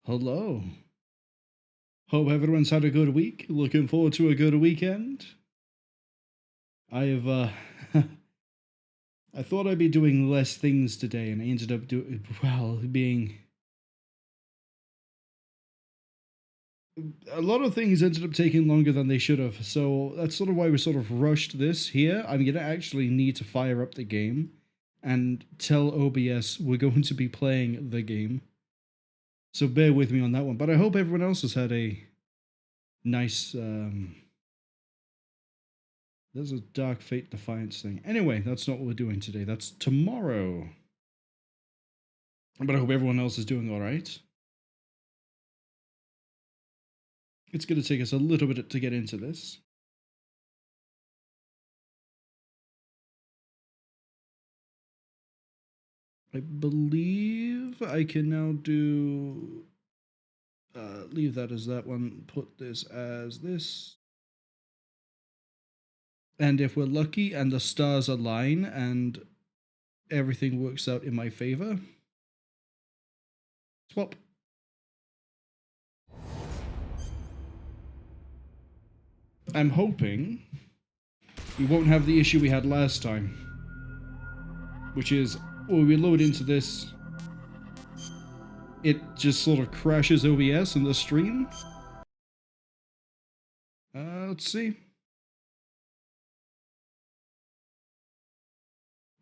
Hello. Hope everyone's had a good week. Looking forward to a good weekend. I have, I thought I'd be doing less things today, and I ended up being. A lot of things ended up taking longer than they should have, so that's sort of why we sort of rushed this here. I'm gonna actually need to fire up the game and tell OBS we're going to be playing the game. So bear with me on that one. But I hope everyone else has had a nice, there's a Dark Fate Defiance thing. Anyway, that's not what we're doing today. That's tomorrow. But I hope everyone else is doing alright. It's going to take us a little bit to get into this. I believe I can now do... leave that as that one, put this as this. And if we're lucky and the stars align and everything works out in my favor, swap. I'm hoping we won't have the issue we had last time, which is when we load into this, it just sort of crashes OBS in the stream. Let's see.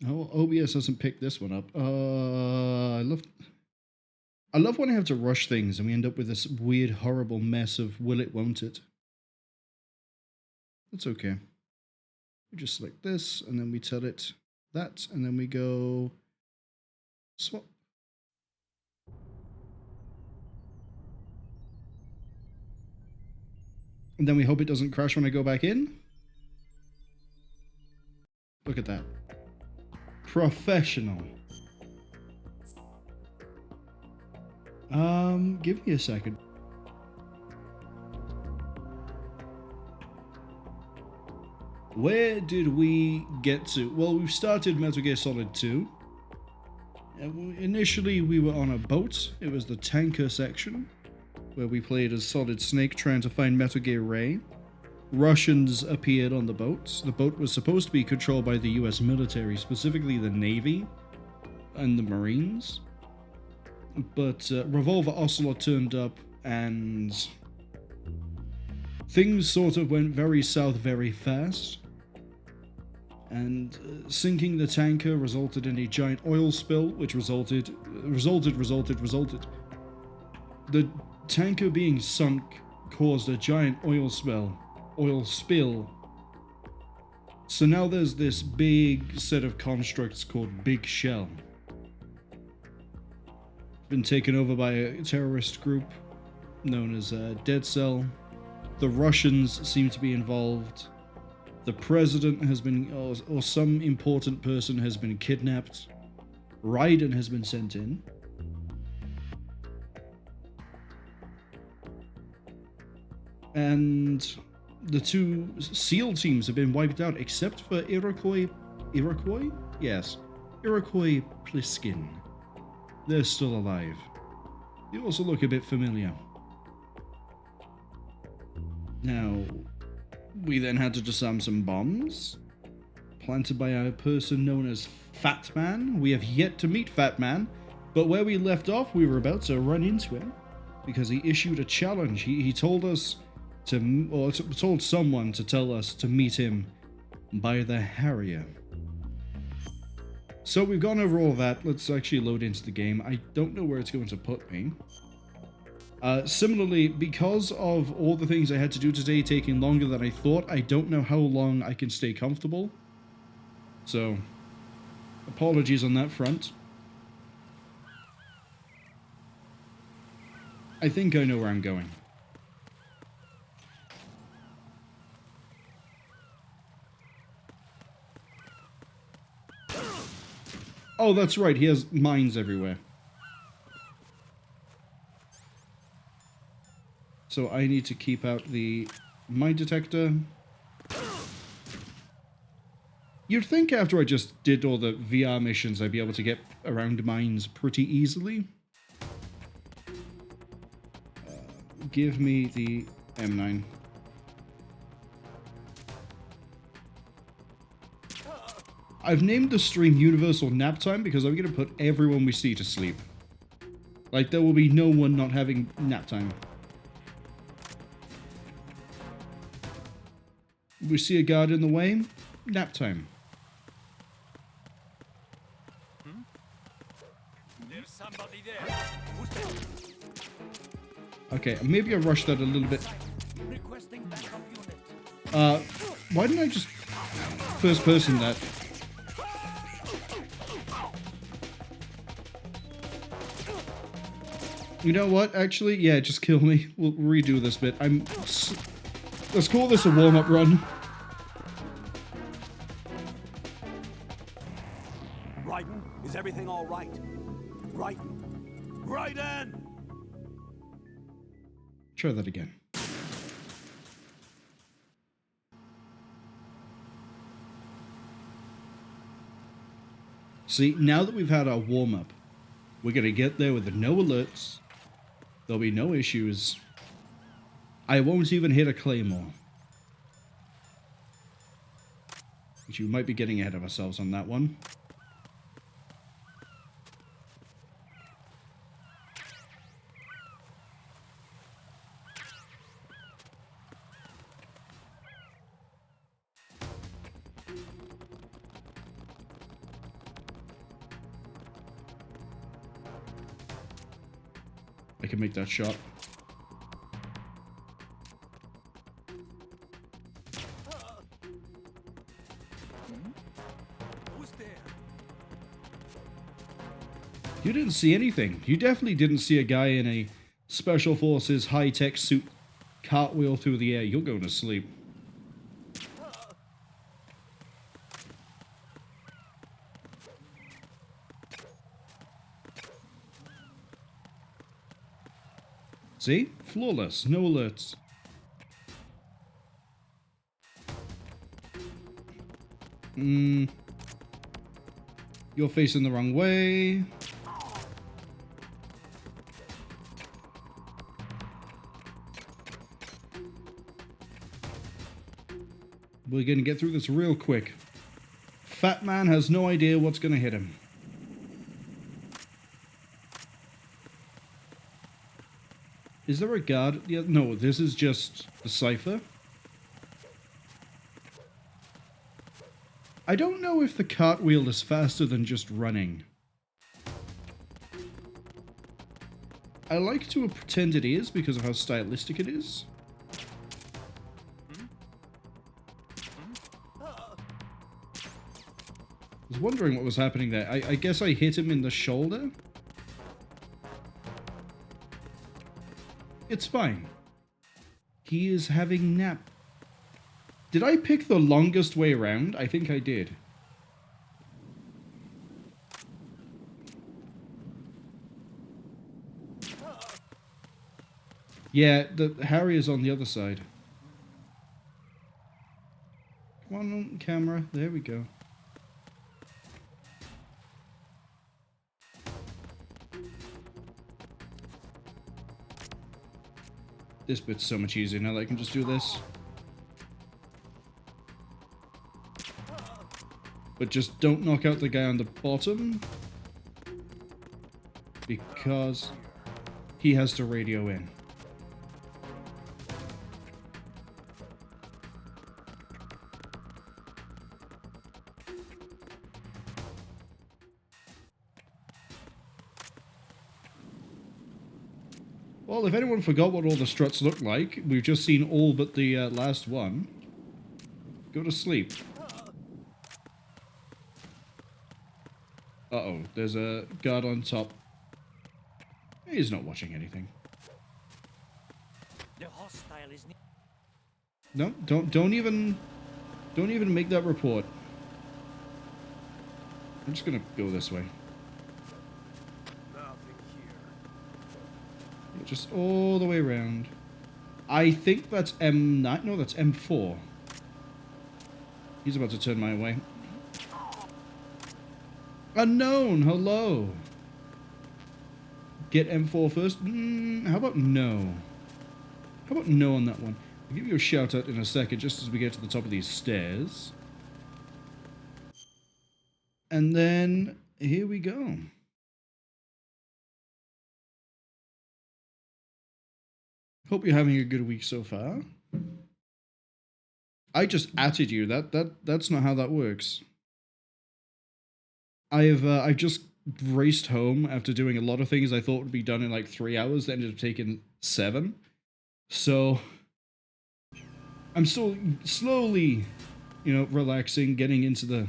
Oh, OBS hasn't picked this one up. I love when I have to rush things and we end up with this weird, horrible mess of will it, won't it. That's okay. We just select this, and then we tell it that, and then we go swap. And then we hope it doesn't crash when I go back in. Look at that. Professional. Give me a second. Where did we get to? Well, we've started Metal Gear Solid 2. Initially, we were on a boat. It was the tanker section, where we played as Solid Snake trying to find Metal Gear Ray. Russians appeared on the boat. The boat was supposed to be controlled by the US military, specifically the Navy and the Marines. But Revolver Ocelot turned up, and things sort of went very south very fast. And sinking the tanker resulted in a giant oil spill, which resulted. The tanker being sunk caused a giant oil spill. So now there's this big set of constructs called Big Shell. Been taken over by a terrorist group known as Dead Cell. The Russians seem to be involved. The president has been, or some important person has been kidnapped. Raiden has been sent in. And the two SEAL teams have been wiped out, except for Iroquois? Yes. Iroquois Pliskin. They're still alive. They also look a bit familiar. Now, we then had to disarm some bombs, planted by a person known as Fatman. We have yet to meet Fatman, but where we left off, we were about to run into him, because he issued a challenge. He told us told someone to tell us to meet him by the Harrier. So we've gone over all that. Let's actually load into the game. I don't know where it's going to put me. Similarly, because of all the things I had to do today taking longer than I thought, I don't know how long I can stay comfortable. So, apologies on that front. I think I know where I'm going. Oh, that's right, he has mines everywhere. So I need to keep out the mine detector. You'd think after I just did all the VR missions, I'd be able to get around mines pretty easily. Give me the M9. I've named the stream Universal Nap Time because I'm going to put everyone we see to sleep. Like, there will be no one not having nap time. We see a guard in the way, nap time. There's somebody there. Who's there? Okay, maybe I rushed that a little bit. Requesting backup unit. Why didn't I just first person that? You know what? Actually, yeah, just kill me. We'll redo this bit. Let's call this a warm-up run. Raiden, is everything all right? Raiden! Raiden! Try that again. See, now that we've had our warm-up, we're gonna get there with no alerts. There'll be no issues. I won't even hit a claymore. Which you might be getting ahead of ourselves on that one. I can make that shot. Who's there? You didn't see anything. You definitely didn't see a guy in a Special Forces high-tech suit cartwheel through the air. You're going to sleep. See? Flawless. No alerts. You're facing the wrong way. We're going to get through this real quick. Fatman has no idea what's going to hit him. Is there a guard? Yeah, no, this is just the cipher. I don't know if the cartwheel is faster than just running. I like to pretend it is because of how stylistic it is. I was wondering what was happening there. I guess I hit him in the shoulder. It's fine. He is having nap. Did I pick the longest way around? I think I did. Yeah, the Harrier's on the other side. Come on, camera. There we go. This bit's so much easier now that I can just do this. But just don't knock out the guy on the bottom. Because he has to radio in. Well, if anyone forgot what all the struts look like, we've just seen all but the last one. Go to sleep. Uh-oh, there's a guard on top. He's not watching anything. The hostile is No, don't even make that report. I'm just gonna go this way. Just all the way around. I think that's M9. No, that's M4. He's about to turn my way. Unknown, hello. Get M4 first? How about no? How about no on that one? I'll give you a shout out in a second, just as we get to the top of these stairs. And then, here we go. Hope you're having a good week so far. I just added you. That's not how that works. I've just raced home after doing a lot of things I thought would be done in like 3 hours that ended up taking 7. So I'm still slowly, relaxing, getting into the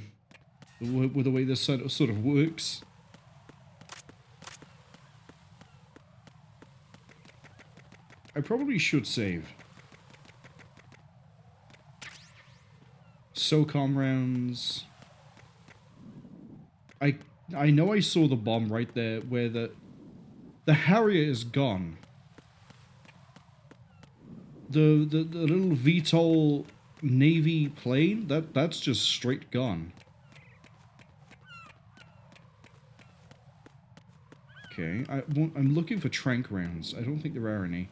way this sort of works. I probably should save. SOCOM rounds. I know I saw the bomb right there where the Harrier is gone. The little VTOL Navy plane, that's just straight gone. Okay, I'm looking for tranq rounds. I don't think there are any.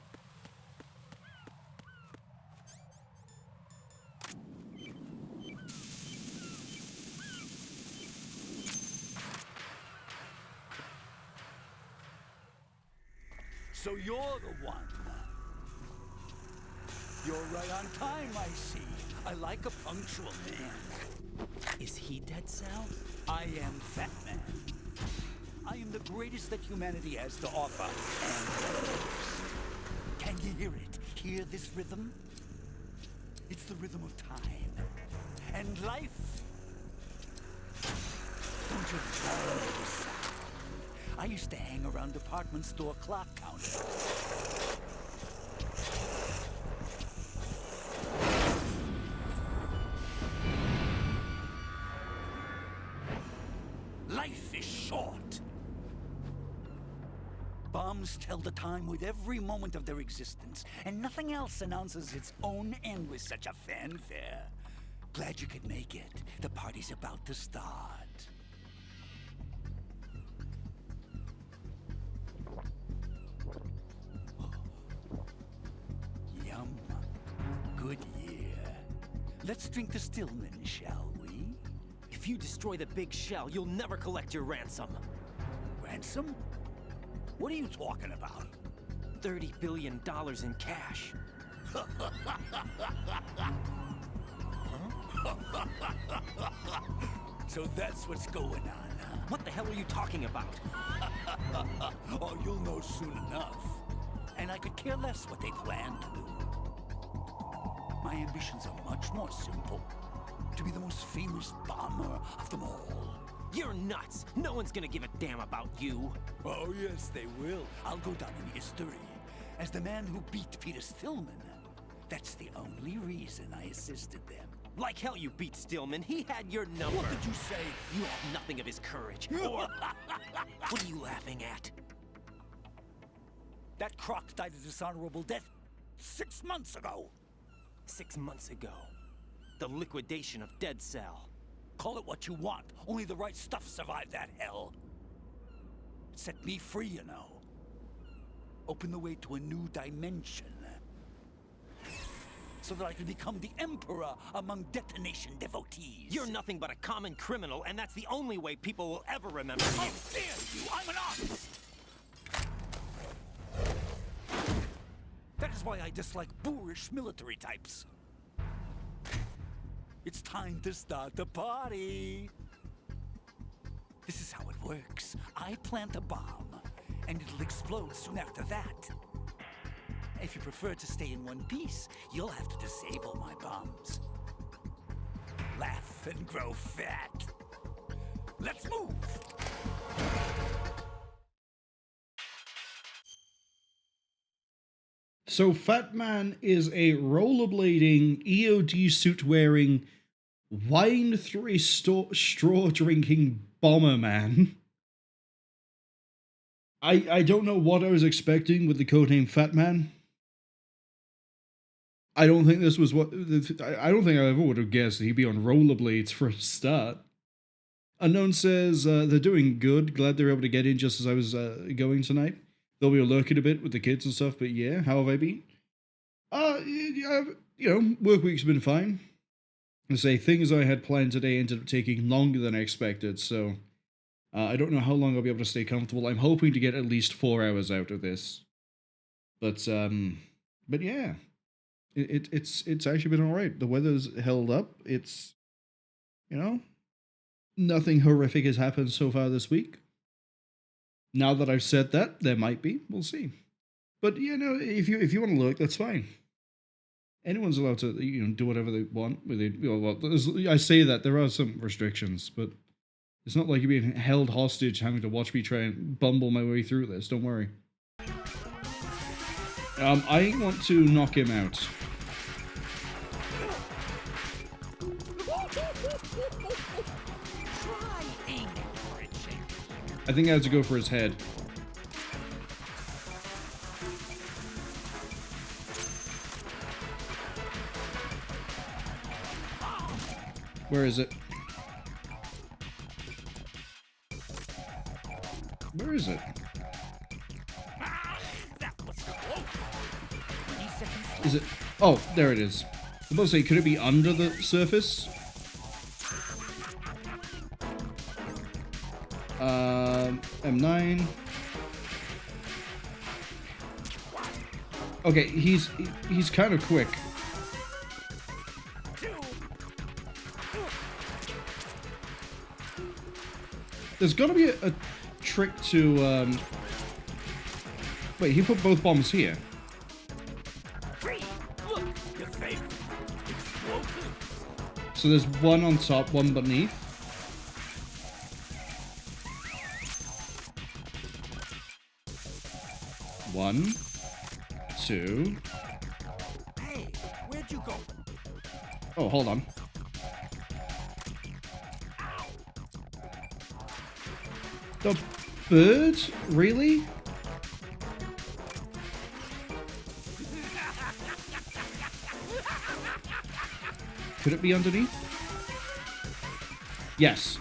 So you're the one. You're right on time, I see. I like a punctual man. Is he Dead Cell? I am Fatman. I am the greatest that humanity has to offer, and can you hear it? Hear this rhythm? It's the rhythm of time and life. Don't you know this sound? I used to hang around department store clock counters. Life is short. Bombs tell the time with every moment of their existence, and nothing else announces its own end with such a fanfare. Glad you could make it. The party's about to start. Yum. Good year. Let's drink to Stillman, shall we? If you destroy the big shell, you'll never collect your ransom. Ransom? What are you talking about? $30 billion in cash. So that's what's going on, huh? What the hell are you talking about? Oh, you'll know soon enough. And I could care less what they plan to do. My ambitions are much more simple. To be the most famous bomber of them all. You're nuts. No one's gonna give a damn about you. Oh, yes, they will. I'll go down in history as the man who beat Peter Stillman. That's the only reason I assisted them. Like hell you beat Stillman. He had your number. What did you say? You have nothing of his courage. Or... What are you laughing at? That croc died a dishonorable death 6 months ago. 6 months ago. The liquidation of Dead Cell. Call it what you want. Only the right stuff survived that hell. It set me free, you know. Opened the way to a new dimension. So that I could become the emperor among detonation devotees. You're nothing but a common criminal, and that's the only way people will ever remember you. How dare you! I'm an artist! That is why I dislike boorish military types. It's time to start the party. This is how it works. I plant a bomb, and it'll explode soon after that. If you prefer to stay in one piece, you'll have to disable my bombs. Laugh and grow fat. Let's move! So Fatman is a rollerblading, EOD suit wearing, wine through a straw drinking bomber man. I don't know what I was expecting with the codename Fatman. I don't think this was what... I don't think I ever would have guessed that he'd be on rollerblades for a start. Unknown says, they're doing good. Glad they're able to get in just as I was going tonight. They'll be lurking a bit with the kids and stuff, but yeah, how have I been? work week's been fine. I say things I had planned today ended up taking longer than I expected, so I don't know how long I'll be able to stay comfortable. I'm hoping to get at least 4 hours out of this. But yeah, it's actually been all right. The weather's held up. It's, nothing horrific has happened so far this week. Now that I've said that, there might be. We'll see. But if you want to look, that's fine. Anyone's allowed to do whatever they want with it. I say that there are some restrictions, but it's not like you're being held hostage, having to watch me try and bumble my way through this. Don't worry. I want to knock him out. I think I have to go for his head. Where is it? Where is it? Is it? Oh, there it is. I was about to say, could it be under the surface? M9. Okay, he's kind of quick. There's got to be a trick to, wait, he put both bombs here. So there's one on top, one beneath. One, two. Hey, where'd you go? Oh, hold on. The bird? Really? Could it be underneath? Yes.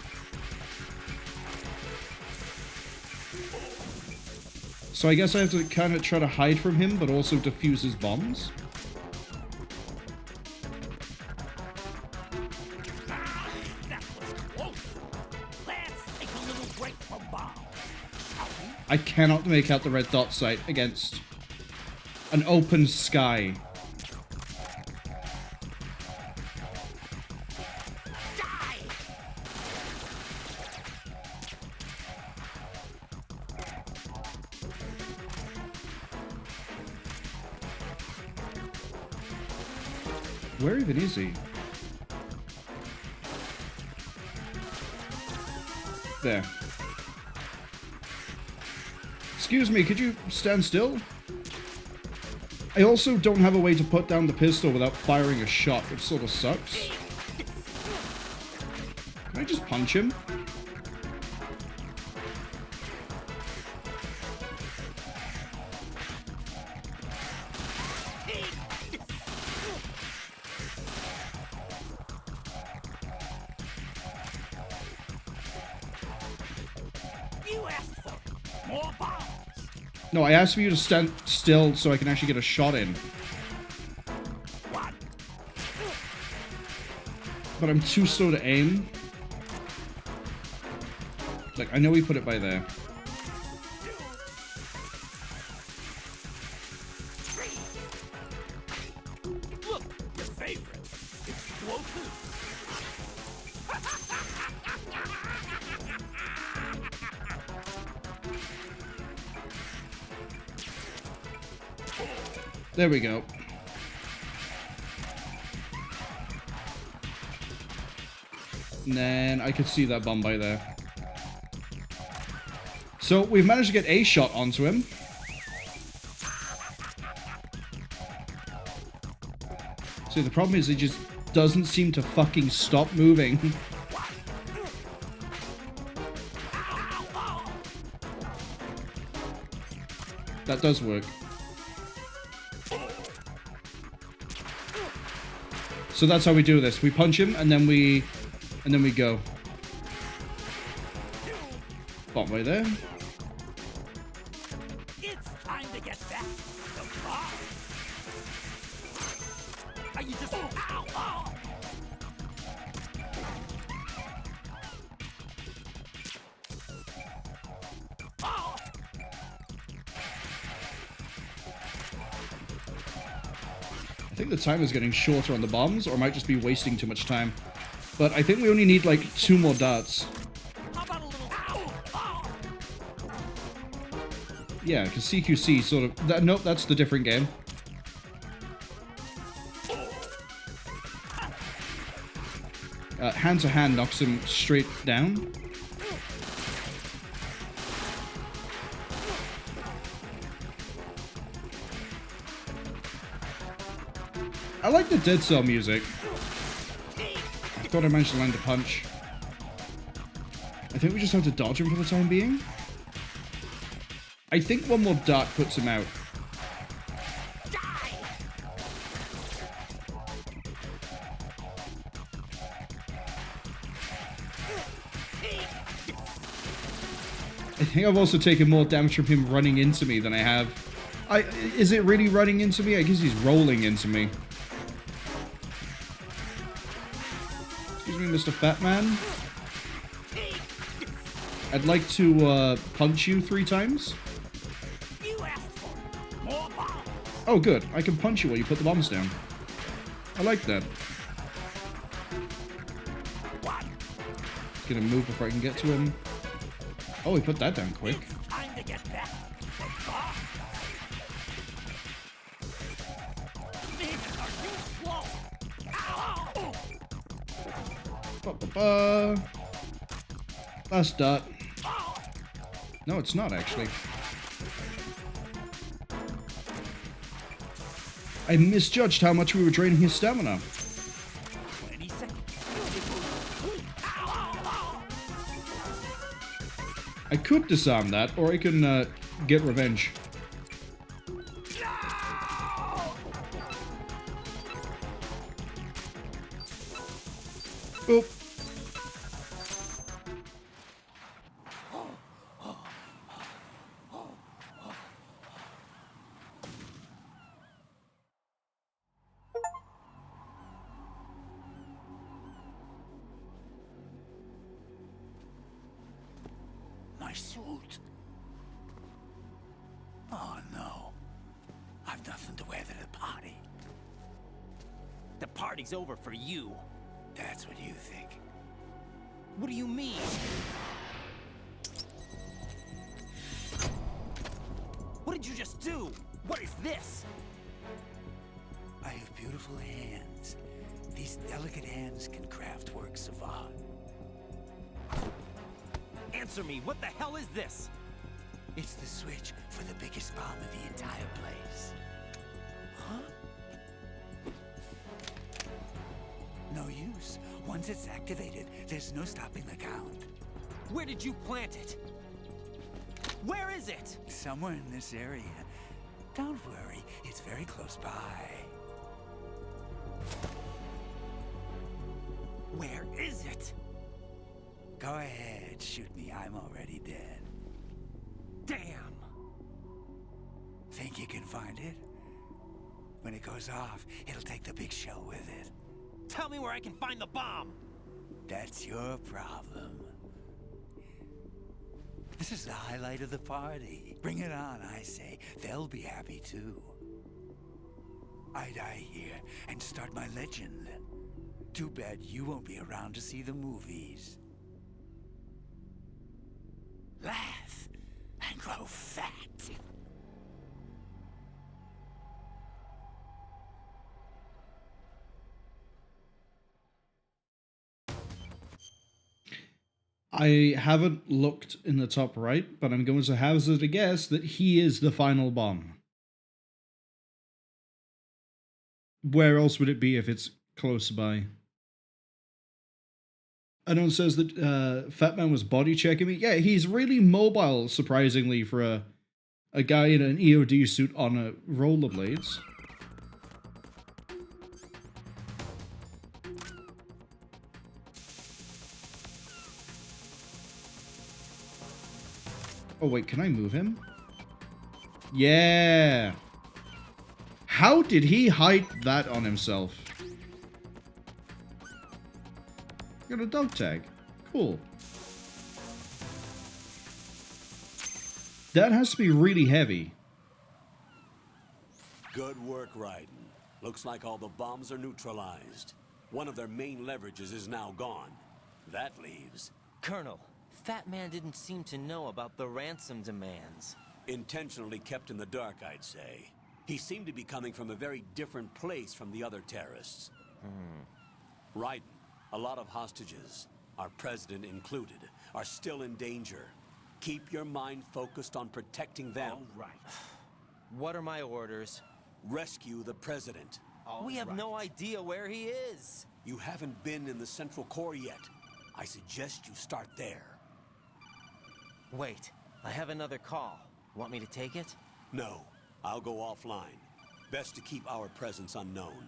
So I guess I have to kind of try to hide from him, but also defuse his bombs. I cannot make out the red dot sight against an open sky. Where even is he? There. Excuse me, could you stand still? I also don't have a way to put down the pistol without firing a shot, which sort of sucks. Can I just punch him? No, I asked for you to stand still so I can actually get a shot in. But I'm too slow to aim. Like, I know we put it by there. Look, your favorite. Explosive. There we go. And then I could see that bomb by there. So we've managed to get a shot onto him. See, the problem is he just doesn't seem to fucking stop moving. That does work. So that's how we do this. We punch him and then we go. Bomb right there. It's time to get back to the bar. You just... Ow! Ow! I think the time is getting shorter on the bombs, or I might just be wasting too much time. But I think we only need like 2 more darts. How about a little... Ow! Yeah, because CQC sort of... Nope, that's the different game. Hand to hand knocks him straight down. I like the Dead Cell music. I thought I managed to land a punch. I think we just have to dodge him for the time being. I think one more dart puts him out. I think I've also taken more damage from him running into me than I have. Is it really running into me? I guess he's rolling into me. Excuse me, Mr. Fatman. I'd like to punch you 3 times. You asked for more bombs. Oh, good. I can punch you while you put the bombs down. I like that. What? Gonna move before I can get to him. Oh, he put that down quick. Time to get back. Are you slow? Ow! Ba-ba-ba. Last dot. No, it's not, actually. I misjudged how much we were draining his stamina. 20 seconds. I could disarm that, or I can get revenge. Boop. My suit. Oh no. I've nothing to wear to the party. The party's over for you. That's what you think. What do you mean? What did you just do? What is this? I have beautiful hands. These delicate hands can craft works of art. Answer me, what the hell is this? It's the switch for the biggest bomb in the entire place. Huh? No use. Once it's activated, there's no stopping the count. Where did you plant it? Where is it? Somewhere in this area. Don't worry, it's very close by. Where is it? Go ahead, shoot me. I'm already dead. Damn! Think you can find it? When it goes off, it'll take the big show with it. Tell me where I can find the bomb! That's your problem. This is the highlight of the party. Bring it on, I say. They'll be happy too. I die here and start my legend. Too bad you won't be around to see the movies. Laugh and grow fat. I haven't looked in the top right, but I'm going to hazard a guess that he is the final bomb. Where else would it be if it's close by? And it says that Fatman was body checking me. Yeah, he's really mobile, surprisingly, for a guy in an EOD suit on a rollerblades. Oh, wait, can I move him? Yeah. How did he hide that on himself? Got a dog tag. Cool. That has to be really heavy. Good work, Raiden. Looks like all the bombs are neutralized. One of their main leverages is now gone. That leaves Colonel, Fatman didn't seem to know about the ransom demands. intentionally kept in the dark, I'd say. He seemed to be coming from a very different place from the other terrorists. Raiden, a lot of hostages, our president included, are still in danger. Keep your mind focused on protecting them. All right. What are my orders? Rescue the president. We have no idea where he is. You haven't been in the Central Core yet. I suggest you start there. Wait, I have another call. Want me to take it? No, I'll go offline. Best to keep our presence unknown.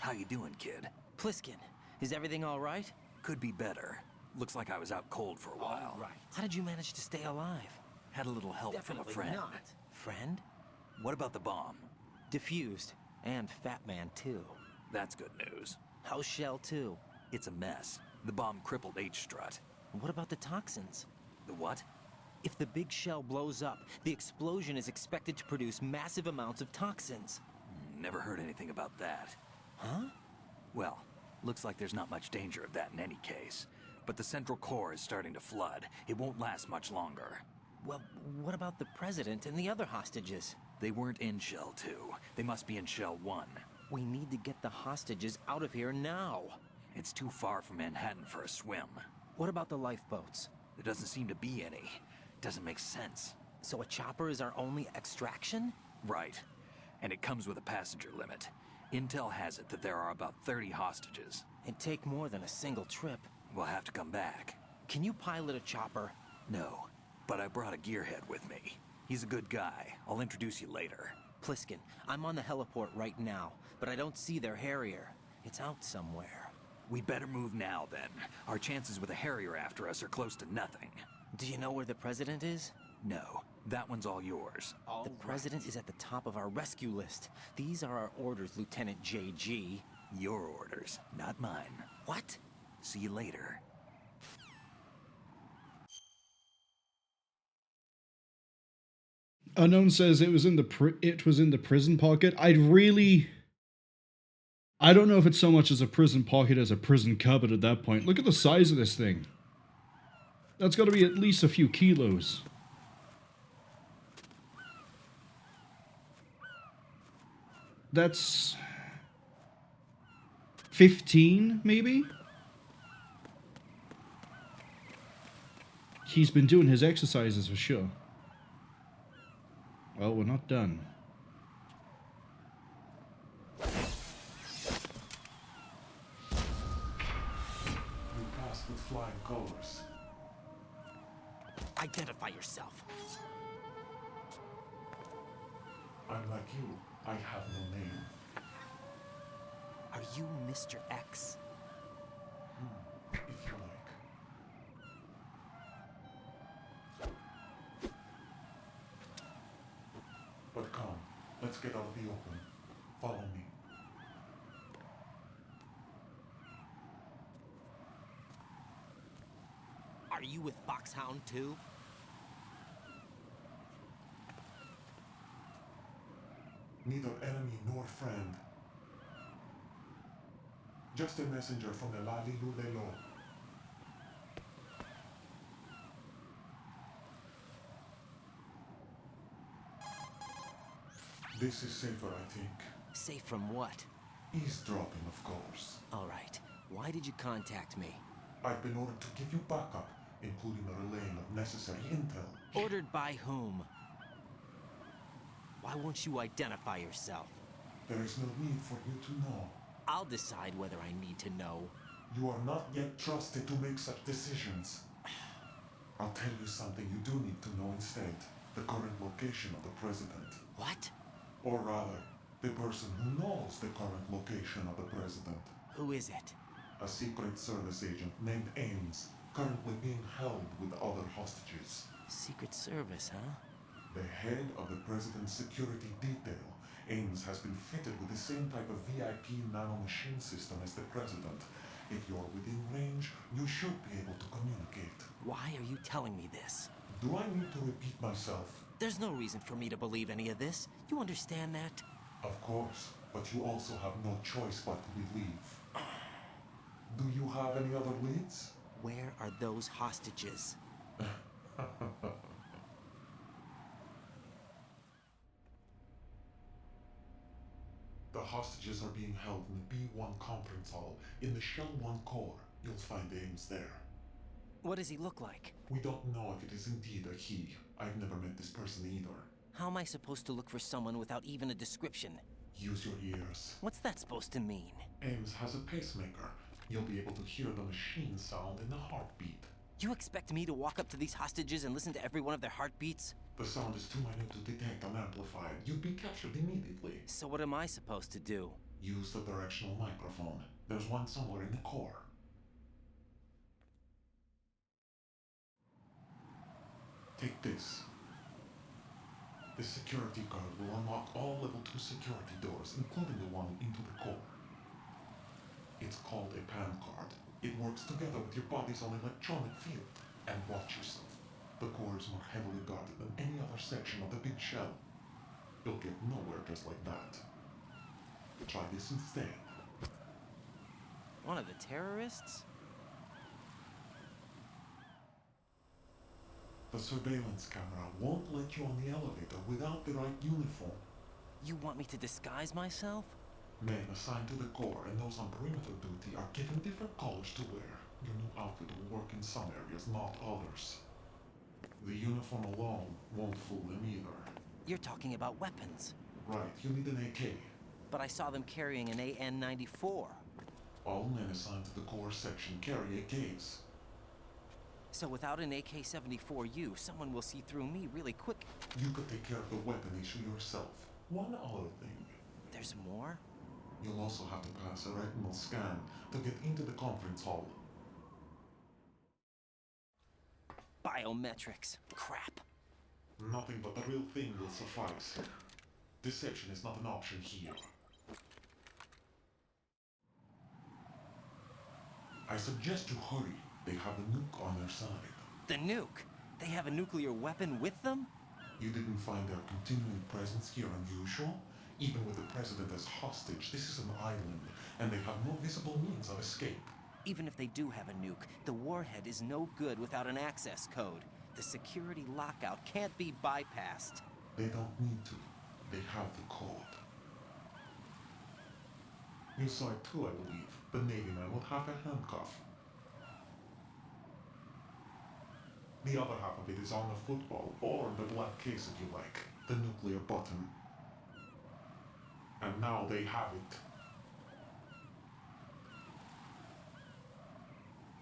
How you doing, kid? Pliskin, is everything all right? Could be better. Looks like I was out cold for a while. How did you manage to stay alive? Had a little help from a friend. Friend? What about the bomb? Diffused. And Fatman, too. That's good news. How's Shell, too? It's a mess. The bomb crippled H-Strut. What about the toxins? The what? If the big shell blows up, the explosion is expected to produce massive amounts of toxins. Never heard anything about that. Huh? Well, looks like there's not much danger of that in any case. But the Central Core is starting to flood. It won't last much longer. Well, what about the president and the other hostages? They weren't in Shell 2. They must be in Shell 1. We need to get the hostages out of here now. It's too far from Manhattan for a swim. What about the lifeboats? There doesn't seem to be any. Doesn't make sense. So a chopper is our only extraction? Right. And it comes with a passenger limit. Intel has it that there are about 30 hostages. It'd take more than a single trip. We'll have to come back. Can you pilot a chopper? No, but I brought a gearhead with me. He's a good guy. I'll introduce you later. Pliskin, I'm on the heliport right now, but I don't see their Harrier. It's out somewhere. We better move now, then. Our chances with a Harrier after us are close to nothing. Do you know where the president is? No, that one's all yours. The president is at the top of our rescue list. These are our orders, Lieutenant JG. Your orders, not mine. What? See you later. Unknown says it was in the prison pocket. I don't know if it's so much as a prison pocket as a prison cupboard at that point. Look at the size of this thing. That's got to be at least a few kilos. That's 15, maybe? He's been doing his exercises for sure. Well, we're not done. You passed with flying colors. Identify yourself. I'm like you. I have no name. Are you Mr. X? If you like. But come, let's get out of the open. Follow me. Are you with Foxhound too? Neither enemy nor friend. Just a messenger from the Lali Lulelo. This is safer, I think. Safe from what? Eavesdropping, of course. All right. Why did you contact me? I've been ordered to give you backup, including the relaying of necessary intel. Ordered by whom? Why won't you identify yourself? There is no need for you to know. I'll decide whether I need to know. You are not yet trusted to make such decisions. I'll tell you something you do need to know instead. The current location of the president. What? Or rather, the person who knows the current location of the president. Who is it? A Secret Service agent named Ames, currently being held with other hostages. Secret Service, huh? The head of the President's security detail, Ames, has been fitted with the same type of VIP nanomachine system as the President. If you're within range, you should be able to communicate. Why are you telling me this? Do I need to repeat myself? There's no reason for me to believe any of this. You understand that? Of course, but you also have no choice but to believe. Do you have any other leads? Where are those hostages? The hostages are being held in the B1 conference hall in the Shell 1 core. You'll find Ames there. What does he look like? We don't know if it is indeed a he. I've never met this person either. How am I supposed to look for someone without even a description? Use your ears. What's that supposed to mean? Ames has a pacemaker. You'll be able to hear the machine sound in the heartbeat. You expect me to walk up to these hostages and listen to every one of their heartbeats? The sound is too minute to detect unamplified. You'd be captured immediately. So what am I supposed to do? Use the directional microphone. There's one somewhere in the core. Take this. The security card will unlock all level 2 security doors, including the one into the core. It's called a PAN card. It works together with your body's own electronic field. And watch yourself. The core is more heavily guarded than any other section of the big shell. You'll get nowhere just like that. Try this instead. One of the terrorists? The surveillance camera won't let you on the elevator without the right uniform. You want me to disguise myself? Men assigned to the core and those on perimeter duty are given different colors to wear. Your new outfit will work in some areas, not others. The uniform alone won't fool them either. You're talking about weapons. Right, you need an AK. But I saw them carrying an AN-94. All men assigned to the core section carry AKs. So without an AK-74U, someone will see through me really quick. You could take care of the weapon issue yourself. One other thing. There's more? You'll also have to pass a retinal scan to get into the conference hall. Biometrics. Crap. Nothing but the real thing will suffice. Deception is not an option here. I suggest you hurry. They have a nuke on their side. The nuke? They have a nuclear weapon with them? You didn't find their continuing presence here unusual? Even with the president as hostage, this is an island, and they have no visible means of escape. Even if they do have a nuke, the warhead is no good without an access code. The security lockout can't be bypassed. They don't need to. They have the code. You saw it too, I believe. The Navy man with half a handcuff. The other half of it is on the football, or the black case if you like. The nuclear button. And now they have it.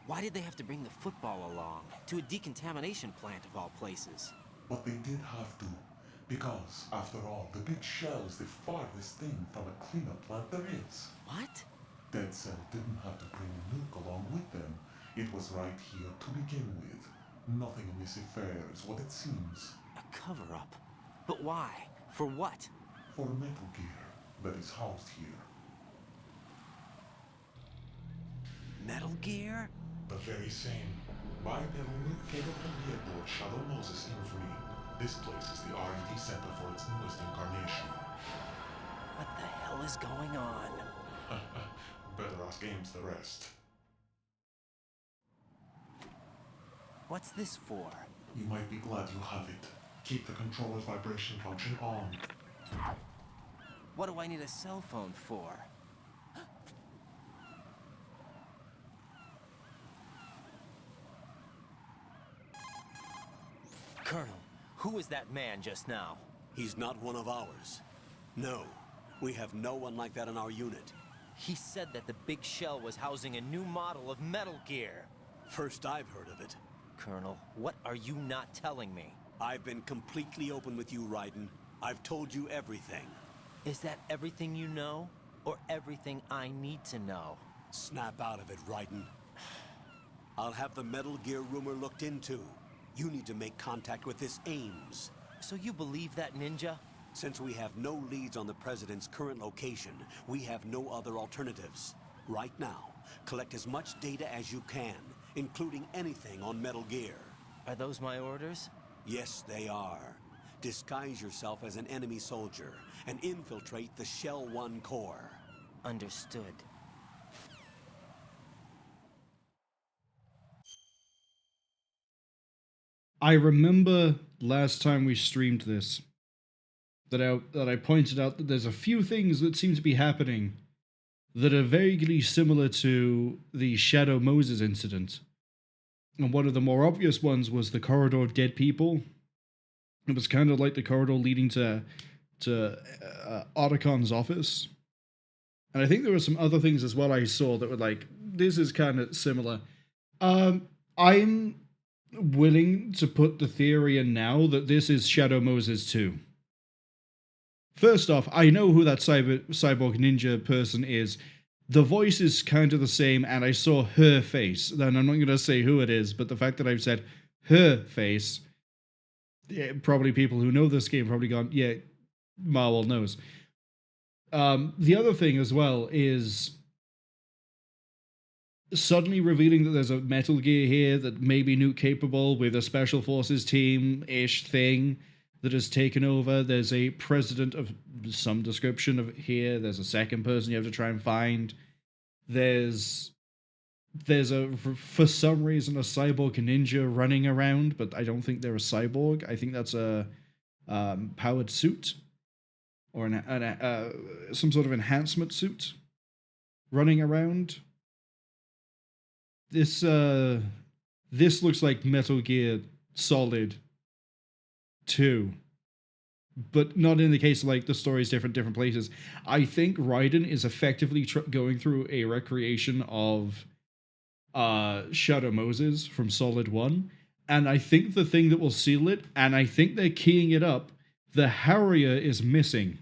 Why did they have to bring the football along? To a decontamination plant of all places. But they did have to. Because, after all, the big shell is the farthest thing from a cleanup plant there is. What? Dead Cell didn't have to bring a nuke along with them. It was right here to begin with. Nothing in this affair is what it seems. A cover-up? But why? For what? For Metal Gear that is housed here. Metal Gear? The very same. Bipedal nuke-capable vehicle of Shadow Moses infamy. This place is the R&D center for its newest incarnation. What the hell is going on? Better ask Ames the rest. What's this for? You might be glad you have it. Keep the controller's vibration function on. What do I need a cell phone for? Colonel, who was that man just now? He's not one of ours. No, we have no one like that in our unit. He said that the big shell was housing a new model of Metal Gear. First I've heard of it. Colonel, what are you not telling me? I've been completely open with you, Raiden. I've told you everything. Is that everything you know? Or everything I need to know? Snap out of it, Raiden. I'll have the Metal Gear rumor looked into. You need to make contact with this Ames. So you believe that, Ninja? Since we have no leads on the President's current location, we have no other alternatives. Right now, collect as much data as you can, including anything on Metal Gear. Are those my orders? Yes, they are. Disguise yourself as an enemy soldier and infiltrate the Shell 1 core. Understood. I remember last time we streamed this that I pointed out that there's a few things that seem to be happening that are vaguely similar to the Shadow Moses incident. And one of the more obvious ones was the corridor of dead people. It was kind of like the corridor leading to Otacon's office. And I think there were some other things as well I saw that were like, this is kind of similar. I'm willing to put the theory in now that this is Shadow Moses 2. First off, I know who that cyborg ninja person is. The voice is kind of the same, and I saw her face. Then I'm not going to say who it is, but the fact that I've said her face, yeah, probably people who know this game probably gone, yeah, Marwol knows. The other thing as well is suddenly revealing that there's a Metal Gear here that may be nuke capable with a Special Forces team-ish thing that has taken over. There's a president of some description of here. There's a second person you have to try and find. There's for some reason a cyborg ninja running around, but I don't think they're a cyborg. I think that's a powered suit or some sort of enhancement suit running around. This looks like Metal Gear Solid 2, but not in the case of like the story's different places. I think Raiden is effectively going through a recreation of Shadow Moses from Solid 1, and I think the thing that will seal it, and I think they're keying it up, the Harrier is missing.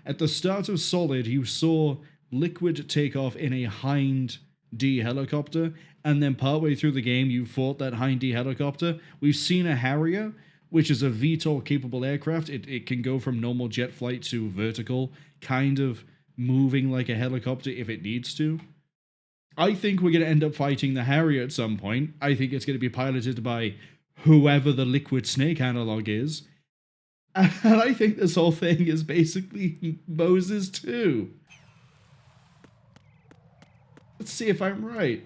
At the start of Solid, you saw Liquid take off in a Hind D helicopter, and then partway through the game, you fought that Hind D helicopter. We've seen a Harrier, which is a VTOL-capable aircraft. It can go from normal jet flight to vertical, kind of moving like a helicopter if it needs to. I think we're going to end up fighting the Harrier at some point. I think it's going to be piloted by whoever the Liquid Snake analog is. And I think this whole thing is basically Moses 2. Let's see if I'm right.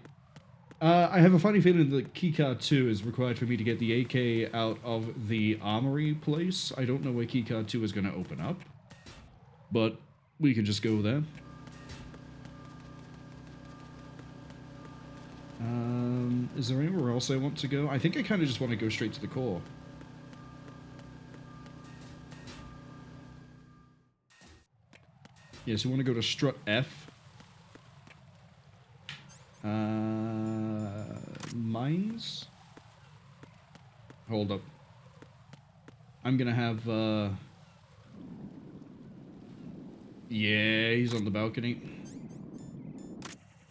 I have a funny feeling that keycard 2 is required for me to get the AK out of the armory place. I don't know where keycard 2 is going to open up, but we can just go there. Is there anywhere else I want to go? I think I kind of just want to go straight to the core. Yeah, so we want to go to Strut F. Mines? Hold up. I'm gonna have, yeah, he's on the balcony.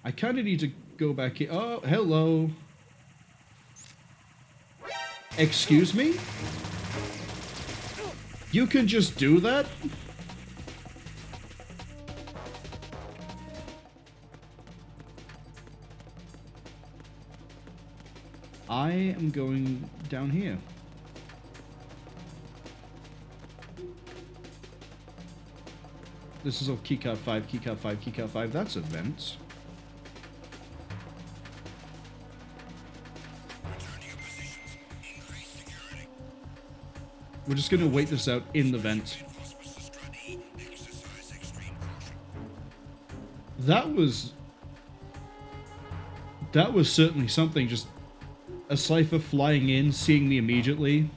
I kind of need to go back here. Oh, hello. Excuse me? You can just do that? I am going down here. This is all keycard 5, keycard 5, keycard 5. That's a vent. We're just going to wait this out in the vent. That was certainly something, just a Cypher flying in, seeing me immediately.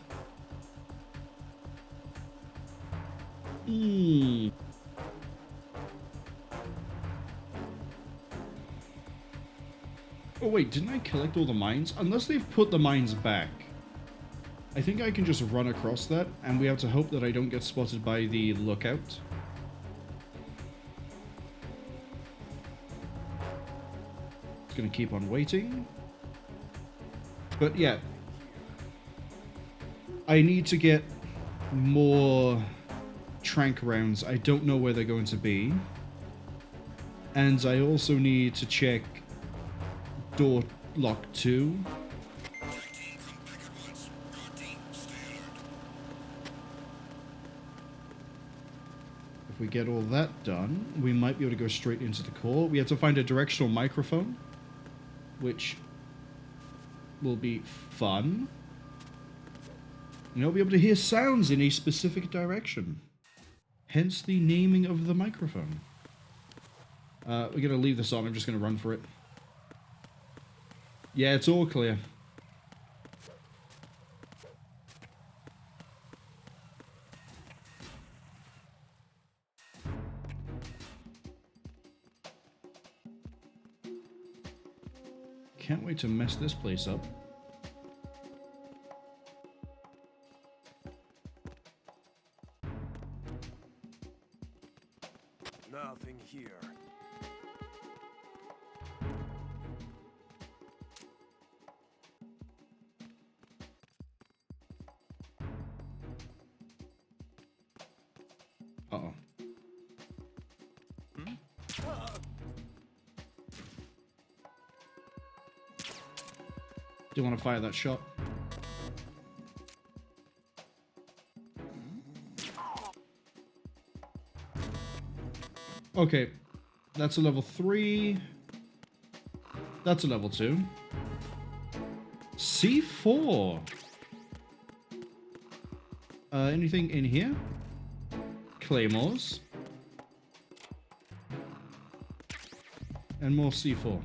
Oh wait, didn't I collect all the mines? Unless they've put the mines back. I think I can just run across that, and we have to hope that I don't get spotted by the lookout. Just gonna keep on waiting. But yeah, I need to get more trank rounds. I don't know where they're going to be. And I also need to check door lock 2. If we get all that done, we might be able to go straight into the core. We have to find a directional microphone, which will be fun. And you'll be able to hear sounds in a specific direction. Hence the naming of the microphone. We're going to leave this on. I'm just going to run for it. Yeah, it's all clear. Can't wait to mess this place up. Nothing here. Uh-oh. Do you want to fire that shot? Okay, that's a level 3. That's a level 2. C4. Anything in here? Claymores. And more C4.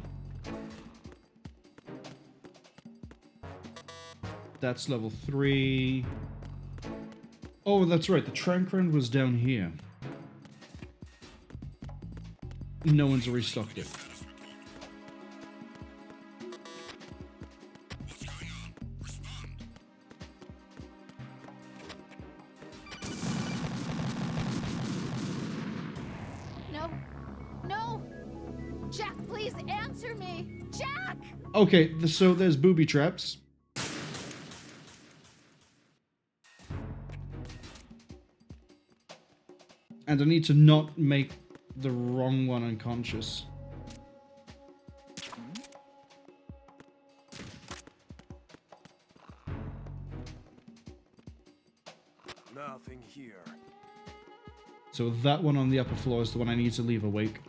That's level 3. Oh, that's right. The trank round was down here. No one's restocked it. No. No! Jack, please answer me! Jack! Okay, so there's booby traps. And I need to not make the wrong one unconscious. Nothing here. So that one on the upper floor is the one I need to leave awake.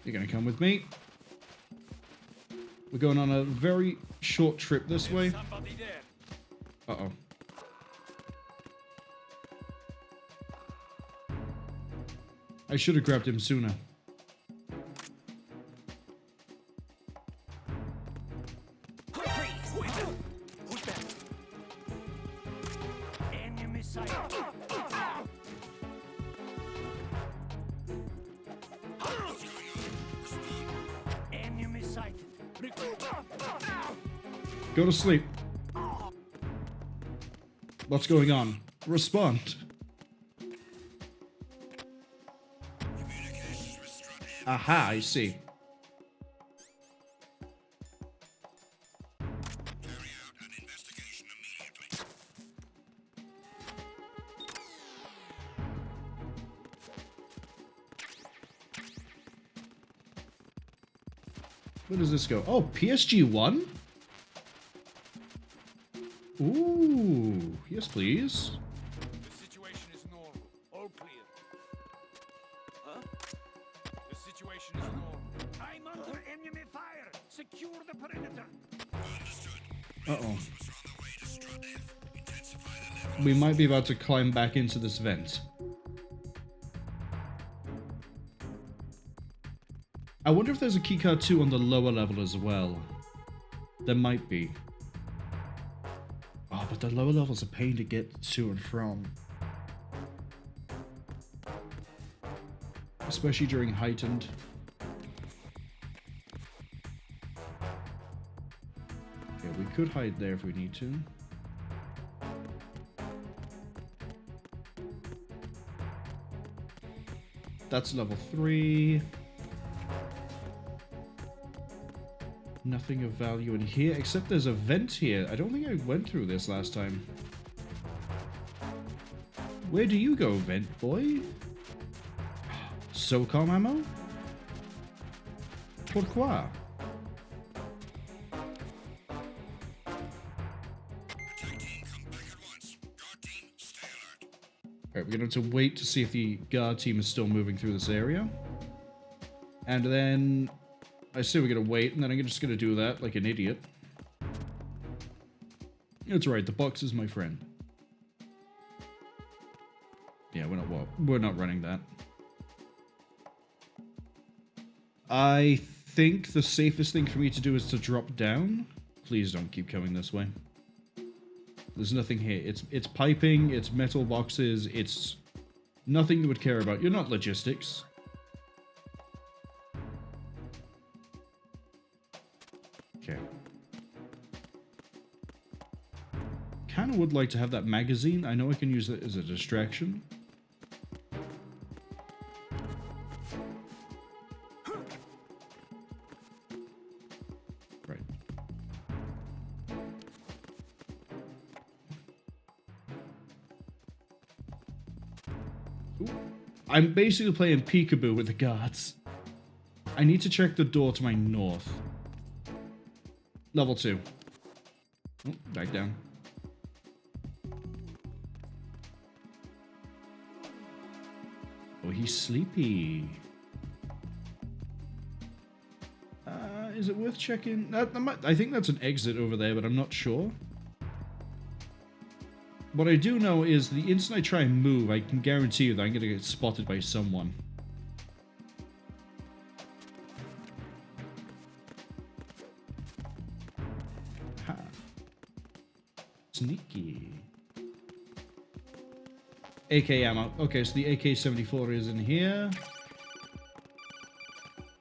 You're gonna come with me. We're going on a very short trip this way. Somebody there. Uh-oh. I should have grabbed him sooner. Who's that? Enemy sighted. Enemy sighted. Go to sleep. What's going on? Respond. Aha, I see. Where does this go? Oh, PSG1? Ooh, yes please. The situation is normal. All clear. Huh? The situation is normal. I'm under enemy fire. Secure the perimeter. Uh-oh. We might be about to climb back into this vent. I wonder if there's a keycard 2 on the lower level as well. There might be. Oh, but the lower level's a pain to get to and from. Especially during heightened. Yeah, we could hide there if we need to. That's level 3. Nothing of value in here, except there's a vent here. I don't think I went through this last time. Where do you go, vent boy? SOCOM ammo? Pourquoi? Alright, we're going to have to wait to see if the guard team is still moving through this area. And then I say we're going to wait, and then I'm just going to do that like an idiot. That's right, the box is my friend. Yeah, we're not running that. I think the safest thing for me to do is to drop down. Please don't keep coming this way. There's nothing here. It's piping, it's metal boxes, it's nothing you would care about. You're not logistics. Okay. Kinda would like to have that magazine. I know I can use it as a distraction. Right. Ooh. I'm basically playing peekaboo with the guards. I need to check the door to my north. Level 2. Oh, back down. Oh, he's sleepy. Is it worth checking? I think that's an exit over there, but I'm not sure. What I do know is the instant I try and move, I can guarantee you that I'm going to get spotted by someone. Ha. Sneaky. AK ammo. Okay, so the AK-74 is in here.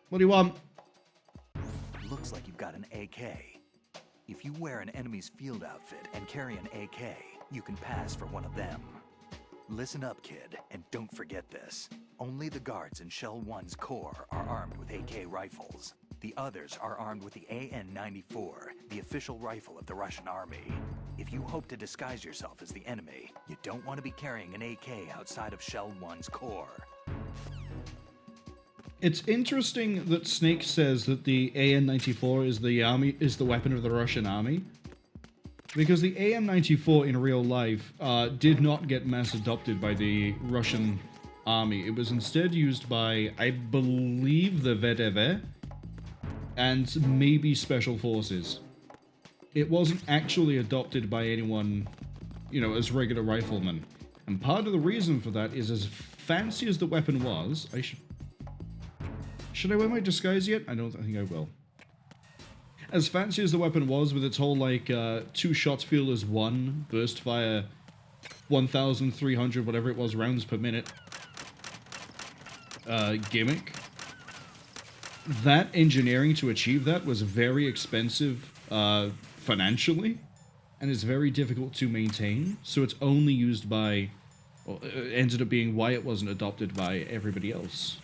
What do you want? Looks like you've got an AK. If you wear an enemy's field outfit and carry an AK, you can pass for one of them. Listen up, kid, and don't forget this. Only the guards in Shell 1's core are armed with AK rifles. The others are armed with the AN-94, the official rifle of the Russian army. If you hope to disguise yourself as the enemy, you don't want to be carrying an AK outside of Shell 1's core. It's interesting that Snake says that the AN-94 is the weapon of the Russian army, because the AN-94 in real life did not get mass adopted by the Russian army. It was instead used by, I believe, the VDV and maybe Special Forces. It wasn't actually adopted by anyone, you know, as regular riflemen. And part of the reason for that is, as fancy as the weapon was, Should I wear my disguise yet? I think I will. As fancy as the weapon was, with its whole, like, 2 shots field as 1, burst fire 1,300, whatever it was, rounds per minute, gimmick, that engineering to achieve that was very expensive, financially, and is very difficult to maintain, so it's only used by, well, it ended up being why it wasn't adopted by everybody else.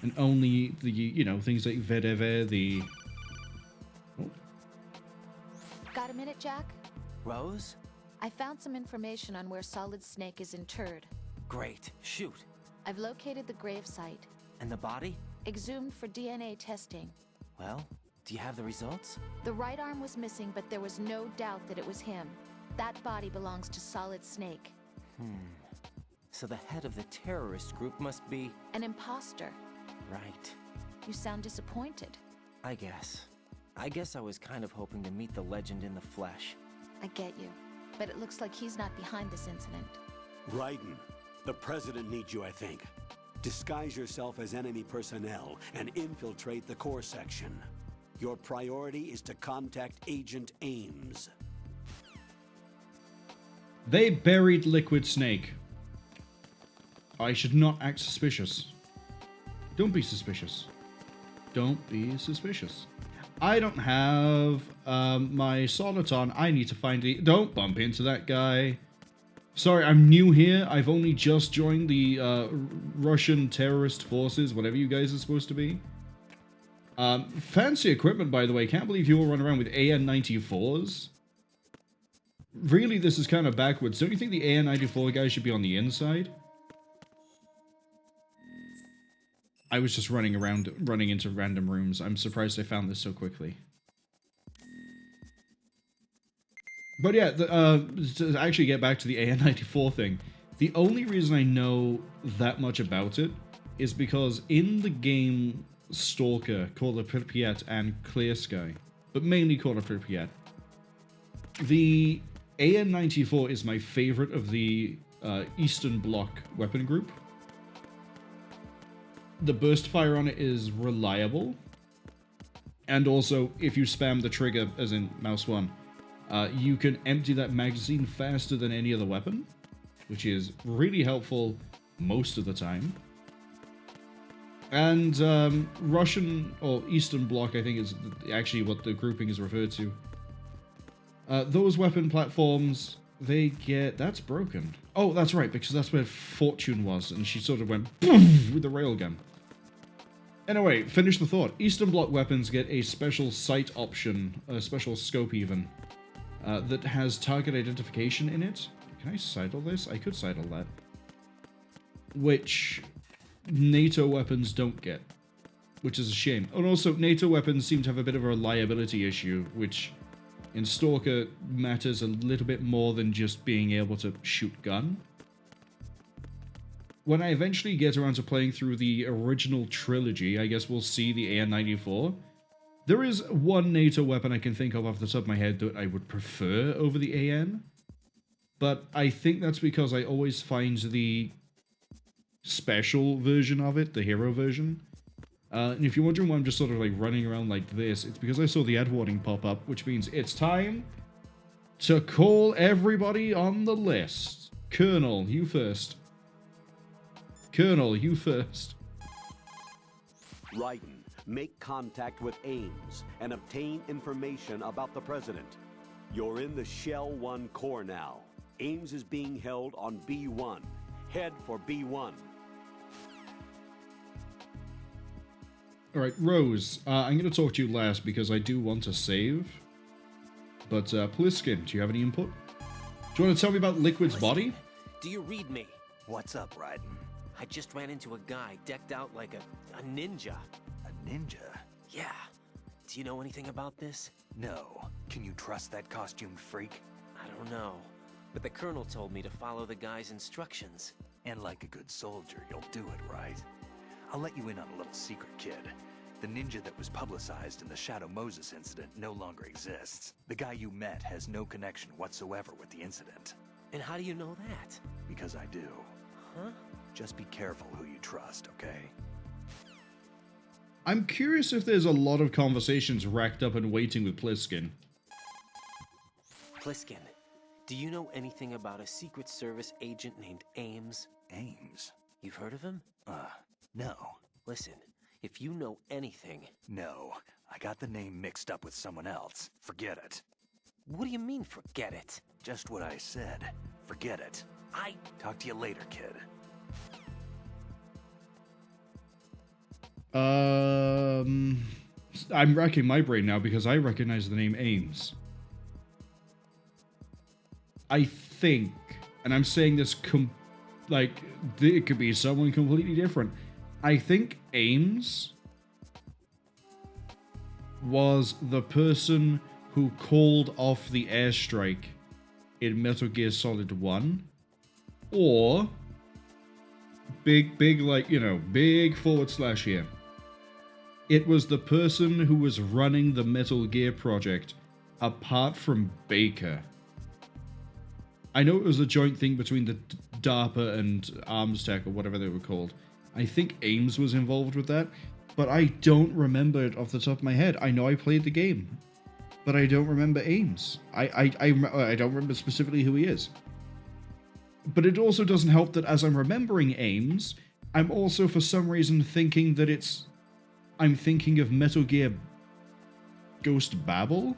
And only the, you know, things like VDV, the... Oh. Got a minute, Jack? Rose? I found some information on where Solid Snake is interred. Great. Shoot. I've located the grave site. And the body? Exhumed for DNA testing. Well, do you have the results? The right arm was missing, but there was no doubt that it was him. That body belongs to Solid Snake. So the head of the terrorist group must be... An imposter. Right. You sound disappointed. I guess I was kind of hoping to meet the legend in the flesh. I get you. But it looks like he's not behind this incident. Raiden, the president needs you, I think. Disguise yourself as enemy personnel and infiltrate the core section. Your priority is to contact Agent Ames. They buried Liquid Snake. I should not act suspicious. Don't be suspicious. Don't be suspicious. I don't have my Soliton. I need to find the... Don't bump into that guy. Sorry, I'm new here. I've only just joined the Russian terrorist forces, whatever you guys are supposed to be. Fancy equipment, by the way. Can't believe you all run around with AN-94s. Really, this is kind of backwards. Don't you think the AN-94 guy should be on the inside? I was just running into random rooms. I'm surprised I found this so quickly. But yeah, to actually get back to the AN-94 thing, the only reason I know that much about it is because in the game Stalker, Call of Pripyat, and Clear Sky, but mainly Call of Pripyat, the AN-94 is my favorite of the Eastern Bloc weapon group. The burst fire on it is reliable, and also, if you spam the trigger, as in mouse 1, you can empty that magazine faster than any other weapon, which is really helpful most of the time. And Russian, or Eastern Bloc, I think is actually what the grouping is referred to. Those weapon platforms, they get... That's broken. Oh, that's right, because that's where Fortune was, and she sort of went boom with the railgun. Anyway, finish the thought. Eastern Bloc weapons get a special sight option, a special scope even, that has target identification in it. Can I sidle this? I could sidle that. Which NATO weapons don't get, which is a shame. And also, NATO weapons seem to have a bit of a reliability issue, which in Stalker matters a little bit more than just being able to shoot gun. When I eventually get around to playing through the original trilogy, I guess we'll see the AN-94. There is one NATO weapon I can think of off the top of my head that I would prefer over the AN, but I think that's because I always find the special version of it, the hero version. And if you're wondering why I'm just sort of like running around like this, it's because I saw the ad warning pop up, which means it's time to call everybody on the list. Colonel, you first. Colonel, you first. Raiden, make contact with Ames and obtain information about the president. You're in the Shell 1 core now. Ames is being held on B1. Head for B1. Alright, Rose, I'm going to talk to you last because I do want to save. But, Pliskin, do you have any input? Do you want to tell me about Liquid's body? Do you read me? What's up, Raiden? I just ran into a guy decked out like a ninja. A ninja? Yeah. Do you know anything about this? No. Can you trust that costumed freak? I don't know. But the colonel told me to follow the guy's instructions. And like a good soldier, you'll do it, right? I'll let you in on a little secret, kid. The ninja that was publicized in the Shadow Moses incident no longer exists. The guy you met has no connection whatsoever with the incident. And how do you know that? Because I do. Huh? Just be careful who you trust, okay? I'm curious if there's a lot of conversations racked up and waiting with Pliskin. Pliskin, do you know anything about a Secret Service agent named Ames? Ames? You've heard of him? No. Listen, if you know anything... No. I got the name mixed up with someone else. Forget it. What do you mean, forget it? Just what I said. Forget it. Talk to you later, kid. I'm racking my brain now because I recognize the name Ames. I think, and I'm saying this it could be someone completely different. I think Ames was the person who called off the airstrike in Metal Gear Solid 1, or big forward slash here. It was the person who was running the Metal Gear project apart from Baker. I know it was a joint thing between the DARPA and ArmsTech or whatever they were called. I think Ames was involved with that, but I don't remember it off the top of my head. I know I played the game, but I don't remember Ames. I don't remember specifically who he is. But it also doesn't help that as I'm remembering Ames, I'm also for some reason thinking that I'm thinking of Metal Gear Ghost Babel?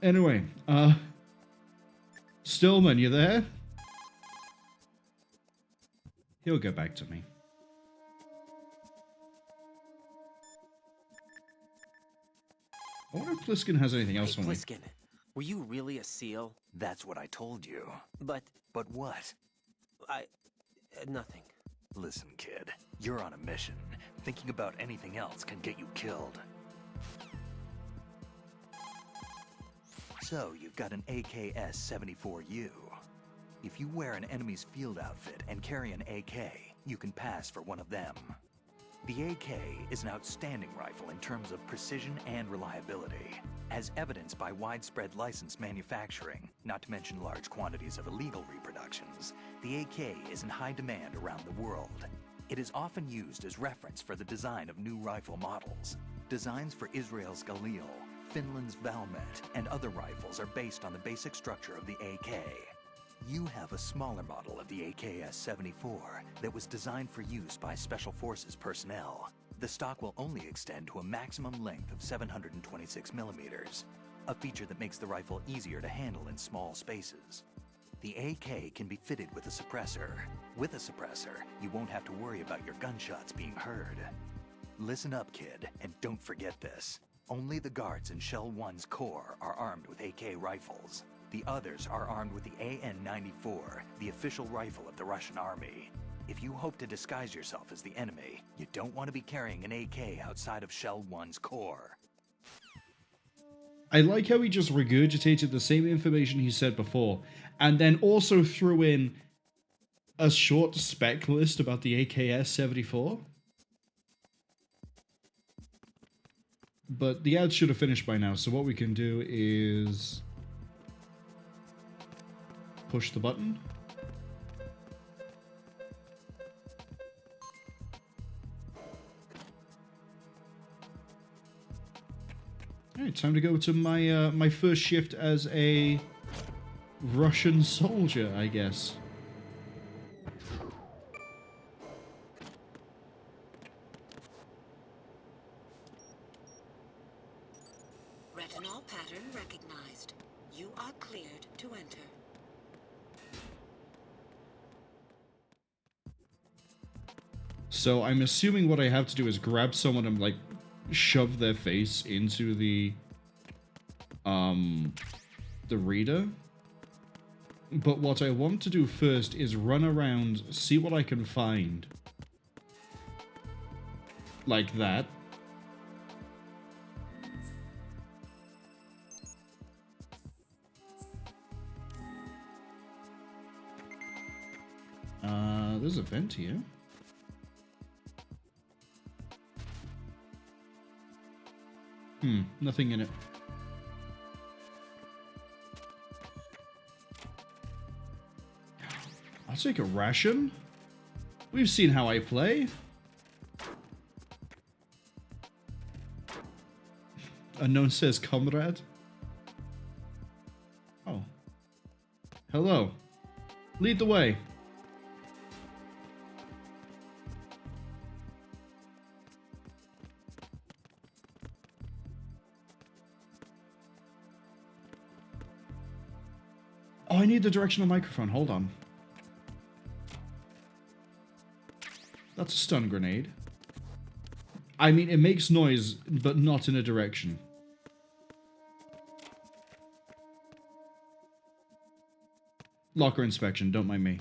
Anyway, Stillman, you there? He'll get back to me. I wonder if Pliskin has anything else Hey, for me. Pliskin, were you really a SEAL? That's what I told you. But But what? nothing. Listen, kid. You're on a mission. Thinking about anything else can get you killed. So, you've got an AKS-74U. If you wear an enemy's field outfit and carry an AK, you can pass for one of them. The AK is an outstanding rifle in terms of precision and reliability, as evidenced by widespread licensed manufacturing, not to mention large quantities of illegal reproductions. The AK is in high demand around the world. It is often used as reference for the design of new rifle models. Designs for Israel's Galil, Finland's Valmet, and other rifles are based on the basic structure of the AK. You have a smaller model of the AKS-74 that was designed for use by Special Forces personnel. The stock will only extend to a maximum length of 726 millimeters, a feature that makes the rifle easier to handle in small spaces. The AK can be fitted with a suppressor. With a suppressor, you won't have to worry about your gunshots being heard. Listen up, kid, and don't forget this. Only the guards in Shell 1's Corps are armed with AK rifles. The others are armed with the AN-94, the official rifle of the Russian army. If you hope to disguise yourself as the enemy, you don't want to be carrying an AK outside of Shell 1's Corps. I like how he just regurgitated the same information he said before, and then also threw in a short spec list about the AKS-74. But the ads should have finished by now, so what we can do is push the button. Alright, time to go to my my first shift as a Russian soldier, I guess. Retinol pattern recognized. You are cleared to enter. So I'm assuming what I have to do is grab someone and like shove their face into the reader. But what I want to do first is run around, see what I can find. Like that. There's a vent here. Nothing in it. I'll take a ration. We've seen how I play. Unknown says, comrade. Oh. Hello. Lead the way. Oh, I need the directional microphone. Hold on. That's a stun grenade. I mean, it makes noise, but not in a direction. Locker inspection, don't mind me.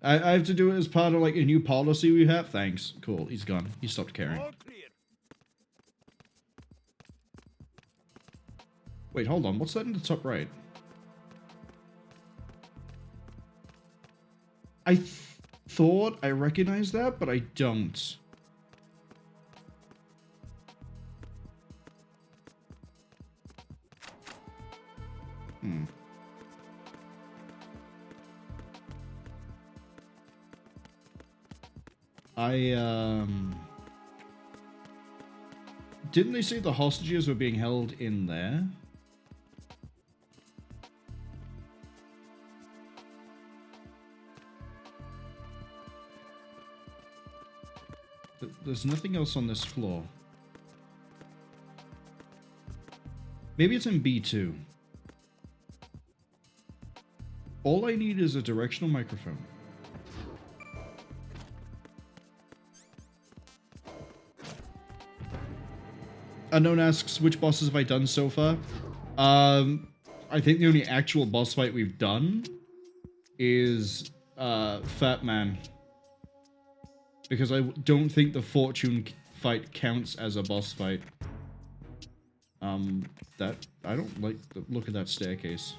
I have to do it as part of, like, a new policy we have? Thanks. Cool, he's gone. He stopped caring. All clear. Wait, hold on. What's that in the top right? I thought I recognized that, but I don't. Didn't they say the hostages were being held in there? There's nothing else on this floor. Maybe it's in B2. All I need is a directional microphone. Unknown asks, which bosses have I done so far? I think the only actual boss fight we've done is Fatman. Because I don't think the fortune fight counts as a boss fight. I don't like the look of that staircase.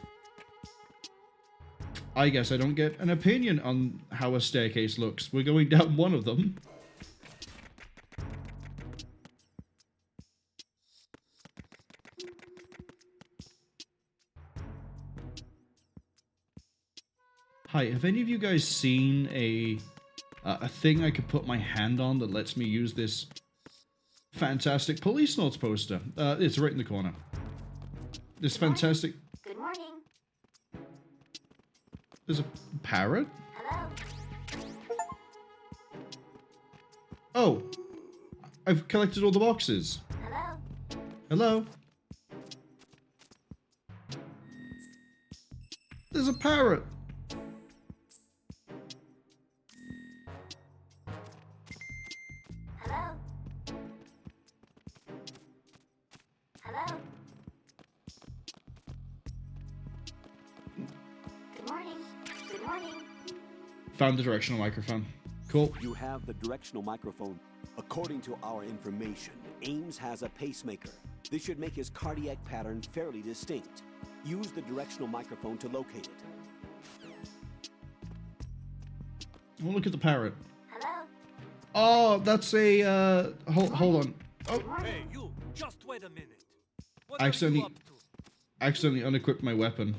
I guess I don't get an opinion on how a staircase looks. We're going down one of them. Hi, have any of you guys seen a thing I could put my hand on that lets me use this fantastic police notes poster? It's right in the corner. This fantastic... Good morning. There's a parrot? Hello. Oh! I've collected all the boxes. Hello. Hello? There's a parrot! Hello. Hello. Good morning. Good morning. Found the directional microphone. Cool. You have the directional microphone. According to our information, Ames has a pacemaker. This should make his cardiac pattern fairly distinct. Use the directional microphone to locate it. Well, look at the parrot. Hello. Oh, that's a, hold on. Oh, Hey, you! Just wait a minute. What I are accidentally, you up to? accidentally unequipped my weapon.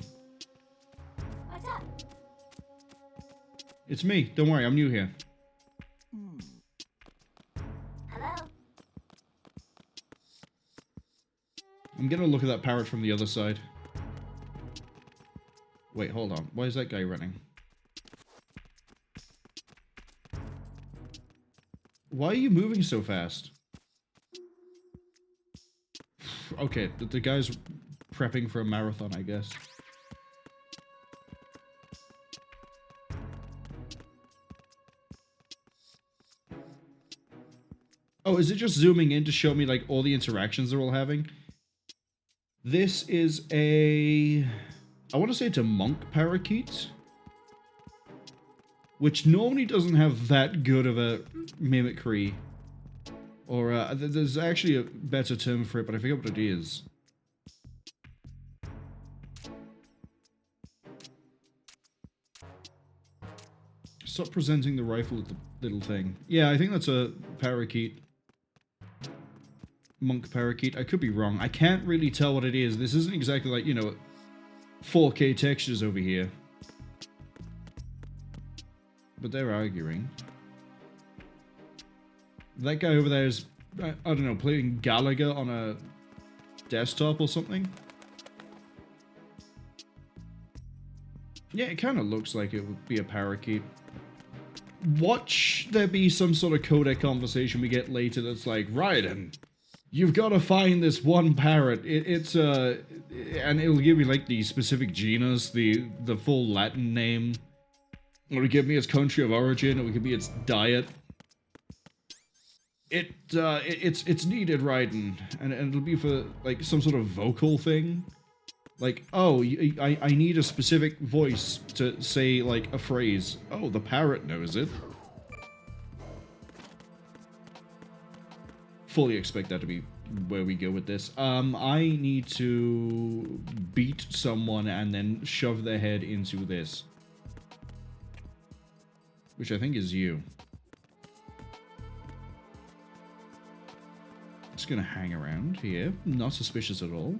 What's up? It's me. Don't worry, I'm new here. Hello. I'm gonna look at that parrot from the other side. Wait, hold on. Why is that guy running? Why are you moving so fast? Okay, the guy's prepping for a marathon, I guess. Oh, is it just zooming in to show me, like, all the interactions they're all having? This is a... I want to say it's a monk parakeet. Which normally doesn't have that good of a mimicry. Or, there's actually a better term for it, but I forget what it is. Stop presenting the rifle with the little thing. Yeah, I think that's a parakeet. Monk parakeet. I could be wrong. I can't really tell what it is. This isn't exactly like, you know, 4K textures over here. But they're arguing. That guy over there is, I don't know, playing Gallagher on a desktop or something. Yeah, it kind of looks like it would be a parakeet. Watch there be some sort of codec conversation we get later that's like, Raiden, you've got to find this one parrot. And it'll give you like the specific genus, the full Latin name. It'll give me its country of origin. It could be its diet. It's needed, Raiden, and it'll be for like some sort of vocal thing. Like, oh, I need a specific voice to say like a phrase. Oh, the parrot knows it. Fully expect that to be where we go with this. I need to beat someone and then shove their head into this. Which I think is you. Just gonna hang around here. Not suspicious at all.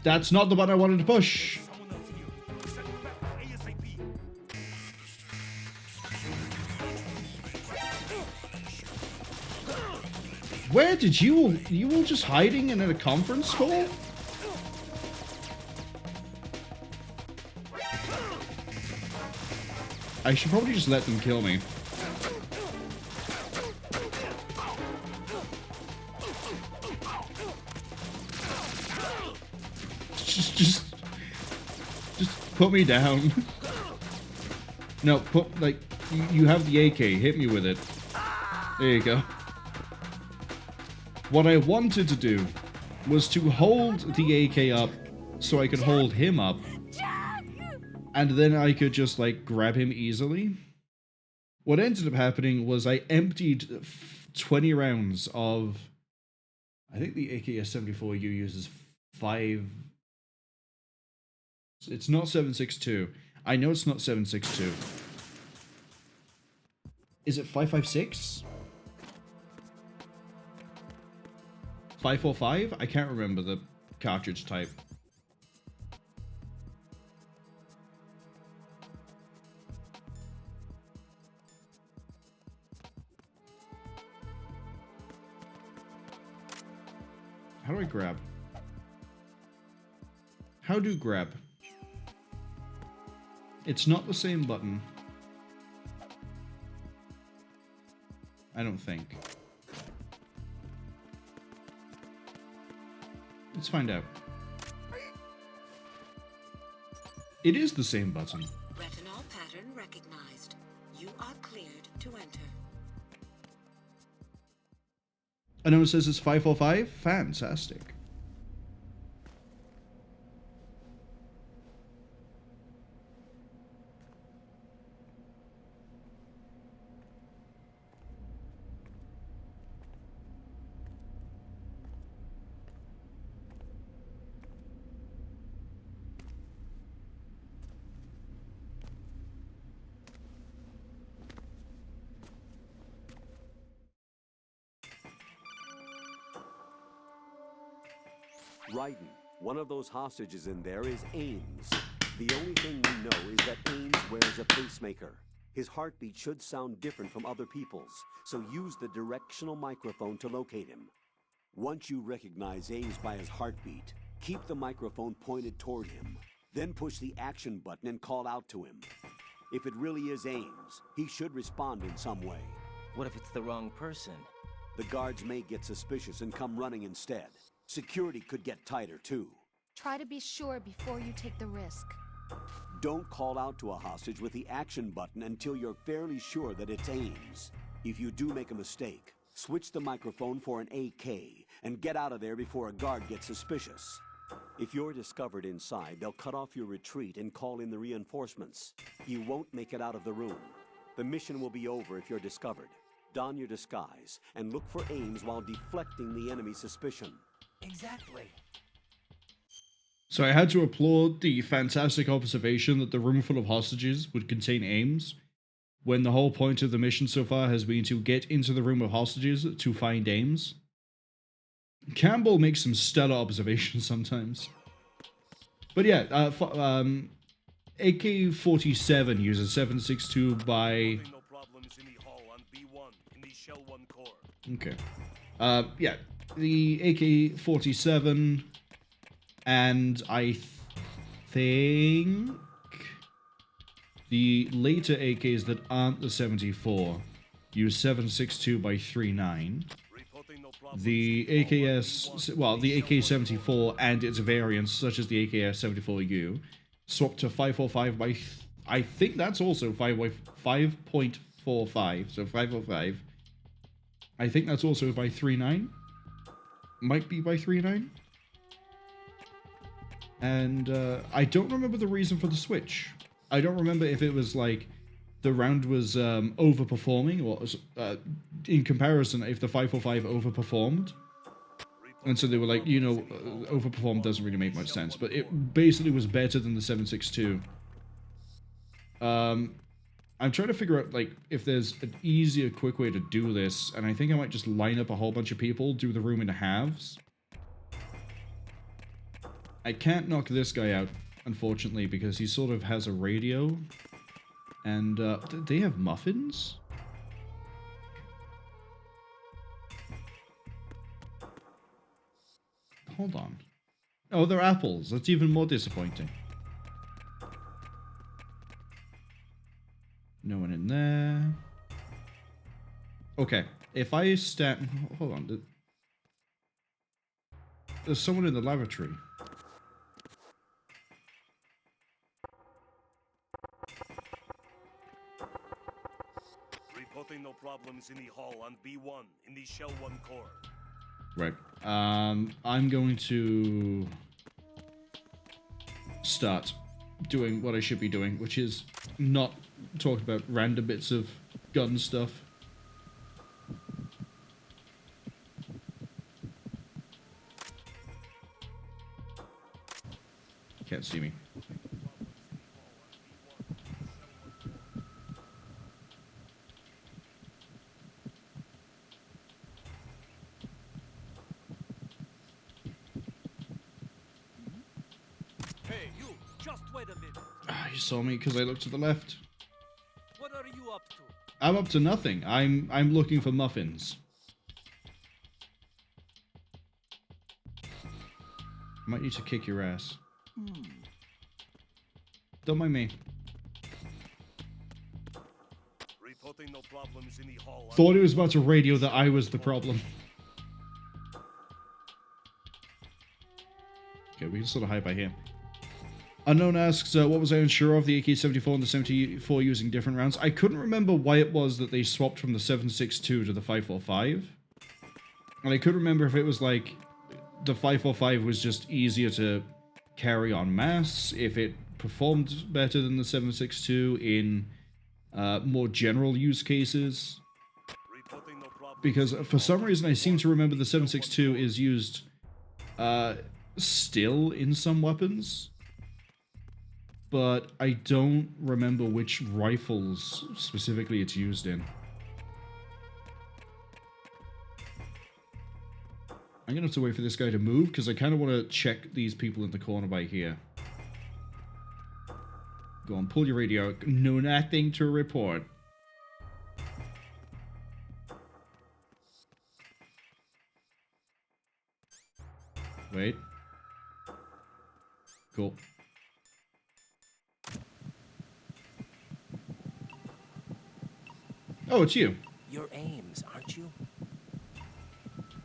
That's not the button I wanted to push. Where did you all just hiding in a conference call? I should probably just let them kill me. Just put me down. No, put, like, you have the AK. Hit me with it. There you go. What I wanted to do was to hold the AK up so I could hold him up. And then I could just, like, grab him easily. What ended up happening was I emptied 20 rounds of... I think the AKS-74U uses 5... It's not 7.62. I know it's not 7.62. Is it 5.56? 5.45? I can't remember the cartridge type. How do I grab? How do grab? It's not the same button. I don't think. Let's find out. It is the same button. Retinol pattern recognized. You are cleared to enter. I know it says it's 545. Fantastic. Raiden, one of those hostages in there is Ames. The only thing we know is that Ames wears a pacemaker. His heartbeat should sound different from other people's, so use the directional microphone to locate him. Once you recognize Ames by his heartbeat, keep the microphone pointed toward him. Then push the action button and call out to him. If it really is Ames, he should respond in some way. What if it's the wrong person? The guards may get suspicious and come running instead. Security could get tighter, too. Try to be sure before you take the risk. Don't call out to a hostage with the action button until you're fairly sure that it's Ames. If you do make a mistake, switch the microphone for an AK and get out of there before a guard gets suspicious. If you're discovered inside, they'll cut off your retreat and call in the reinforcements. You won't make it out of the room. The mission will be over if you're discovered. Don your disguise and look for Ames while deflecting the enemy's suspicion. Exactly. So I had to applaud the fantastic observation that the room full of hostages would contain Ames, when the whole point of the mission so far has been to get into the room of hostages to find Ames. Campbell makes some stellar observations sometimes. But yeah, AK-47 uses 7.62 by... Okay. Yeah, the AK-47, and I think the later AKs that aren't the 74 use 7.62 by 3.9. The AKS, well, the AK-74 and its variants, such as the AKS-74U, swap to 5.45 by, I think that's also 5.45, so 5.45. I think that's also by 3.9. Might be by 3.9. And I don't remember the reason for the switch. I don't remember if it was like the round was overperforming, or in comparison, if the 5.45 overperformed. And so they were like, you know, overperformed doesn't really make much sense. But it basically was better than the 7.62. I'm trying to figure out, like, if there's an easier, quick way to do this. And I think I might just line up a whole bunch of people, do the room in halves. I can't knock this guy out, unfortunately, because he sort of has a radio. And, they have muffins? Hold on. Oh, they're apples. That's even more disappointing. No one in there. Okay, if I stand... Hold on. There's someone in the lavatory. Reporting no problems in the hall on B1 in the Shell 1 core. Right. I'm going to start doing what I should be doing, which is not talk about random bits of gun stuff. Can't see me. Hey, you! Just wait a minute. Ah, you saw me because I looked to the left. What are you up to? I'm up to nothing. I'm looking for muffins. Might need to kick your ass. Don't mind me. Reporting no problems in the hall on Thought he was about to radio that I was the problem. Okay, we can sort of hide by here. Unknown asks, what was I unsure of, the AK-74 and the 74 using different rounds? I couldn't remember why it was that they swapped from the 7.62 to the 5.45. And I couldn't remember if it was like the 5.45 was just easier to carry en masse, if it performed better than the 7.62 in more general use cases. reporting no problems. Because for some reason I seem to remember the 7.62 is used still in some weapons. But I don't remember which rifles specifically it's used in. I'm gonna have to wait for this guy to move, because I kind of want to check these people in the corner by here. Go on, pull your radio. No, nothing to report. Wait. Cool. Oh, it's you. You're Ames, aren't you?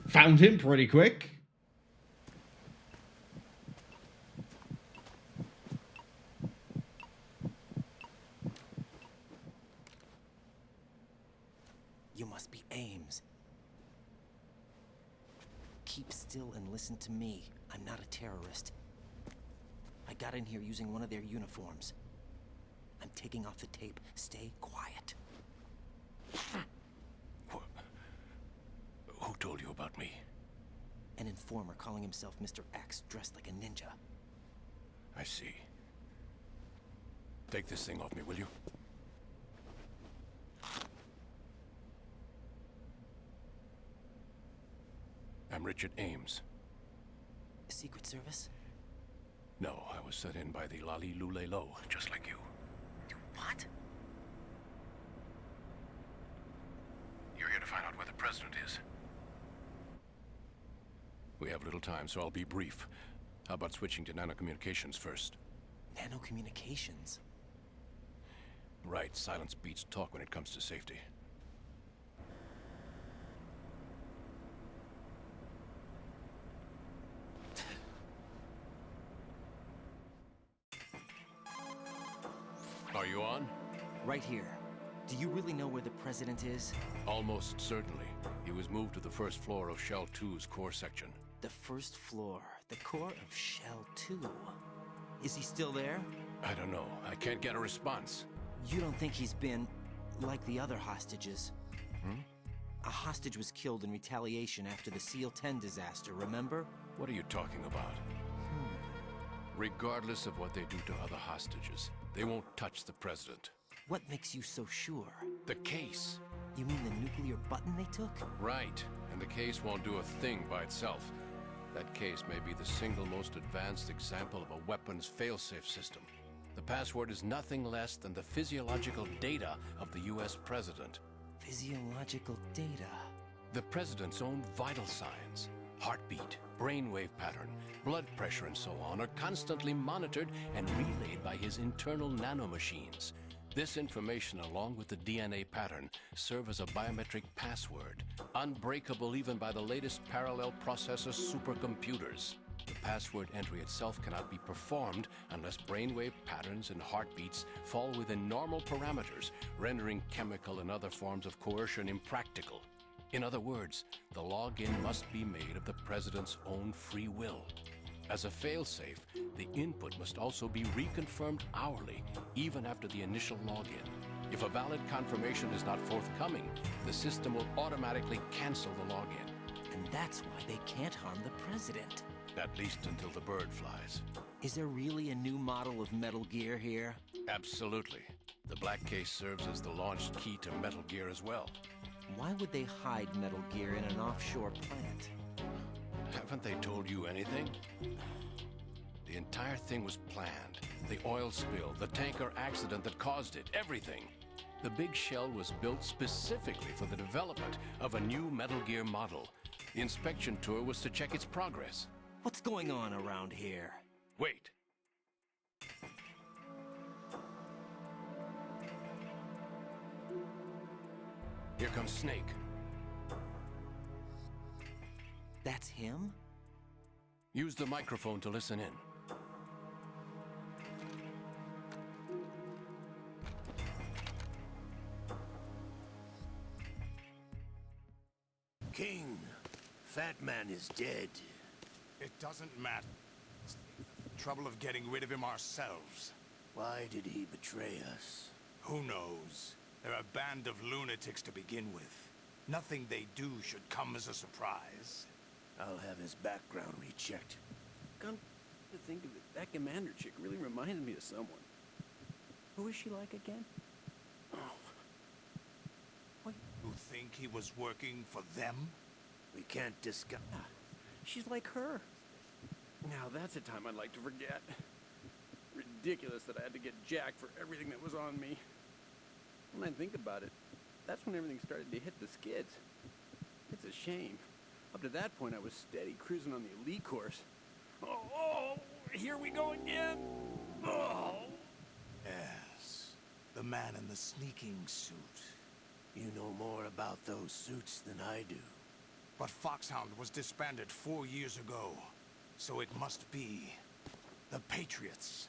Found him pretty quick. You must be Ames. Keep still and listen to me. I'm not a terrorist. I got in here using one of their uniforms. I'm taking off the tape. Stay quiet. Who told you about me? An informer calling himself Mr. X, dressed like a ninja. I see. Take this thing off me, will you? I'm Richard Ames. Secret Service? No, I was set in by the Lali Lule Lo, just like you. What? You're here to find out where the president is. We have little time, so I'll be brief. How about switching to nanocommunications first? Nanocommunications? Right, silence beats talk when it comes to safety. Are you on? Right here. Do you really know where the president is? Almost certainly. He was moved to the first floor of Shell 2's core section. The first floor. The core of Shell 2. Is he still there? I don't know. I can't get a response. You don't think he's been like the other hostages? Hmm? A hostage was killed in retaliation after the SEAL 10 disaster, remember? What are you talking about? Regardless of what they do to other hostages, they won't touch the president. What makes you so sure? The case. You mean the nuclear button they took? Right. And the case won't do a thing by itself. That case may be the single most advanced example of a weapons failsafe system. The password is nothing less than the physiological data of the US president. Physiological data? The president's own vital signs, heartbeat, brainwave pattern, blood pressure and so on are constantly monitored and relayed by his internal nanomachines. This information, along with the DNA pattern, serve as a biometric password, unbreakable even by the latest parallel processor supercomputers. The The password entry itself cannot be performed unless brainwave patterns and heartbeats fall within normal parameters, rendering chemical and other forms of coercion impractical. In other words, the login must be made of the President's own free will. As a failsafe, the input must also be reconfirmed hourly, even after the initial login. If a valid confirmation is not forthcoming, the system will automatically cancel the login. And that's why they can't harm the President. At least until the bird flies. Is there really a new model of Metal Gear here? Absolutely. The black case serves as the launch key to Metal Gear as well. Why would they hide Metal Gear in an offshore plant? Haven't they told you anything? The entire thing was planned. The oil spill, the tanker accident that caused it, everything. The big shell was built specifically for the development of a new Metal Gear model. The inspection tour was to check its progress. What's going on around here? Wait. Here comes Snake. That's him? Use the microphone to listen in. King, Fatman is dead. It doesn't matter. Trouble of getting rid of him ourselves. Why did he betray us? Who knows? They're a band of lunatics to begin with. Nothing they do should come as a surprise. I'll have his background rechecked. Come to think of it, that commander chick really reminds me of someone. Who is she like again? Oh. Wait. You think he was working for them? We can't discuss. She's like her. Now that's a time I'd like to forget. Ridiculous that I had to get jacked for everything that was on me. When I think about it, that's when everything started to hit the skids. It's a shame. Up to that point, I was steady, cruising on the elite course. Oh, here we go again! Oh! Yes, the man in the sneaking suit. You know more about those suits than I do. But Foxhound was disbanded 4 years ago, so it must be the Patriots.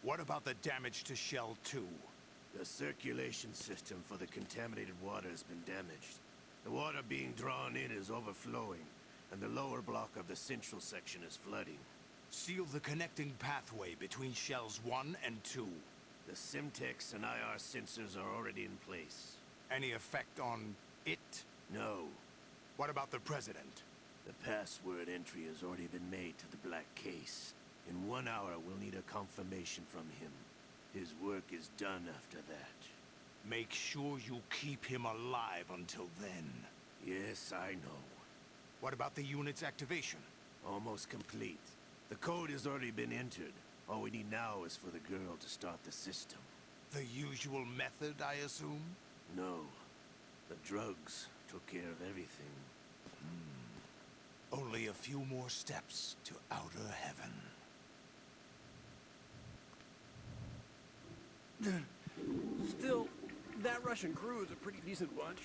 What about the damage to Shell 2? The circulation system for the contaminated water has been damaged. The water being drawn in is overflowing, and the lower block of the central section is flooding. Seal the connecting pathway between Shells 1 and 2. The Simtex and IR sensors are already in place. Any effect on it? No. What about the President? The password entry has already been made to the black case. In 1 hour, we'll need a confirmation from him. His work is done after that. Make sure you keep him alive until then. Yes, I know. What about the unit's activation? Almost complete. The code has already been entered. All we need now is for the girl to start the system. The usual method, I assume? No. The drugs took care of everything. Only a few more steps to outer heaven. Still, that Russian crew is a pretty decent bunch.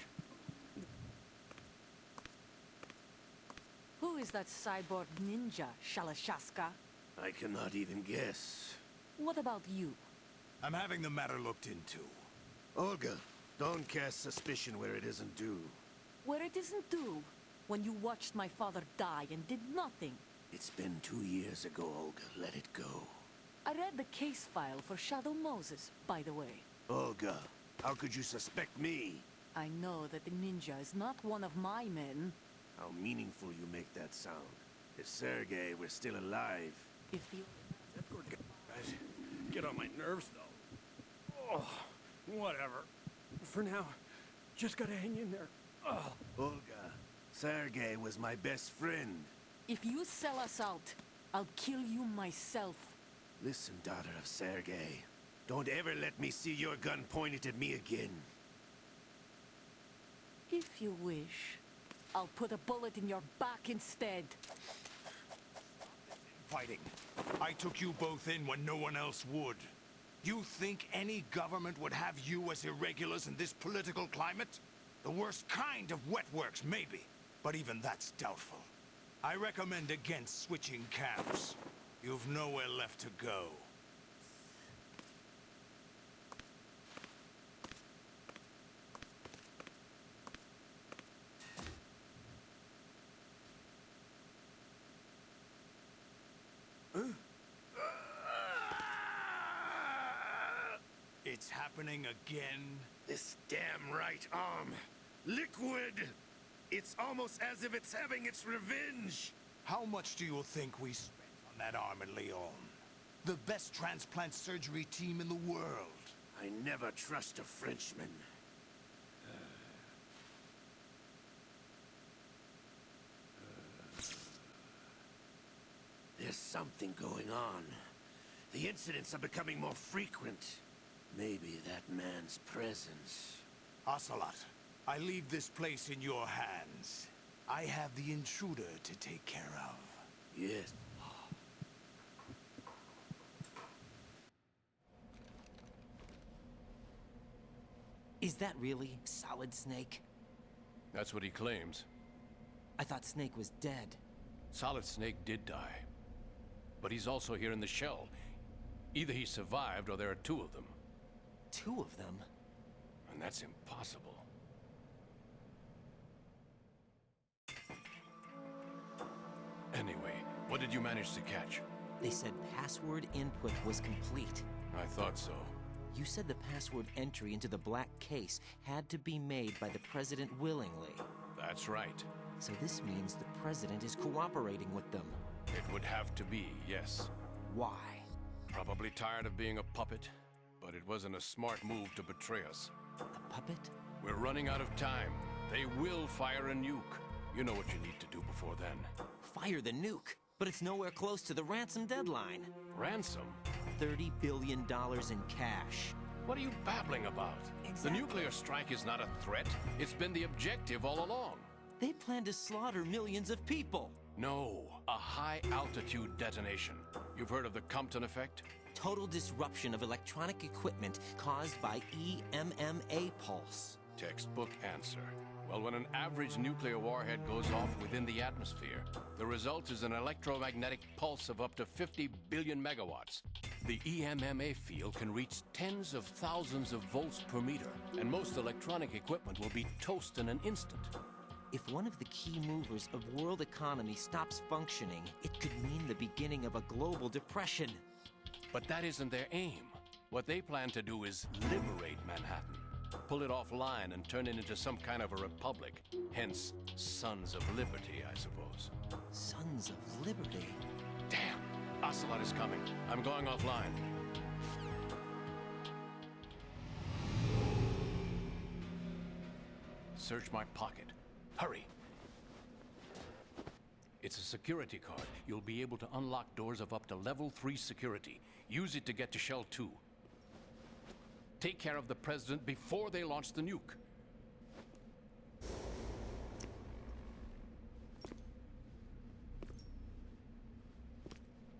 Who is that cyborg ninja, Shalashaska? I cannot even guess. What about you? I'm having the matter looked into. Olga, don't cast suspicion where it isn't due. Where it isn't due? When you watched my father die and did nothing. It's been 2 years ago, Olga. Let it go. I read the case file for Shadow Moses, by the way. Olga, how could you suspect me? I know that the ninja is not one of my men. How meaningful you make that sound. If Sergei were still alive... If the... Guys, get on my nerves, though. Oh, whatever. For now, just gotta hang in there. Oh. Olga, Sergei was my best friend. If you sell us out, I'll kill you myself. Listen, daughter of Sergei. Don't ever let me see your gun pointed at me again. If you wish, I'll put a bullet in your back instead. Fighting. I took you both in when no one else would. You think any government would have you as irregulars in this political climate? The worst kind of wet works, maybe. But even that's doubtful. I recommend against switching camps. You've nowhere left to go. It's happening again? This damn right arm. Liquid! It's almost as if it's having its revenge! How much do you think we spent on that arm in Lyon? The best transplant surgery team in the world. I never trust a Frenchman. There's something going on. The incidents are becoming more frequent. Maybe that man's presence. Ocelot, I leave this place in your hands. I have the intruder to take care of. Yes. Is that really Solid Snake? That's what he claims. I thought Snake was dead. Solid Snake did die. But he's also here in the shell. Either he survived or there are two of them. Two of them? And that's impossible. Anyway, what did you manage to catch? They said password input was complete. I thought so. You said the password entry into the black case had to be made by the President willingly. That's right. So this means the President is cooperating with them. It would have to be, yes. Why? Probably tired of being a puppet, but it wasn't a smart move to betray us. A puppet? We're running out of time. They will fire a nuke. You know what you need to do before then. Fire the nuke? But it's nowhere close to the ransom deadline. Ransom? $30 billion in cash. What are you babbling about? Exactly. The nuclear strike is not a threat. It's been the objective all along. They plan to slaughter millions of people. No, a high-altitude detonation. You've heard of the Compton effect? Total disruption of electronic equipment caused by EMMA pulse. Textbook answer. Well, when an average nuclear warhead goes off within the atmosphere, the result is an electromagnetic pulse of up to 50 billion megawatts. The EMMA field can reach tens of thousands of volts per meter, and most electronic equipment will be toast in an instant. If one of the key movers of world economy stops functioning, it could mean the beginning of a global depression. But that isn't their aim. What they plan to do is liberate Manhattan. Pull it offline and turn it into some kind of a republic. Hence, Sons of Liberty, I suppose. Sons of Liberty? Damn! Ocelot is coming. I'm going offline. Search my pocket. Hurry! It's a security card. You'll be able to unlock doors of up to level 3 security. Use it to get to Shell 2. Take care of the President before they launch the nuke.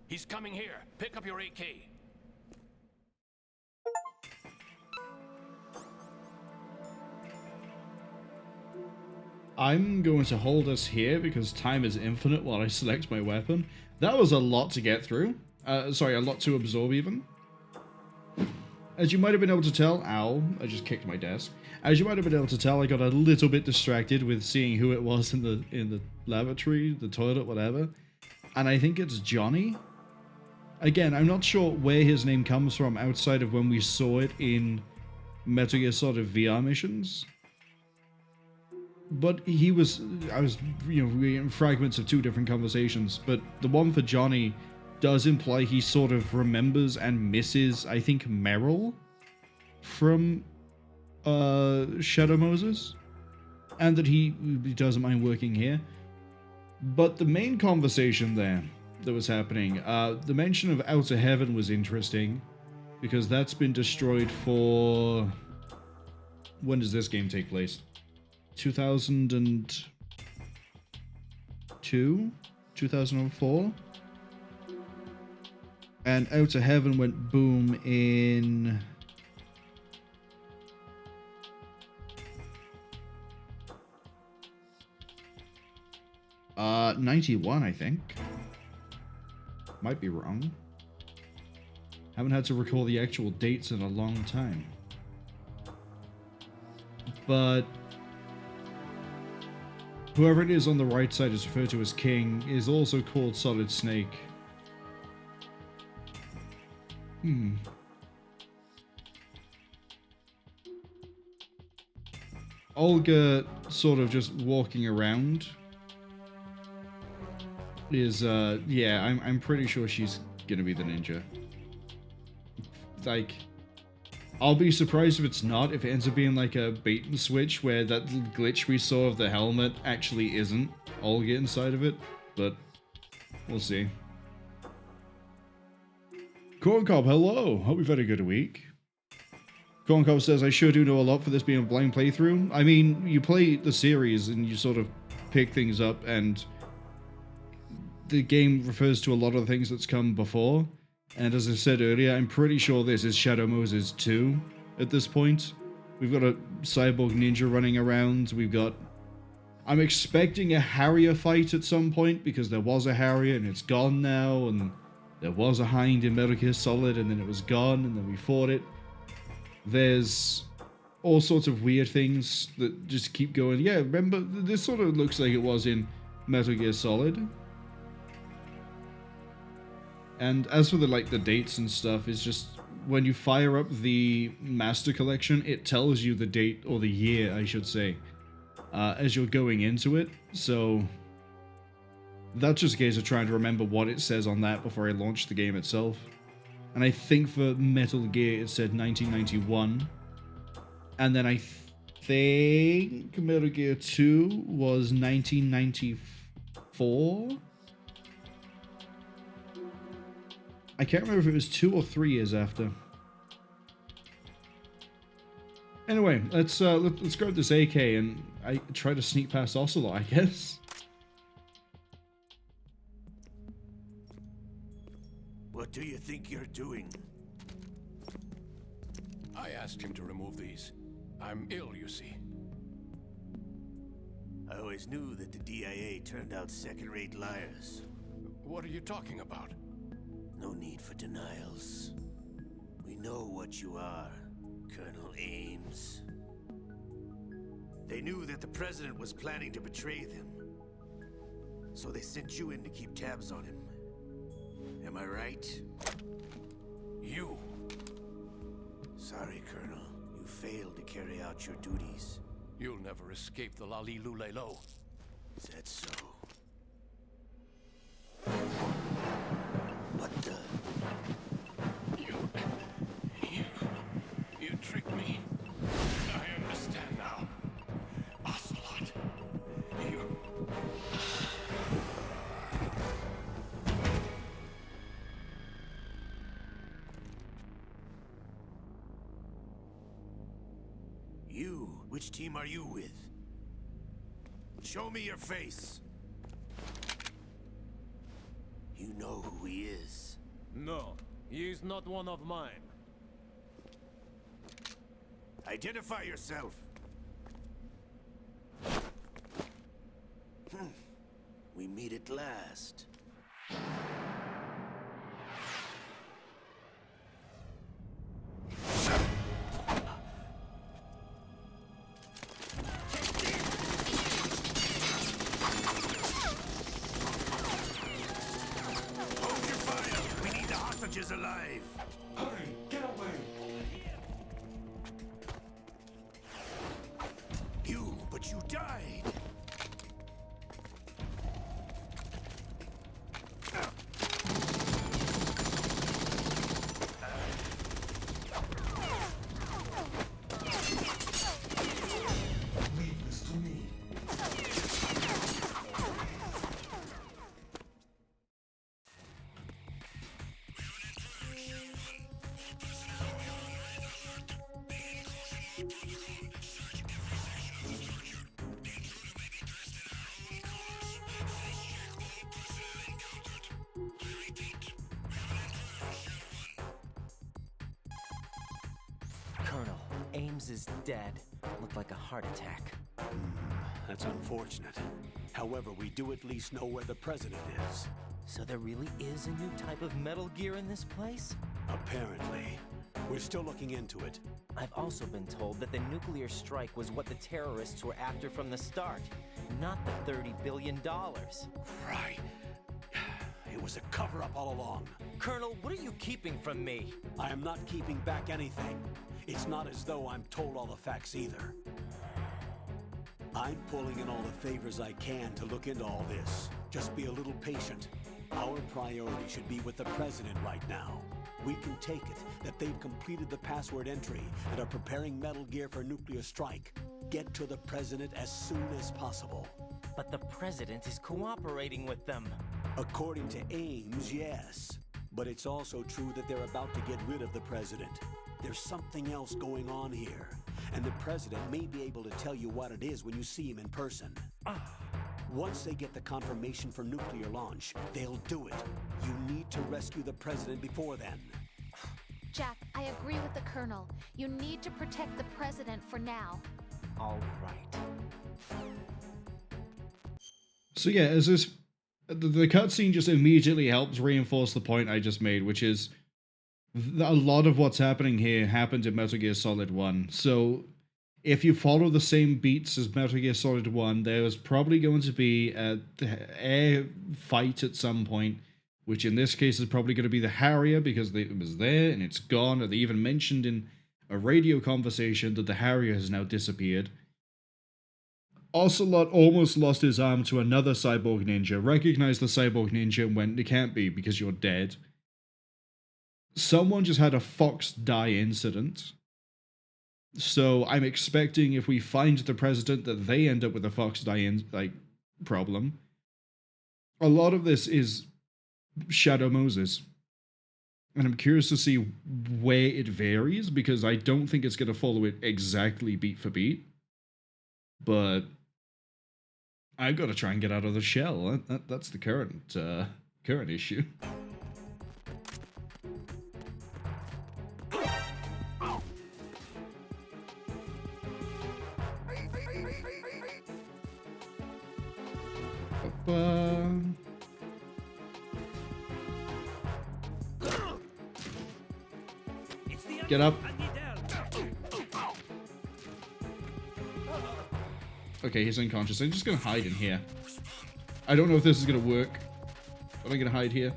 He's coming here. Pick up your AK. I'm going to hold us here because time is infinite while I select my weapon. That was a lot to get through. Sorry, a lot to absorb even. As you might have been able to tell, ow, I just kicked my desk. As you might have been able to tell, I got a little bit distracted with seeing who it was in the lavatory, the toilet, whatever. And I think it's Johnny. Again, I'm not sure where his name comes from outside of when we saw it in Metal Gear Solid VR missions. But I was, reading fragments of two different conversations, but the one for Johnny does imply he sort of remembers and misses, I think, Meryl from Shadow Moses, and that he doesn't mind working here. But the main conversation there that was happening, the mention of Outer Heaven was interesting, because that's been destroyed for... When does this game take place? 2002? 2004? And Outer Heaven went boom in... 91, I think. Might be wrong. Haven't had to recall the actual dates in a long time. But whoever it is on the right side is referred to as King is also called Solid Snake. Olga sort of just walking around is, yeah, I'm pretty sure she's gonna be the ninja. Like, I'll be surprised if it's not, if it ends up being like a bait and switch where that glitch we saw of the helmet actually isn't Olga inside of it, but we'll see. Corn Cob, hello! Hope you've had a good week. Corn Cob says, I sure do know a lot for this being a blind playthrough. I mean, you play the series and you sort of pick things up, and the game refers to a lot of the things that's come before. And as I said earlier, I'm pretty sure this is Shadow Moses 2 at this point. We've got a cyborg ninja running around. We've got... I'm expecting a Harrier fight at some point, because there was a Harrier and it's gone now, and there was a Hind in Metal Gear Solid and then it was gone and then we fought it. There's all sorts of weird things that just keep going. Yeah, remember, this sort of looks like it was in Metal Gear Solid. And as for the dates and stuff, it's just when you fire up the Master Collection, it tells you the date, or the year, I should say, as you're going into it. So that's just a case of trying to remember what it says on that before I launch the game itself. And I think for Metal Gear it said 1991. And then I think Metal Gear 2 was 1994. I can't remember if it was 2 or 3 years after. Anyway, let's grab this AK and I try to sneak past Ocelot, I guess. What do you think you're doing? I asked him to remove these. I'm ill, you see. I always knew that the DIA turned out second-rate liars. What are you talking about? No need for denials. We know what you are, Colonel Ames. They knew that the President was planning to betray them. So they sent you in to keep tabs on him. Am I right? You? Sorry, Colonel. You failed to carry out your duties. You'll never escape the Lali Lulelo. Is that so? What the? You tricked me. I understand now. Ocelot. You? Which team are you with? Show me your face. You know who he is. No, he is not one of mine. Identify yourself. We meet at last. Alive. Hurry, get away. But you died. Leave this to me. Colonel, Ames is dead. Looked like a heart attack. That's unfortunate. However, we do at least know where the president is. So there really is a new type of Metal Gear in this place? Apparently. We're still looking into it. I've also been told that the nuclear strike was what the terrorists were after from the start, not the $30 billion. Right. It was a cover-up all along. Colonel, what are you keeping from me? I am not keeping back anything. It's not as though I'm told all the facts either. I'm pulling in all the favors I can to look into all this. Just be a little patient. Our priority should be with the president right now. We can take it that they've completed the password entry and are preparing Metal Gear for nuclear strike. Get to the president as soon as possible. But the president is cooperating with them. According to Ames, yes. But it's also true that they're about to get rid of the president. There's something else going on here, and the president may be able to tell you what it is when you see him in person. Once they get the confirmation for nuclear launch, they'll do it. You need to rescue the president before then. Jack, I agree with the Colonel. You need to protect the president for now. All right. So yeah, as this, the cutscene just immediately helps reinforce the point I just made, which is a lot of what's happening here happened in Metal Gear Solid 1. So if you follow the same beats as Metal Gear Solid 1, there was probably going to be an air fight at some point, which in this case is probably going to be the Harrier because it was there and it's gone. And they even mentioned in a radio conversation that the Harrier has now disappeared. Ocelot almost lost his arm to another cyborg ninja, recognized the cyborg ninja and went, "It can't be because you're dead." Someone just had a Fox die incident. So I'm expecting if we find the president that they end up with a Fox die problem. A lot of this is Shadow Moses. And I'm curious to see where it varies because I don't think it's going to follow it exactly beat for beat. But I've got to try and get out of the shell. That's the current issue. Get up. Okay, he's unconscious. I'm just gonna hide in here. I don't know if this is gonna work, but I'm gonna hide here.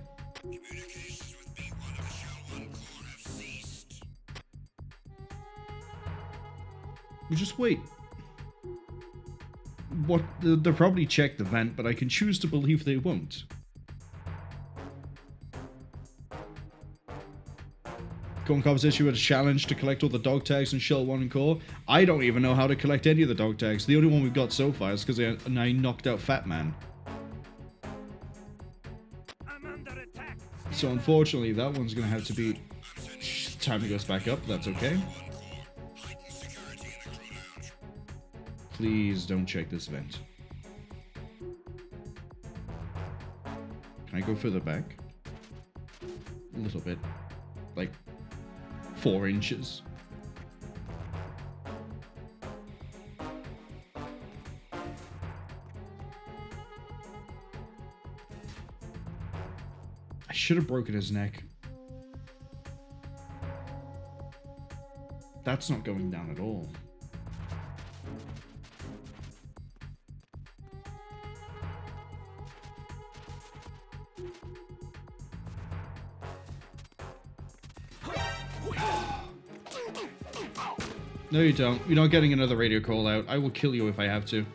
We just wait. What? They'll probably check the vent, but I can choose to believe they won't. Corncob's issued a challenge to collect all the dog tags in Shell 1 and Core. I don't even know how to collect any of the dog tags. The only one we've got so far is because I knocked out Fatman. So unfortunately, that one's going to have to be... Time to go back up, that's okay. Please don't check this vent. Can I go further back? A little bit. Like 4 inches. I should have broken his neck. That's not going down at all. No, you don't. You're not getting another radio call out. I will kill you if I have to.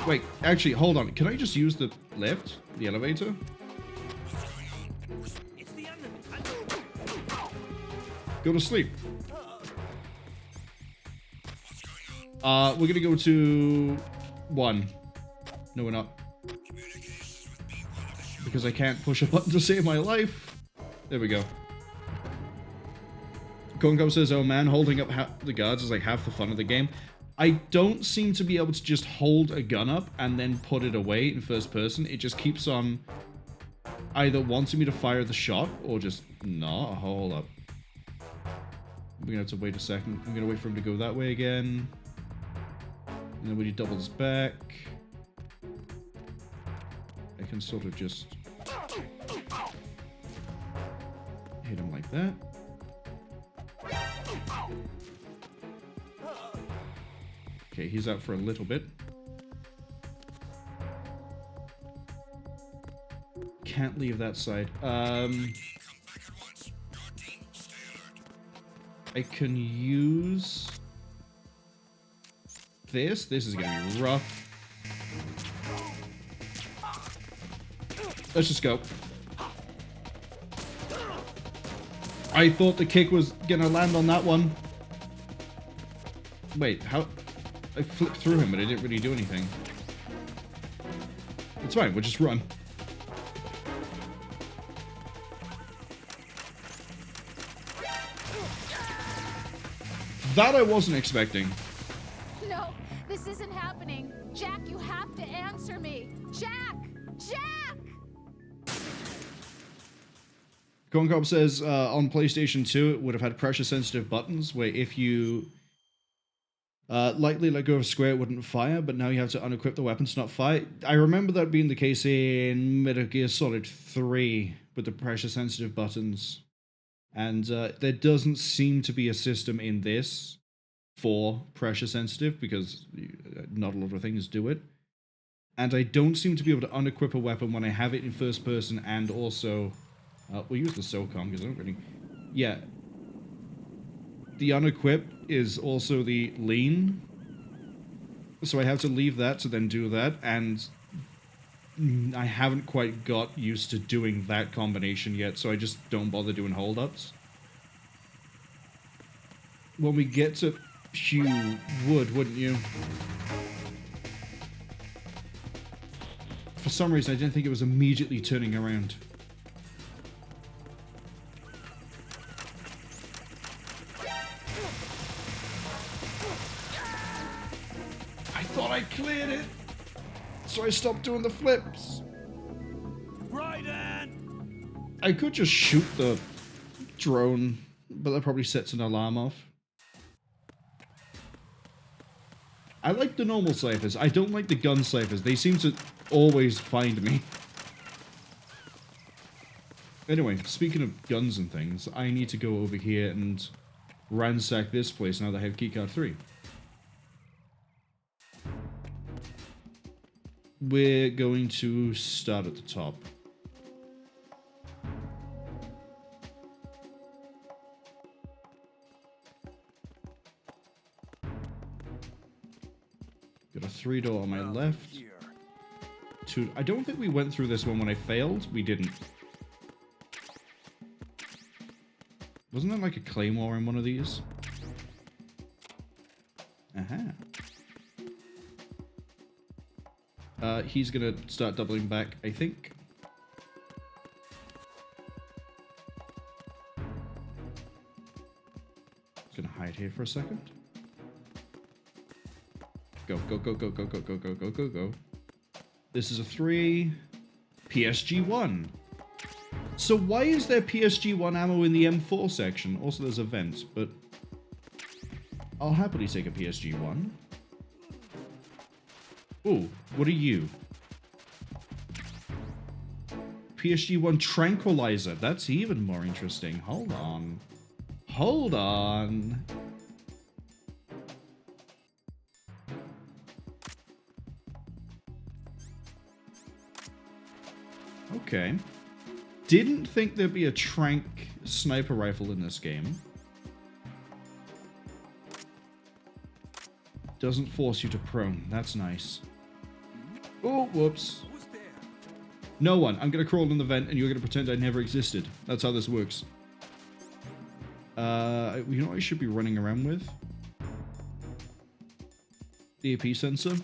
Wait, actually, hold on. Can I just use the lift? The elevator? Go to sleep. We're gonna go to 1. No, we're not. Because I can't push a button to save my life. There we go. Corncop says, "Oh man, holding up the guards is like half the fun of the game." I don't seem to be able to just hold a gun up and then put it away in first person. It just keeps on either wanting me to fire the shot or just not. Hold up. We're gonna have to wait a second. I'm gonna wait for him to go that way again. And then when he doubles back, I can sort of just hit him like that. Okay, he's out for a little bit. Can't leave that side. I can use this. This is gonna be rough. Let's just go. I thought the kick was gonna land on that one. Wait, how? I flipped through him, but it didn't really do anything. It's fine, we'll just run. That I wasn't expecting. No, this isn't happening. Jack, you have to answer me. Jack! Jack! Corncop says on PlayStation 2 it would have had pressure-sensitive buttons where if you lightly let go of a square it wouldn't fire, but now you have to unequip the weapon to not fire. I remember that being the case in Metal Gear Solid 3 with the pressure-sensitive buttons. And there doesn't seem to be a system in this for pressure-sensitive because not a lot of things do it. And I don't seem to be able to unequip a weapon when I have it in first person and also... we'll use the SOCOM because I don't really... Yeah. The unequip is also the lean. So I have to leave that to then do that, and I haven't quite got used to doing that combination yet, so I just don't bother doing hold-ups. When we get to... You would, wouldn't you? For some reason, I didn't think it was immediately turning around. I thought I cleared it, so I stopped doing the flips. Right in. I could just shoot the drone, but that probably sets an alarm off. I like the normal ciphers. I don't like the gun ciphers. They seem to always find me. Anyway, speaking of guns and things, I need to go over here and ransack this place now that I have keycard 3. We're going to start at the top. Got a 3-door on my left. 2. I don't think we went through this one when I failed. We didn't. Wasn't there like a claymore in one of these? Aha. He's gonna start doubling back, I think. Just gonna hide here for a second. Go, go, go, go, go, go, go, go, go, go, go. This is a 3. PSG-1. So why is there PSG-1 ammo in the M4 section? Also, there's a vent, but I'll happily take a PSG-1. Ooh, what are you? PSG-1 tranquilizer. That's even more interesting. Hold on. Hold on. Okay. Didn't think there'd be a trank sniper rifle in this game. Doesn't force you to prone. That's nice. Oh, whoops. No one. I'm going to crawl in the vent and you're going to pretend I never existed. That's how this works. You know what I should be running around with? The AP sensor.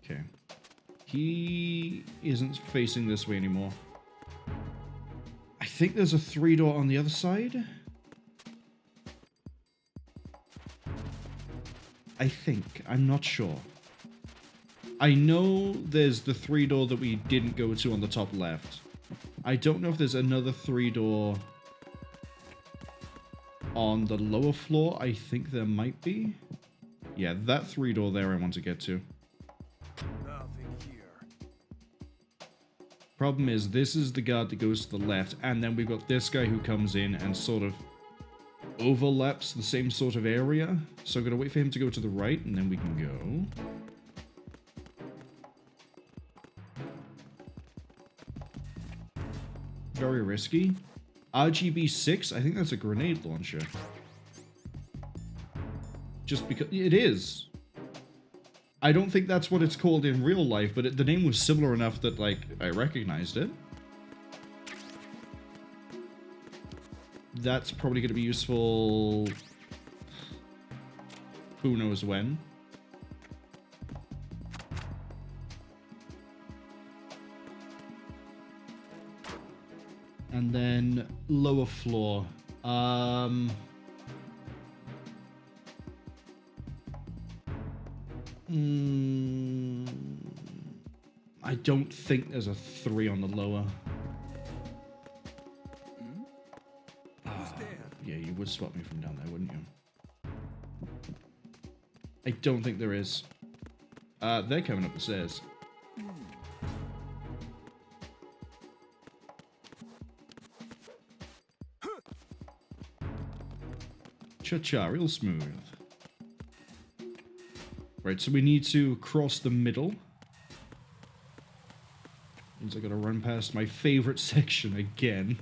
Okay. He isn't facing this way anymore. I think there's a 3-door on the other side. I think. I'm not sure. I know there's the 3-door that we didn't go to on the top left. I don't know if there's another 3-door on the lower floor. I think there might be. Yeah, that 3-door there I want to get to. Nothing here. Problem is, this is the guard that goes to the left, and then we've got this guy who comes in and sort of overlaps the same sort of area. So I'm going to wait for him to go to the right, and then we can go. Very risky. RGB-6, I think that's a grenade launcher. Just because... It is. I don't think that's what it's called in real life, but the name was similar enough that, like, I recognized it. That's probably going to be useful... Who knows when. And then lower floor. I don't think there's a 3 on the lower. Yeah, you would spot me from down there, wouldn't you? I don't think there is. They're coming up the stairs. Cha-cha, real smooth. Right, so we need to cross the middle. Means I gotta run past my favorite section again.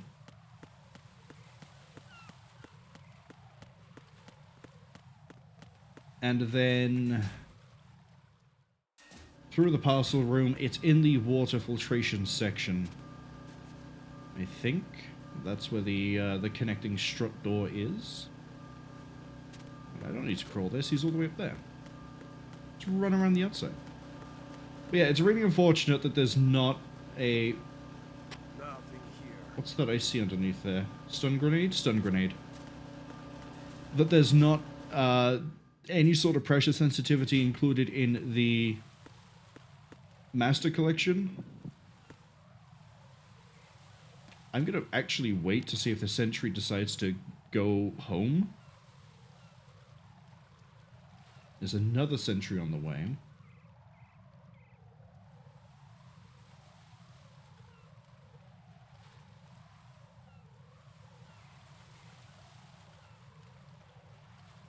And then through the parcel room, it's in the water filtration section. I think that's where the connecting strut door is. I don't need to crawl this, he's all the way up there. Let's run around the outside. But yeah, it's really unfortunate that there's not a... What's that I see underneath there? Stun grenade? Stun grenade. That there's not any sort of pressure sensitivity included in the Master Collection. I'm gonna actually wait to see if the sentry decides to go home. There's another sentry on the way.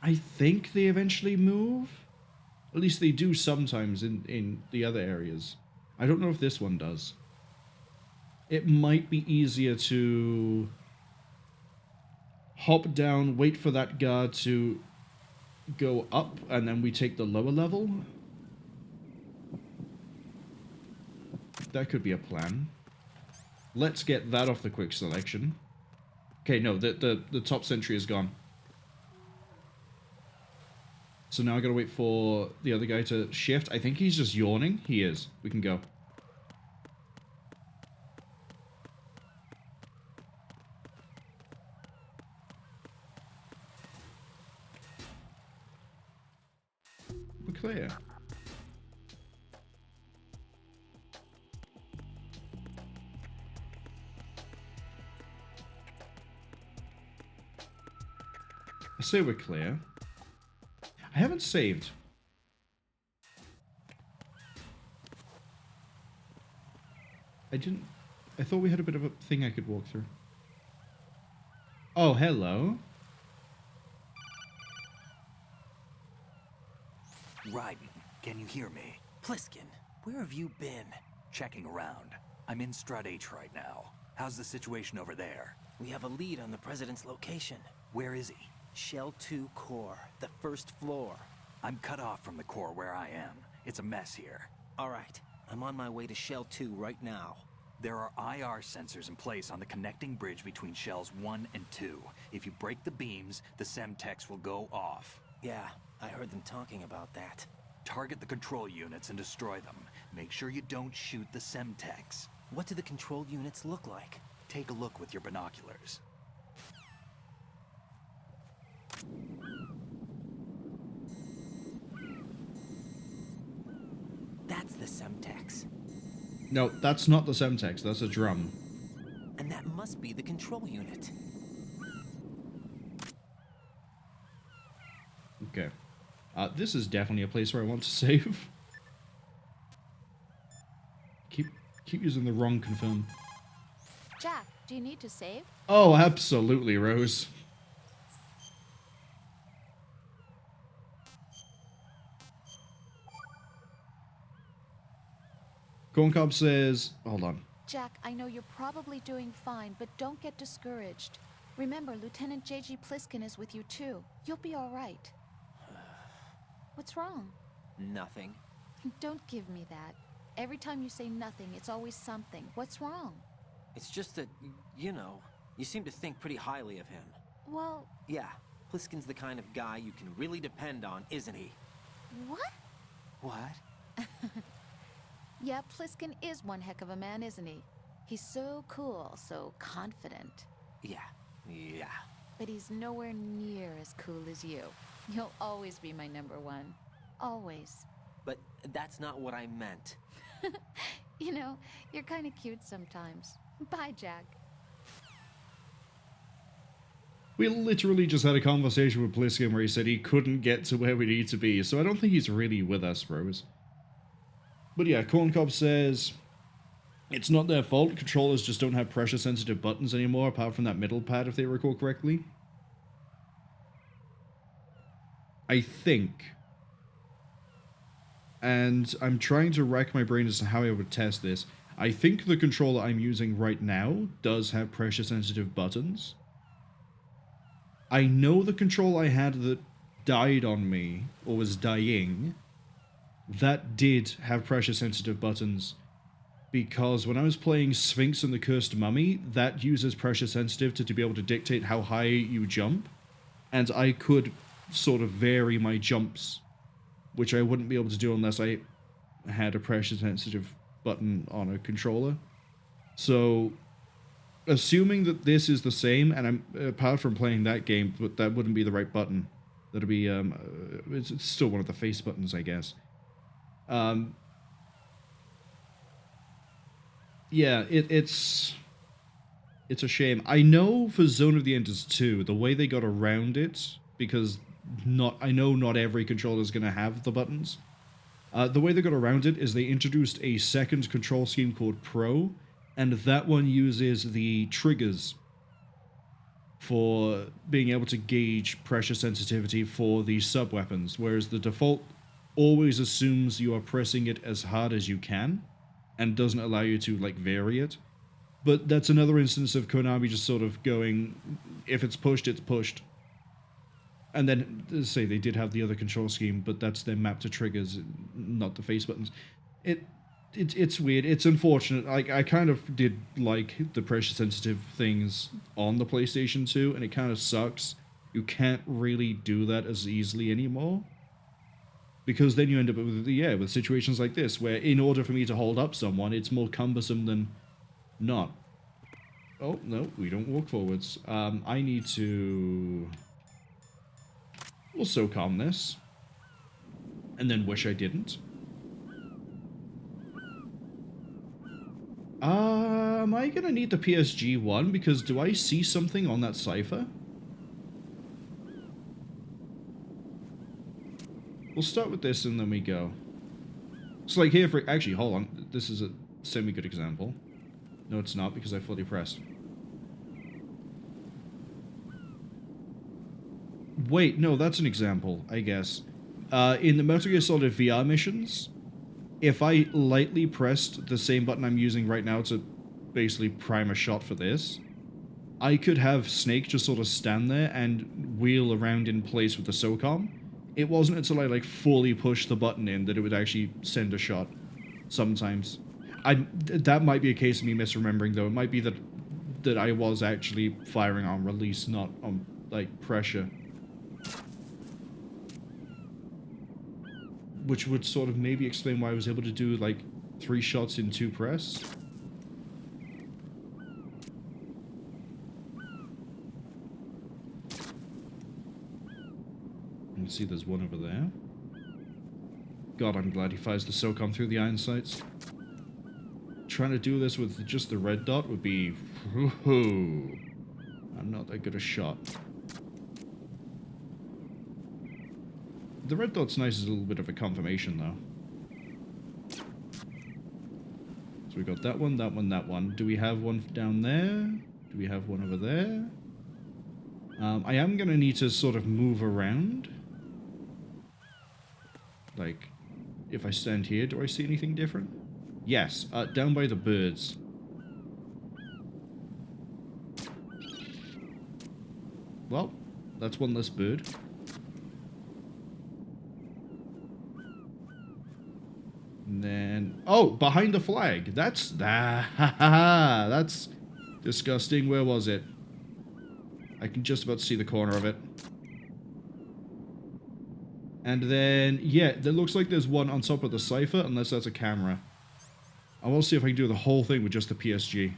I think they eventually move. At least they do sometimes in the other areas. I don't know if this one does. It might be easier to hop down, wait for that guard to go up, and then we take the lower level. That could be a plan. Let's get that off the quick selection. Okay, no, the top sentry is gone. So now I gotta wait for the other guy to shift. I think he's just yawning. He is. We can go. We're clear. I say we're clear. I haven't saved. I thought we had a bit of a thing I could walk through. Oh, hello. Raiden, can you hear me? Pliskin, where have you been? Checking around. I'm in Strut H right now. How's the situation over there? We have a lead on the President's location. Where is he? Shell 2 core, the first floor. I'm cut off from the core where I am. It's a mess here. All right, I'm on my way to Shell 2 right now. There are IR sensors in place on the connecting bridge between Shells 1 and 2. If you break the beams, the Semtex will go off. Yeah, I heard them talking about that. Target the control units and destroy them. Make sure you don't shoot the Semtex. What do the control units look like? Take a look with your binoculars. That's the Semtex. No, that's not the Semtex, that's a drum. And that must be the control unit. Okay. This is definitely a place where I want to save. Keep using the wrong confirm. Jack, do you need to save? Oh, absolutely, Rose. Corncob says, hold on. Jack, I know you're probably doing fine, but don't get discouraged. Remember, Lieutenant J.G. Pliskin is with you too. You'll be all right. What's wrong? Nothing. Don't give me that. Every time you say nothing, it's always something. What's wrong? It's just that, you know, you seem to think pretty highly of him. Well... Yeah, Pliskin's the kind of guy you can really depend on, isn't he? What? What? Yeah, Pliskin is one heck of a man, isn't he? He's so cool, so confident. Yeah. But he's nowhere near as cool as you. You'll always be my number one. Always. But that's not what I meant. You know, you're kind of cute sometimes. Bye, Jack. We literally just had a conversation with Pliskin where he said he couldn't get to where we need to be, so I don't think he's really with us, Rose. But yeah, Corncob says, it's not their fault, controllers just don't have pressure-sensitive buttons anymore, apart from that middle pad, if they recall correctly. I think. And I'm trying to rack my brain as to how I would test this. I think the controller I'm using right now does have pressure-sensitive buttons. I know the control I had that died on me, or was dying, that did have pressure-sensitive buttons. Because when I was playing Sphinx and the Cursed Mummy, that uses pressure-sensitive to be able to dictate how high you jump. And I could sort of vary my jumps, which I wouldn't be able to do unless I had a pressure-sensitive button on a controller. So, assuming that this is the same, and I'm apart from playing that game, but that wouldn't be the right button. That'd be it's still one of the face buttons, I guess. Yeah, it's a shame. I know for Zone of the Enders 2, the way they got around it, because I know not every controller is going to have the buttons. The way they got around it is they introduced a second control scheme called Pro, and that one uses the triggers for being able to gauge pressure sensitivity for the sub-weapons, whereas the default always assumes you are pressing it as hard as you can, and doesn't allow you to, like, vary it. But that's another instance of Konami just sort of going, if it's pushed, it's pushed. And then, say, they did have the other control scheme, but that's their map to triggers, not the face buttons. It's weird. It's unfortunate. I kind of did like the pressure-sensitive things on the PlayStation 2, and it kind of sucks. You can't really do that as easily anymore. Because then you end up with situations like this, where in order for me to hold up someone, it's more cumbersome than not. Oh, no, we don't walk forwards. I need to also calm this. And then wish I didn't. Am I gonna need the PSG one? Because do I see something on that cipher? We'll start with this and then we go. So like here for... Actually, hold on. This is a semi-good example. No, it's not because I fully pressed. Wait, no, that's an example, I guess. In the Metal Gear Solid VR missions, if I lightly pressed the same button I'm using right now to basically prime a shot for this, I could have Snake just sort of stand there and wheel around in place with the SOCOM. It wasn't until I like fully pushed the button in that it would actually send a shot. Sometimes. That might be a case of me misremembering though. It might be that I was actually firing on release, not on like pressure. Which would sort of maybe explain why I was able to do like 3 shots in 2 press. You can see there's one over there. God, I'm glad he fires the SOCOM through the iron sights. Trying to do this with just the red dot would be... I'm not that good a shot. The red dot's nice as a little bit of a confirmation, though. So we got that one, that one, that one. Do we have one down there? Do we have one over there? I am going to need to sort of move around. Like, if I stand here, do I see anything different? Yes, down by the birds. Well, that's one less bird. And then... Oh, behind the flag. That's... that's disgusting. Where was it? I can just about see the corner of it. And then, yeah, it looks like there's one on top of the cipher, unless that's a camera. I want to see if I can do the whole thing with just the PSG.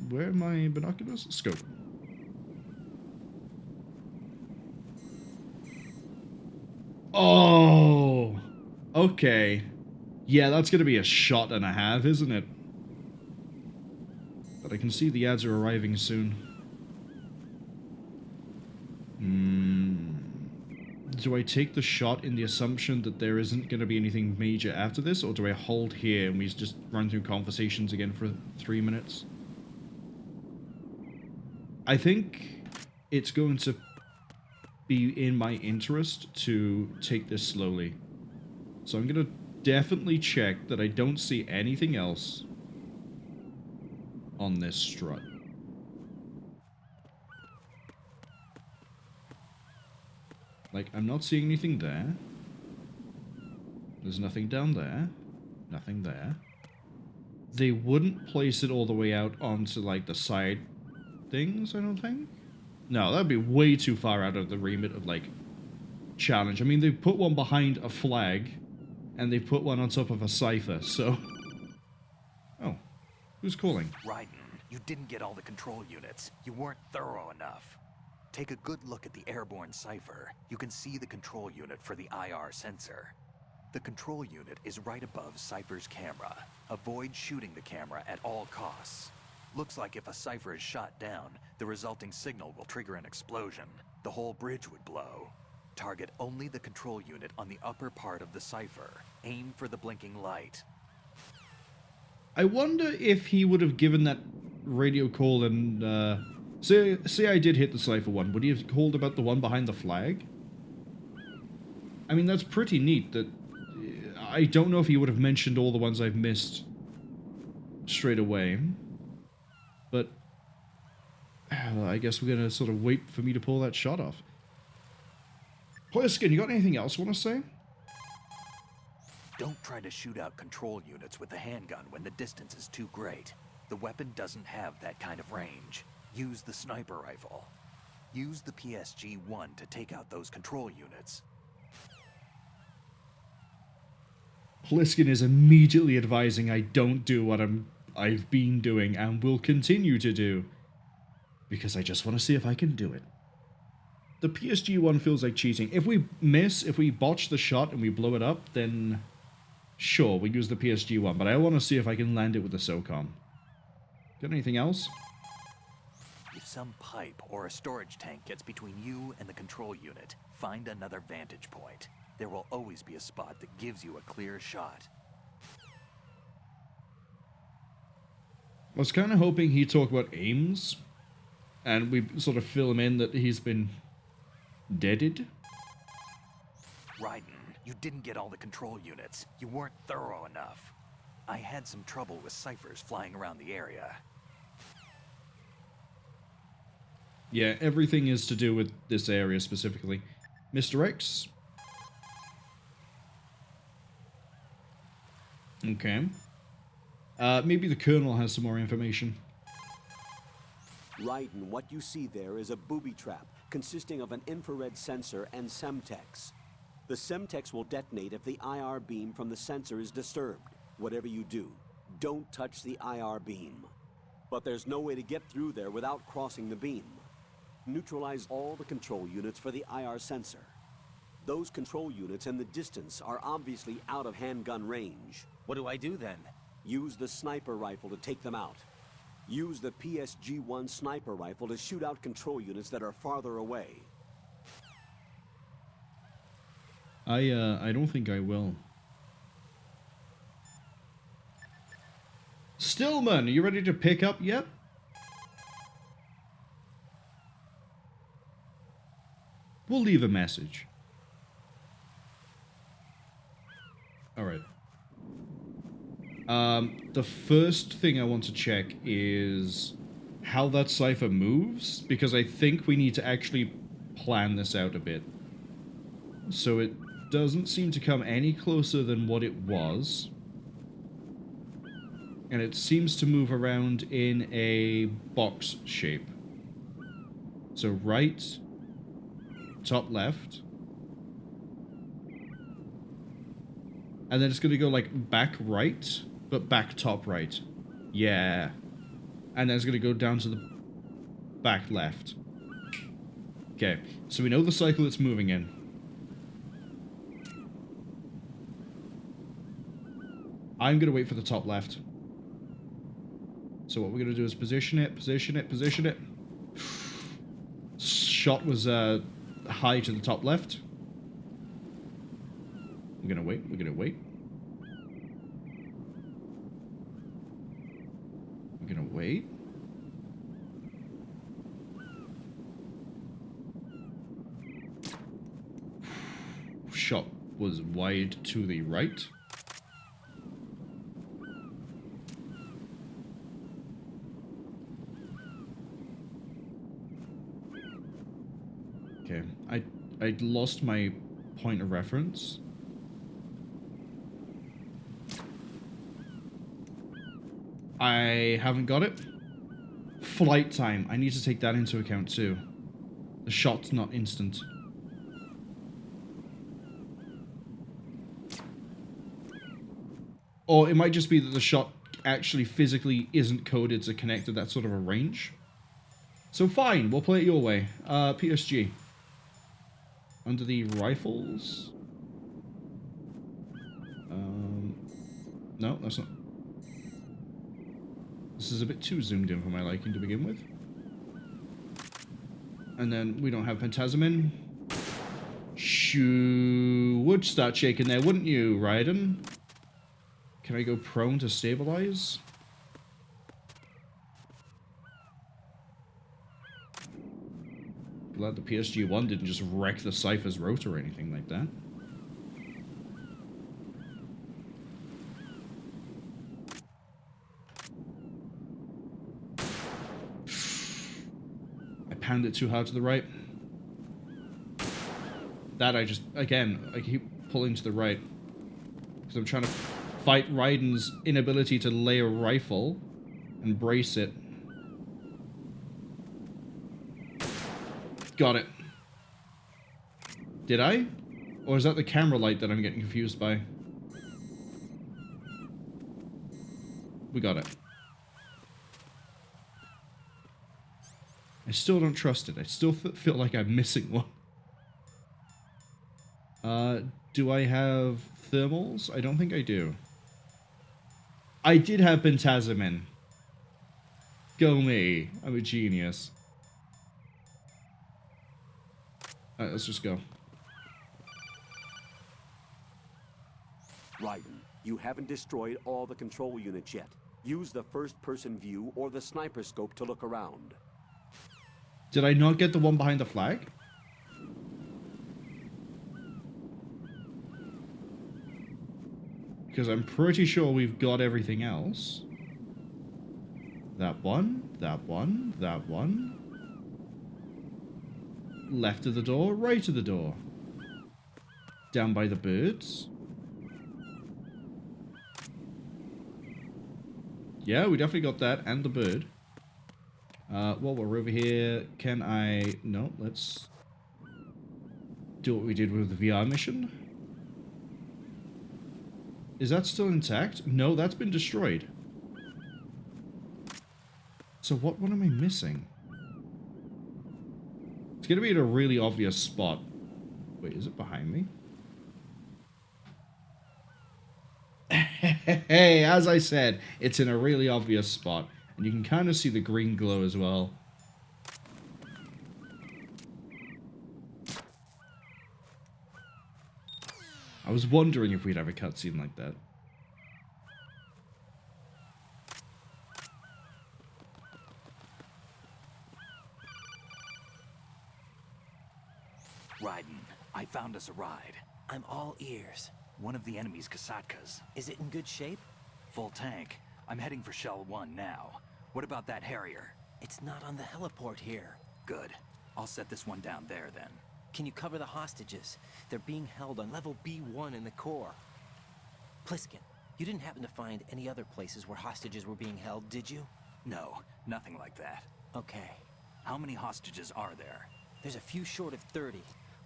Where are my binoculars? Scope. Oh! Okay. Yeah, that's going to be a shot and a half, isn't it? But I can see the ads are arriving soon. Do I take the shot in the assumption that there isn't going to be anything major after this, or do I hold here and we just run through conversations again for 3 minutes? I think it's going to be in my interest to take this slowly. So I'm going to definitely check that I don't see anything else on this strut. Like, I'm not seeing anything there. There's nothing down there. Nothing there. They wouldn't place it all the way out onto, like, the side things, I don't think. No, that'd be way too far out of the remit of, like, challenge. I mean, they put one behind a flag, and they put one on top of a cipher, so... Oh. Who's calling? Raiden, you didn't get all the control units. You weren't thorough enough. Take a good look at the airborne cipher. You can see the control unit for the IR sensor. The control unit is right above Cypher's camera. Avoid shooting the camera at all costs. Looks like if a Cypher is shot down, the resulting signal will trigger an explosion. The whole bridge would blow. Target only the control unit on the upper part of the Cypher. Aim for the blinking light. I wonder if he would have given that radio call and, say I did hit the cipher one, would he have called about the one behind the flag? I mean, that's pretty neat that... I don't know if he would have mentioned all the ones I've missed straight away. But... I guess we're gonna sort of wait for me to pull that shot off. Pliskin, you got anything else you want to say? Don't try to shoot out control units with the handgun when the distance is too great. The weapon doesn't have that kind of range. Use the sniper rifle. Use the PSG-1 to take out those control units. Pliskin is immediately advising I don't do what I've been doing and will continue to do. Because I just want to see if I can do it. The PSG-1 feels like cheating. If we miss, if we botch the shot and we blow it up, then sure, we use the PSG-1. But I want to see if I can land it with the SOCOM. Got anything else? If some pipe or a storage tank gets between you and the control unit, find another vantage point. There will always be a spot that gives you a clear shot. I was kind of hoping he'd talk about aims, and we sort of fill him in that he's been deaded. Raiden, you didn't get all the control units. You weren't thorough enough. I had some trouble with ciphers flying around the area. Yeah, everything is to do with this area specifically. Mr. X? Okay. Maybe the Colonel has some more information. Raiden, what you see there is a booby trap consisting of an infrared sensor and Semtex. The Semtex will detonate if the IR beam from the sensor is disturbed. Whatever you do, don't touch the IR beam. But there's no way to get through there without crossing the beam. Neutralize all the control units for the IR sensor. Those control units and the distance are obviously out of handgun range. What do I do then? Use the sniper rifle to take them out. Use the PSG-1 sniper rifle to shoot out control units that are farther away. I don't think I will. Stillman, are you ready to pick up yet? We'll leave a message. Alright. The first thing I want to check is how that cipher moves, because I think we need to actually plan this out a bit. So it doesn't seem to come any closer than what it was. And it seems to move around in a box shape. So right, top left. And then it's going to go like back right, but back top right. Yeah. And then it's going to go down to the back left. Okay, so we know the cycle it's moving in. I'm going to wait for the top left. So what we're going to do is position it, position it, position it. Shot was high to the top left. We're going to wait, we're going to wait. We're going to wait. Shot was wide to the right. Okay, I lost my point of reference. I haven't got it. Flight time. I need to take that into account too. The shot's not instant. Or it might just be that the shot actually physically isn't coded to connect at that sort of a range. So fine, we'll play it your way. PSG. Under the rifles. No, that's not. This is a bit too zoomed in for my liking to begin with. And then we don't have Pentazamin. Shoo, would start shaking there, wouldn't you, Raiden? Can I go prone to stabilize? Glad the PSG-1 didn't just wreck the Cypher's rotor or anything like that. I pound it too hard to the right. That I just, again, I keep pulling to the right. Because I'm trying to fight Raiden's inability to lay a rifle and brace it. Got it. Did I? Or is that the camera light that I'm getting confused by? We got it. I still don't trust it. I still feel like I'm missing one. Do I have thermals? I don't think I do. I did have Pentazamin. Go me. I'm a genius. Alright, let's just go. Raiden, you haven't destroyed all the control units yet. Use the first-person view or the sniper scope to look around. Did I not get the one behind the flag? Because I'm pretty sure we've got everything else. That one, that one, that one. Left of the door, right of the door. Down by the birds. Yeah, we definitely got that and the bird. While we're over here, can I... No, let's do what we did with the VR mission. Is that still intact? No, that's been destroyed. So what am I missing? It's gonna be in a really obvious spot. Wait, is it behind me? Hey, as I said, it's in a really obvious spot. And you can kind of see the green glow as well. I was wondering if we'd have a cutscene like that. Raiden, I found us a ride. I'm all ears. One of the enemy's Kasatkas. Is it in good shape? Full tank. I'm heading for Shell 1 now. What about that Harrier? It's not on the heliport here. Good. I'll set this one down there then. Can you cover the hostages? They're being held on level B1 in the core. Pliskin, you didn't happen to find any other places where hostages were being held, did you? No, nothing like that. Okay. How many hostages are there? There's a few short of 30.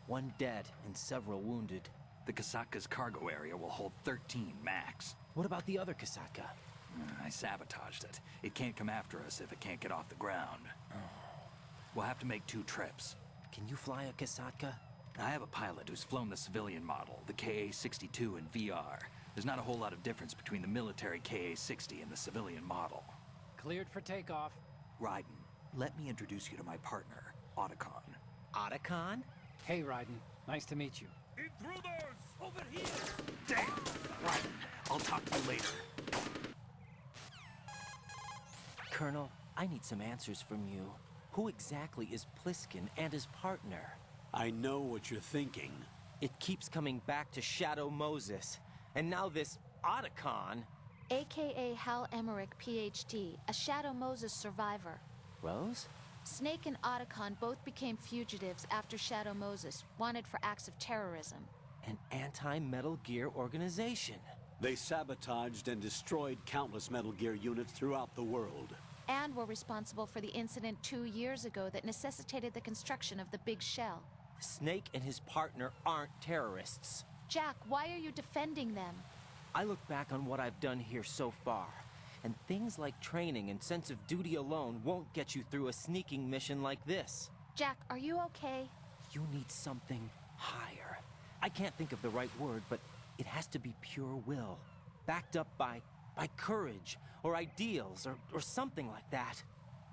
One dead and several wounded. The Kasatka's cargo area will hold 13 max. What about the other Kasatka? I sabotaged it. It can't come after us if it can't get off the ground. We'll have to make 2 trips. Can you fly a Kasatka? I have a pilot who's flown the civilian model, the KA-62 in VR. There's not a whole lot of difference between the military KA-60 and the civilian model. Cleared for takeoff. Raiden, let me introduce you to my partner, Otacon. Otacon? Hey, Raiden. Nice to meet you. Intruders! Over here! Damn! Raiden, I'll talk to you later. Colonel, I need some answers from you. Who exactly is Pliskin and his partner? I know what you're thinking. It keeps coming back to Shadow Moses. And now this Otacon. AKA Hal Emmerich, PhD, a Shadow Moses survivor. Rose? Snake and Otacon both became fugitives after Shadow Moses, wanted for acts of terrorism. An anti-Metal Gear organization. They sabotaged and destroyed countless Metal Gear units throughout the world. And were responsible for the incident 2 years ago that necessitated the construction of the Big Shell. Snake and his partner aren't terrorists. Jack, why are you defending them? I look back on what I've done here so far, and things like training and sense of duty alone won't get you through a sneaking mission like this. Jack, are you okay? You need something higher. I can't think of the right word, but it has to be pure will, backed up by courage, or ideals, or something like that.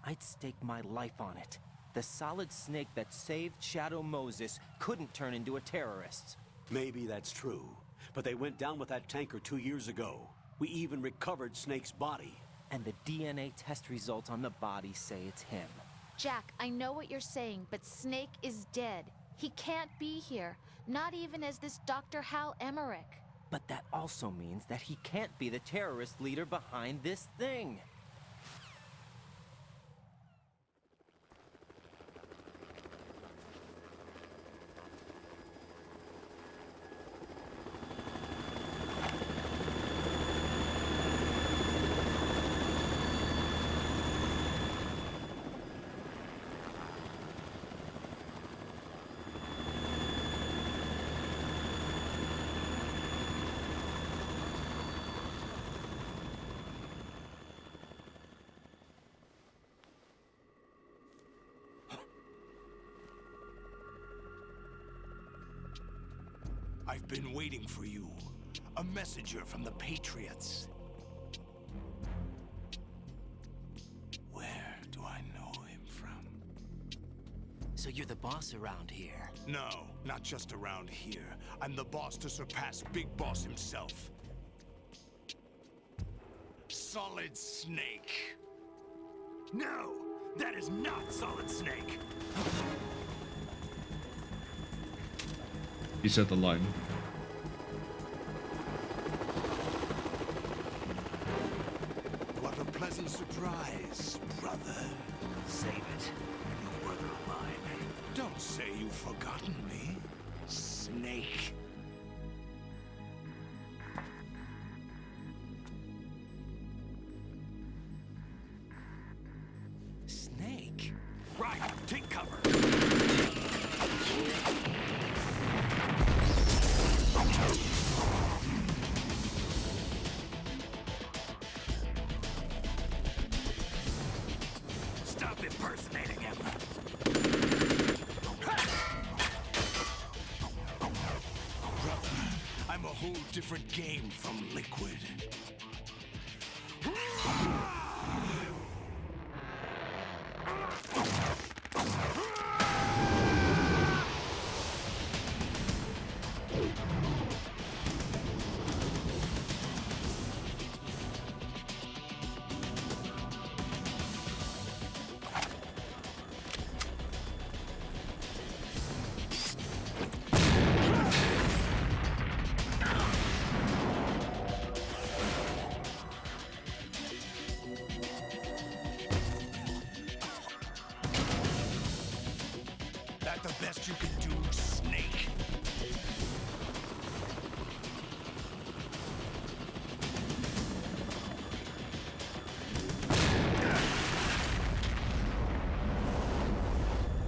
I'd stake my life on it. The solid snake that saved Shadow Moses couldn't turn into a terrorist. Maybe that's true, but they went down with that tanker 2 years ago. We even recovered Snake's body. And the DNA test results on the body say it's him. Jack, I know what you're saying, but Snake is dead. He can't be here, not even as this Dr. Hal Emmerich. But that also means that he can't be the terrorist leader behind this thing. I've been waiting for you. A messenger from the Patriots. Where do I know him from? So you're the boss around here? No, not just around here. I'm the boss to surpass Big Boss himself. Solid Snake. No, that is not Solid Snake. He said the line. What a pleasant surprise, brother. Save it. New brother of mine. Don't say you've forgotten me, Snake. Snake? Right, take cover. Stop impersonating him. whole different game from Liquid. That the best you can do, Snake?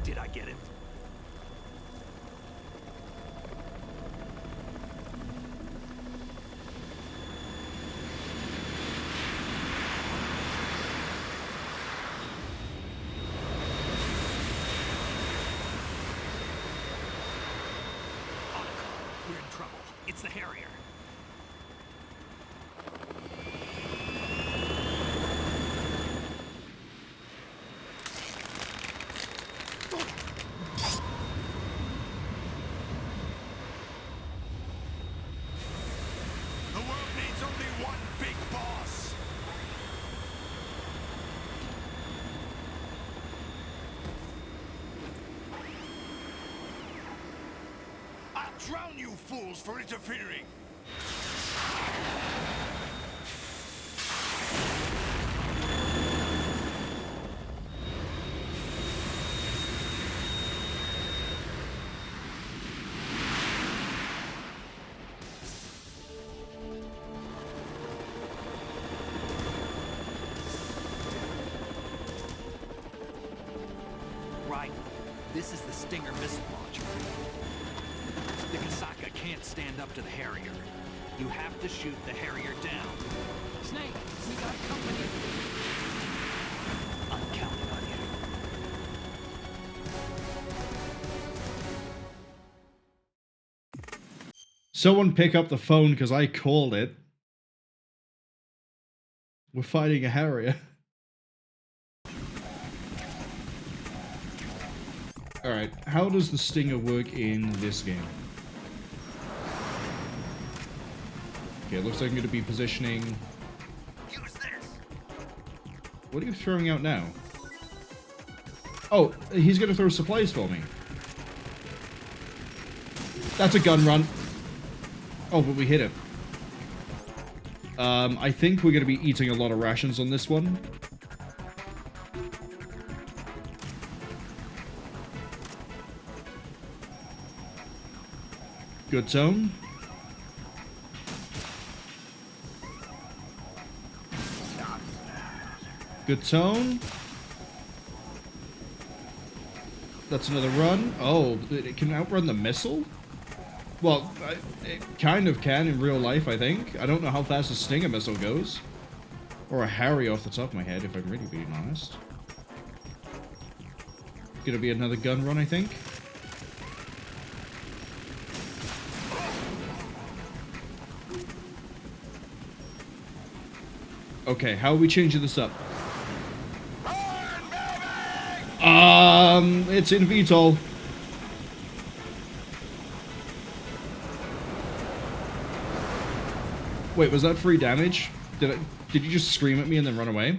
Did I get it? We're in trouble. It's the Harrier. The world needs only one big boss. I'll drown you fools for interfering. Right. This is the Stinger missile launcher. The Kasaka can't stand up to the Harrier. You have to shoot the Harrier down. Snake, we got company. I'm counting on you. Someone pick up the phone because I called it. We're fighting a Harrier. Alright, how does the Stinger work in this game? Okay, it looks like I'm going to be positioning... Use this. What are you throwing out now? Oh, he's going to throw supplies for me. That's a gun run. Oh, but we hit it. I think we're going to be eating a lot of rations on this one. Good zone. Good tone. That's another run. Oh, it can outrun the missile? Well, it kind of can in real life, I think. I don't know how fast a Stinger missile goes. Or a Harrier off the top of my head, if I'm really being honest. Gonna be another gun run, I think. Okay, how are we changing this up? It's in VTOL. Wait, was that free damage? Did you just scream at me and then run away?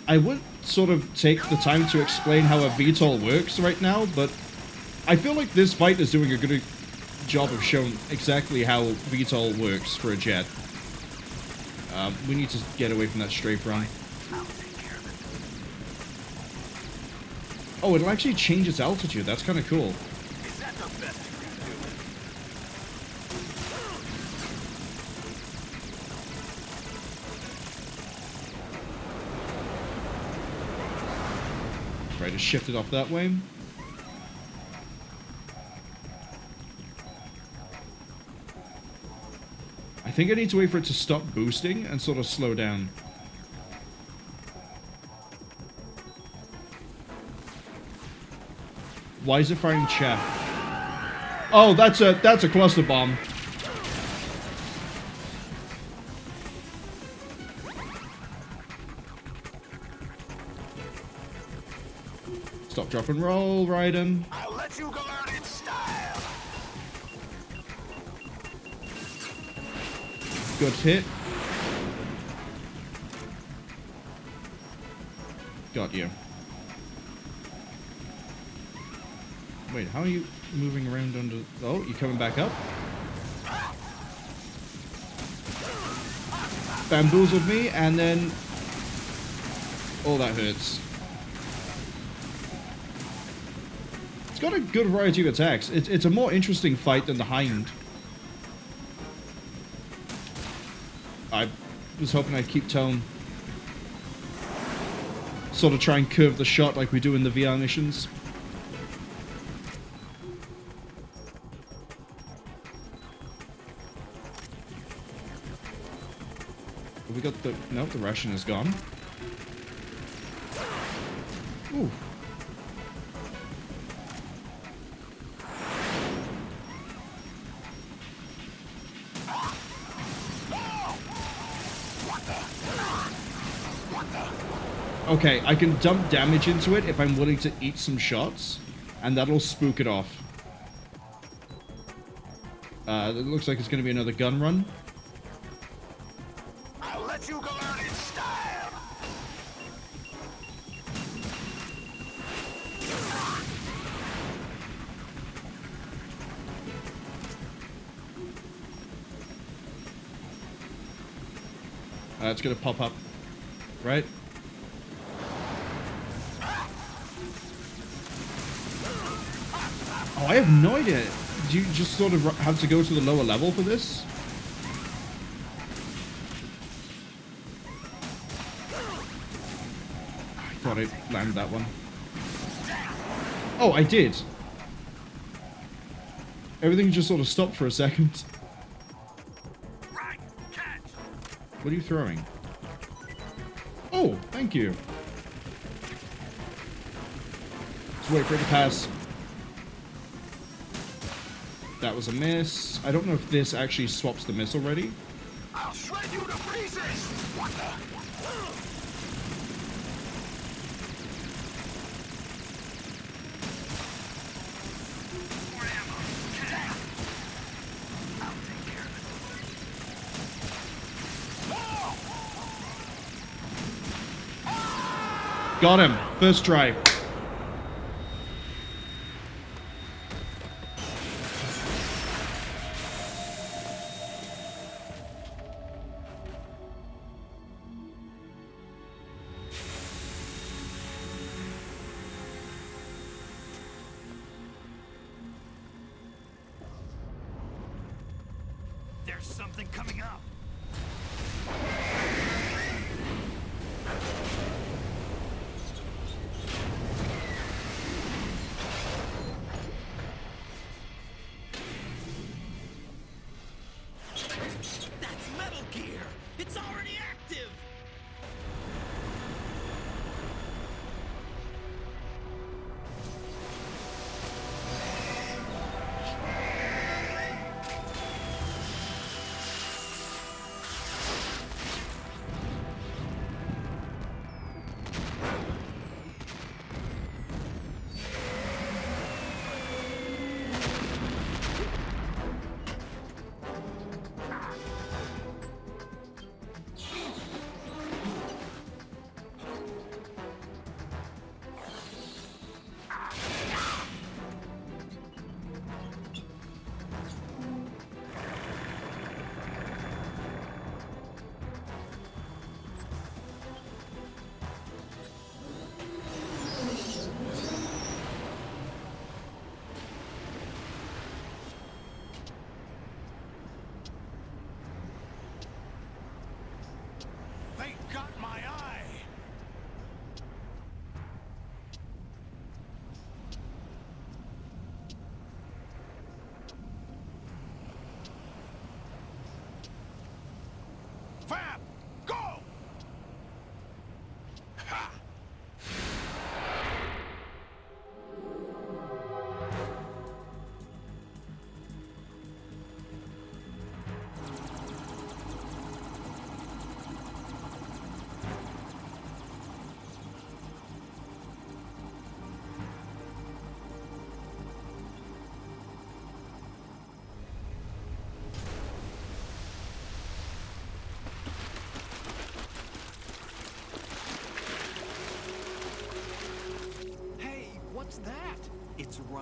I would sort of take the time to explain how a VTOL works right now, but I feel like this fight is doing a good job of showing exactly how VTOL works for a jet. We need to get away from that strafe run. Oh, it'll actually change its altitude. That's kind of cool. Is that the best you can do? Right, just shift it off that way. I think I need to wait for it to stop boosting and sort of slow down. Why is it firing chaff? Oh, that's a cluster bomb. Stop, drop, and roll, Raiden. I'll let you go out in style. Good hit. Got you. Wait, how are you moving around under... Oh, you're coming back up? Bamboozled me, and then... Oh, that hurts. It's got a good variety of attacks. It's a more interesting fight than the Hind. I was hoping I'd keep tone. Sort of try and curve the shot like we do in the VR missions. We got the... Nope, the ration is gone. Ooh. Okay, I can dump damage into it if I'm willing to eat some shots, and that'll spook it off. It looks like it's going to be another gun run. I'll let you go out in style. It's going to pop up, right? Oh, I have no idea. Do you just sort of have to go to the lower level for this? I thought I landed that one. Oh, I did. Everything just sort of stopped for a second. What are you throwing? Oh, thank you. Let's wait for it to pass. That was a miss. I don't know if this actually swaps the miss already. I'll shred you to pieces. What the? Got him. First try. There's something coming up. That's Metal Gear! It's already active!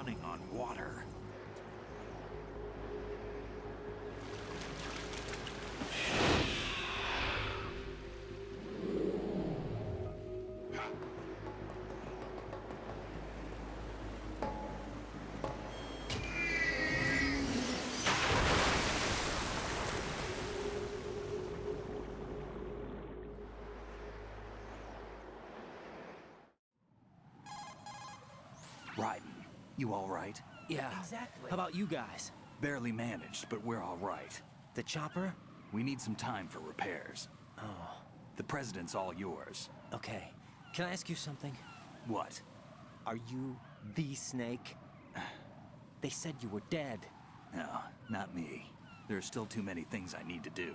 running on water. Raiden, you all right? Yeah. Exactly. How about you guys? Barely managed, but we're all right. The chopper? We need some time for repairs. Oh. The president's all yours. Okay. Can I ask you something? What? Are you the Snake? They said you were dead. No, not me. There are still too many things I need to do.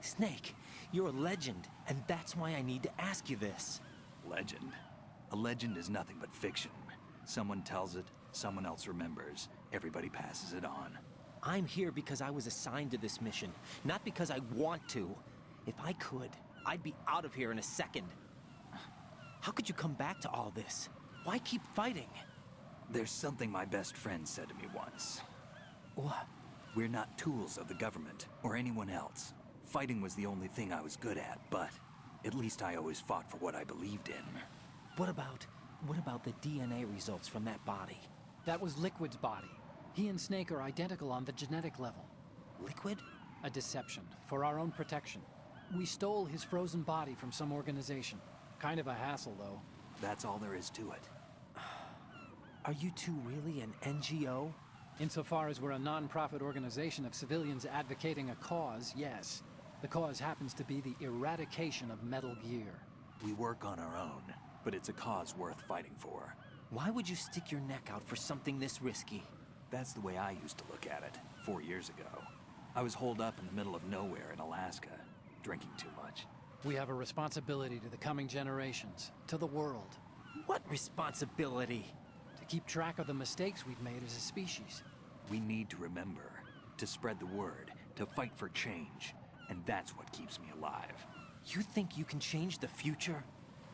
Snake, you're a legend, and that's why I need to ask you this. Legend? A legend is nothing but fiction. Someone tells it, someone else remembers, everybody passes it on. I'm here because I was assigned to this mission, not because I want to. If I could, I'd be out of here in a second. How could you come back to all this? Why keep fighting? There's something my best friend said to me once. What? We're not tools of the government, or anyone else. Fighting was the only thing I was good at, but at least I always fought for what I believed in. What about the DNA results from that body? That was Liquid's body. He and Snake are identical on the genetic level. Liquid? A deception, for our own protection. We stole his frozen body from some organization. Kind of a hassle, though. That's all there is to it. Are you two really an NGO? Insofar as we're a non-profit organization of civilians advocating a cause, yes. The cause happens to be the eradication of Metal Gear. We work on our own, but it's a cause worth fighting for. Why would you stick your neck out for something this risky? That's the way I used to look at it, 4 years ago. I was holed up in the middle of nowhere in Alaska, drinking too much. We have a responsibility to the coming generations, to the world. What responsibility? To keep track of the mistakes we've made as a species. We need to remember, to spread the word, to fight for change, and that's what keeps me alive. You think you can change the future?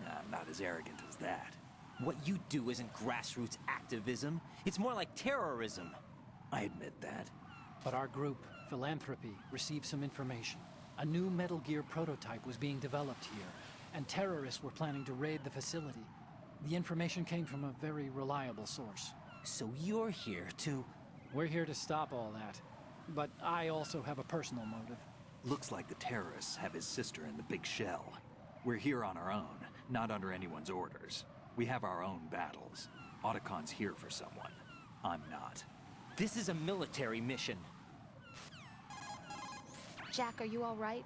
I'm not as arrogant as that. What you do isn't grassroots activism. It's more like terrorism. I admit that. But our group, Philanthropy, received some information. A new Metal Gear prototype was being developed here, and terrorists were planning to raid the facility. The information came from a very reliable source. So you're here to... We're here to stop all that. But I also have a personal motive. Looks like the terrorists have his sister in the big shell. We're here on our own, not under anyone's orders. We have our own battles. Otacon's here for someone. I'm not. This is a military mission. Jack, are you all right?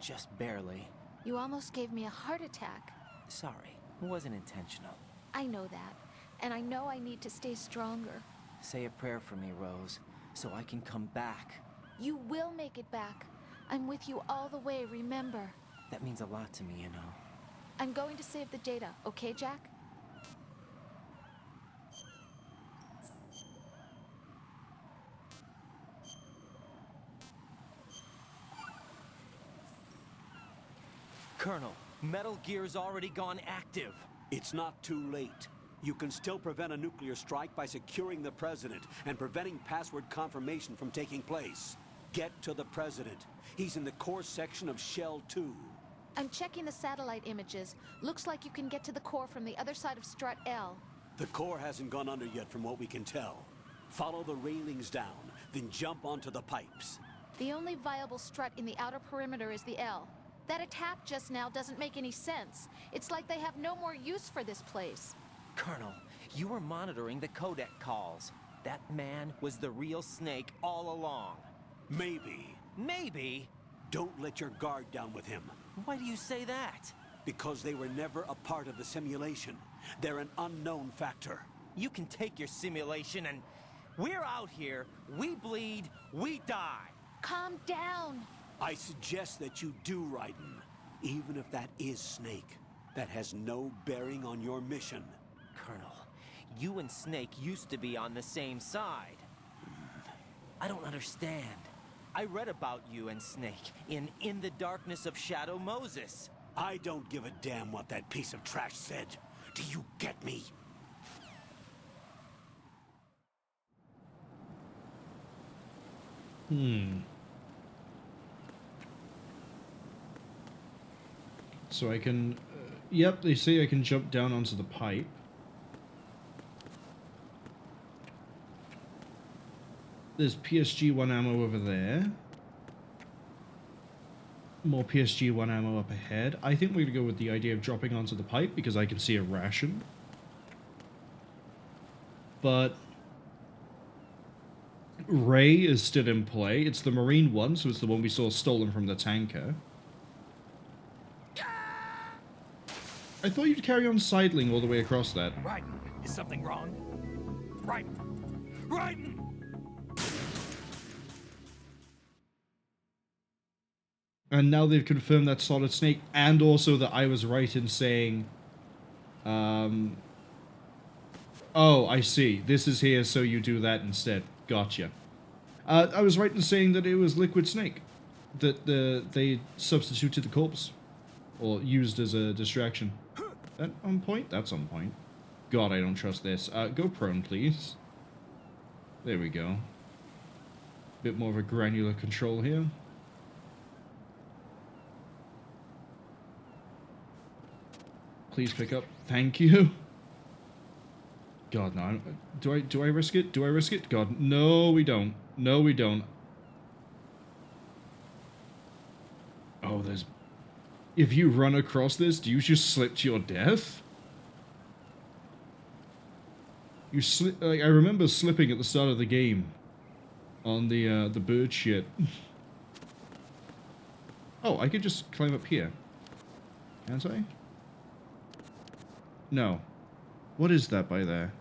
Just barely. You almost gave me a heart attack. Sorry, it wasn't intentional. I know that, and I know I need to stay stronger. Say a prayer for me, Rose, so I can come back. You will make it back. I'm with you all the way, remember? That means a lot to me, you know. I'm going to save the data, okay, Jack? Colonel, Metal Gear's already gone active. It's not too late. You can still prevent a nuclear strike by securing the president and preventing password confirmation from taking place. Get to the president. He's in the core section of Shell 2. I'm checking the satellite images. Looks like you can get to the core from the other side of Strut L. The core hasn't gone under yet from what we can tell. Follow the railings down, then jump onto the pipes. The only viable strut in the outer perimeter is the L. That attack just now doesn't make any sense. It's like they have no more use for this place. Colonel, you were monitoring the codec calls. That man was the real Snake all along. Maybe. Maybe? Don't let your guard down with him. Why do you say that? Because they were never a part of the simulation. They're an unknown factor. You can take your simulation and... We're out here, we bleed, we die. Calm down. I suggest that you do, Raiden. Even if that is Snake. That has no bearing on your mission. Colonel, you and Snake used to be on the same side. I don't understand. I read about you and Snake in the Darkness of Shadow Moses. I don't give a damn what that piece of trash said. Do you get me? So I can... yep, they say I can jump down onto the pipe. There's PSG-1 ammo over there. More PSG-1 ammo up ahead. I think we're going to go with the idea of dropping onto the pipe because I can see a ration. But Ray is still in play. It's the Marine one, so it's the one we saw stolen from the tanker. I thought you'd carry on sidling all the way across that. Raiden, is something wrong? Raiden! Raiden! And now they've confirmed that Solid Snake, and also that I was right in saying... oh, I see. This is here, so you do that instead. Gotcha. I was right in saying that it was Liquid Snake. That they substituted the corpse. Or used as a distraction. That on point? That's on point. God, I don't trust this. Go prone, please. There we go. Bit more of a granular control here. Please pick up. Thank you. God, no. Do I risk it? Do I risk it? God, no, we don't. No, we don't. Oh, there's... If you run across this, do you just slip to your death? You slip... Like, I remember slipping at the start of the game. On the bird shit. Oh, I could just climb up here. Can't I? No. What is that by there?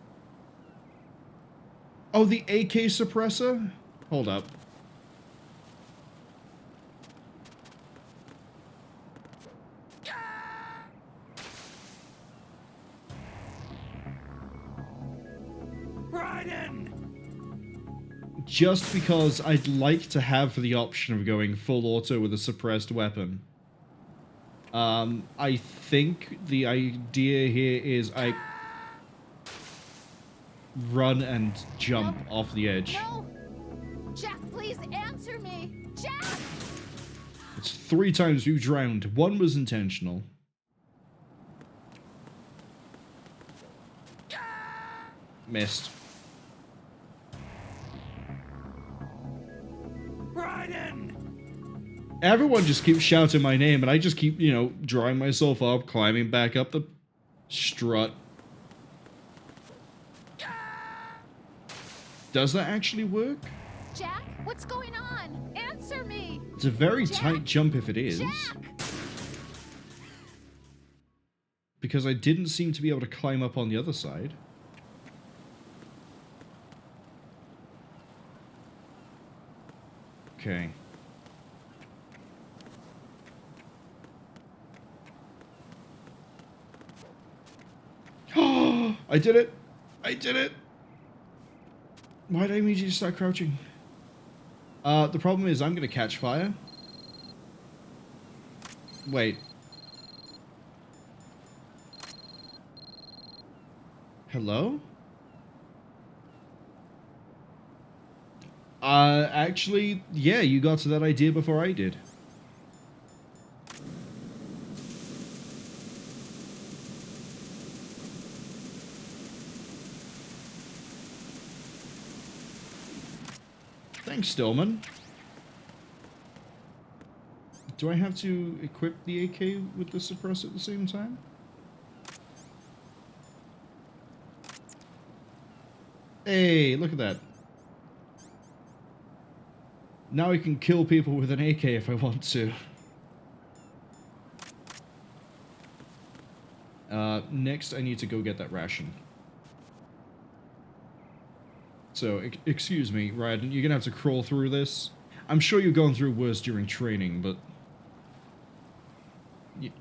Oh, the AK suppressor? Hold up. Raiden! Just because I'd like to have the option of going full auto with a suppressed weapon. I think the idea here is I run and jump off the edge. No! Jack, please answer me! Jack! It's 3 times you drowned. 1 was intentional. Missed. Raiden! Everyone just keeps shouting my name, and I just keep, you know, drawing myself up, climbing back up the strut. Does that actually work? Jack, what's going on? Answer me! It's a very Jack? tight jump if it is. Jack! Because I didn't seem to be able to climb up on the other side. Okay. I did it! I did it! Why did I immediately start crouching? The problem is I'm gonna catch fire. Wait. Hello? Actually, yeah, you got to that idea before I did. Thanks, Stillman. Do I have to equip the AK with the suppressor at the same time? Hey, look at that. Now I can kill people with an AK if I want to. Next I need to go get that ration. So, excuse me, Raiden, you're gonna have to crawl through this. I'm sure you've gone through worse during training, but...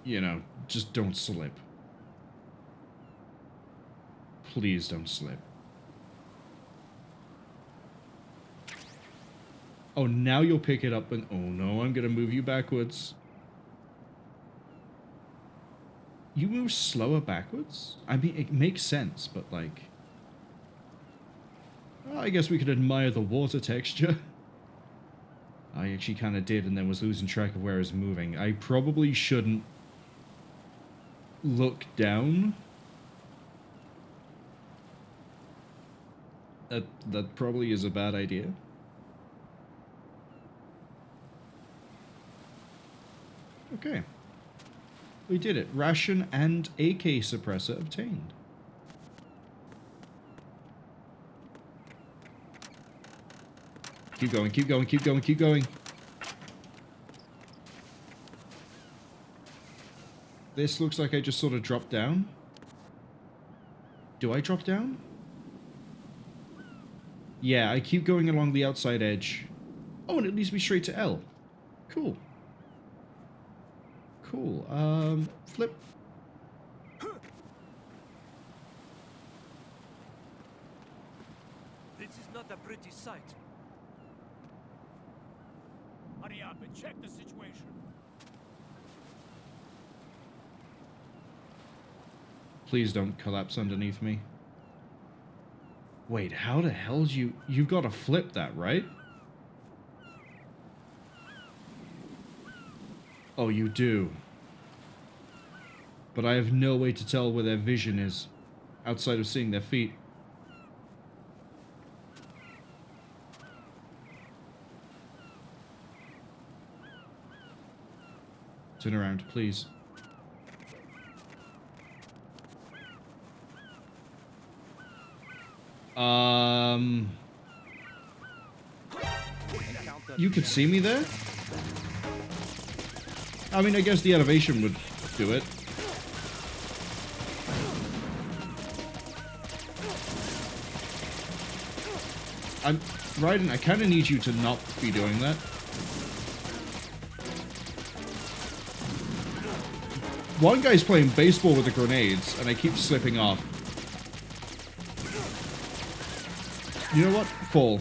you know, just don't slip. Please don't slip. Oh, now you'll pick it up and... oh no, I'm gonna move you backwards. You move slower backwards? I mean, it makes sense, but like... well, I guess we could admire the water texture. I actually kind of did and then was losing track of where I was moving. I probably shouldn't look down. That probably is a bad idea. Okay. We did it. Ration and AK suppressor obtained. Keep going, keep going, keep going, keep going. This looks like I just sort of dropped down. Do I drop down? Yeah, I keep going along the outside edge. Oh, and it leads me straight to L. Cool. Cool. Flip. This is not a pretty sight. Hurry up and check the situation. Please don't collapse underneath me. Wait, how the hell do you... You've got to flip that, right? Oh, you do. But I have no way to tell where their vision is, outside of seeing their feet. Turn around, please. You could see me there? I mean, I guess the elevation would do it. Raiden, I kind of need you to not be doing that. One guy's playing baseball with the grenades, and I keep slipping off. You know what? Fall.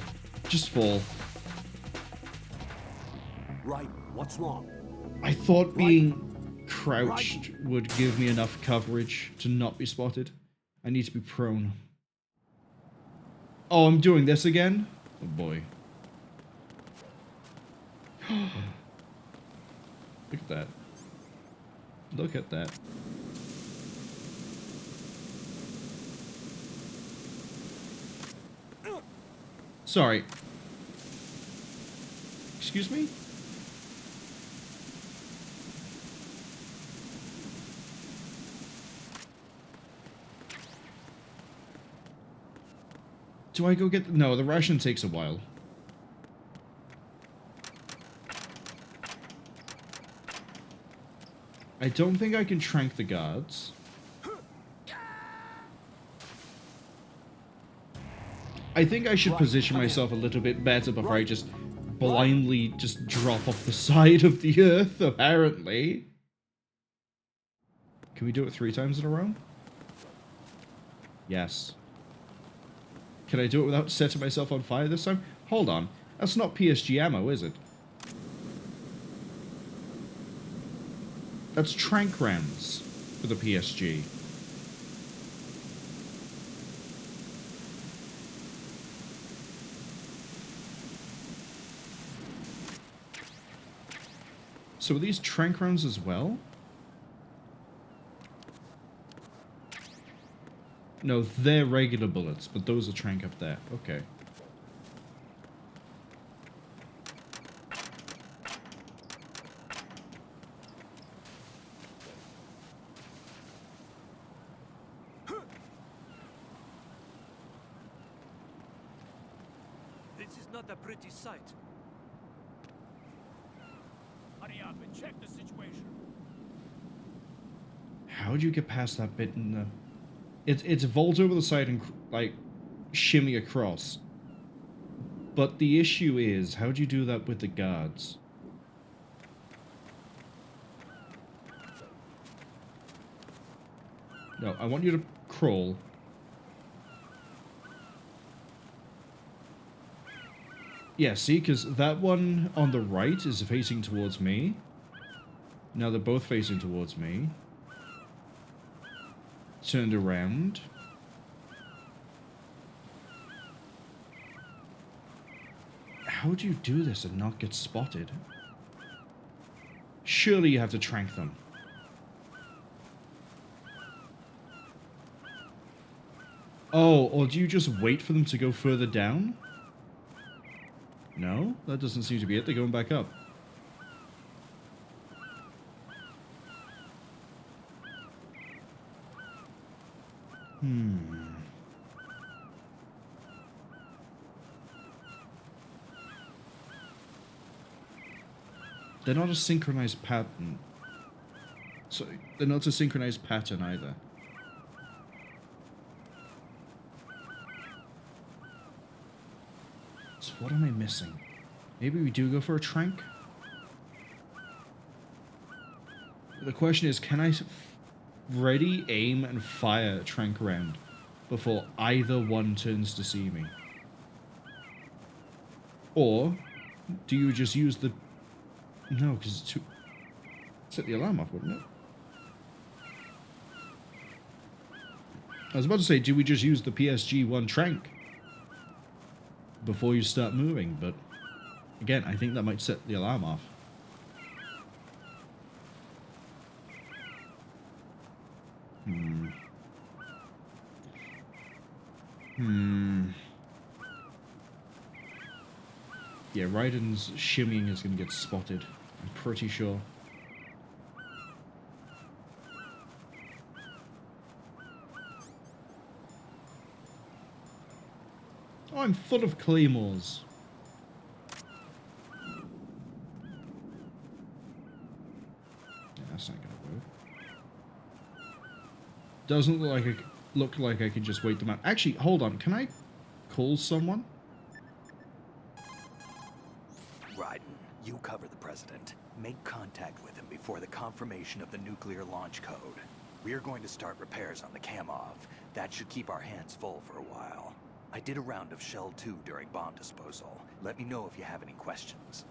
Just fall. Right, what's wrong? I thought being crouched would give me enough coverage to not be spotted. I need to be prone. Oh, I'm doing this again? Oh boy. Look at that. Look at that. Sorry. Excuse me? Do I go get... No, the ration takes a while. I don't think I can trank the guards. I think I should position myself a little bit better before I just blindly just drop off the side of the earth, apparently. Can we do it 3 times in a row? Yes. Can I do it without setting myself on fire this time? Hold on. That's not PSG ammo, is it? That's trank rounds for the PSG. So are these trank rounds as well? No, they're regular bullets, but those are trank up there. Okay. This is not a pretty sight. Hurry up and check the situation. How'd you get past that bit in the... It's vault over the side and, like, shimmy across. But the issue is, how do you do that with the guards? No, I want you to crawl. Yeah, see, because that one on the right is facing towards me. Now they're both facing towards me. Turned around. How do you do this and not get spotted? Surely you have to trank them. Oh, or do you just wait for them to go further down? No, that doesn't seem to be it. They're going back up. They're not a synchronized pattern. So they're not a synchronized pattern either. So what am I missing? Maybe we do go for a trank? The question is, can I ready, aim, and fire a trank round before either one turns to see me? Or do you just use the... No, because it's too... Set the alarm off, wouldn't it? I was about to say, do we just use the PSG-1 trank before you start moving? But again, I think that might set the alarm off. Yeah, Raiden's shimmying is going to get spotted. I'm pretty sure. Oh, I'm full of claymores. Yeah, that's not going to work. Doesn't look like I could just wait them out. Actually, hold on. Can I call someone? Raiden, you cover the president. Make contact with him before the confirmation of the nuclear launch code. We are going to start repairs on the Kamov. That should keep our hands full for a while. I did a round of Shell 2 during bomb disposal. Let me know if you have any questions.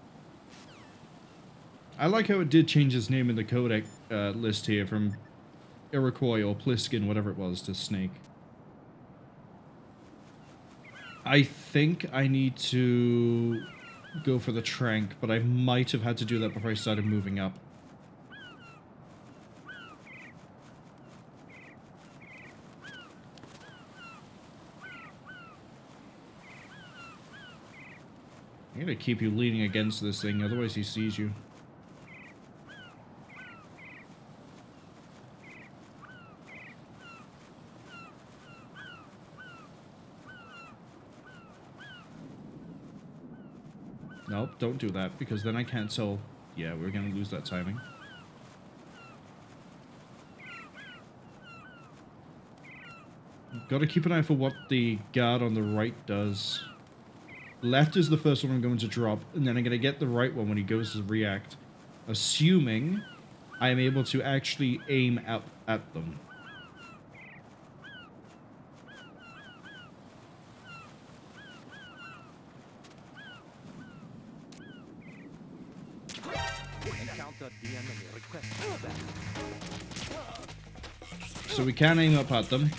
I like how it did change his name in the codec list here from Iroquois or Pliskin, whatever it was, to Snake. I think I need to go for the trank, but I might have had to do that before I started moving up. I'm gonna keep you leaning against this thing, otherwise he sees you. Nope, don't do that, because then I can't tell. Yeah, we're gonna lose that timing. Gotta keep an eye for what the guard on the right does. Left is the first one I'm going to drop, and then I'm gonna get the right one when he goes to react. Assuming I am able to actually aim up at them. So we can aim up at them.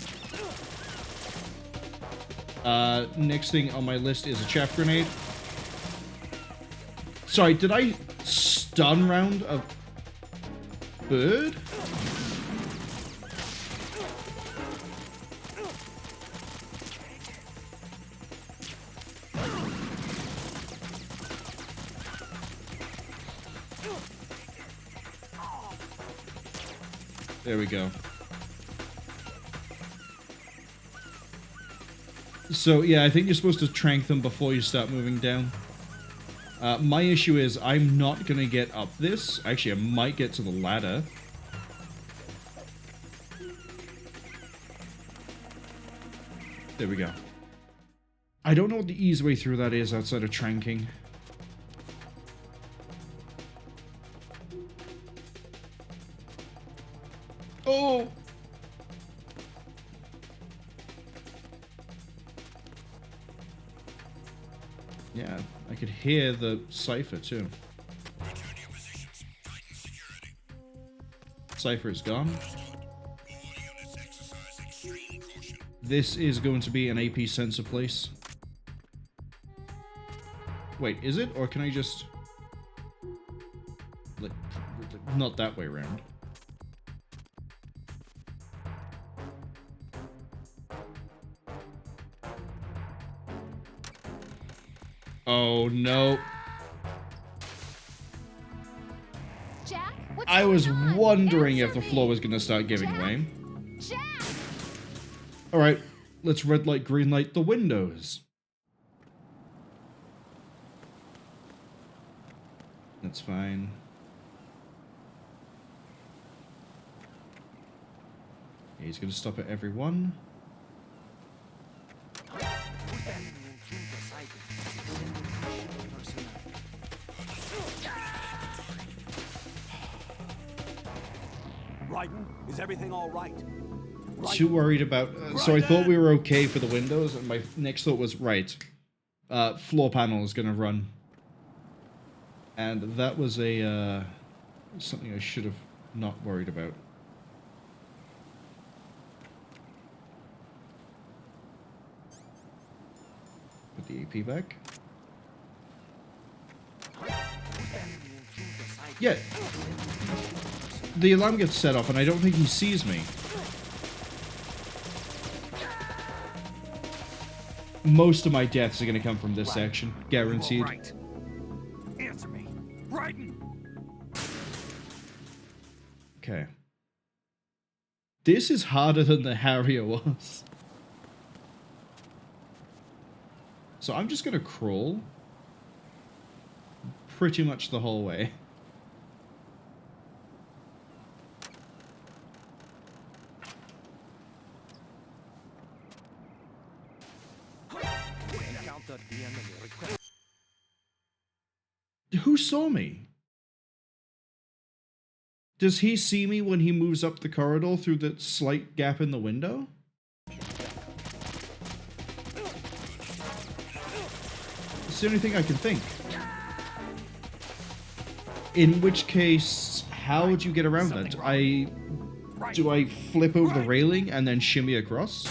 Next thing on my list is a chaff grenade. Sorry, did I stun round a bird? There we go. So, yeah, I think you're supposed to trank them before you start moving down. My issue is I'm not going to get up this. Actually, I might get to the ladder. There we go. I don't know what the easy way through that is outside of tranking. Oh! Yeah, I could hear the cipher too. Cipher is gone. This is going to be an AP sensor place. Wait, is it? Or can I just... Like, not that way around. Oh, no. Jack, what's I going was on? wondering Answer if the me! floor was going to start giving Jack? way. Jack! Alright, let's red light, green light the windows. That's fine. Yeah, he's going to stop at every one. Raiden, is everything all right? Too worried about... so I thought we were okay for the windows, and my next thought was, right, floor panel is going to run. And that was a, something I should have not worried about. Put the AP back. Yeah. The alarm gets set off, and I don't think he sees me. Most of my deaths are going to come from this section. Guaranteed. Right. Answer me. Raiden! Okay. This is harder than the Harrier was. So I'm just going to crawl pretty much the whole way. Who saw me? Does he see me when he moves up the corridor through the slight gap in the window? It's the only thing I can think. In which case, how would you get around that? Do I flip over the railing and then shimmy across?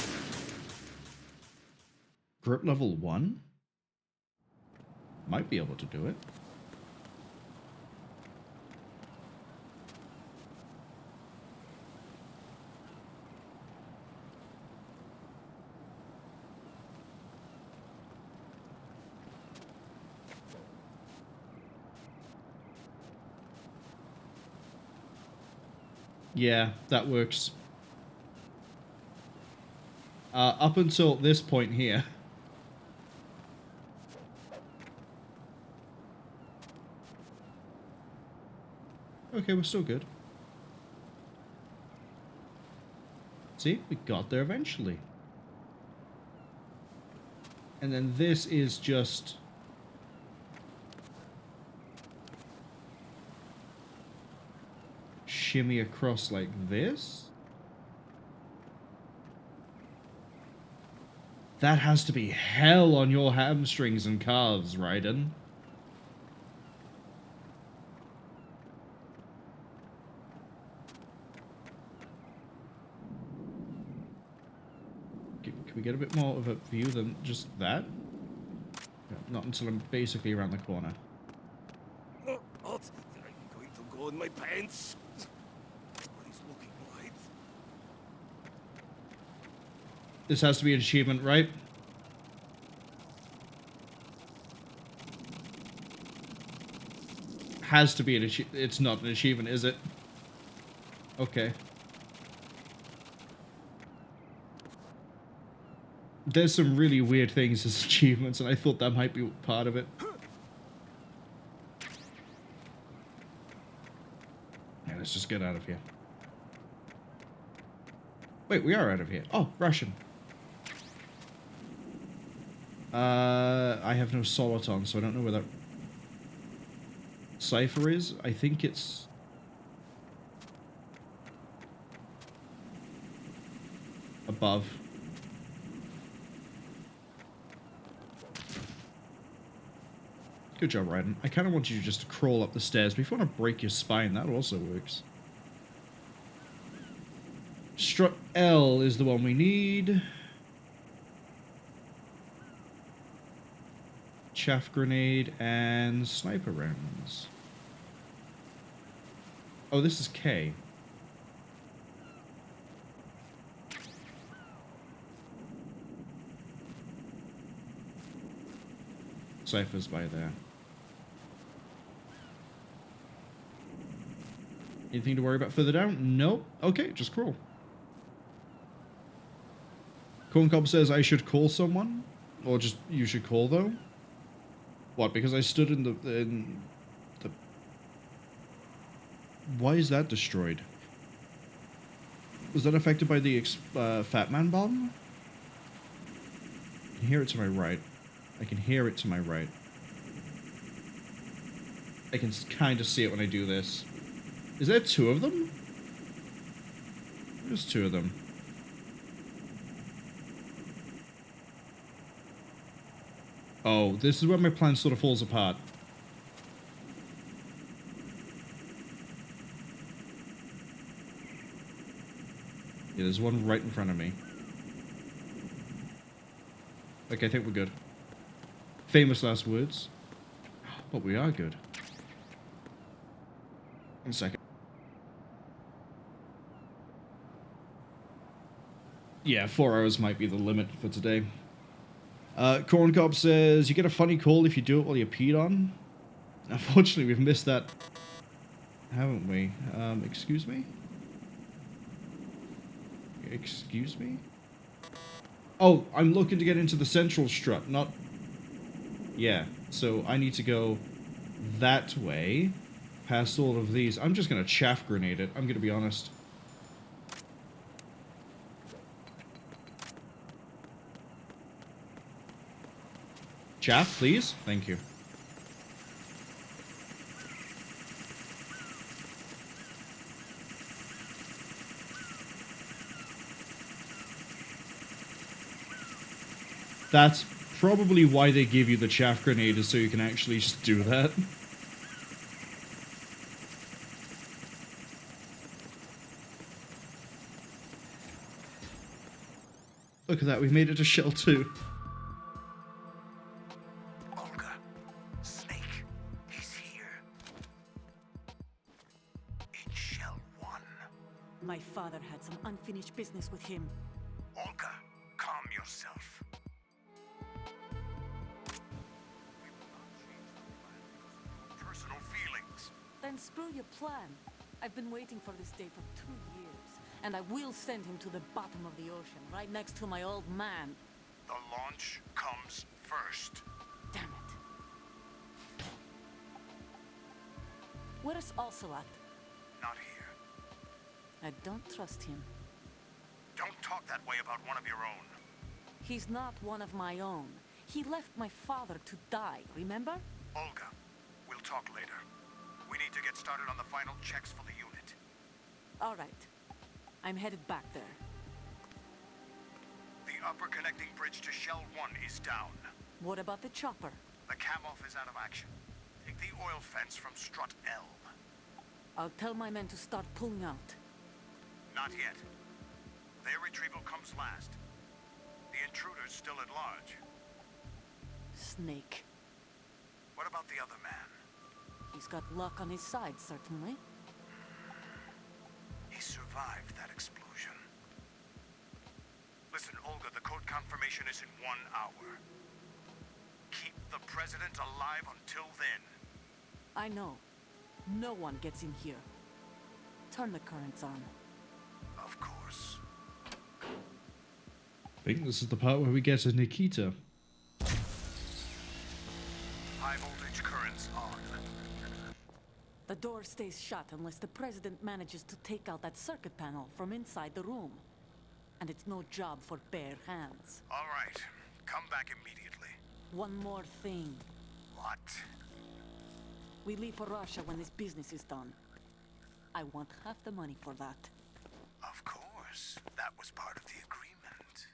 Grip level 1? Might be able to do it. Yeah, that works. Up until this point here. Okay, we're still good. See, we got there eventually. And then this is just... shimmy across like this? That has to be hell on your hamstrings and calves, Raiden. Can we get a bit more of a view than just that? Not until I'm basically around the corner. Oh, I'm going to go in my pants. What is looking like? This has to be an achievement, right? Has to be an achievement. It's not an achievement, is it? Okay. There's some really weird things as achievements, and I thought that might be part of it. Yeah, let's just get out of here. Wait, we are out of here. Oh, Russian. I have no Soliton, so I don't know where that cipher is. I think it's... above. Good job, Raiden. I kind of want you just to crawl up the stairs, but if you want to break your spine, that also works. Strut L is the one we need. chaff grenade, and sniper rounds. Oh, this is K. Cypher's by there. Anything to worry about further down? Nope. Okay, just crawl. Corncob says I should call someone? Or just, you should call though? What, because I stood in the... Why is that destroyed? Was that affected by the Fatman bomb? I can hear it to my right. I can hear it to my right. I can kind of see it when I do this. Is there two of them? There's two of them. Oh, this is where my plan sort of falls apart. Yeah, there's one right in front of me. Okay, I think we're good. Famous last words. But we are good. 1 second. Yeah, 4 hours might be the limit for today. Corncob says, you get a funny cold if you do it while you're peed on. Unfortunately, we've missed that, haven't we? Excuse me? Excuse me? Oh, I'm looking to get into the central strut, not... Yeah, so I need to go that way, past all of these. I'm just going to chaff grenade it, I'm going to be honest. Chaff, please? Thank you. That's probably why they give you the chaff grenade, is so you can actually just do that. Look at that, we made it to Shell 2. Olga, Snake, he's here. In Shell 1. My father had some unfinished business with him. Olga, calm yourself. Personal feelings. Then screw your plan. I've been waiting for this day for 2 years. And I will send him to the bottom of the ocean, right next to my old man. The launch comes first. Damn it. Where's Ocelot? Not here. I don't trust him. Don't talk that way about one of your own. He's not one of my own. He left my father to die, remember? Olga, we'll talk later. We need to get started on the final checks for the unit. All right. I'm headed back there. The upper connecting bridge to Shell 1 is down. What about the chopper? The cam-off is out of action. Take the oil fence from strut L. I'll tell my men to start pulling out. Not yet. Their retrieval comes last. The intruder's still at large. Snake. What about the other man? He's got luck on his side, certainly. He survived that explosion. Listen, Olga, the code confirmation is in 1 hour. Keep the president alive until then. I know. No one gets in here. Turn the currents on. Of course. I think this is the part where we get to Nikita. High voltage currents on. The door stays shut unless the president manages to take out that circuit panel from inside the room. And it's no job for bare hands. All right. Come back immediately. One more thing. What? We leave for Russia when this business is done. I want half the money for that. Of course. That was part of the agreement.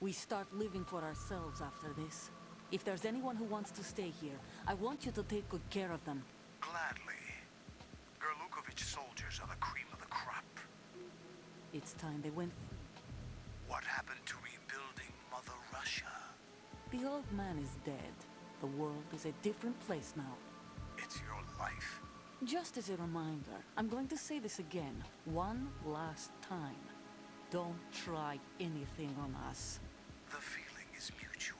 We start living for ourselves after this. If there's anyone who wants to stay here, I want you to take good care of them. Gladly. Gerlukovich soldiers are the cream of the crop. It's time they went. What happened to rebuilding Mother Russia? The old man is dead. The world is a different place now. It's your life. Just as a reminder, I'm going to say this again, one last time. Don't try anything on us. The feeling is mutual.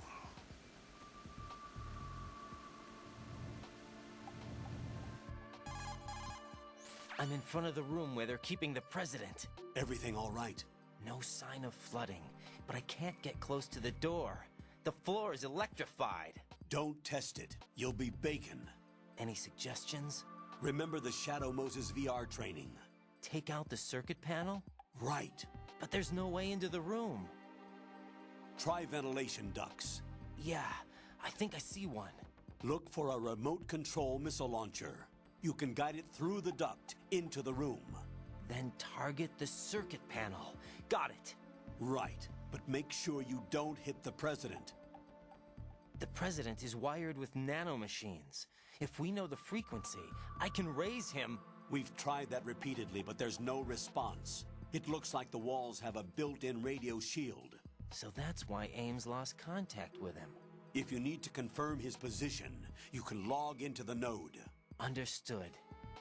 I'm in front of the room where they're keeping the president. Everything all right? No sign of flooding, but I can't get close to the door. The floor is electrified. Don't test it. You'll be bacon. Any suggestions? Remember the Shadow Moses VR training. Take out the circuit panel? Right. But there's no way into the room. Try ventilation ducts. Yeah, I think I see one. Look for a remote control missile launcher. You can guide it through the duct into the room. Then target the circuit panel. Got it. Right, but make sure you don't hit the president. The president is wired with nanomachines. If we know the frequency, I can raise him. We've tried that repeatedly, but there's no response. It looks like the walls have a built-in radio shield. So that's why Ames lost contact with him. If you need to confirm his position, you can log into the node. Understood.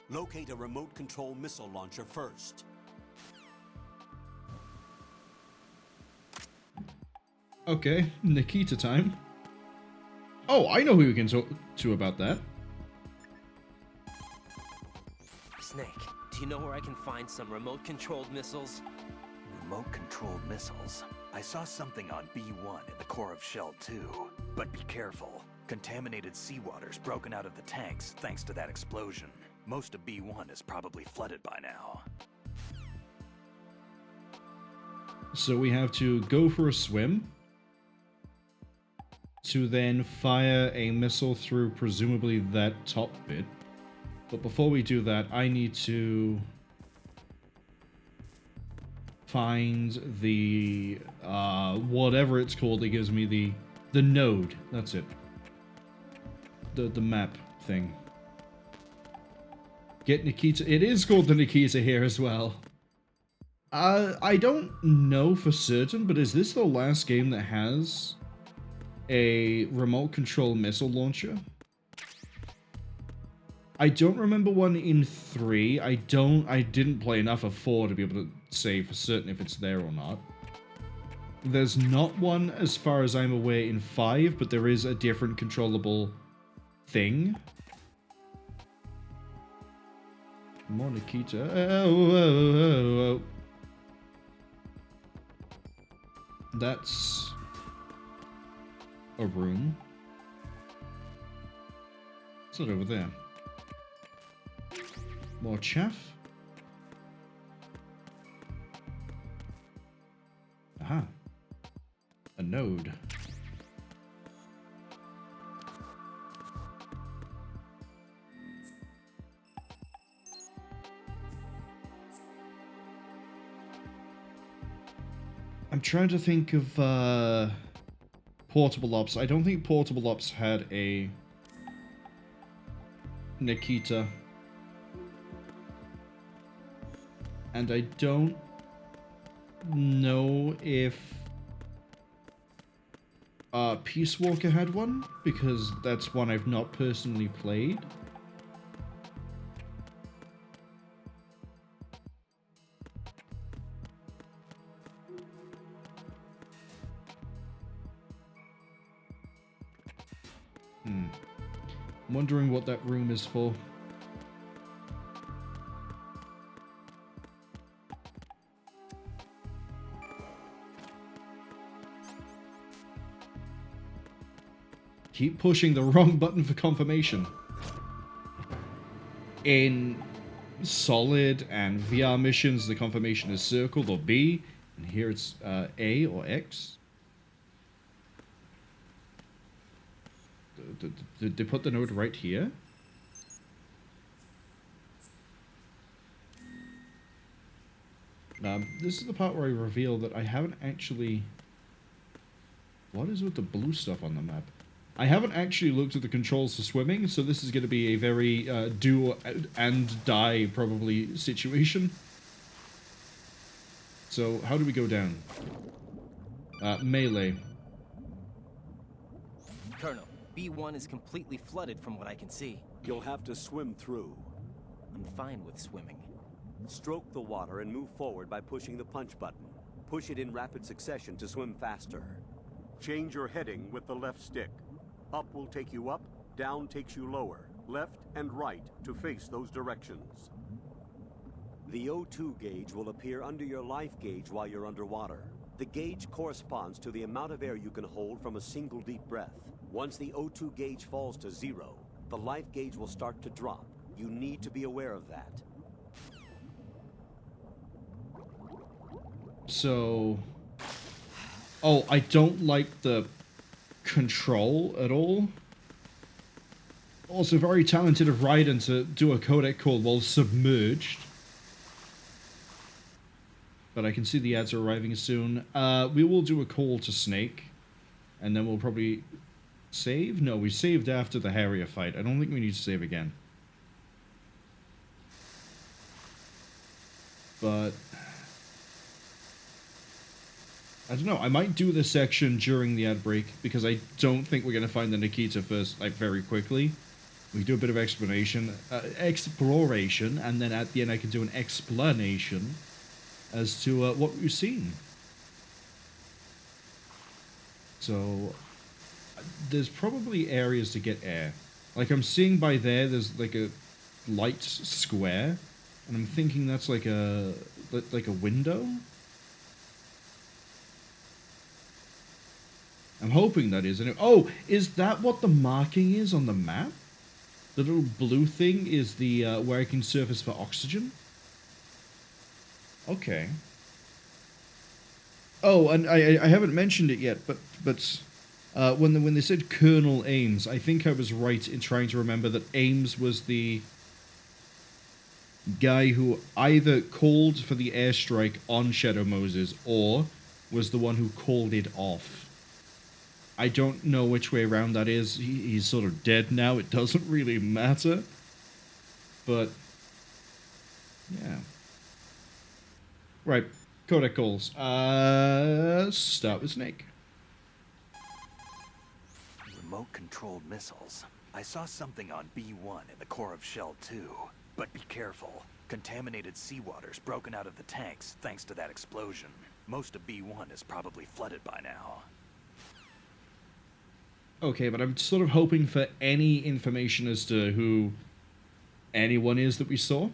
Locate a remote control missile launcher first. Okay, Nikita time. Oh, I know who we can talk to about that. Snake, do you know where I can find some remote-controlled missiles? Remote-controlled missiles. I saw something on B1 in the core of Shell 2. But be careful. Contaminated seawater's broken out of the tanks thanks to that explosion. Most of B1 is probably flooded by now. So we have to go for a swim, to then fire a missile through presumably that top bit. But before we do that, I need to find the whatever it's called that gives me the node. That's it. The map thing. Get Nikita. It is called the Nikita here as well. I don't know for certain, but is this the last game that has a remote control missile launcher? I don't remember one in 3. I didn't play enough of 4 to be able to say for certain if it's there or not. There's not one as far as I'm aware in 5, but there is a different controllable thing. Come on, Nikita. Oh. That's a room. What's that over there? More chaff? Aha. A node. I'm trying to think of Portable Ops. I don't think Portable Ops had a Nikita. And I don't know if Peace Walker had one, because that's one I've not personally played. I'm wondering what that room is for. Keep pushing the wrong button for confirmation. In Solid and VR missions, the confirmation is circled or B, and here it's A or X. Did they put the node right here? This is the part where I reveal that I haven't actually... What is with the blue stuff on the map? I haven't actually looked at the controls for swimming, so this is going to be a very do and die, probably, situation. So, how do we go down? Melee. Colonel, B1 is completely flooded from what I can see. You'll have to swim through. I'm fine with swimming. Stroke the water and move forward by pushing the punch button. Push it in rapid succession to swim faster. Change your heading with the left stick. Up will take you up, down takes you lower, left and right to face those directions. The O2 gauge will appear under your life gauge while you're underwater. The gauge corresponds to the amount of air you can hold from a single deep breath. Once the O2 gauge falls to 0, the life gauge will start to drop. You need to be aware of that. So... Oh, I don't like the control at all. Also, very talented of Raiden to do a codec call while submerged. But I can see the ads are arriving soon. We will do a call to Snake. And then we'll probably... Save? No, we saved after the Harrier fight. I don't think we need to save again. But... I don't know, I might do this section during the ad break, because I don't think we're going to find the Nikita first, like, very quickly. We do a bit of exploration, and then at the end I can do an explanation as to what we've seen. So, there's probably areas to get air. Like, I'm seeing by there's like a light square, and I'm thinking that's like a window? I'm hoping that is. Oh, is that what the marking is on the map? The little blue thing is the where I can surface for oxygen? Okay. Oh, and I haven't mentioned it yet, but when they said Colonel Ames, I think I was right in trying to remember that Ames was the guy who either called for the airstrike on Shadow Moses or was the one who called it off. I don't know which way around that is. He's sort of dead now. It doesn't really matter. But, yeah. Right. Codec calls. Start with Snake. Remote-controlled missiles. I saw something on B1 in the core of Shell 2. But be careful. Contaminated seawater's broken out of the tanks thanks to that explosion. Most of B1 is probably flooded by now. Okay, but I'm sort of hoping for any information as to who anyone is that we saw.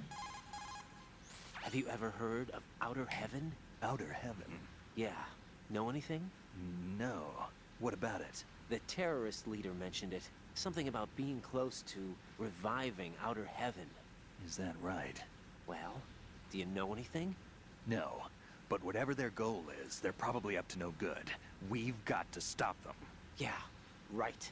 Have you ever heard of Outer Heaven? Outer Heaven? Yeah. Know anything? No. What about it? The terrorist leader mentioned it. Something about being close to reviving Outer Heaven. Is that right? Well, do you know anything? No. But whatever their goal is, they're probably up to no good. We've got to stop them. Yeah. Right.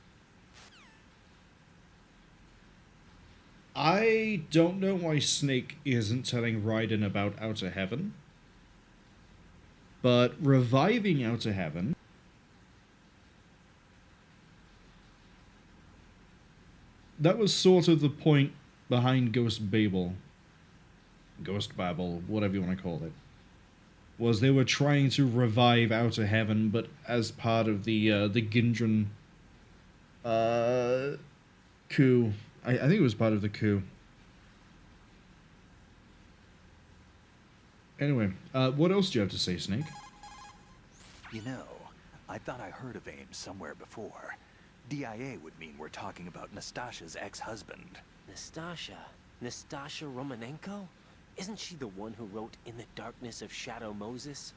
I don't know why Snake isn't telling Raiden about Outer Heaven. But reviving Outer Heaven... That was sort of the point behind Ghost Babel. Ghost Babel, whatever you want to call it. Was they were trying to revive Outer Heaven, but as part of the Gindran... coup. I think it was part of the coup. Anyway, what else do you have to say, Snake? You know, I thought I heard of Ames somewhere before. DIA would mean we're talking about Nastasha's ex-husband. Nastasha? Nastasha Romanenko? Isn't she the one who wrote In the Darkness of Shadow Moses?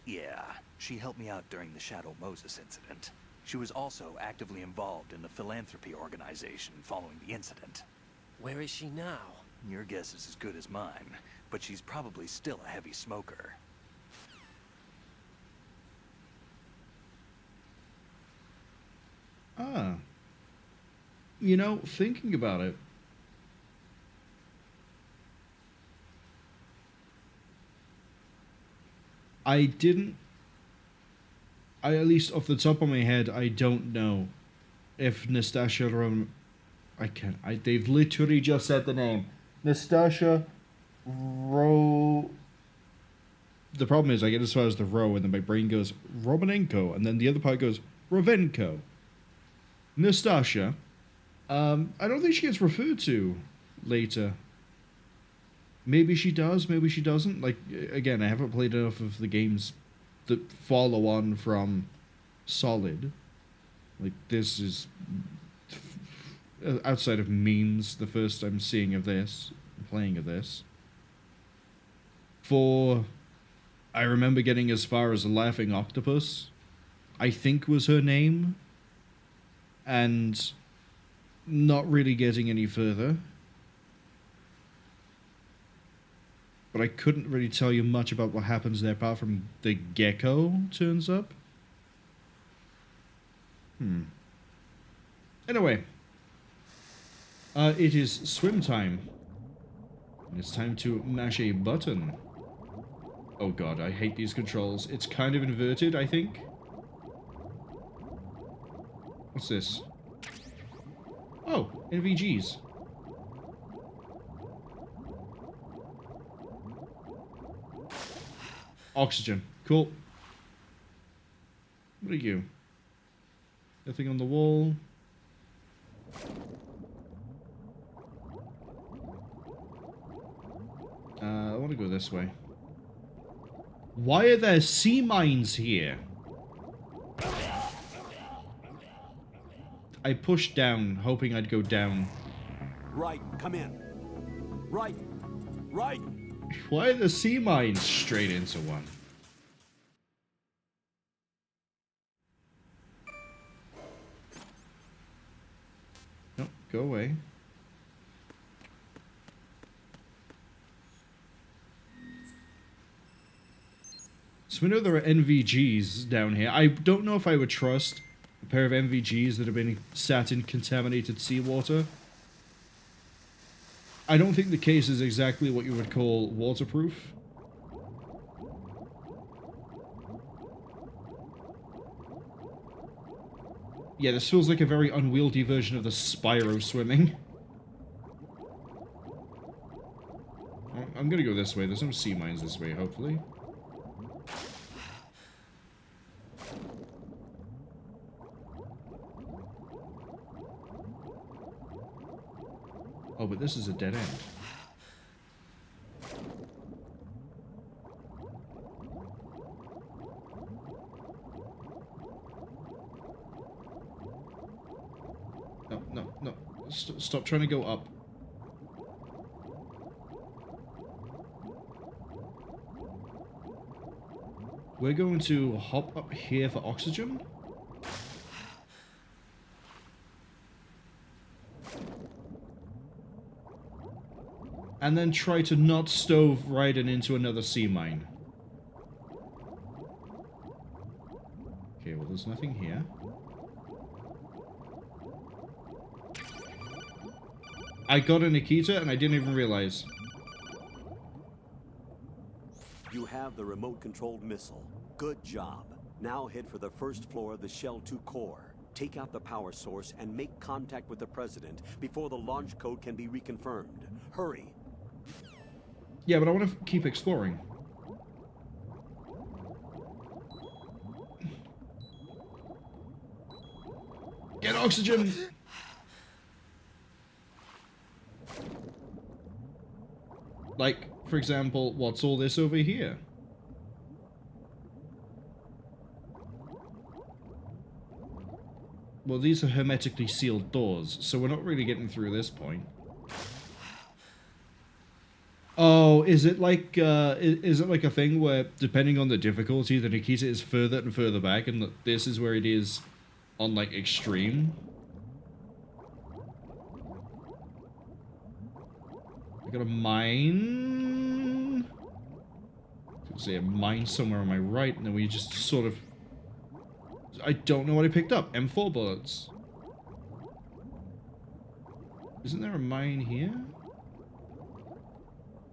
Yeah, she helped me out during the Shadow Moses incident. She was also actively involved in the philanthropy organization following the incident. Where is she now? Your guess is as good as mine, but she's probably still a heavy smoker. Ah. You know, thinking about it, I didn't... at least off the top of my head, I don't know if Nastasha they've literally just said the name. Nastasha The problem is I get as far as the row and then my brain goes Romanenko and then the other part goes Ravenko. Nastasha. I don't think she gets referred to later. Maybe she does, maybe she doesn't. Like, again, I haven't played enough of the games that follow on from Solid. Like, this is, outside of memes, the first I'm seeing of this, playing of this. I remember getting as far as Laughing Octopus, I think was her name, and not really getting any further. But I couldn't really tell you much about what happens there apart from the gecko turns up. Anyway. It is swim time. And it's time to mash a button. Oh god, I hate these controls. It's kind of inverted, I think. What's this? Oh, NVGs. Oxygen. Cool. What are you? Nothing on the wall. I want to go this way. Why are there sea mines here? I pushed down, hoping I'd go down. Right, come in. Right. Right. Why are the sea mines straight into one? No, go away. So we know there are NVGs down here. I don't know if I would trust a pair of NVGs that have been sat in contaminated seawater. I don't think the case is exactly what you would call waterproof. Yeah, this feels like a very unwieldy version of the Spyro swimming. I'm gonna go this way. There's no sea mines this way, hopefully. Oh, but this is a dead end. No, no, no. Stop trying to go up. We're going to hop up here for oxygen. And then try to not stove Raiden into another sea mine. Okay, well there's nothing here. I got a Nikita and I didn't even realize. You have the remote-controlled missile. Good job. Now head for the first floor of the Shell 2 core. Take out the power source and make contact with the President before the launch code can be reconfirmed. Hurry. Yeah, but I want to keep exploring. Get oxygen! Like, for example, what's all this over here? Well, these are hermetically sealed doors, so we're not really getting through this point. Oh, is it like a thing where, depending on the difficulty, the Nikita is further and further back, and this is where it is on, like, extreme? I got a mine. I was gonna say a mine somewhere on my right, and then we just sort of... I don't know what I picked up. M4 bullets. Isn't there a mine here?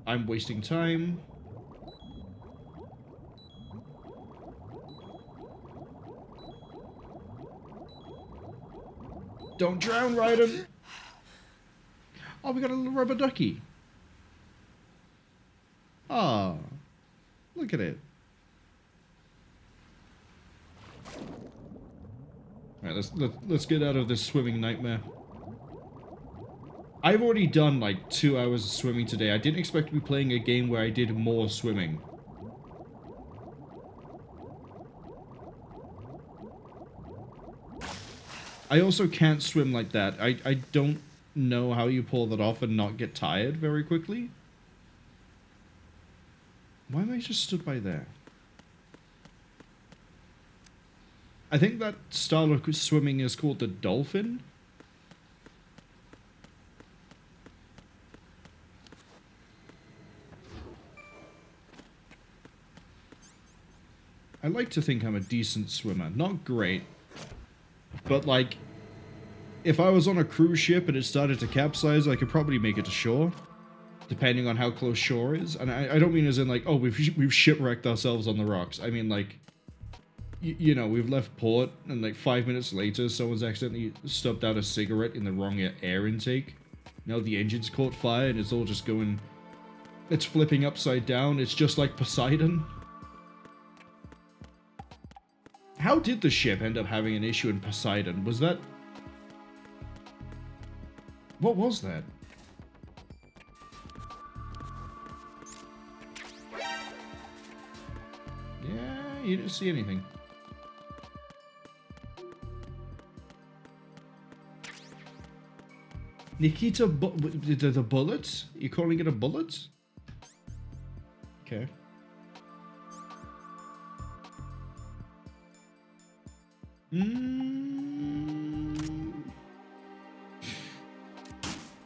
I'm wasting time. Don't drown, Raiden! Oh, we got a little rubber ducky. Ah, look at it. Alright, let's get out of this swimming nightmare. I've already done like 2 hours of swimming today. I didn't expect to be playing a game where I did more swimming. I also can't swim like that. I don't know how you pull that off and not get tired very quickly. Why am I just stood by there? I think that style of swimming is called the dolphin. I like to think I'm a decent swimmer. Not great. But, like, if I was on a cruise ship and it started to capsize, I could probably make it to shore. Depending on how close shore is. And I don't mean as in, like, oh, we've shipwrecked ourselves on the rocks. I mean, like, you know, we've left port, and, like, 5 minutes later, someone's accidentally stubbed out a cigarette in the wrong air intake. Now the engine's caught fire, and it's all just going... It's flipping upside down. It's just like Poseidon. How did the ship end up having an issue in Poseidon? Was that... What was that? Yeah, you didn't see anything. Nikita, the bullet? You calling it a bullet? Okay.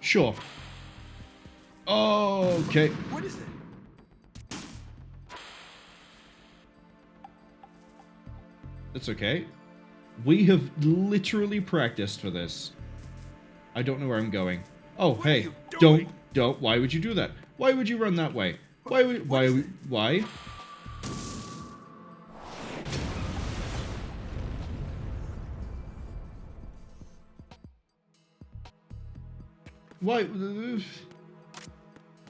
Sure. Okay. What is it? It's okay. We have literally practiced for this. I don't know where I'm going. Oh, hey. Don't. Why would you do that? Why would you run that way? Why? Why?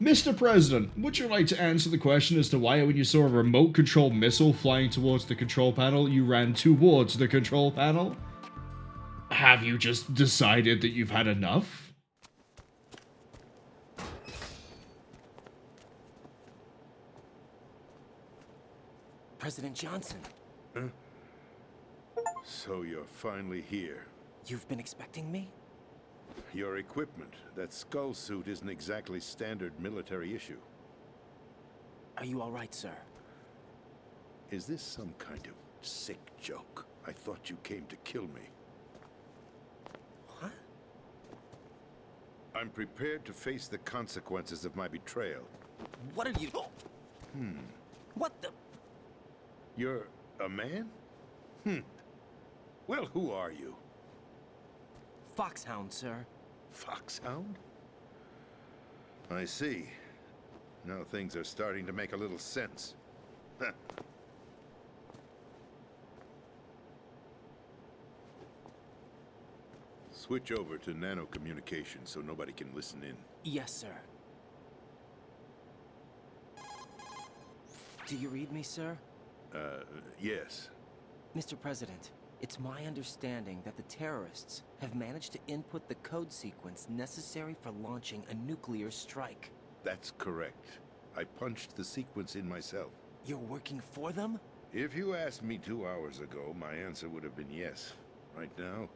Mr. President, would you like to answer the question as to why when you saw a remote control missile flying towards the control panel, you ran towards the control panel? Have you just decided that you've had enough? President Johnson. Huh? So you're finally here. You've been expecting me? Your equipment, that skull suit, isn't exactly standard military issue. Are you all right, sir? Is this some kind of sick joke? I thought you came to kill me. What? I'm prepared to face the consequences of my betrayal. What are you... What the... You're a man? Well, who are you? Foxhound, sir. Foxhound? I see. Now things are starting to make a little sense. Switch over to nano communication so nobody can listen in. Yes, sir. Do you read me, sir? Yes. Mr. President, it's my understanding that the terrorists have managed to input the code sequence necessary for launching a nuclear strike. That's correct. I punched the sequence in myself. You're working for them? If you asked me 2 hours ago, my answer would have been yes. Right now,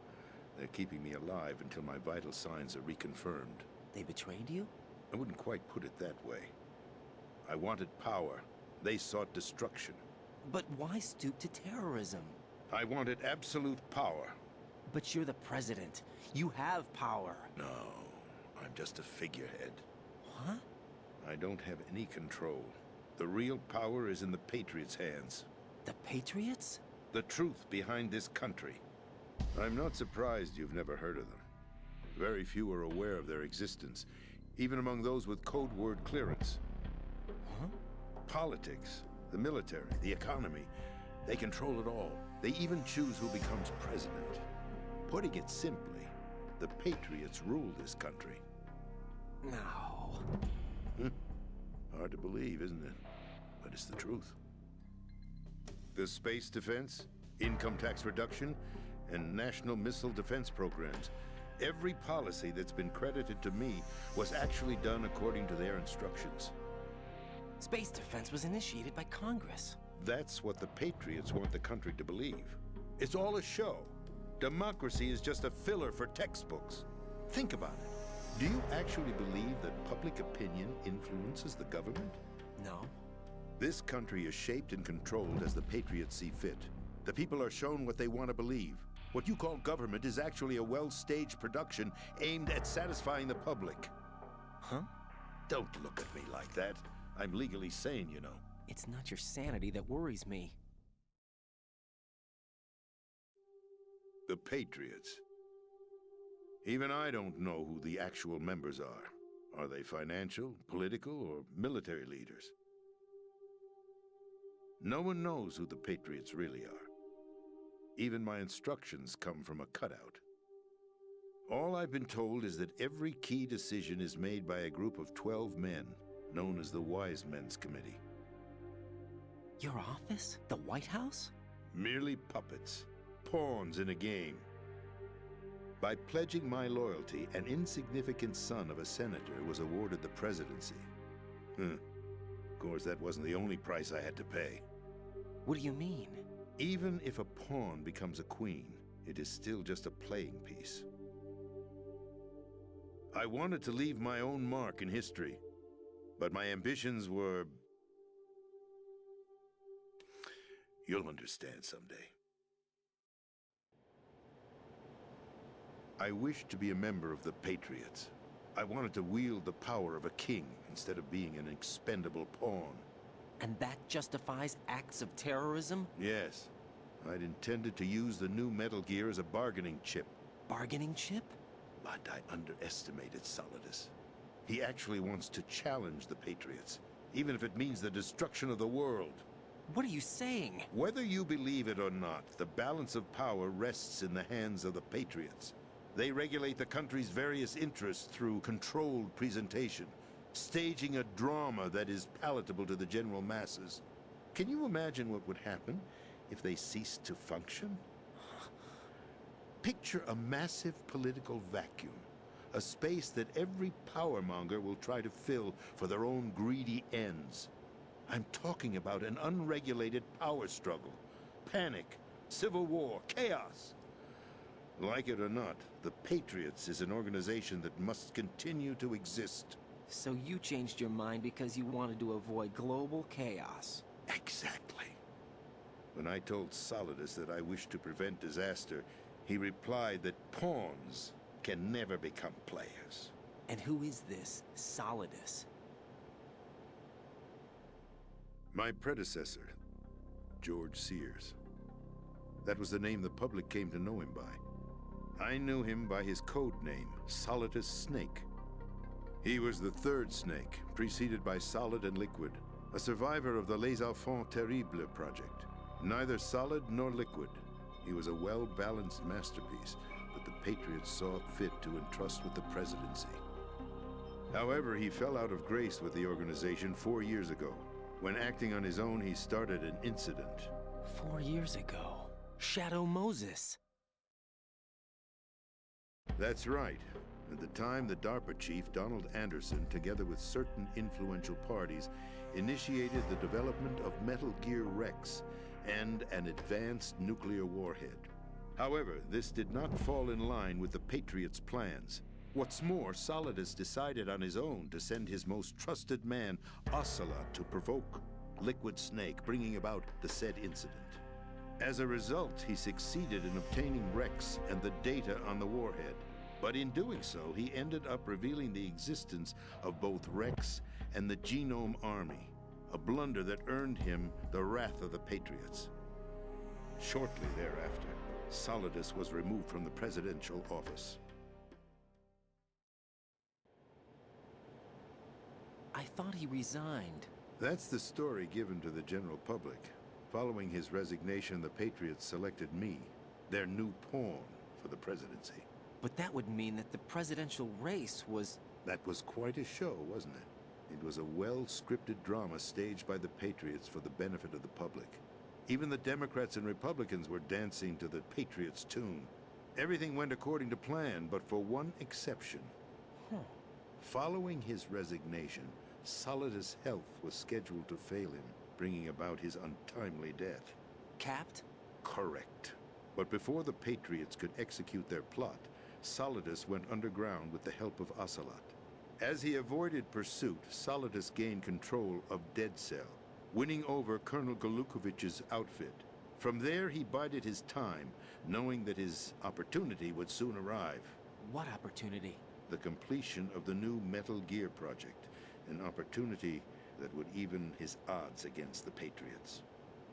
they're keeping me alive until my vital signs are reconfirmed. They betrayed you? I wouldn't quite put it that way. I wanted power. They sought destruction. But why stoop to terrorism? I wanted absolute power. But you're the president. You have power. No, I'm just a figurehead. What? I don't have any control. The real power is in the Patriots' hands. The Patriots? The truth behind this country. I'm not surprised you've never heard of them. Very few are aware of their existence, even among those with code word clearance. Huh? Politics, the military, the economy, they control it all. They even choose who becomes president. Putting it simply, the Patriots rule this country. No. Hard to believe, isn't it? But it's the truth. The space defense, income tax reduction, and national missile defense programs. Every policy that's been credited to me was actually done according to their instructions. Space defense was initiated by Congress. That's what the Patriots want the country to believe. It's all a show. Democracy is just a filler for textbooks. Think about it. Do you actually believe that public opinion influences the government? No. This country is shaped and controlled as the Patriots see fit. The people are shown what they want to believe. What you call government is actually a well-staged production aimed at satisfying the public. Huh? Don't look at me like that. I'm legally sane, you know. It's not your sanity that worries me. The Patriots. Even I don't know who the actual members are. Are they financial, political, or military leaders? No one knows who the Patriots really are. Even my instructions come from a cutout. All I've been told is that every key decision is made by a group of 12 men, known as the Wise Men's Committee. Your office? The White House? Merely puppets, pawns in a game. By pledging my loyalty, an insignificant son of a senator was awarded the presidency. Of course, that wasn't the only price I had to pay. What do you mean? Even if a pawn becomes a queen, it is still just a playing piece. I wanted to leave my own mark in history, but my ambitions were... You'll understand someday. I wished to be a member of the Patriots. I wanted to wield the power of a king instead of being an expendable pawn. And that justifies acts of terrorism? Yes. I'd intended to use the new Metal Gear as a bargaining chip. Bargaining chip? But I underestimated Solidus. He actually wants to challenge the Patriots, even if it means the destruction of the world. What are you saying? Whether you believe it or not, the balance of power rests in the hands of the Patriots. They regulate the country's various interests through controlled presentation, staging a drama that is palatable to the general masses. Can you imagine what would happen if they ceased to function? Picture a massive political vacuum, a space that every powermonger will try to fill for their own greedy ends. I'm talking about an unregulated power struggle, panic, civil war, chaos. Like it or not, the Patriots is an organization that must continue to exist. So you changed your mind because you wanted to avoid global chaos. Exactly. When I told Solidus that I wished to prevent disaster, he replied that pawns can never become players. And who is this Solidus? My predecessor, George Sears. That was the name the public came to know him by. I knew him by his code name, Solidus Snake. He was the third Snake, preceded by Solid and Liquid, a survivor of the Les Enfants Terribles project. Neither solid nor liquid, he was a well-balanced masterpiece that the Patriots saw fit to entrust with the presidency. However, he fell out of grace with the organization 4 years ago. When acting on his own, he started an incident. 4 years ago? Shadow Moses. That's right. At the time, the DARPA chief, Donald Anderson, together with certain influential parties, initiated the development of Metal Gear Rex and an advanced nuclear warhead. However, this did not fall in line with the Patriots' plans. What's more, Solidus decided on his own to send his most trusted man, Ocelot, to provoke Liquid Snake, bringing about the said incident. As a result, he succeeded in obtaining Rex and the data on the warhead. But in doing so, he ended up revealing the existence of both Rex and the Genome Army, a blunder that earned him the wrath of the Patriots. Shortly thereafter, Solidus was removed from the presidential office. I thought he resigned. That's the story given to the general public. Following his resignation, the Patriots selected me, their new pawn, for the presidency. But that would mean that the presidential race was... That was quite a show, wasn't it? It was a well-scripted drama staged by the Patriots for the benefit of the public. Even the Democrats and Republicans were dancing to the Patriots' tune. Everything went according to plan, but for one exception. Following his resignation, Solidus' health was scheduled to fail him, bringing about his untimely death. Capped? Correct. But before the Patriots could execute their plot, Solidus went underground with the help of Ocelot. As he avoided pursuit, Solidus gained control of Dead Cell, winning over Colonel Golukovich's outfit. From there, he bided his time, knowing that his opportunity would soon arrive. What opportunity? The completion of the new Metal Gear project, an opportunity that would even his odds against the Patriots.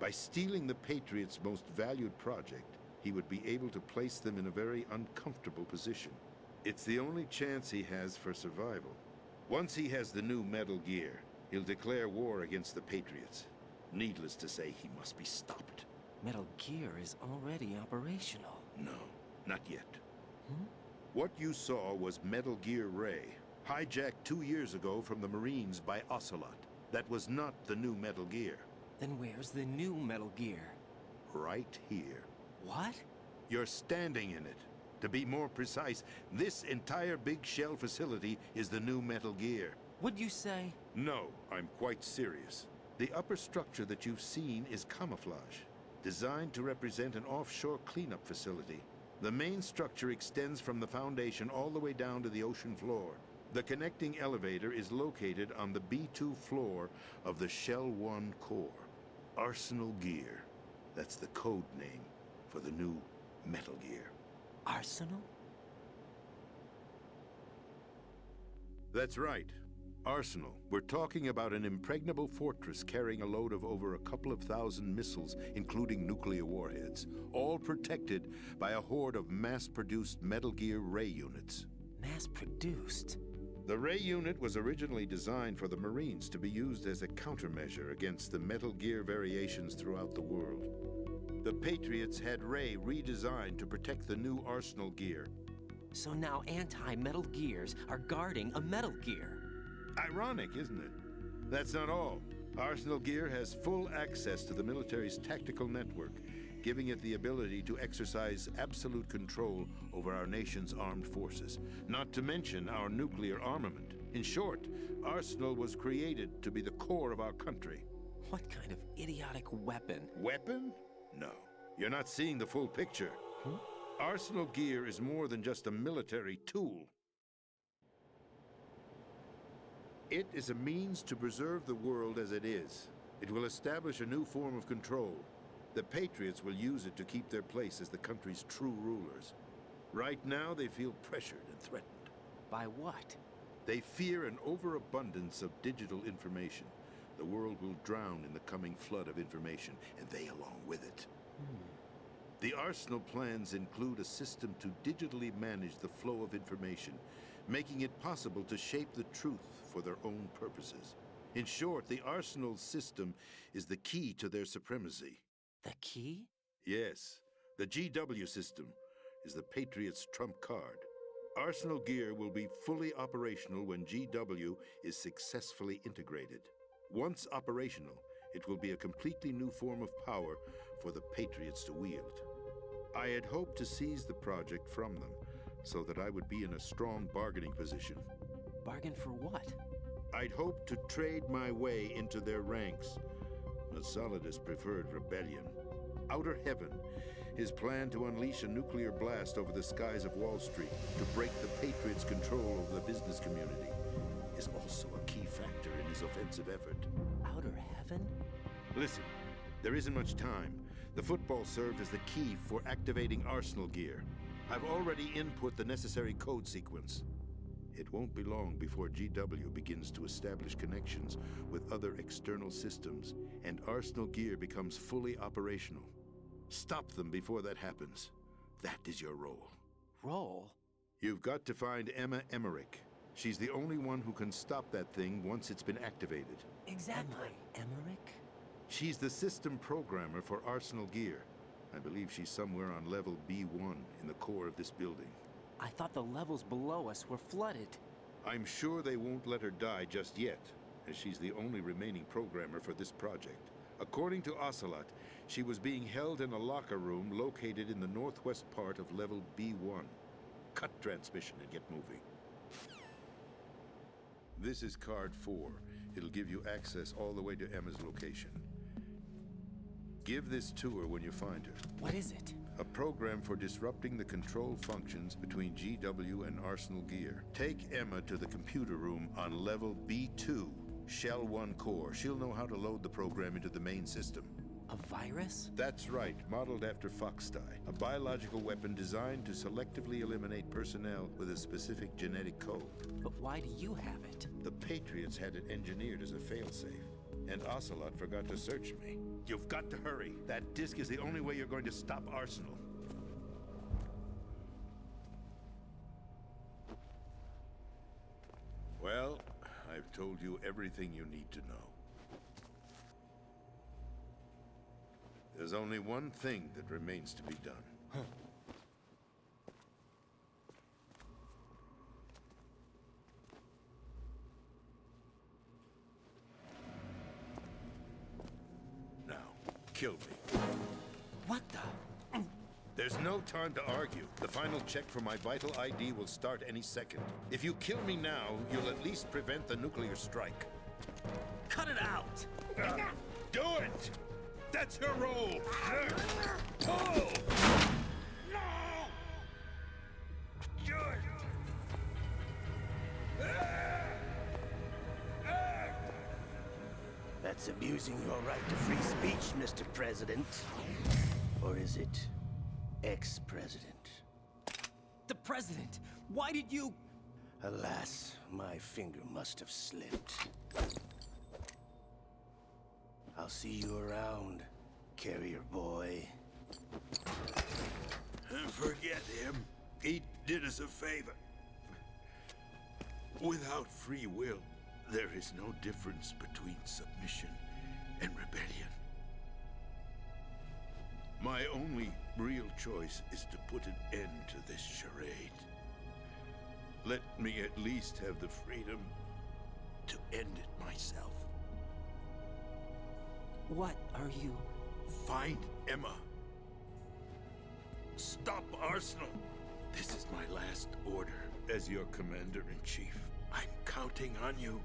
By stealing the Patriots' most valued project, he would be able to place them in a very uncomfortable position. It's the only chance he has for survival. Once he has the new Metal Gear, he'll declare war against the Patriots. Needless to say, he must be stopped. Metal Gear is already operational. No, not yet. What you saw was Metal Gear Ray, hijacked 2 years ago from the Marines by Ocelot. That was not the new Metal Gear. Then where's the new Metal Gear? Right here. What? You're standing in it. To be more precise, this entire big shell facility is the new Metal Gear. What'd you say? No, I'm quite serious. The upper structure that you've seen is camouflage, designed to represent an offshore cleanup facility. The main structure extends from the foundation all the way down to the ocean floor. The connecting elevator is located on the B2 floor of the Shell 1 core. Arsenal Gear. That's the code name for the new Metal Gear. Arsenal? That's right. Arsenal. We're talking about an impregnable fortress carrying a load of over a couple of thousand missiles, including nuclear warheads, all protected by a horde of mass-produced Metal Gear Ray units. Mass-produced? The Ray unit was originally designed for the Marines to be used as a countermeasure against the Metal Gear variations throughout the world. The Patriots had Ray redesigned to protect the new Arsenal Gear. So now anti-Metal Gears are guarding a Metal Gear. Ironic, isn't it? That's not all. Arsenal Gear has full access to the military's tactical network, giving it the ability to exercise absolute control over our nation's armed forces, not to mention our nuclear armament. In short, Arsenal was created to be the core of our country. What kind of idiotic weapon? Weapon? No. You're not seeing the full picture. Arsenal Gear is more than just a military tool. It is a means to preserve the world as it is. It will establish a new form of control. The Patriots will use it to keep their place as the country's true rulers. Right now, they feel pressured and threatened. By what? They fear an overabundance of digital information. The world will drown in the coming flood of information, and they along with it. The Arsenal plans include a system to digitally manage the flow of information, making it possible to shape the truth for their own purposes. In short, the Arsenal system is the key to their supremacy. The key? Yes. The GW system is the Patriots' trump card. Arsenal Gear will be fully operational when GW is successfully integrated. Once operational, it will be a completely new form of power for the Patriots to wield. I had hoped to seize the project from them, so that I would be in a strong bargaining position. Bargain for what? I'd hoped to trade my way into their ranks, but Solidus preferred rebellion. Outer Heaven, his plan to unleash a nuclear blast over the skies of Wall Street to break the Patriots' control over the business community, is also a key factor in his offensive effort. Outer Heaven? Listen, there isn't much time. The football served as the key for activating Arsenal Gear. I've already input the necessary code sequence. It won't be long before GW begins to establish connections with other external systems, and Arsenal Gear becomes fully operational. Stop them before that happens. That is your role. Role? You've got to find Emma Emmerich. She's the only one who can stop that thing once it's been activated. Exactly. Emmerich? She's the system programmer for Arsenal Gear. I believe she's somewhere on level B1 in the core of this building. I thought the levels below us were flooded. I'm sure they won't let her die just yet, as she's the only remaining programmer for this project. According to Ocelot, she was being held in a locker room located in the northwest part of level B1. Cut transmission and get moving. This is card 4. It'll give you access all the way to Emma's location. Give this to her when you find her. What is it? A program for disrupting the control functions between GW and Arsenal Gear. Take Emma to the computer room on level B2, Shell 1 core. She'll know how to load the program into the main system. A virus? That's right, modeled after Foxdie. A biological weapon designed to selectively eliminate personnel with a specific genetic code. But why do you have it? The Patriots had it engineered as a failsafe. And Ocelot forgot to search me. You've got to hurry. That disk is the only way you're going to stop Arsenal. Well, I've told you everything you need to know. There's only one thing that remains to be done. Now, kill me. What the? There's no time to argue. The final check for my vital ID will start any second. If you kill me now, you'll at least prevent the nuclear strike. Cut it out! Do it! That's your role! Pull! No! Do it! That's abusing your right to free speech, Mr. President. Or is it ex-president? The president! Why did you... Alas, my finger must have slipped. I'll see you around, carrier boy. Forget him. He did us a favor. Without free will, there is no difference between submission and rebellion. My only real choice is to put an end to this charade. Let me at least have the freedom to end it myself. What are you... Find Emma. Stop Arsenal. This is my last order as your commander-in-chief. I'm counting on you.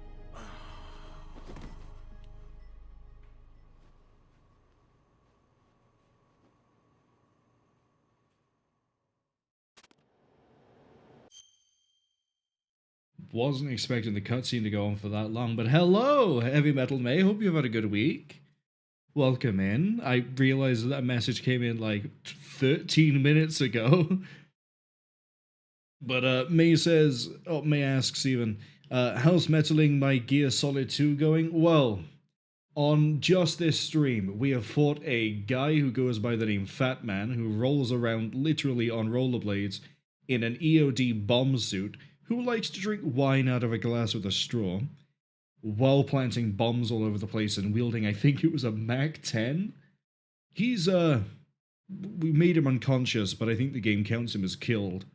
Wasn't expecting the cutscene to go on for that long, but hello, Heavy Metal May. Hope you've had a good week. Welcome in. I realized that message came in like 13 minutes ago. But May says, May asks even, how's metaling my Gear Solid 2 going? Well, on just this stream, we have fought a guy who goes by the name Fatman, who rolls around literally on rollerblades in an EOD bomb suit, who likes to drink wine out of a glass with a straw, while planting bombs all over the place and wielding, I think it was a Mac-10. He's, we made him unconscious, but I think the game counts him as killed.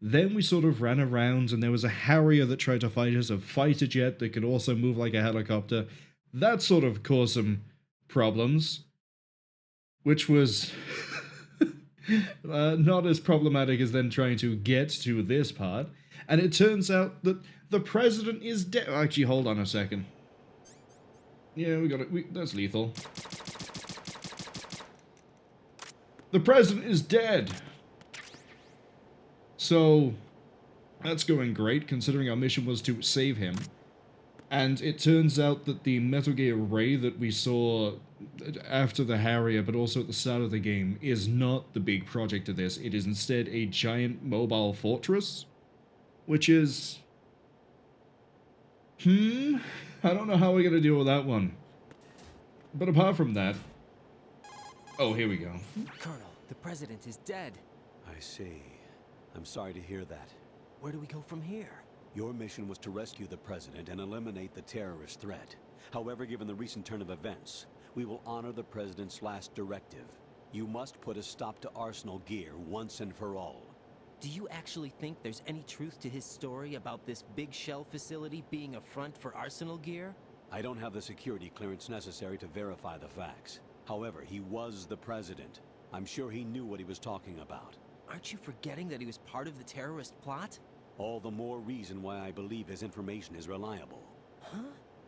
Then we sort of ran around, and there was a Harrier that tried to fight us, a fighter jet that could also move like a helicopter. That sort of caused some problems, which was not as problematic as then trying to get to this part. And it turns out that the president is dead. Actually, hold on a second. Yeah, we got it. That's lethal. The president is dead. So, that's going great, considering our mission was to save him. And it turns out that the Metal Gear Ray that we saw after the Harrier, but also at the start of the game, is not the big project of this. It is instead a giant mobile fortress. Which is... I don't know how we're going to deal with that one. But apart from that... Oh, here we go. Colonel, the president is dead. I see. I'm sorry to hear that. Where do we go from here? Your mission was to rescue the president and eliminate the terrorist threat. However, given the recent turn of events, we will honor the president's last directive. You must put a stop to Arsenal Gear once and for all. Do you actually think there's any truth to his story about this big shell facility being a front for Arsenal Gear? I don't have the security clearance necessary to verify the facts. However, he was the president. I'm sure he knew what he was talking about. Aren't you forgetting that he was part of the terrorist plot? All the more reason why I believe his information is reliable. Huh?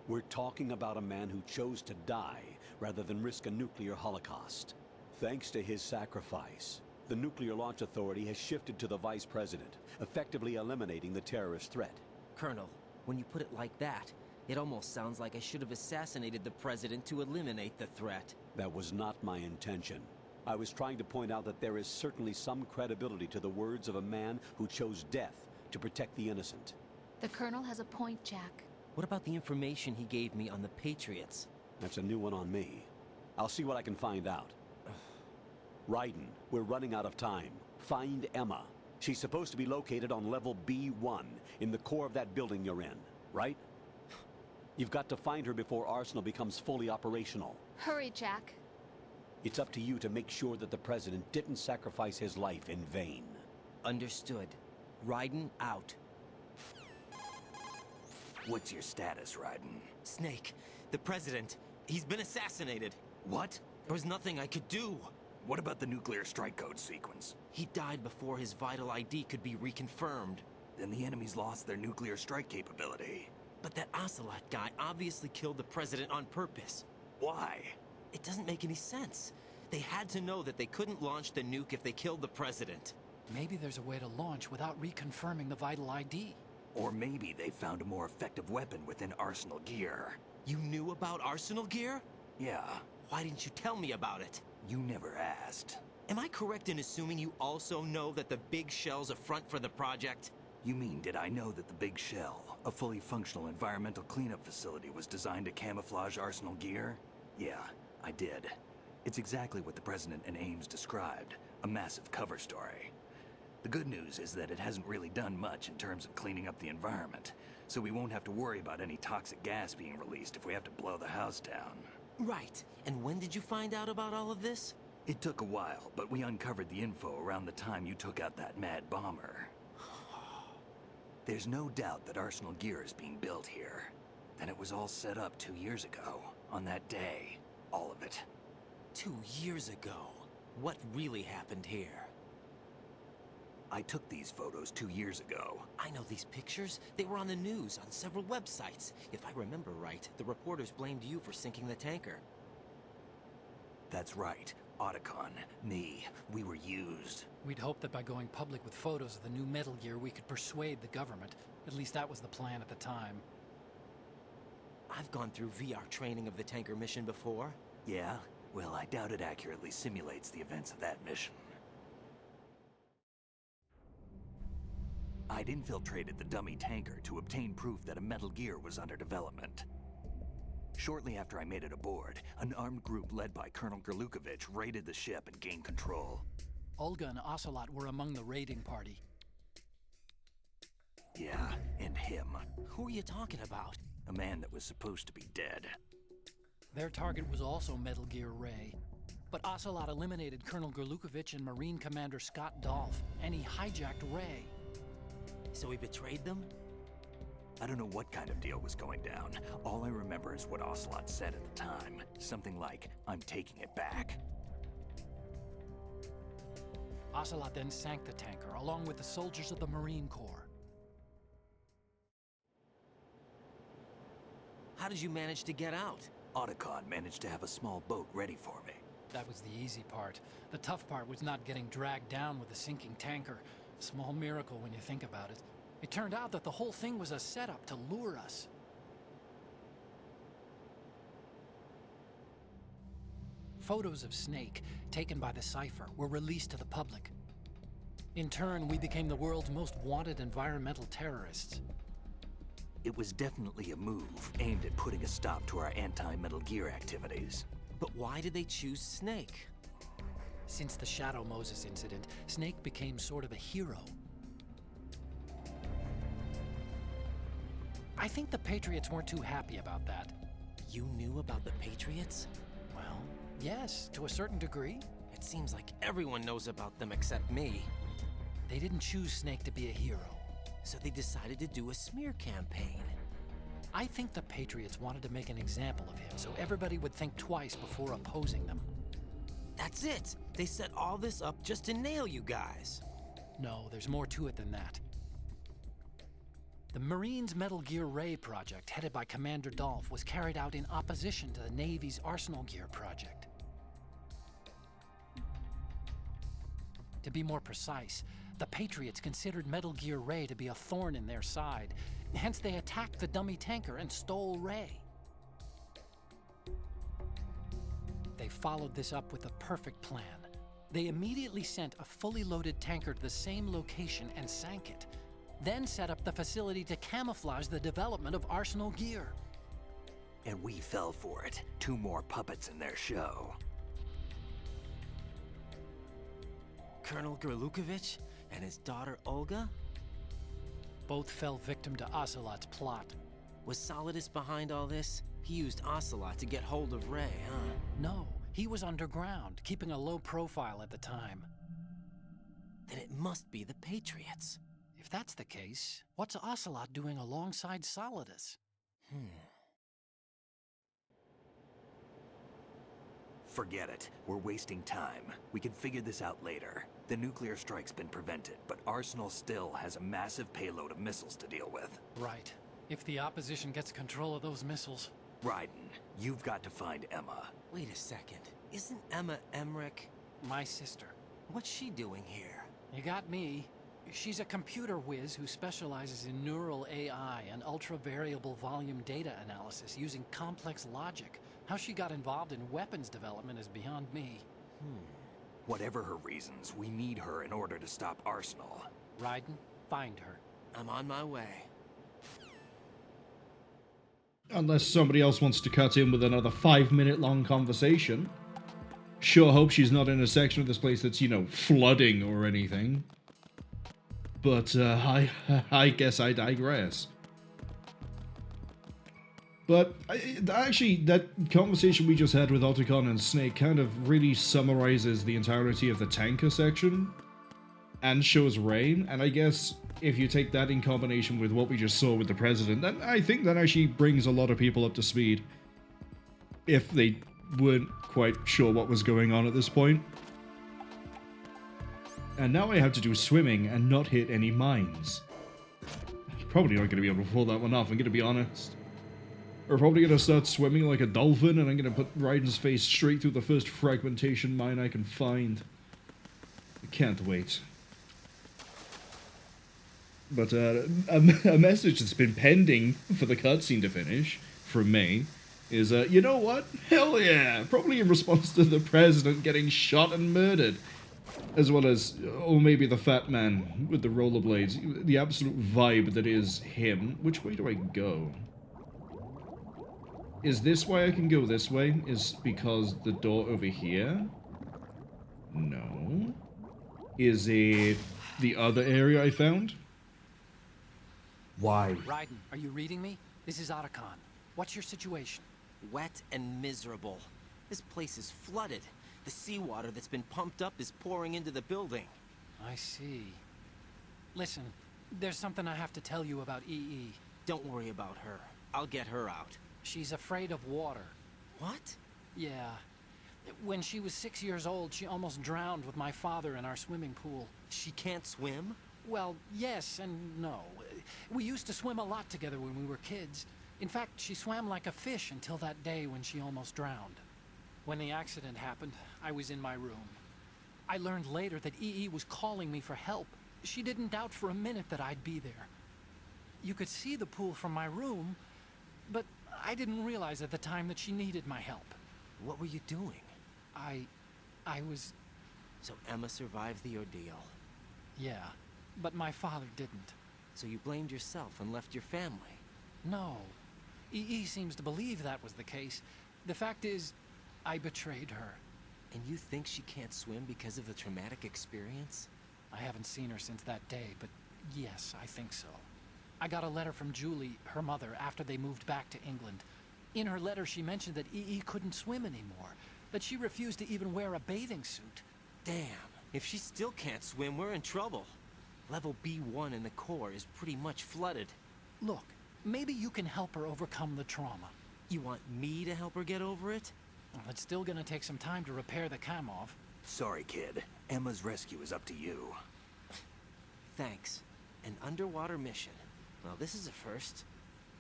We're talking about a man who chose to die rather than risk a nuclear holocaust. Thanks to his sacrifice, the Nuclear Launch Authority has shifted to the vice president, effectively eliminating the terrorist threat. Colonel, when you put it like that, it almost sounds like I should have assassinated the president to eliminate the threat. That was not my intention. I was trying to point out that there is certainly some credibility to the words of a man who chose death to protect the innocent. The Colonel has a point, Jack. What about the information he gave me on the Patriots? That's a new one on me. I'll see what I can find out. Raiden, we're running out of time. Find Emma. She's supposed to be located on level B1, in the core of that building you're in, right? You've got to find her before Arsenal becomes fully operational. Hurry, Jack. It's up to you to make sure that the President didn't sacrifice his life in vain. Understood. Raiden out. What's your status, Raiden? Snake, the President, he's been assassinated. What? There was nothing I could do. What about the nuclear strike code sequence? He died before his vital ID could be reconfirmed. Then the enemy's lost their nuclear strike capability. But that Ocelot guy obviously killed the President on purpose. Why? It doesn't make any sense. They had to know that they couldn't launch the nuke if they killed the President. Maybe there's a way to launch without reconfirming the vital ID. Or maybe they found a more effective weapon within Arsenal gear. You knew about Arsenal gear? Yeah. Why didn't you tell me about it? You never asked. Am I correct in assuming you also know that the Big Shell's a front for the project? You mean, did I know that the Big Shell, a fully functional environmental cleanup facility, was designed to camouflage Arsenal gear? Yeah, I did. It's exactly what the President and Ames described, a massive cover story. The good news is that it hasn't really done much in terms of cleaning up the environment, so we won't have to worry about any toxic gas being released if we have to blow the house down. Right. And when did you find out about all of this? It took a while, but we uncovered the info around the time you took out that mad bomber. There's no doubt that Arsenal gear is being built here. And it was all set up 2 years ago, on that day. All of it. 2 years ago? What really happened here? I took these photos 2 years ago. I know these pictures. They were on the news, on several websites. If I remember right, the reporters blamed you for sinking the tanker. That's right. Otacon, me, we were used. We'd hoped that by going public with photos of the new Metal Gear, we could persuade the government. At least that was the plan at the time. I've gone through VR training of the tanker mission before. Yeah? Well, I doubt it accurately simulates the events of that mission. I'd infiltrated the dummy tanker to obtain proof that a Metal Gear was under development. Shortly after I made it aboard, an armed group led by Colonel Gerlukovich raided the ship and gained control. Olga and Ocelot were among the raiding party. Yeah, and him. Who are you talking about? A man that was supposed to be dead. Their target was also Metal Gear Ray. But Ocelot eliminated Colonel Gerlukovich and Marine Commander Scott Dolph, and he hijacked Ray. So he betrayed them? I don't know what kind of deal was going down. All I remember is what Ocelot said at the time. Something like, "I'm taking it back." Ocelot then sank the tanker, along with the soldiers of the Marine Corps. How did you manage to get out? Otacon managed to have a small boat ready for me. That was the easy part. The tough part was not getting dragged down with the sinking tanker. Small miracle when you think about it. It turned out that the whole thing was a setup to lure us. Photos of Snake, taken by the Cypher, were released to the public. In turn, we became the world's most wanted environmental terrorists. It was definitely a move aimed at putting a stop to our anti-Metal Gear activities. But why did they choose Snake? Since the Shadow Moses incident, Snake became sort of a hero. I think the Patriots weren't too happy about that. You knew about the Patriots? Well, yes, to a certain degree. It seems like everyone knows about them except me. They didn't choose Snake to be a hero. So they decided to do a smear campaign. I think the Patriots wanted to make an example of him so everybody would think twice before opposing them. That's it! They set all this up just to nail you guys. No, there's more to it than that. The Marines' Metal Gear Ray project, headed by Commander Dolph, was carried out in opposition to the Navy's Arsenal Gear project. To be more precise, the Patriots considered Metal Gear Ray to be a thorn in their side. Hence, they attacked the dummy tanker and stole Ray. They followed this up with a perfect plan. They immediately sent a fully loaded tanker to the same location and sank it, then set up the facility to camouflage the development of Arsenal Gear. And we fell for it. 2 more puppets in their show. Colonel Gerlukovich and his daughter Olga? Both fell victim to Ocelot's plot. Was Solidus behind all this? He used Ocelot to get hold of Ray, huh? No, he was underground, keeping a low profile at the time. Then it must be the Patriots. If that's the case, what's Ocelot doing alongside Solidus? Forget it. We're wasting time. We can figure this out later. The nuclear strike's been prevented, but Arsenal still has a massive payload of missiles to deal with. Right. If the opposition gets control of those missiles... Raiden, you've got to find Emma. Wait a second. Isn't Emma Emmerich... my sister? What's she doing here? You got me. She's a computer whiz who specializes in neural AI and ultra-variable volume data analysis using complex logic. How she got involved in weapons development is beyond me. Whatever her reasons, we need her in order to stop Arsenal. Raiden, find her. I'm on my way. Unless somebody else wants to cut in with another 5-minute long conversation. Sure hope she's not in a section of this place that's, you know, flooding or anything. But I guess I digress. But actually, that conversation we just had with Otacon and Snake kind of really summarizes the entirety of the tanker section and shows Rain. And I guess if you take that in combination with what we just saw with the President, then I think that actually brings a lot of people up to speed if they weren't quite sure what was going on at this point. And now I have to do swimming and not hit any mines. Probably not going to be able to pull that one off, I'm going to be honest. We're probably going to start swimming like a dolphin, and I'm going to put Raiden's face straight through the first fragmentation mine I can find. I can't wait. But a message that's been pending for the cutscene to finish from May is, you know what? Hell yeah! Probably in response to the President getting shot and murdered. As well as, or maybe the fat man with the rollerblades. The absolute vibe that is him. Which way do I go? Is this why I can go this way? Is because the door over here? No. Is it the other area I found? Why? Raiden, are you reading me? This is Otacon. What's your situation? Wet and miserable. This place is flooded. The seawater that's been pumped up is pouring into the building. I see. Listen, there's something I have to tell you about EE. Don't worry about her. I'll get her out. She's afraid of water. What? Yeah. When she was 6 years old, she almost drowned with my father in our swimming pool. She can't swim? Well, yes and no. We used to swim a lot together when we were kids. In fact, she swam like a fish until that day when she almost drowned. When the accident happened, I was in my room. I learned later that EE was calling me for help. She didn't doubt for a minute that I'd be there. You could see the pool from my room, but I didn't realize at the time that she needed my help. What were you doing? I was... So Emma survived the ordeal? Yeah, but my father didn't. So you blamed yourself and left your family? No. EE seems to believe that was the case. The fact is, I betrayed her. And you think she can't swim because of the traumatic experience? I haven't seen her since that day, but yes, I think so. I got a letter from Julie, her mother, after they moved back to England. In her letter, she mentioned that EE couldn't swim anymore, that she refused to even wear a bathing suit. Damn, if she still can't swim, we're in trouble. Level B1 in the core is pretty much flooded. Look, Maybe you can help her overcome the trauma. You want me to help her get over it? Well, it's still gonna take some time to repair the Kamov. Sorry, kid. Emma's rescue is up to you. Thanks. An underwater mission. Well, this is a first.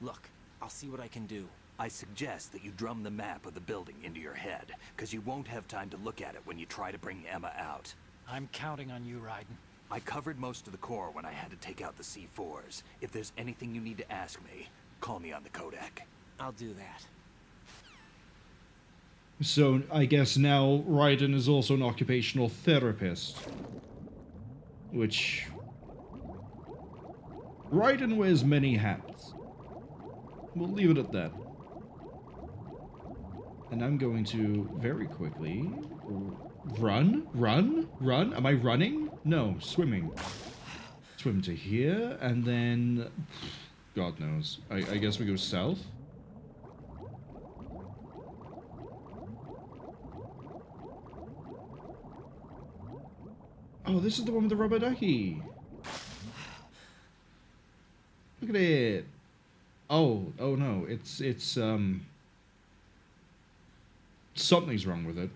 Look, I'll see what I can do. I suggest that you drum the map of the building into your head, because you won't have time to look at it when you try to bring Emma out. I'm counting on you, Raiden. I covered most of the core when I had to take out the C4s. If there's anything you need to ask me, call me on the Kodak. I'll do that. So I guess now Raiden is also an occupational therapist. Which... Raiden wears many hats. We'll leave it at that. And I'm going to very quickly... Run? Am I running? No, swimming. Swim to here, and then... God knows. I guess we go south? Oh, this is the one with the rubber ducky. Look at it. Oh no, it's something's wrong with it.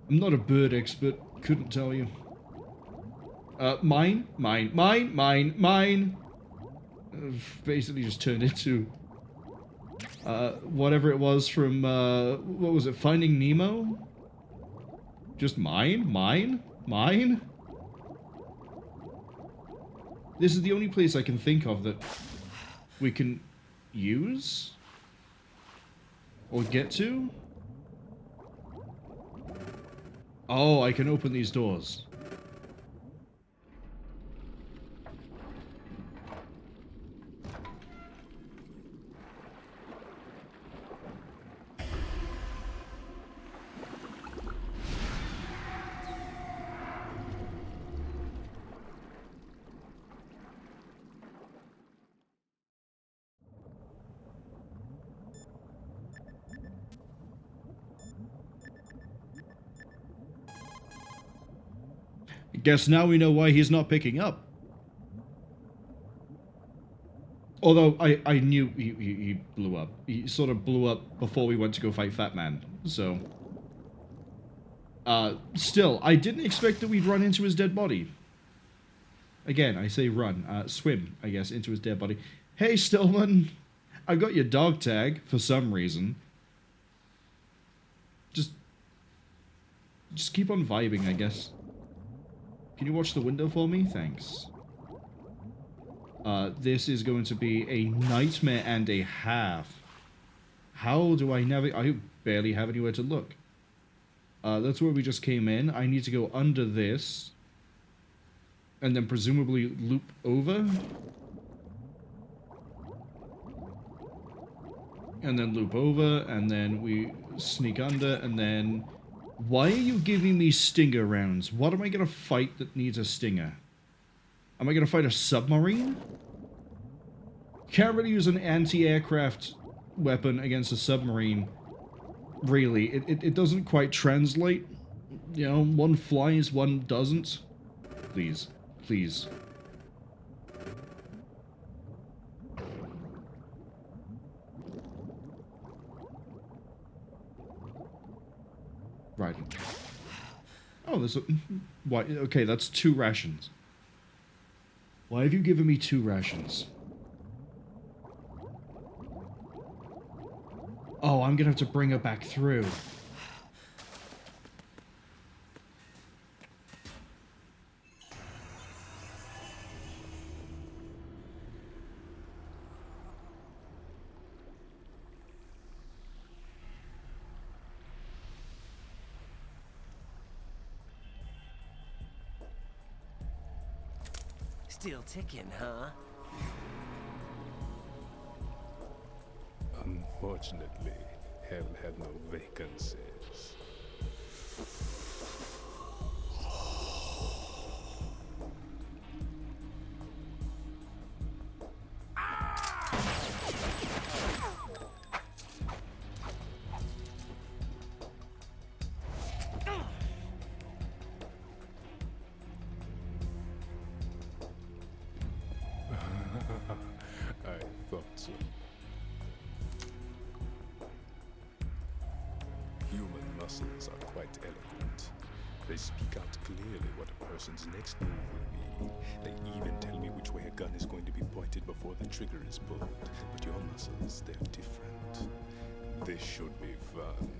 I'm not a bird expert, couldn't tell you. Mine. Basically just turned into whatever it was from what was it, Finding Nemo? Just mine. This is the only place I can think of that we can use or get to. Oh, I can open these doors. Guess now we know why he's not picking up. Although I knew he blew up. He sort of blew up before we went to go fight Fatman. So still, I didn't expect that we'd run into his dead body. Again, I say run. Swim, I guess, into his dead body. Hey, Stillman. I got your dog tag for some reason. Just keep on vibing, I guess. Can you watch the window for me? Thanks. This is going to be a nightmare and a half. How do I navigate? I barely have anywhere to look. That's where we just came in. I need to go under this. And then presumably loop over. And then loop over. And then we sneak under. And then... Why are you giving me stinger rounds? What am I going to fight that needs a stinger? Am I going to fight a submarine? Can't really use an anti-aircraft weapon against a submarine. Really, it doesn't quite translate. You know, one flies, one doesn't. Please. Please. Right. Oh, there's a... Why? Okay, that's 2 rations. Why have you given me 2 rations? Oh, I'm gonna have to bring her back through. Still ticking, huh? Unfortunately, hell had no vacancies. I muscles are quite eloquent. They speak out clearly what a person's next move will be. They even tell me which way a gun is going to be pointed before the trigger is pulled. But your muscles, they're different. This should be fun.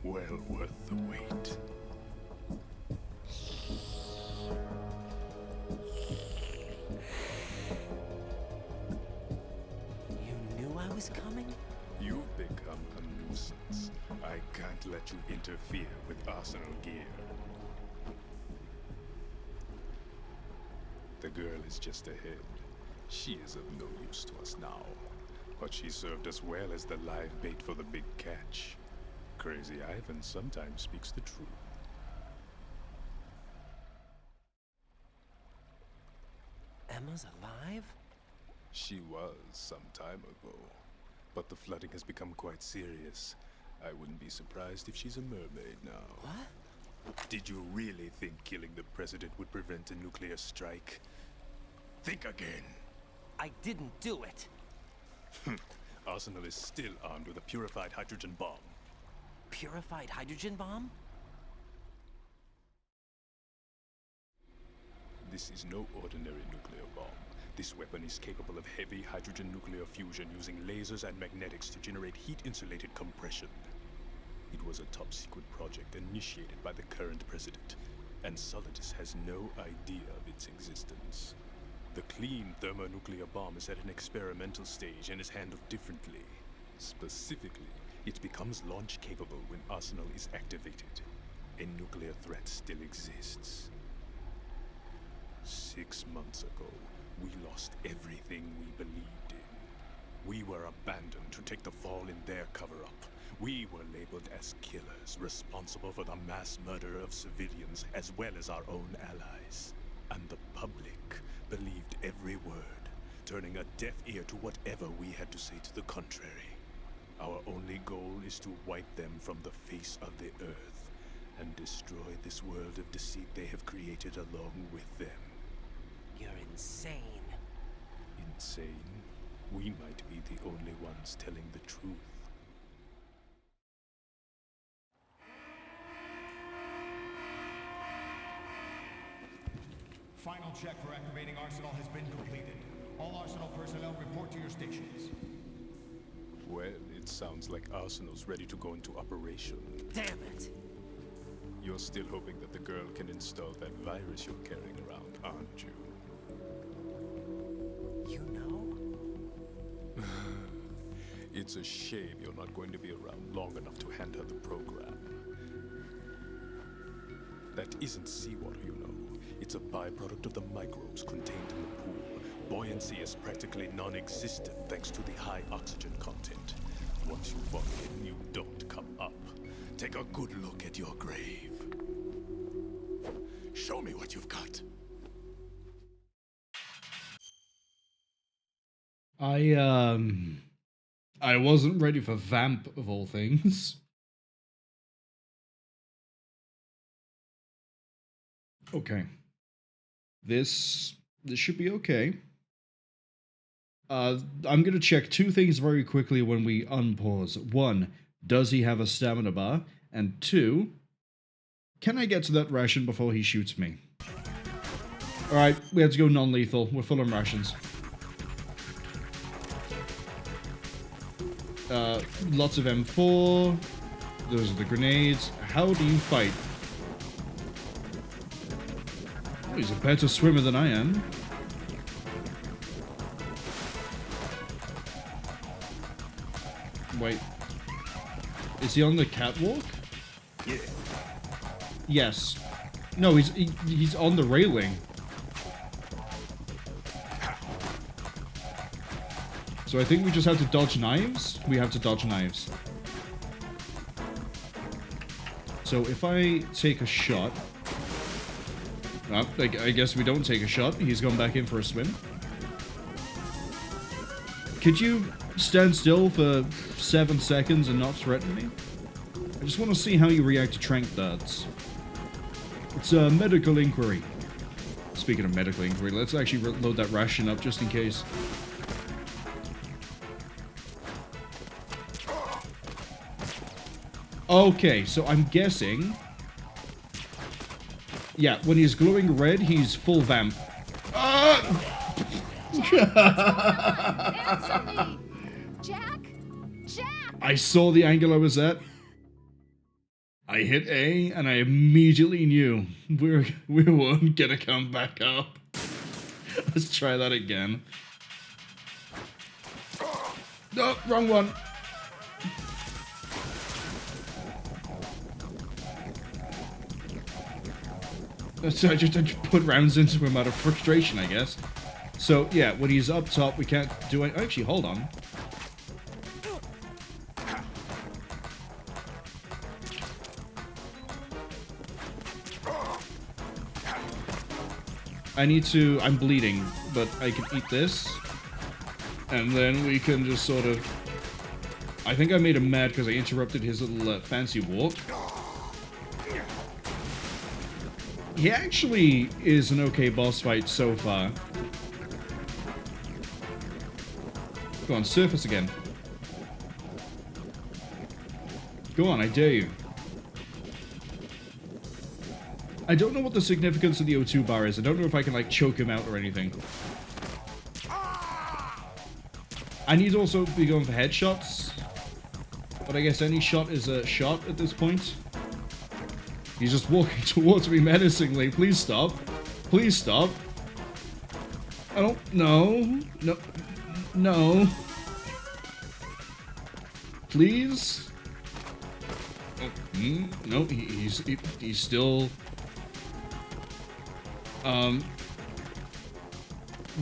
Well worth the wait. You knew I was coming? You've become a nuisance. I can't let you interfere with Arsenal gear. The girl is just ahead. She is of no use to us now. But she served us well as the live bait for the big catch. Crazy Ivan sometimes speaks the truth. Emma's alive? She was some time ago. But the flooding has become quite serious. I wouldn't be surprised if she's a mermaid now. What? Did you really think killing the president would prevent a nuclear strike? Think again. I didn't do it. Arsenal is still armed with a purified hydrogen bomb. Purified hydrogen bomb? This is no ordinary nuclear bomb. This weapon is capable of heavy hydrogen nuclear fusion using lasers and magnetics to generate heat-insulated compression. It was a top-secret project initiated by the current president, and Solidus has no idea of its existence. The clean thermonuclear bomb is at an experimental stage and is handled differently. Specifically, it becomes launch-capable when Arsenal is activated. A nuclear threat still exists. 6 months ago, we lost everything we believed in. We were abandoned to take the fall in their cover-up. We were labeled as killers, responsible for the mass murder of civilians as well as our own allies. And the public believed every word, turning a deaf ear to whatever we had to say to the contrary. Our only goal is to wipe them from the face of the earth and destroy this world of deceit they have created along with them. You're insane. Insane? We might be the only ones telling the truth. Final check for activating Arsenal has been completed. All Arsenal personnel report to your stations. Well, it sounds like Arsenal's ready to go into operation. Damn it! You're still hoping that the girl can install that virus you're carrying around, aren't you? You know? It's a shame you're not going to be around long enough to hand her the program. That isn't seawater, you know. It's a byproduct of the microbes contained in the pool. Buoyancy is practically non-existent thanks to the high oxygen content. Once you fall in, you don't come up. Take a good look at your grave. Show me what you've got. I wasn't ready for Vamp of all things. Okay. This should be okay. I'm gonna check two things very quickly when we unpause. One, does he have a stamina bar? And two, can I get to that ration before he shoots me? Alright, we have to go non-lethal. We're full on rations. Lots of M4. Those are the grenades. How do you fight? Oh, he's a better swimmer than I am. Wait. Is he on the catwalk? Yeah. Yes. No, he's on the railing. So I think we just have to dodge knives? We have to dodge knives. So if I take a shot... I guess we don't take a shot. He's gone back in for a swim. Could you stand still for 7 seconds and not threaten me? I just want to see how you react to tranq darts. It's a medical inquiry. Speaking of medical inquiry, let's actually load that ration up just in case. Okay, so I'm guessing... Yeah, when he's glowing red, he's full vamp. Answer me! Jack? Jack! I saw the angle I was at. I hit A, and I immediately knew we weren't gonna come back up. Let's try that again. No, wrong one. So I just put rounds into him out of frustration, I guess. So, yeah, when he's up top, we can't do it. Actually, hold on. I need to... I'm bleeding, but I can eat this. And then we can just sort of... I think I made him mad because I interrupted his little fancy walk. He actually is an okay boss fight so far. Go on, surface again. Go on, I dare you. I don't know what the significance of the O2 bar is. I don't know if I can, like, choke him out or anything. I need to also be going for headshots. But I guess any shot is a shot at this point. He's just walking towards me menacingly. Please stop. Please stop. I don't... No. No. No. Please? Oh, no, he's still...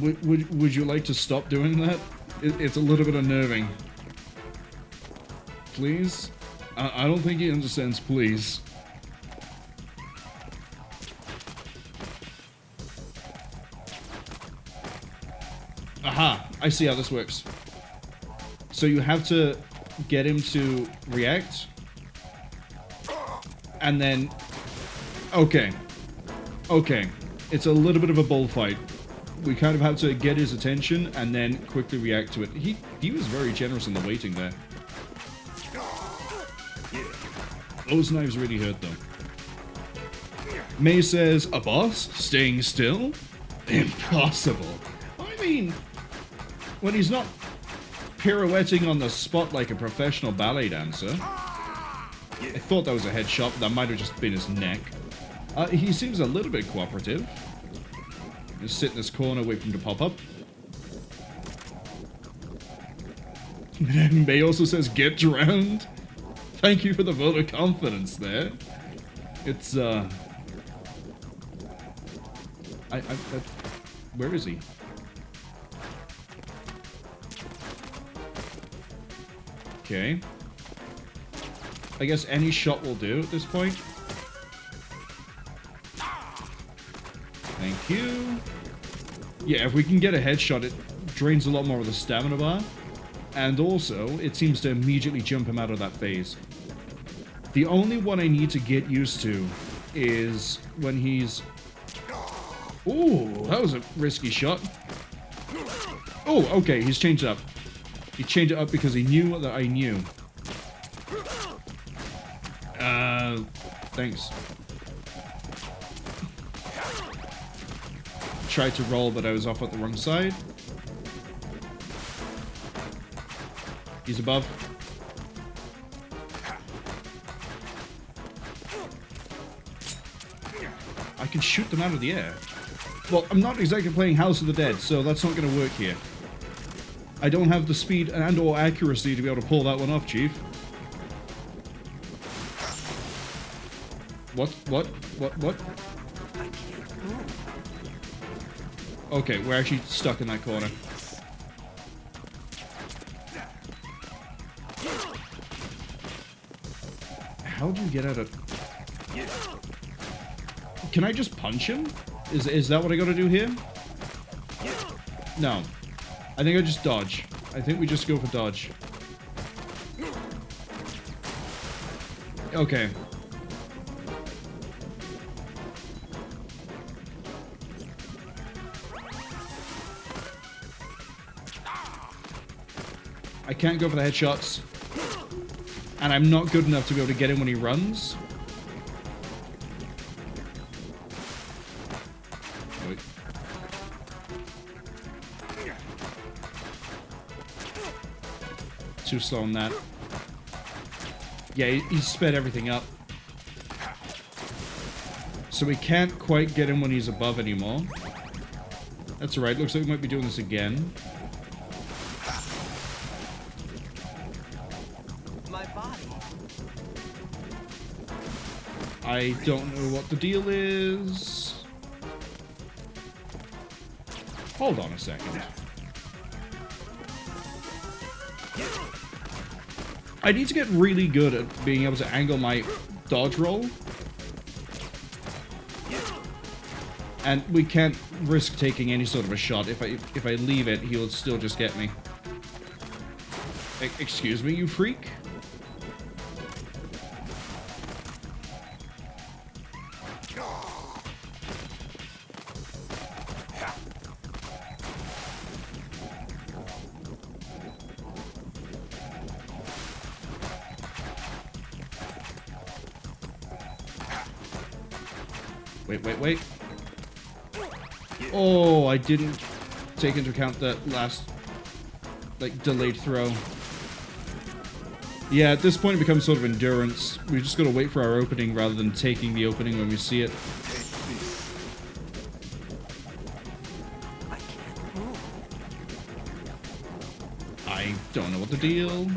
Would you like to stop doing that? It's a little bit unnerving. Please? I don't think he understands please. Aha! I see how this works. So you have to get him to react. And then... Okay. Okay. It's a little bit of a bullfight. We kind of have to get his attention and then quickly react to it. He was very generous in the waiting there. Those knives really hurt though. May says, a boss? Staying still? Impossible. I mean, when he's not pirouetting on the spot like a professional ballet dancer. I thought that was a headshot, but that might have just been his neck. He seems a little bit cooperative. Just sit in this corner, wait for him to pop up. May also says, get drowned. Thank you for the vote of confidence there. It's, where is he? Okay. I guess any shot will do at this point. Thank you. Yeah, if we can get a headshot, it drains a lot more of the stamina bar. And also, it seems to immediately jump him out of that phase. The only one I need to get used to is when he's... Ooh, that was a risky shot. Oh, okay, he's changed it up. He changed it up because he knew that I knew. Thanks. Tried to roll, but I was off at the wrong side. He's above. I can shoot them out of the air. Well, I'm not exactly playing House of the Dead, so that's not going to work here. I don't have the speed and or accuracy to be able to pull that one off, Chief. What? Okay, we're actually stuck in that corner. How do you get out of... Can I just punch him? Is that what I gotta do here? No. I think I just dodge. I think we just go for dodge. Okay. I can't go for the headshots. And I'm not good enough to be able to get him when he runs. Wait. Too slow on that. Yeah, he sped everything up. So we can't quite get him when he's above anymore. That's alright, looks like we might be doing this again. My body. I don't know what the deal is. Hold on a second. I need to get really good at being able to angle my dodge roll. And we can't risk taking any sort of a shot. If I leave it, he'll still just get me. Excuse me, you freak? Wait. Oh, I didn't take into account that last, like, delayed throw. Yeah, at this point it becomes sort of endurance. We just gotta wait for our opening rather than taking the opening when we see it. I don't know what the deal.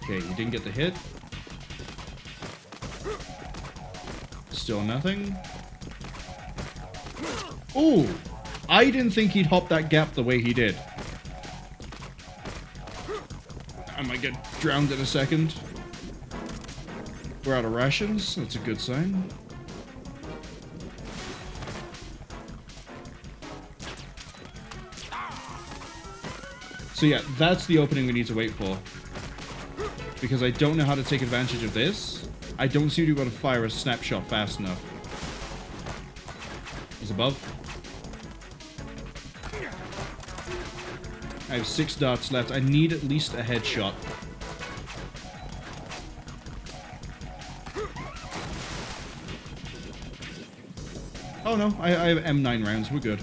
Okay, you didn't get the hit. Still nothing. Ooh! I didn't think he'd hop that gap the way he did. I might get drowned in a second. We're out of rations. That's a good sign. So yeah, that's the opening we need to wait for. Because I don't know how to take advantage of this. I don't seem to be able to fire a snapshot fast enough. He's above. I have 6 darts left. I need at least a headshot. Oh no, I have M9 rounds. We're good.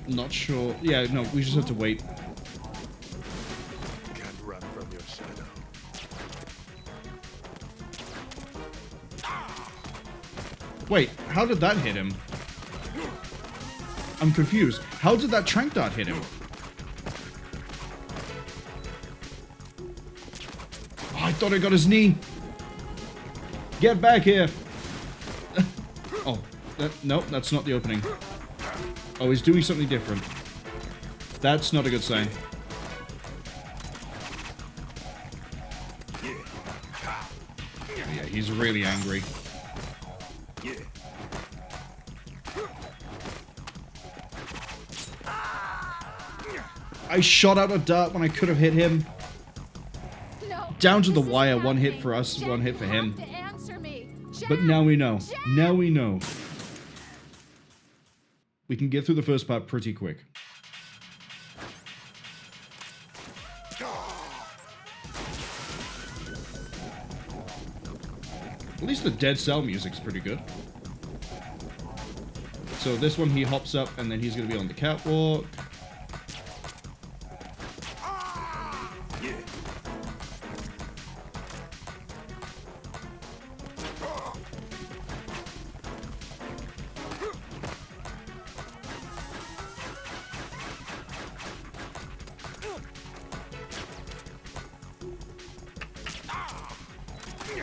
Not sure. Yeah, no, we just have to wait. Can't run from your shadow. Wait, how did that hit him? I'm confused. How did that trank dart hit him? Oh, I thought I got his knee. Get back here. Oh, nope, that's not the opening. Oh, he's doing something different. That's not a good sign. Yeah, he's really angry. I shot out a dart when I could have hit him. Down to the wire, one hit for us, one hit for him. But now we know. Now we know. We can get through the first part pretty quick. At least the dead cell music's pretty good. So this one he hops up and then he's going to be on the catwalk.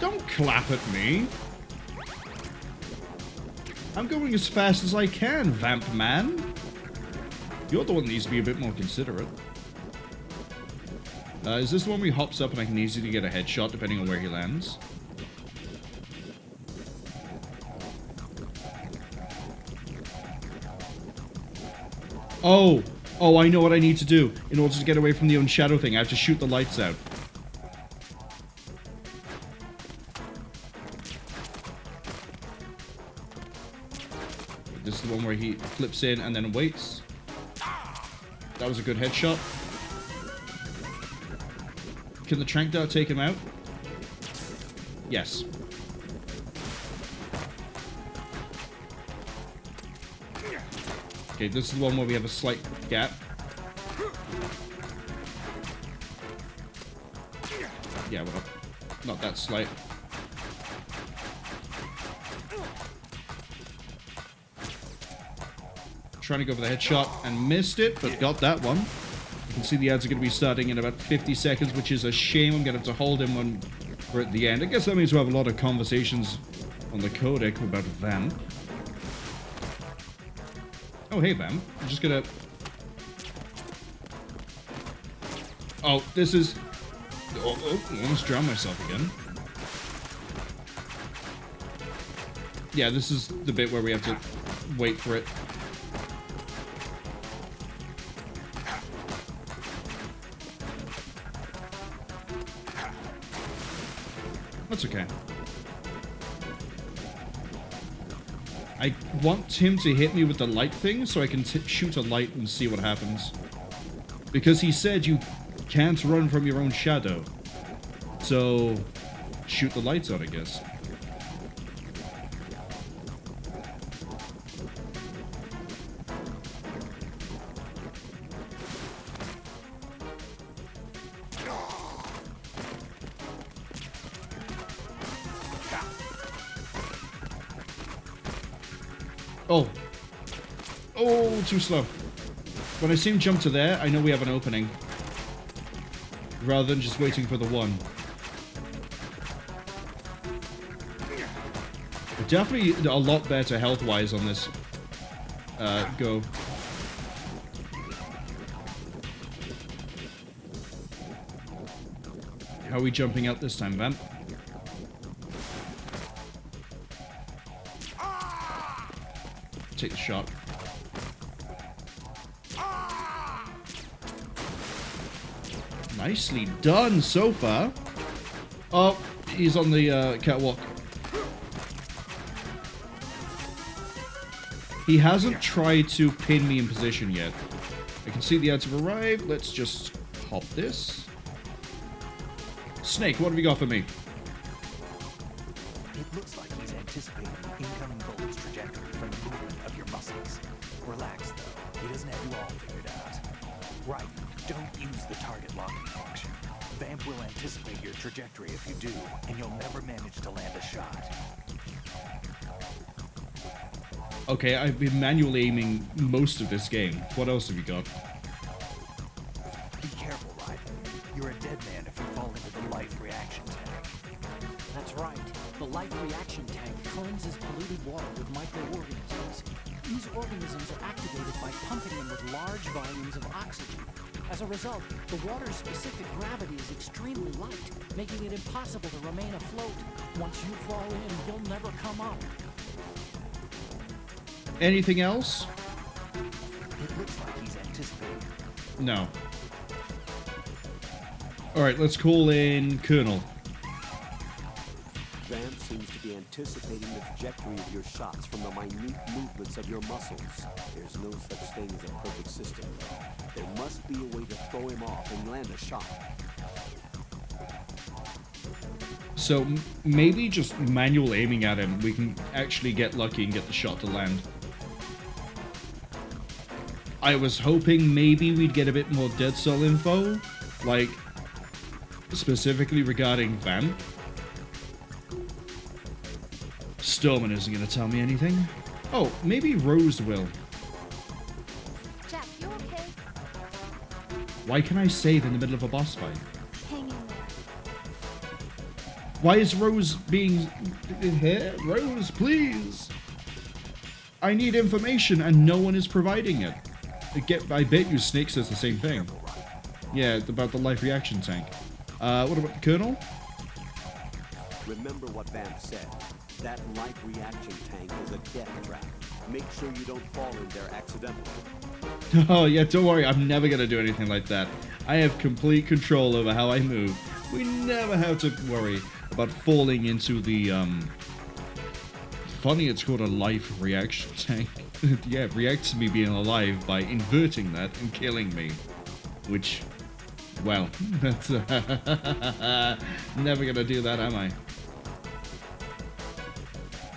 Don't clap at me. I'm going as fast as I can, Vamp man. You're the one that needs to be a bit more considerate. Is this the one where he hops up and I can easily get a headshot depending on where he lands? Oh, I know what I need to do. In order to get away from the unshadow thing, I have to shoot the lights out. This is the one where he flips in and then waits. That was a good headshot. Can the trank dart take him out? Yes. Okay, this is the one where we have a slight gap. Yeah, well, not that slight. Trying to go for the headshot and missed it, but got that one. You can see the ads are going to be starting in about 50 seconds, which is a shame. I'm going to have to hold him when we're at the end. I guess that means we have a lot of conversations on the codec about Vamp. Oh, hey, Vamp. I'm just going to... Oh, this is... Oh, I almost drowned myself again. Yeah, this is the bit where we have to wait for it. That's okay. I want him to hit me with the light thing so I can shoot a light and see what happens. Because he said you can't run from your own shadow. So, shoot the lights out, I guess. Oh. Oh, too slow. When I see him jump to there, I know we have an opening. Rather than just waiting for the one. We're definitely a lot better health-wise on this go. How are we jumping out this time, Vamp? Take the shot. Nicely done so far. Oh, he's on the catwalk. He hasn't tried to pin me in position yet. I can see the ads have arrived. Let's just hop this. Snake, what have you got for me? It looks like he's anticipating the incoming bullet's trajectory from the movement of your muscles. Relax, though. He doesn't have you all figured out. Right, don't use the target locking function. Vamp will anticipate your trajectory if you do, and you'll never manage to land a shot. Okay, I've been manually aiming most of this game. What else have you got? Be careful, Ryden. You're a dead man if you fall into the life reaction tank. That's right. The life reaction tank cleanses polluted water with microorganisms. These organisms are activated by pumping them with large volumes of oxygen. As a result, the water's specific gravity is extremely light, making it impossible to remain afloat. Once you fall in, you'll never come up. Anything else? It looks like he's anticipating. No. Alright, let's call in Colonel. Vamp seems to be anticipating the trajectory of your shots from the minute movements of your muscles. There's no such thing as a perfect system, though. There must be a way to throw him off and land a shot. So maybe just manual aiming at him, we can actually get lucky and get the shot to land. I was hoping maybe we'd get a bit more Dead Cell info, like specifically regarding Vamp. Storman isn't going to tell me anything. Oh, maybe Rose will. Jack, you okay? Why can I save in the middle of a boss fight? Hang in there. Why is Rose being... Rose, please! I need information and no one is providing it. I bet you Snake says the same thing. Yeah, about the life reaction tank. What about the Colonel? Remember what Vamp said. That life reaction tank is a death trap. Make sure you don't fall in there accidentally. Oh yeah, don't worry, I'm never gonna do anything like that. I have complete control over how I move. We never have to worry about falling into the, funny it's called a life reaction tank. yeah, reacts to me being alive by inverting that and killing me. Which, well, that's never gonna do that, am I?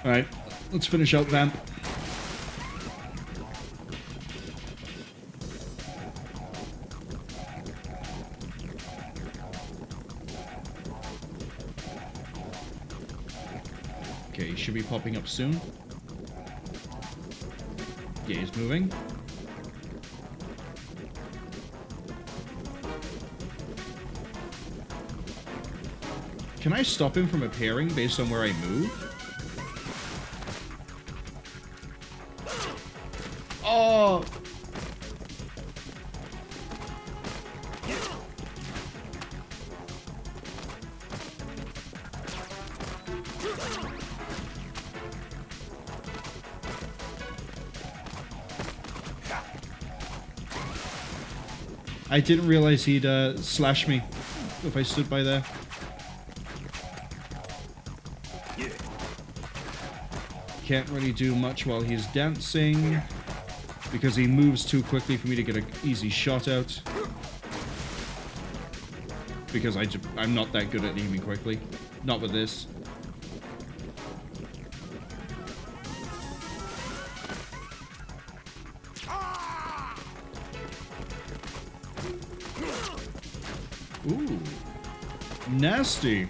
Alright, let's finish out Vamp. Okay, he should be popping up soon. Yeah, he's moving. Can I stop him from appearing based on where I move? Oh! I didn't realize he'd slash me if I stood by there. Can't really do much while he's dancing because he moves too quickly for me to get an easy shot out. Because I'm not that good at aiming quickly. Not with this. Ooh. Nasty.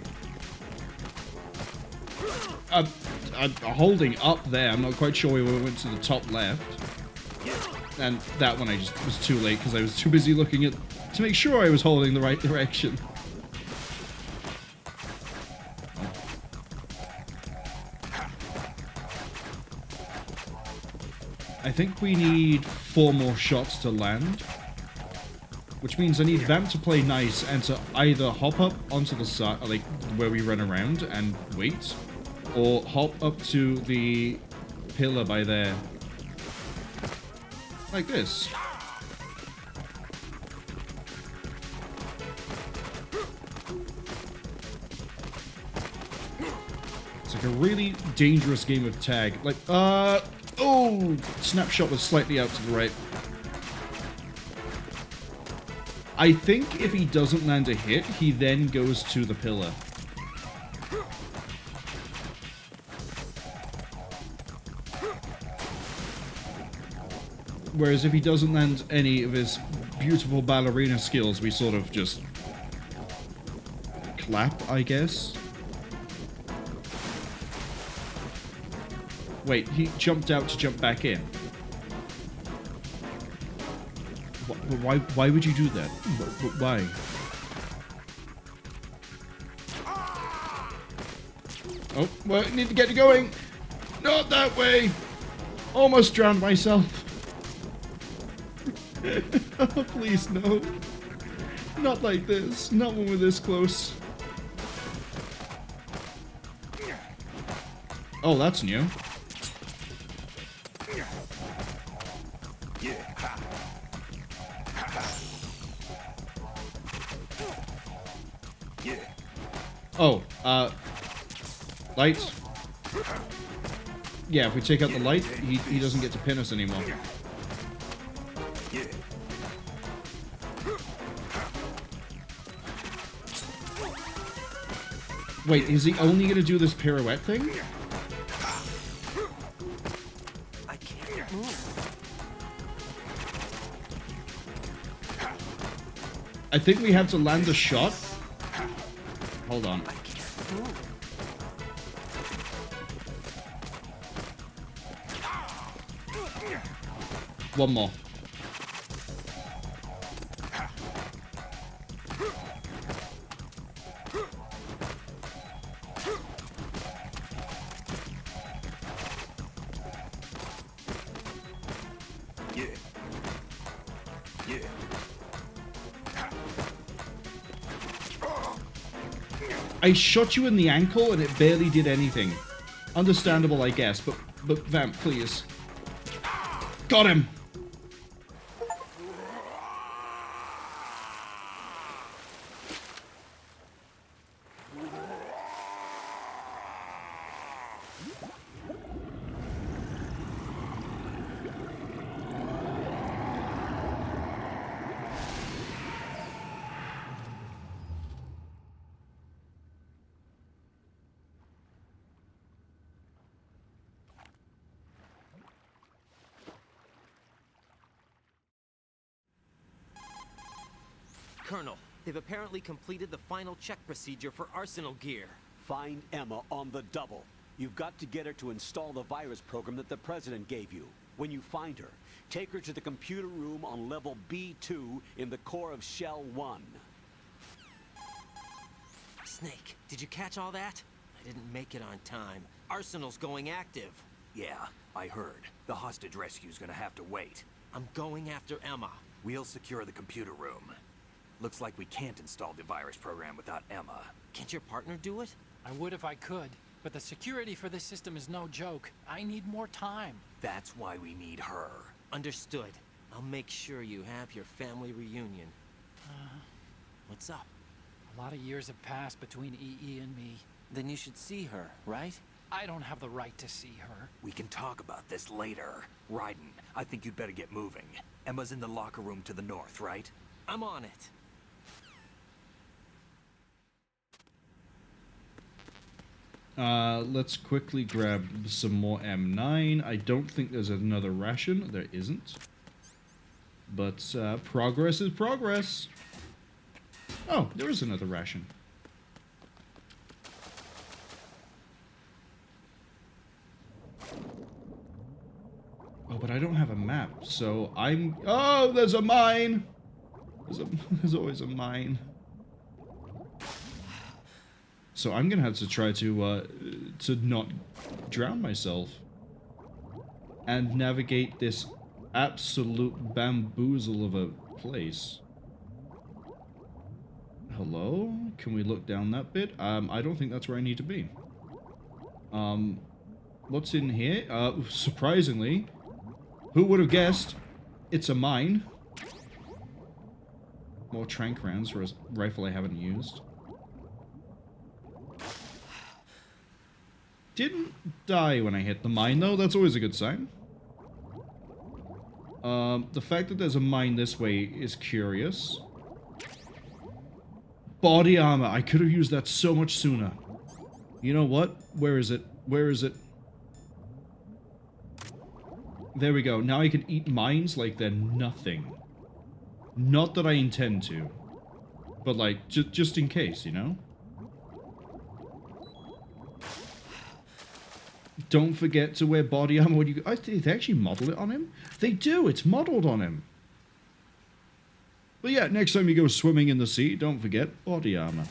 Holding up there, I'm not quite sure we went to the top left. And that one I just was too late because I was too busy looking at to make sure I was holding the right direction. I think we need 4 more shots to land. Which means I need Vamp to play nice and to either hop up onto the side, like where we run around and wait, or hop up to the pillar by there. Like this. It's like a really dangerous game of tag. Like, oh! Snapshot was slightly out to the right. I think if he doesn't land a hit, he then goes to the pillar. Whereas if he doesn't land any of his beautiful ballerina skills, we sort of just clap, I guess. Wait, he jumped out to jump back in. Why would you do that? Why? Oh, well, I need to get going. Not that way. Almost drowned myself. Oh, please, no. Not like this. Not when we're this close. Oh, that's new. Oh, light. Yeah, if we take out the light, he doesn't get to pin us anymore. Wait, is he only gonna do this pirouette thing? I can't move. I think we have to land a shot. Hold on. One more. I shot you in the ankle and it barely did anything. Understandable, I guess, but Vamp, please. Got him! Colonel. They've apparently completed the final check procedure for arsenal gear. Find Emma on the double. You've got to get her to install the virus program that the President gave you. When you find her, take her to the computer room on level B2 in the core of Shell 1. Snake, did you catch all that? I didn't make it on time. Arsenal's going active. Yeah, I heard. The hostage rescue's gonna have to wait. I'm going after Emma. We'll secure the computer room. Looks like we can't install the virus program without Emma. Can't your partner do it? I would if I could, but the security for this system is no joke. I need more time. That's why we need her. Understood. I'll make sure you have your family reunion. What's up? A lot of years have passed between EE and me. Then you should see her, right? I don't have the right to see her. We can talk about this later. Raiden, I think you'd better get moving. Emma's in the locker room to the north, right? I'm on it. Let's quickly grab some more M9. I don't think there's another ration. There isn't. But progress is progress. Oh, there is another ration. Oh, but I don't have a map, so I'm... Oh, there's a mine! There's always a mine. So I'm gonna have to try to not drown myself. And navigate this absolute bamboozle of a place. Hello? Can we look down that bit? I don't think that's where I need to be. What's in here? Surprisingly, who would have guessed? It's a mine. More trank rounds for a rifle I haven't used. Didn't die when I hit the mine, though. That's always a good sign. The fact that there's a mine this way is curious. Body armor. I could have used that so much sooner. You know what? Where is it? Where is it? There we go. Now I can eat mines like they're nothing. Not that I intend to. But, like, just in case, you know? Don't forget to wear body armor when you... Oh, did they actually model it on him? They do! It's modeled on him! But yeah, next time you go swimming in the sea, don't forget body armor.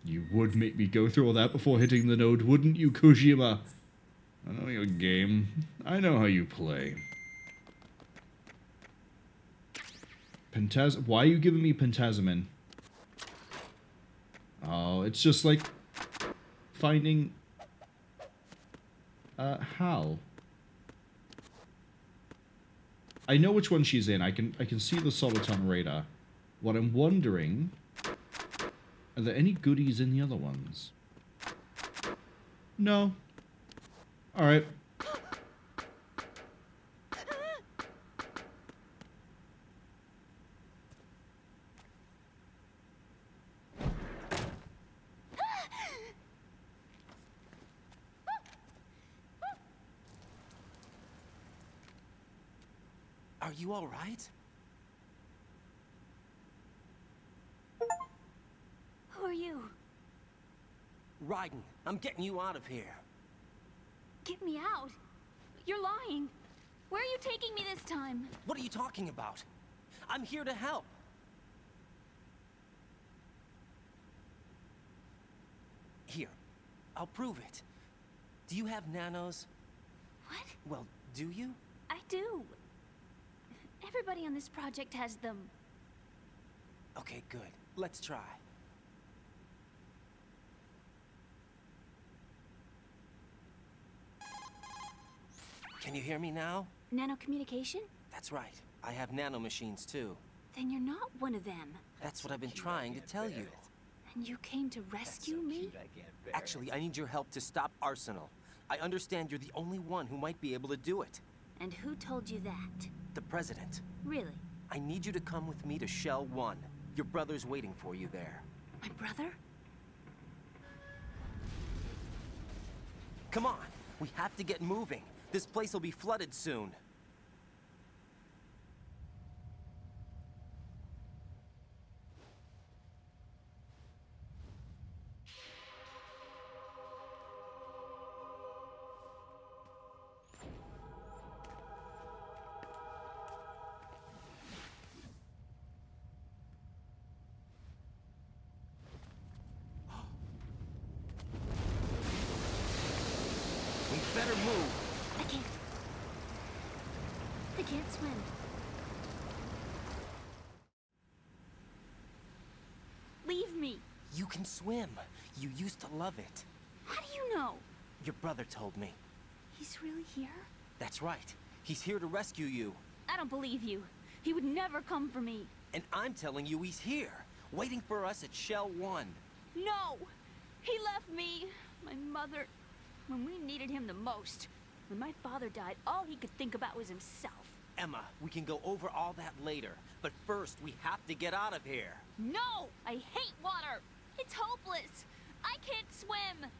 You would make me go through all that before hitting the node, wouldn't you, Kojima? I know your game. I know how you play. Why are you giving me pentazemin? Oh, it's just like... finding... How? I know which one she's in. I can see the Soliton radar. What I'm wondering... Are there any goodies in the other ones? No. Alright. Are you all right? Who are you? Raiden, I'm getting you out of here. Get me out. You're lying. Where are you taking me this time? What are you talking about? I'm here to help. Here, I'll prove it. Do you have nanos? What? Well, do you? I do. Everybody on this project has them. Okay, good. Let's try. Can you hear me now? Nanocommunication? That's right. I have nanomachines too. Then you're not one of them. That's what I've been trying to tell you. And you came to rescue me? Actually, I need your help to stop Arsenal. I understand you're the only one who might be able to do it. And who told you that? The President. Really? I need you to come with me to Shell 1. Your brother's waiting for you there. My brother? Come on! We have to get moving. This place will be flooded soon. better move. I can't. I can't swim. Leave me. You can swim. You used to love it. How do you know? Your brother told me. He's really here? That's right. He's here to rescue you. I don't believe you. He would never come for me. And I'm telling you he's here, waiting for us at Shell 1. No! He left me, my mother, when we needed him the most. When my father died, all he could think about was himself. Emma, we can go over all that later. But first, we have to get out of here. No! I hate water! It's hopeless! I can't swim!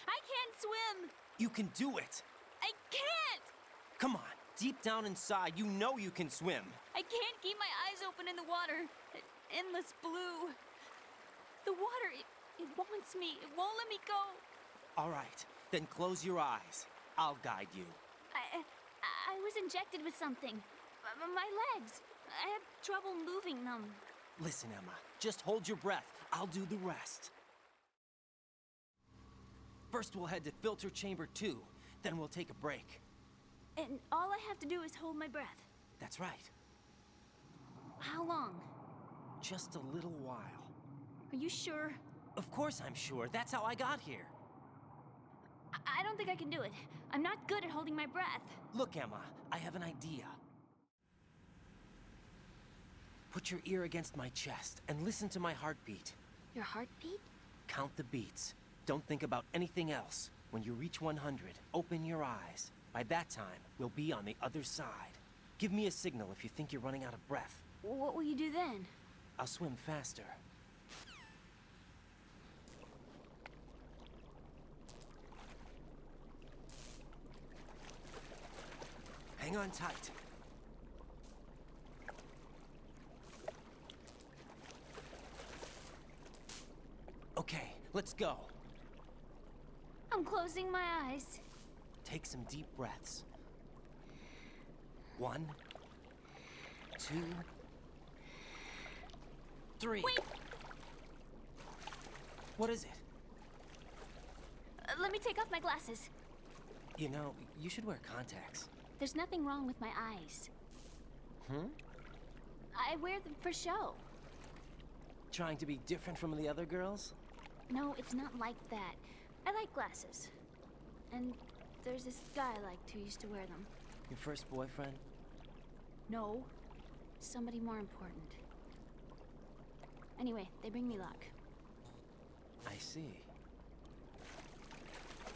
I can't swim! You can do it! I can't! Come on, deep down inside, you know you can swim. I can't keep my eyes open in the water. Endless blue. The water, it wants me. It won't let me go. All right, then close your eyes. I'll guide you. I was injected with something. My legs. I have trouble moving them. Listen, Emma, just hold your breath. I'll do the rest. First, we'll head to filter chamber 2. Then we'll take a break. And all I have to do is hold my breath. That's right. How long? Just a little while. Are you sure? Of course I'm sure. That's how I got here. I don't think I can do it. I'm not good at holding my breath. Look, Emma, I have an idea. Put your ear against my chest and listen to my heartbeat. Your heartbeat? Count the beats. Don't think about anything else. When you reach 100, open your eyes. By that time, we'll be on the other side. Give me a signal if you think you're running out of breath. What will you do then? I'll swim faster. Hang on tight. Okay, let's go. I'm closing my eyes. Take some deep breaths. 1, 2, 3. Wait! What is it? Let me take off my glasses. You know, you should wear contacts. There's nothing wrong with my eyes. I wear them for show. Trying to be different from the other girls? No, it's not like that. I like glasses. And there's this guy I liked who used to wear them. Your first boyfriend? No. Somebody more important. Anyway, they bring me luck. I see.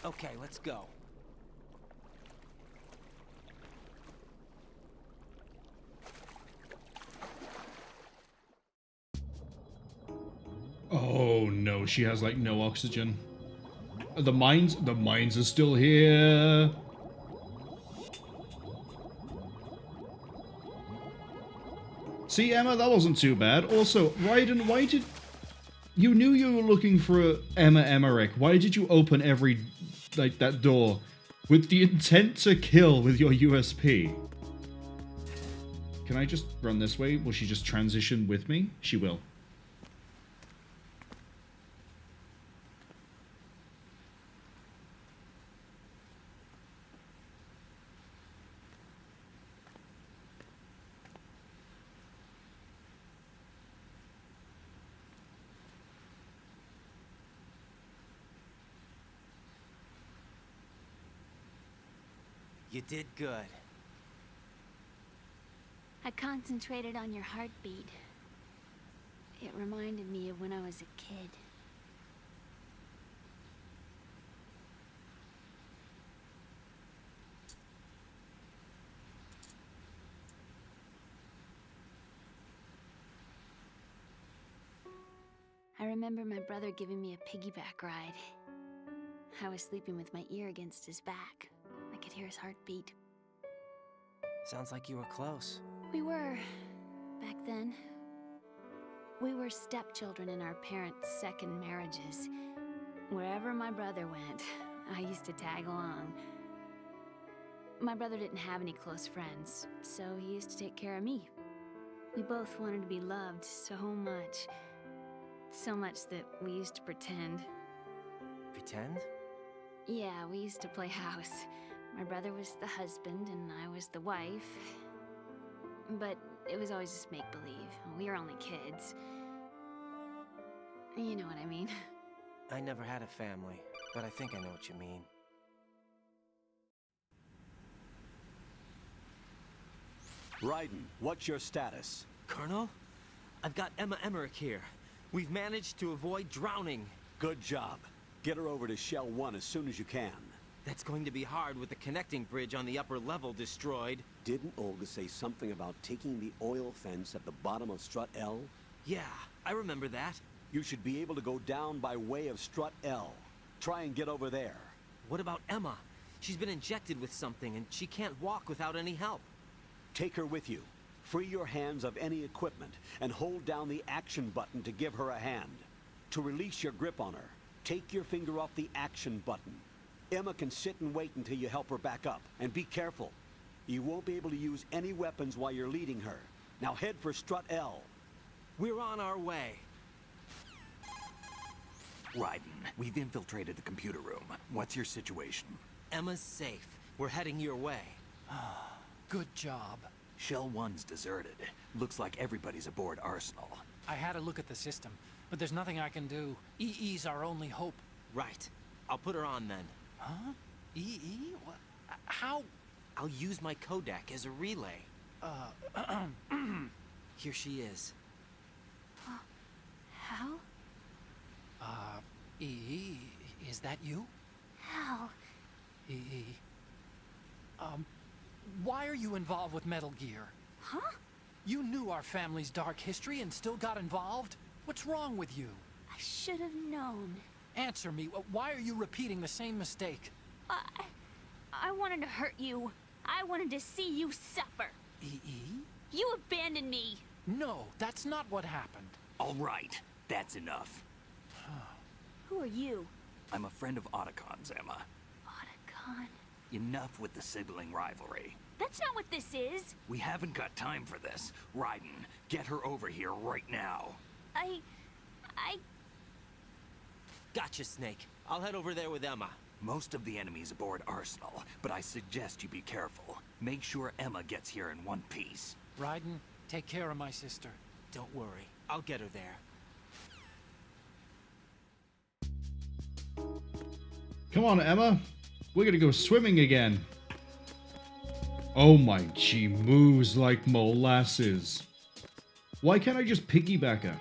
Okay, let's go. Oh no, she has like no oxygen. The mines are still here. See, Emma, that wasn't too bad. Also, Raiden, why did... You knew you were looking for Emma Emmerich. Why did you open every, like, that door? With the intent to kill with your USP. Can I just run this way? Will she just transition with me? She will. You did good. I concentrated on your heartbeat. It reminded me of when I was a kid. I remember my brother giving me a piggyback ride. I was sleeping with my ear against his back. I could hear his heartbeat. Sounds like you were close. We were, back then. We were stepchildren in our parents' second marriages. Wherever my brother went, I used to tag along. My brother didn't have any close friends, so he used to take care of me. We both wanted to be loved so much. So much that we used to pretend. Pretend? Yeah, we used to play house. My brother was the husband and I was the wife. But it was always just make-believe. We were only kids. You know what I mean. I never had a family, but I think I know what you mean. Raiden, what's your status? Colonel? I've got Emma Emmerich here. We've managed to avoid drowning. Good job. Get her over to Shell 1 as soon as you can. That's going to be hard with the connecting bridge on the upper level destroyed. Didn't Olga say something about taking the oil fence at the bottom of Strut L? Yeah, I remember that. You should be able to go down by way of Strut L. Try and get over there. What about Emma? She's been injected with something and she can't walk without any help. Take her with you. Free your hands of any equipment and hold down the action button to give her a hand. To release your grip on her, take your finger off the action button. Emma can sit and wait until you help her back up. And be careful. You won't be able to use any weapons while you're leading her. Now head for Strut L. We're on our way. Raiden, we've infiltrated the computer room. What's your situation? Emma's safe. We're heading your way. Good job. Shell 1's deserted. Looks like everybody's aboard Arsenal. I had a look at the system, but there's nothing I can do. EE's our only hope. Right. I'll put her on then. Huh? EE? What? How? I'll use my Kodak as a relay. Here she is. Hal? EE, is that you? Hal. EE. Why are you involved with Metal Gear? Huh? You knew our family's dark history and still got involved? What's wrong with you? I should have known. Answer me. Why are you repeating the same mistake? I wanted to hurt you. I wanted to see you suffer. EE? You abandoned me. No, that's not what happened. All right, that's enough. Who are you? I'm a friend of Otacon's, Emma. Otacon? Enough with the sibling rivalry. That's not what this is. We haven't got time for this. Raiden, get her over here right now. I... Gotcha, Snake. I'll head over there with Emma. Most of the enemy's aboard Arsenal, but I suggest you be careful. Make sure Emma gets here in one piece. Raiden, take care of my sister. Don't worry. I'll get her there. Come on, Emma. We're gonna go swimming again. Oh my, she moves like molasses. Why can't I just piggyback her?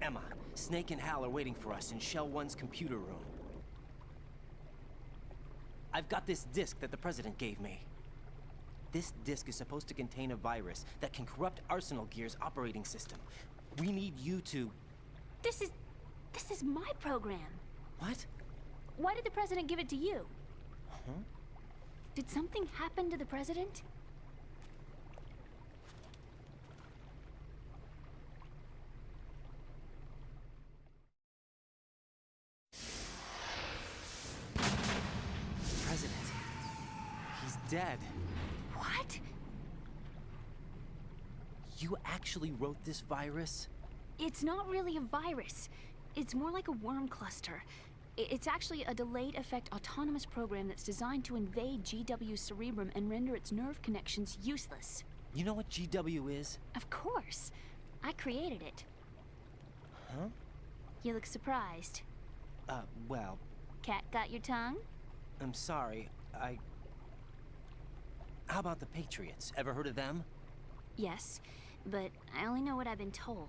Emma, Snake and Hal are waiting for us in Shell 1's computer room. I've got this disk that the President gave me. This disk is supposed to contain a virus that can corrupt Arsenal Gear's operating system. We need you to... This is my program. What? Why did the President give it to you? Huh? Did something happen to the President? President. He's dead. What? You actually wrote this virus? It's not really a virus. It's more like a worm cluster. It's actually a delayed effect autonomous program that's designed to invade GW's cerebrum and render its nerve connections useless. You know what GW is? Of course. I created it. Huh? You look surprised. Well... Cat got your tongue? I'm sorry, How about the Patriots? Ever heard of them? Yes, but I only know what I've been told.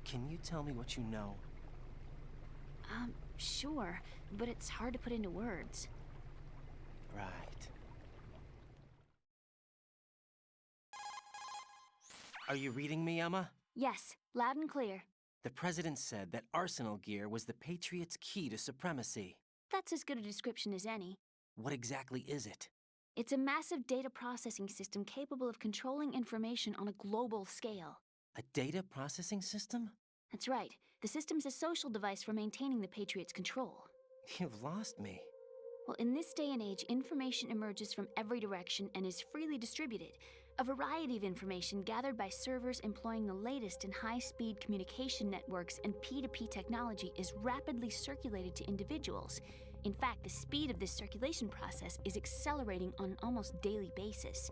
Can you tell me what you know? Sure, but it's hard to put into words. Right. Are you reading me, Emma? Yes, loud and clear. The President said that Arsenal Gear was the Patriots' key to supremacy. That's as good a description as any. What exactly is it? It's a massive data processing system capable of controlling information on a global scale. A data processing system? That's right. The system's a social device for maintaining the Patriots' control. You've lost me. Well, in this day and age, information emerges from every direction and is freely distributed. A variety of information gathered by servers employing the latest in high-speed communication networks and P2P technology is rapidly circulated to individuals. In fact, the speed of this circulation process is accelerating on an almost daily basis.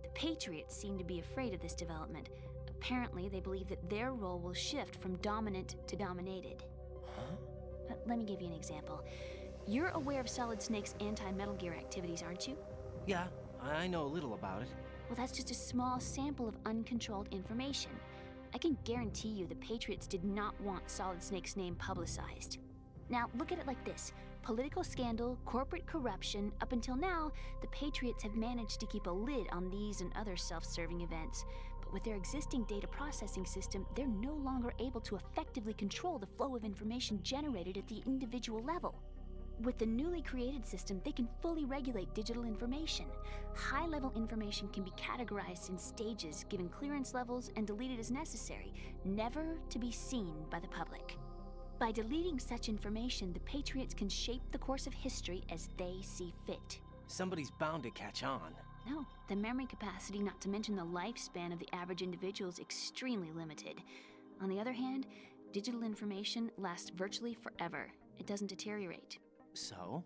The Patriots seem to be afraid of this development. Apparently, they believe that their role will shift from dominant to dominated. Huh? Let me give you an example. You're aware of Solid Snake's anti-Metal Gear activities, aren't you? Yeah, I know a little about it. Well, that's just a small sample of uncontrolled information. I can guarantee you the Patriots did not want Solid Snake's name publicized. Now, look at it like this. Political scandal, corporate corruption, up until now, the Patriots have managed to keep a lid on these and other self-serving events. But with their existing data processing system, they're no longer able to effectively control the flow of information generated at the individual level. With the newly created system, they can fully regulate digital information. High-level information can be categorized in stages, given clearance levels, and deleted as necessary, never to be seen by the public. By deleting such information, the Patriots can shape the course of history as they see fit. Somebody's bound to catch on. No, the memory capacity, not to mention the lifespan of the average individual, is extremely limited. On the other hand, digital information lasts virtually forever. It doesn't deteriorate. So?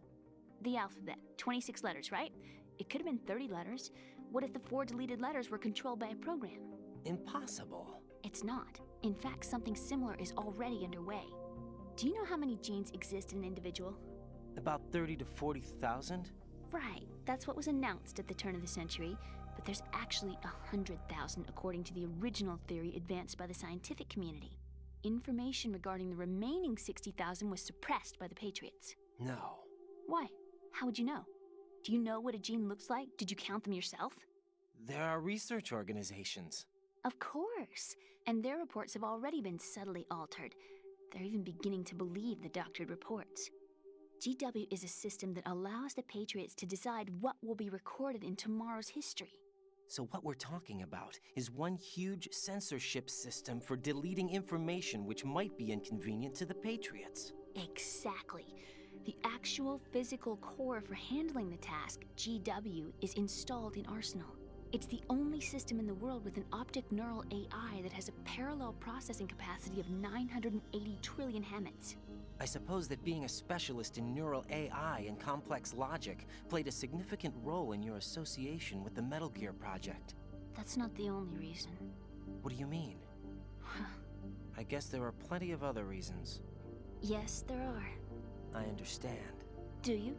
The alphabet, 26 letters, right? It could have been 30 letters. What if the 4 deleted letters were controlled by a program? Impossible. It's not. In fact, something similar is already underway. Do you know how many genes exist in an individual? About 30 to 40,000? Right, that's what was announced at the turn of the century, but there's actually 100,000 according to the original theory advanced by the scientific community. Information regarding the remaining 60,000 was suppressed by the Patriots. No. Why? How would you know? Do you know what a gene looks like? Did you count them yourself? There are research organizations. Of course, and their reports have already been subtly altered. They're even beginning to believe the doctored reports. GW is a system that allows the Patriots to decide what will be recorded in tomorrow's history. So what we're talking about is one huge censorship system for deleting information which might be inconvenient to the Patriots. Exactly. The actual physical core for handling the task, GW, is installed in Arsenal. It's the only system in the world with an optic neural AI that has a parallel processing capacity of 980 trillion Hammets. I suppose that being a specialist in neural AI and complex logic played a significant role in your association with the Metal Gear project. That's not the only reason. What do you mean? I guess there are plenty of other reasons. Yes, there are. I understand. Do you?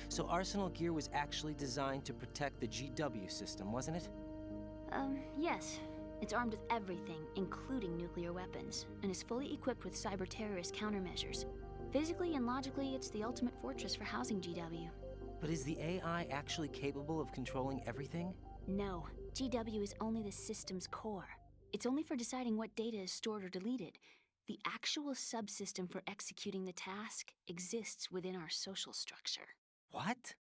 So Arsenal Gear was actually designed to protect the GW system, wasn't it? Yes. It's armed with everything, including nuclear weapons, and is fully equipped with cyber-terrorist countermeasures. Physically and logically, it's the ultimate fortress for housing GW. But is the AI actually capable of controlling everything? No. GW is only the system's core. It's only for deciding what data is stored or deleted. The actual subsystem for executing the task exists within our social structure. What?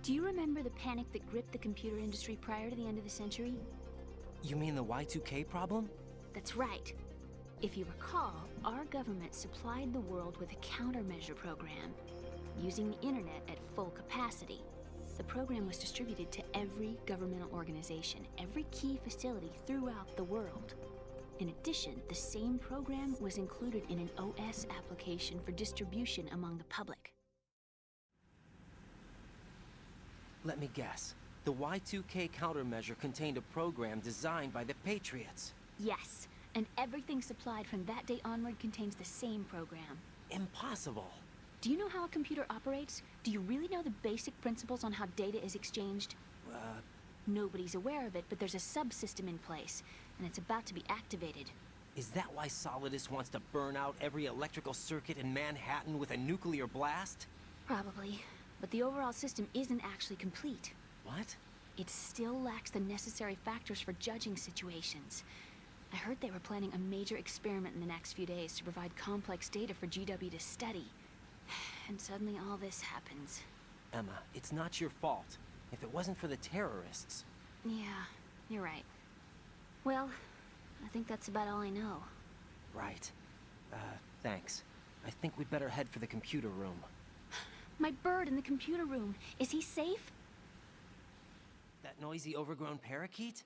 Do you remember the panic that gripped the computer industry prior to the end of the century? You mean the Y2K problem? That's right. If you recall, our government supplied the world with a countermeasure program, using the internet at full capacity. The program was distributed to every governmental organization, every key facility throughout the world. In addition, the same program was included in an OS application for distribution among the public. Let me guess. The Y2K countermeasure contained a program designed by the Patriots. Yes, and everything supplied from that day onward contains the same program. Impossible. Do you know how a computer operates? Do you really know the basic principles on how data is exchanged? Nobody's aware of it, but there's a subsystem in place, and it's about to be activated. Is that why Solidus wants to burn out every electrical circuit in Manhattan with a nuclear blast? Probably, but the overall system isn't actually complete. What? It still lacks the necessary factors for judging situations. I heard they were planning a major experiment in the next few days to provide complex data for GW to study. And suddenly all this happens. Emma, it's not your fault. If it wasn't for the terrorists... Yeah, you're right. Well, I think that's about all I know. Right. Thanks. I think we'd better head for the computer room. My bird in the computer room. Is he safe? That noisy, overgrown parakeet?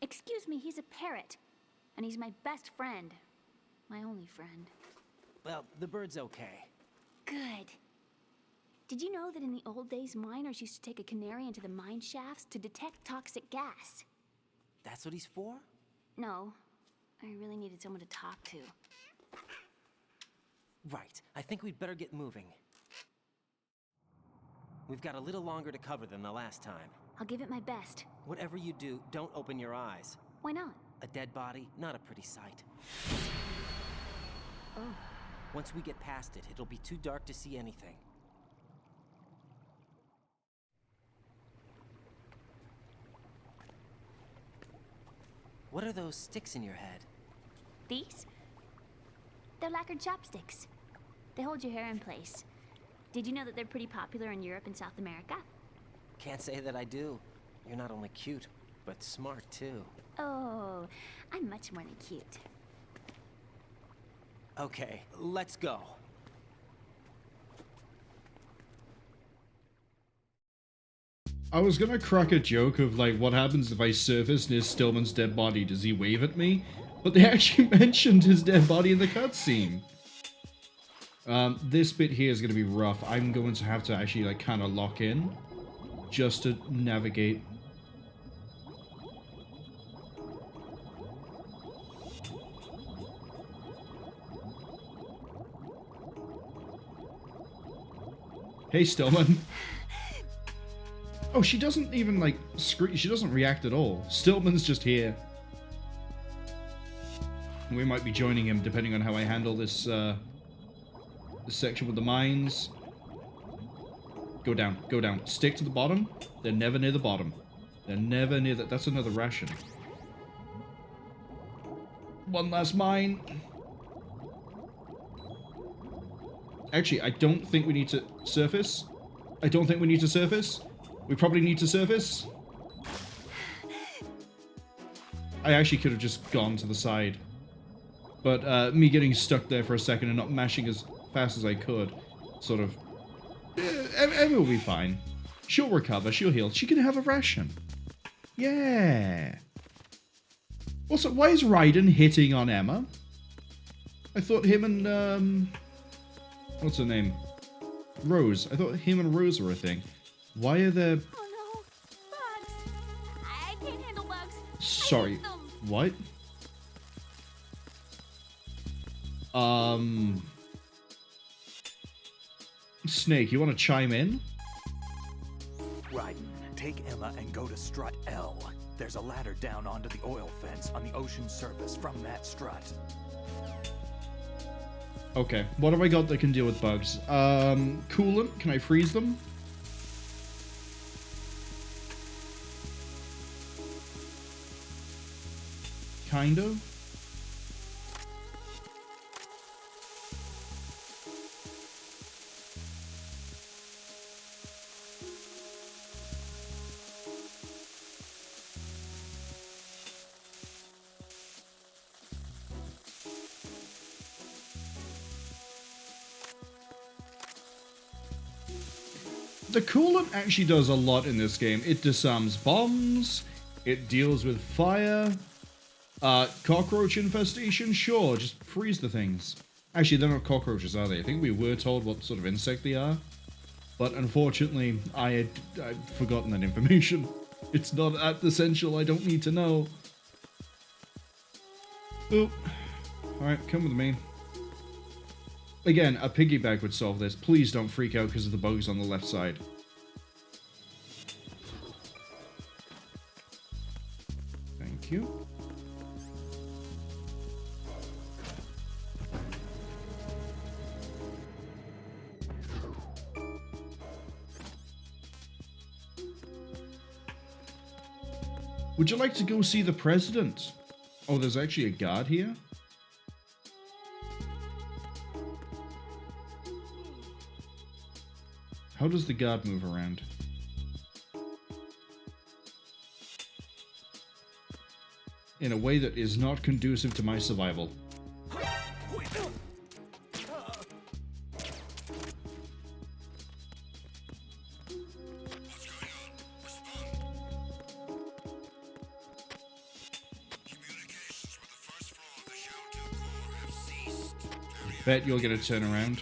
Excuse me, he's a parrot. And he's my best friend. My only friend. Well, the bird's okay. Good. Did you know that in the old days, miners used to take a canary into the mine shafts to detect toxic gas? That's what he's for? No. I really needed someone to talk to. Right. I think we'd better get moving. We've got a little longer to cover than the last time. I'll give it my best. Whatever you do, don't open your eyes. Why not? A dead body, not a pretty sight. Oh. Once we get past it, it'll be too dark to see anything. What are those sticks in your head? These? They're lacquered chopsticks. They hold your hair in place. Did you know that they're pretty popular in Europe and South America? Can't say that I do. You're not only cute, but smart too. Oh, I'm much more than cute. Okay, let's go. I was gonna crack a joke of like, what happens if I surface near Stillman's dead body? Does he wave at me? But they actually mentioned his dead body in the cutscene. This bit here is gonna be rough. I'm going to have to actually like kind of lock in just to navigate. Hey, Stillman. Oh, she doesn't even, like, scream. She doesn't react at all. Stillman's just here. We might be joining him, depending on how I handle this, this section with the mines. Go down, go down. Stick to the bottom. They're never near the bottom. They're never near that. That's another ration. One last mine. Actually, I don't think we need to surface. I don't think we need to surface. We probably need to surface. I actually could have just gone to the side. But me getting stuck there for a second and not mashing as fast as I could, sort of... Emma will be fine. She'll recover, she'll heal. She can have a ration. Yeah. Also, why is Raiden hitting on Emma? I thought him and, what's her name? Rose. I thought him and Rose were a thing. Why are there... Oh no! Bugs! I can't handle bugs! Sorry. What? Snake, you want to chime in? Raiden, take Emma and go to strut L. There's a ladder down onto the oil fence on the ocean surface from that strut. Okay, what have I got that can deal with bugs? Coolant, can I freeze them? Kind of. The coolant actually does a lot in this game. It disarms bombs, it deals with fire, cockroach infestation, sure, just freeze the things. Actually, they're not cockroaches, are they? I think we were told what sort of insect they are. But unfortunately, I'd forgotten that information. It's not that essential, I don't need to know. Oop. Alright, come with me. Again, a piggyback would solve this. Please don't freak out because of the bugs on the left side. Thank you. Would you like to go see the president? Oh, there's actually a guard here? How does the guard move around? In a way that is not conducive to my survival. bet you're gonna turn around.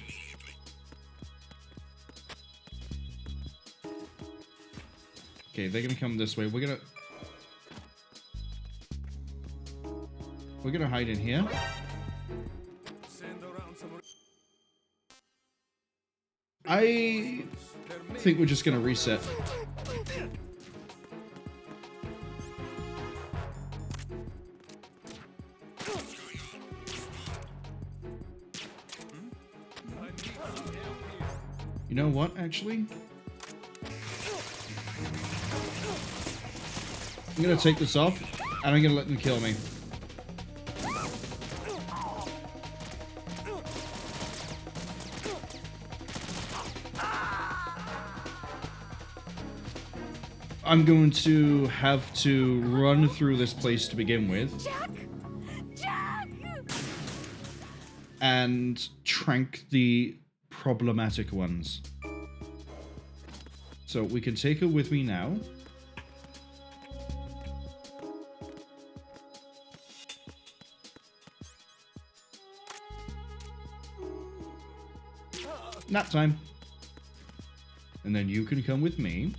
Okay, they're gonna come this way. We're gonna hide in here. I think we're just gonna reset. You know what, actually? I'm gonna take this off, and I'm gonna let them kill me. I'm going to have to run through this place to begin with. Jack! And trank the problematic ones. So we can take her with me now. Nap time. And then you can come with me.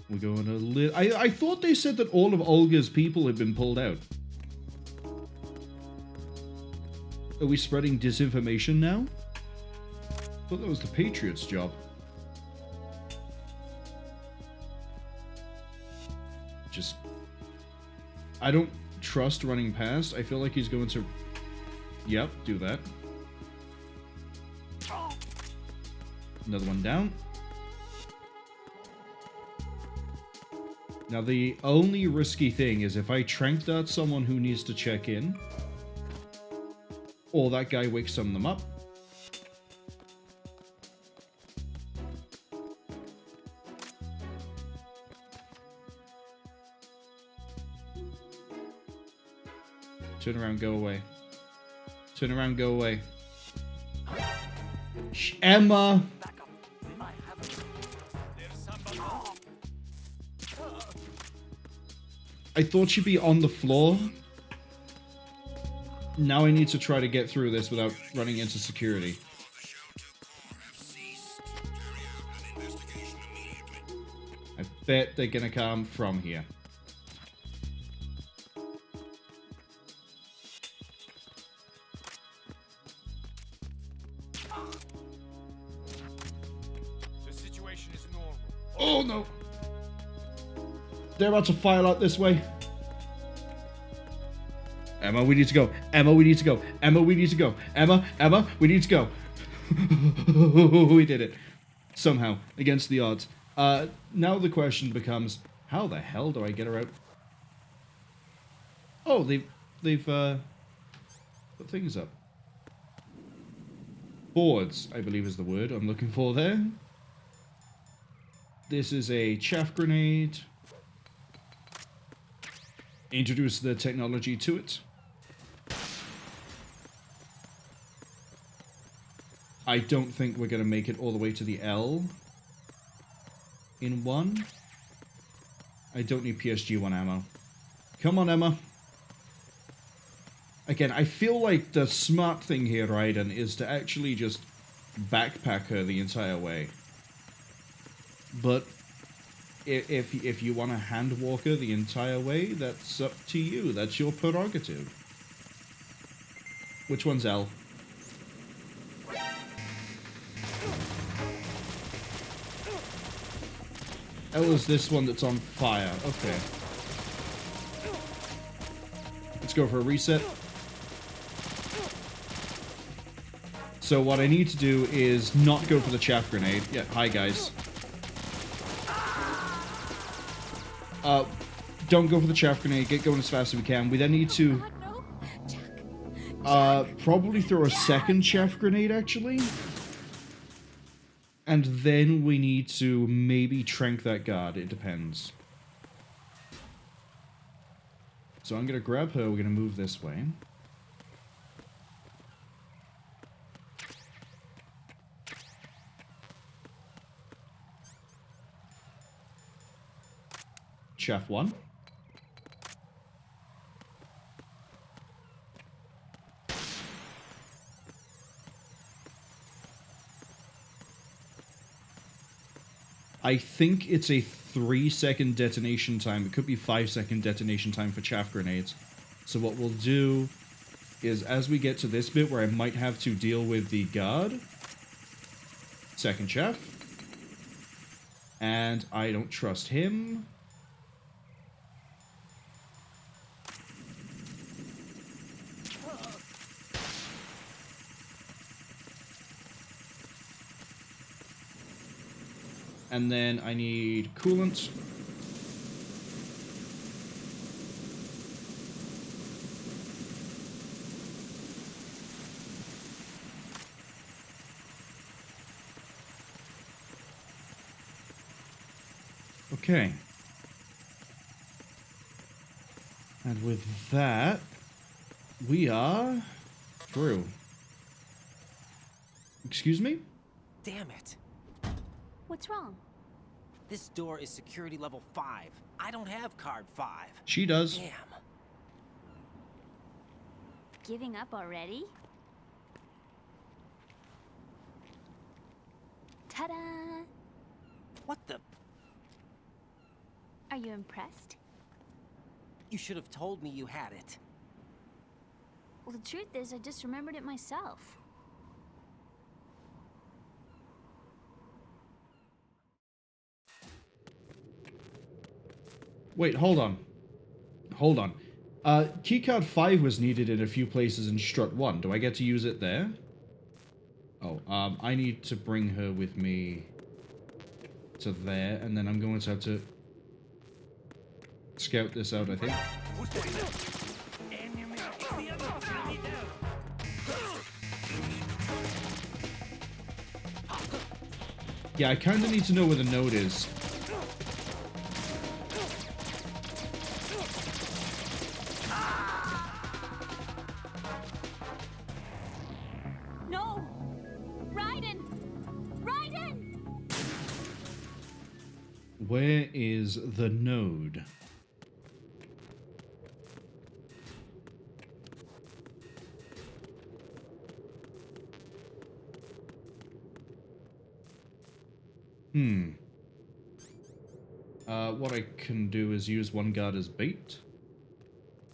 We're going to I thought they said that all of Olga's people had been pulled out. Are we spreading disinformation now? I thought that was the Patriots' job. Just... I don't trust running past. I feel like he's going to... Yep, do that. Another one down. Now, the only risky thing is if I trank dart someone who needs to check in, or that guy wakes some of them up. Turn around, go away. Turn around, go away. Emma! I thought she'd be on the floor. Now I need to try to get through this without running into security. I bet they're gonna come from here. The situation is normal. Oh no! They're about to file out this way. Emma, we need to go. Emma, we need to go. Emma, we need to go. Emma, we need to go. We did it. Somehow, against the odds. Now the question becomes, how the hell do I get her out? Oh, they've put things up. Boards, I believe is the word I'm looking for there. This is a chaff grenade. Introduce the technology to it. I don't think we're going to make it all the way to the L in one. I don't need PSG-1 ammo. Come on, Emma. Again, I feel like the smart thing here, Raiden, is to actually just backpack her the entire way. But if you want to hand walk her the entire way, that's up to you. That's your prerogative. Which one's L? L is this one that's on fire. Okay. Let's go for a reset. So what I need to do is not go for the chaff grenade. Yeah, hi guys. Don't go for the chaff grenade. Get going as fast as we can. We then need to probably throw a second chaff grenade, actually. And then we need to maybe trank that guard. It depends. So I'm going to grab her. We're going to move this way. Chaff 1. I think it's a 3-second detonation time. It could be 5-second detonation time for chaff grenades. So what we'll do is, as we get to this bit where I might have to deal with the guard, second chaff, and I don't trust him. And then I need coolant. Okay. And with that, we are through. Excuse me? Damn it. What's wrong? This door is security level 5. I don't have card 5. She does. Damn. Giving up already? Ta-da! What the? Are you impressed? You should have told me you had it. Well, the truth is, I just remembered it myself. Wait, hold on. Hold on. Keycard 5 was needed in a few places in Strut 1. Do I get to use it there? Oh, I need to bring her with me to there, and then I'm going to have to scout this out, I think. Yeah, I kind of need to know where the node is. No! Raiden! Raiden! Where is the node? What I can do is use one guard as bait.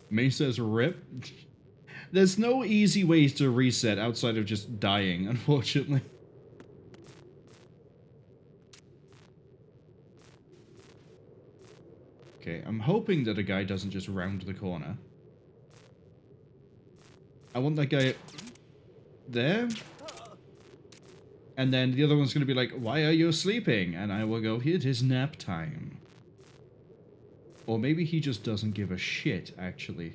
May says rip. There's no easy ways to reset outside of just dying, unfortunately. Okay, I'm hoping that a guy doesn't just round the corner. I want that guy there. And then the other one's going to be like, why are you sleeping? And I will go, it is nap time. Or maybe he just doesn't give a shit, actually.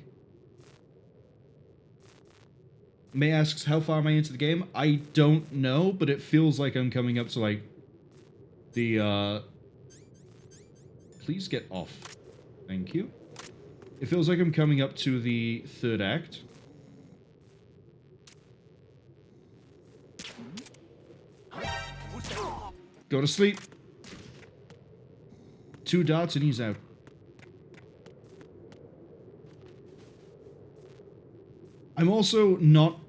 May asks, how far am I into the game? I don't know, but it feels like I'm coming up to, like, the, Please get off. Thank you. It feels like I'm coming up to the third act. Go to sleep. 2 darts and he's out. I'm also not,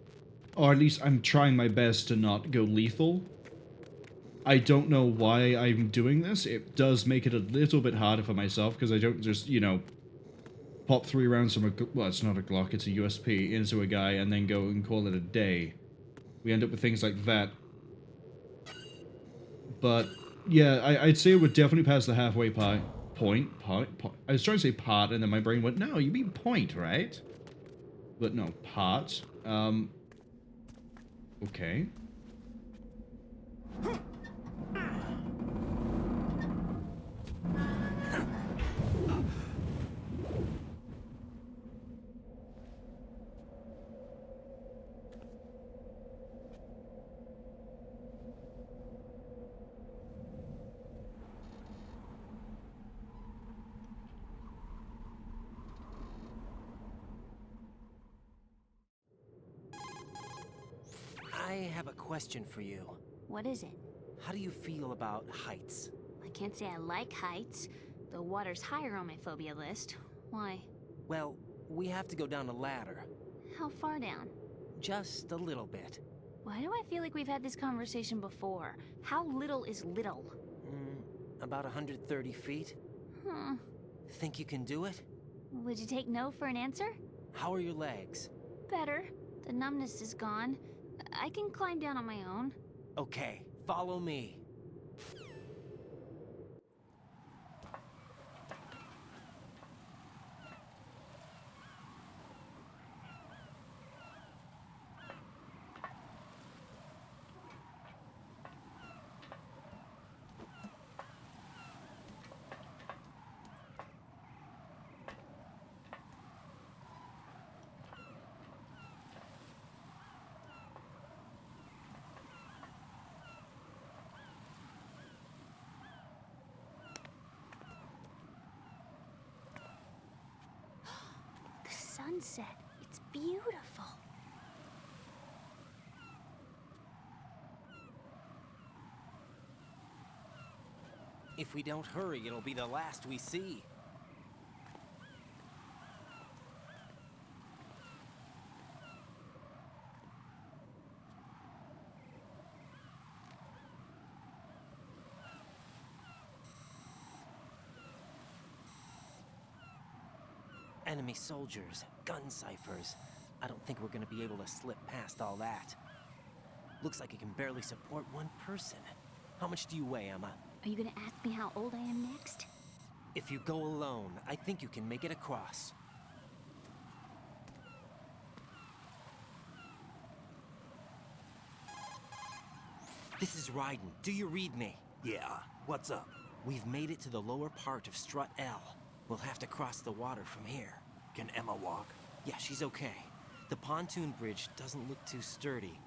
or at least I'm trying my best to not go lethal. I don't know why I'm doing this. It does make it a little bit harder for myself because I don't just, you know, pop 3 rounds from a, well, it's not a Glock, it's a USP, into a guy and then go and call it a day. We end up with things like that. But, yeah, I'd say it would definitely pass the halfway point. I was trying to say part, and then my brain went, no, you mean point, right? But no, part. Okay. I have a question for you. What is it? How do you feel about heights? I can't say I like heights. The water's higher on my phobia list. Why? Well, we have to go down a ladder. How far down? Just a little bit. Why do I feel like we've had this conversation before? How little is little? About 130 feet. Huh. Think you can do it? Would you take no for an answer? How are your legs? Better. The numbness is gone. I can climb down on my own. Okay, follow me. The sunset. It's beautiful. If we don't hurry, it'll be the last we see. Enemy soldiers, gun ciphers. I don't think we're gonna be able to slip past all that. Looks like it can barely support one person. How much do you weigh, Emma? Are you gonna ask me how old I am next? If you go alone, I think you can make it across. This is Raiden. Do you read me? Yeah, what's up? We've made it to the lower part of Strut L. We'll have to cross the water from here. Can Emma walk? Yeah, she's okay. The pontoon bridge doesn't look too sturdy.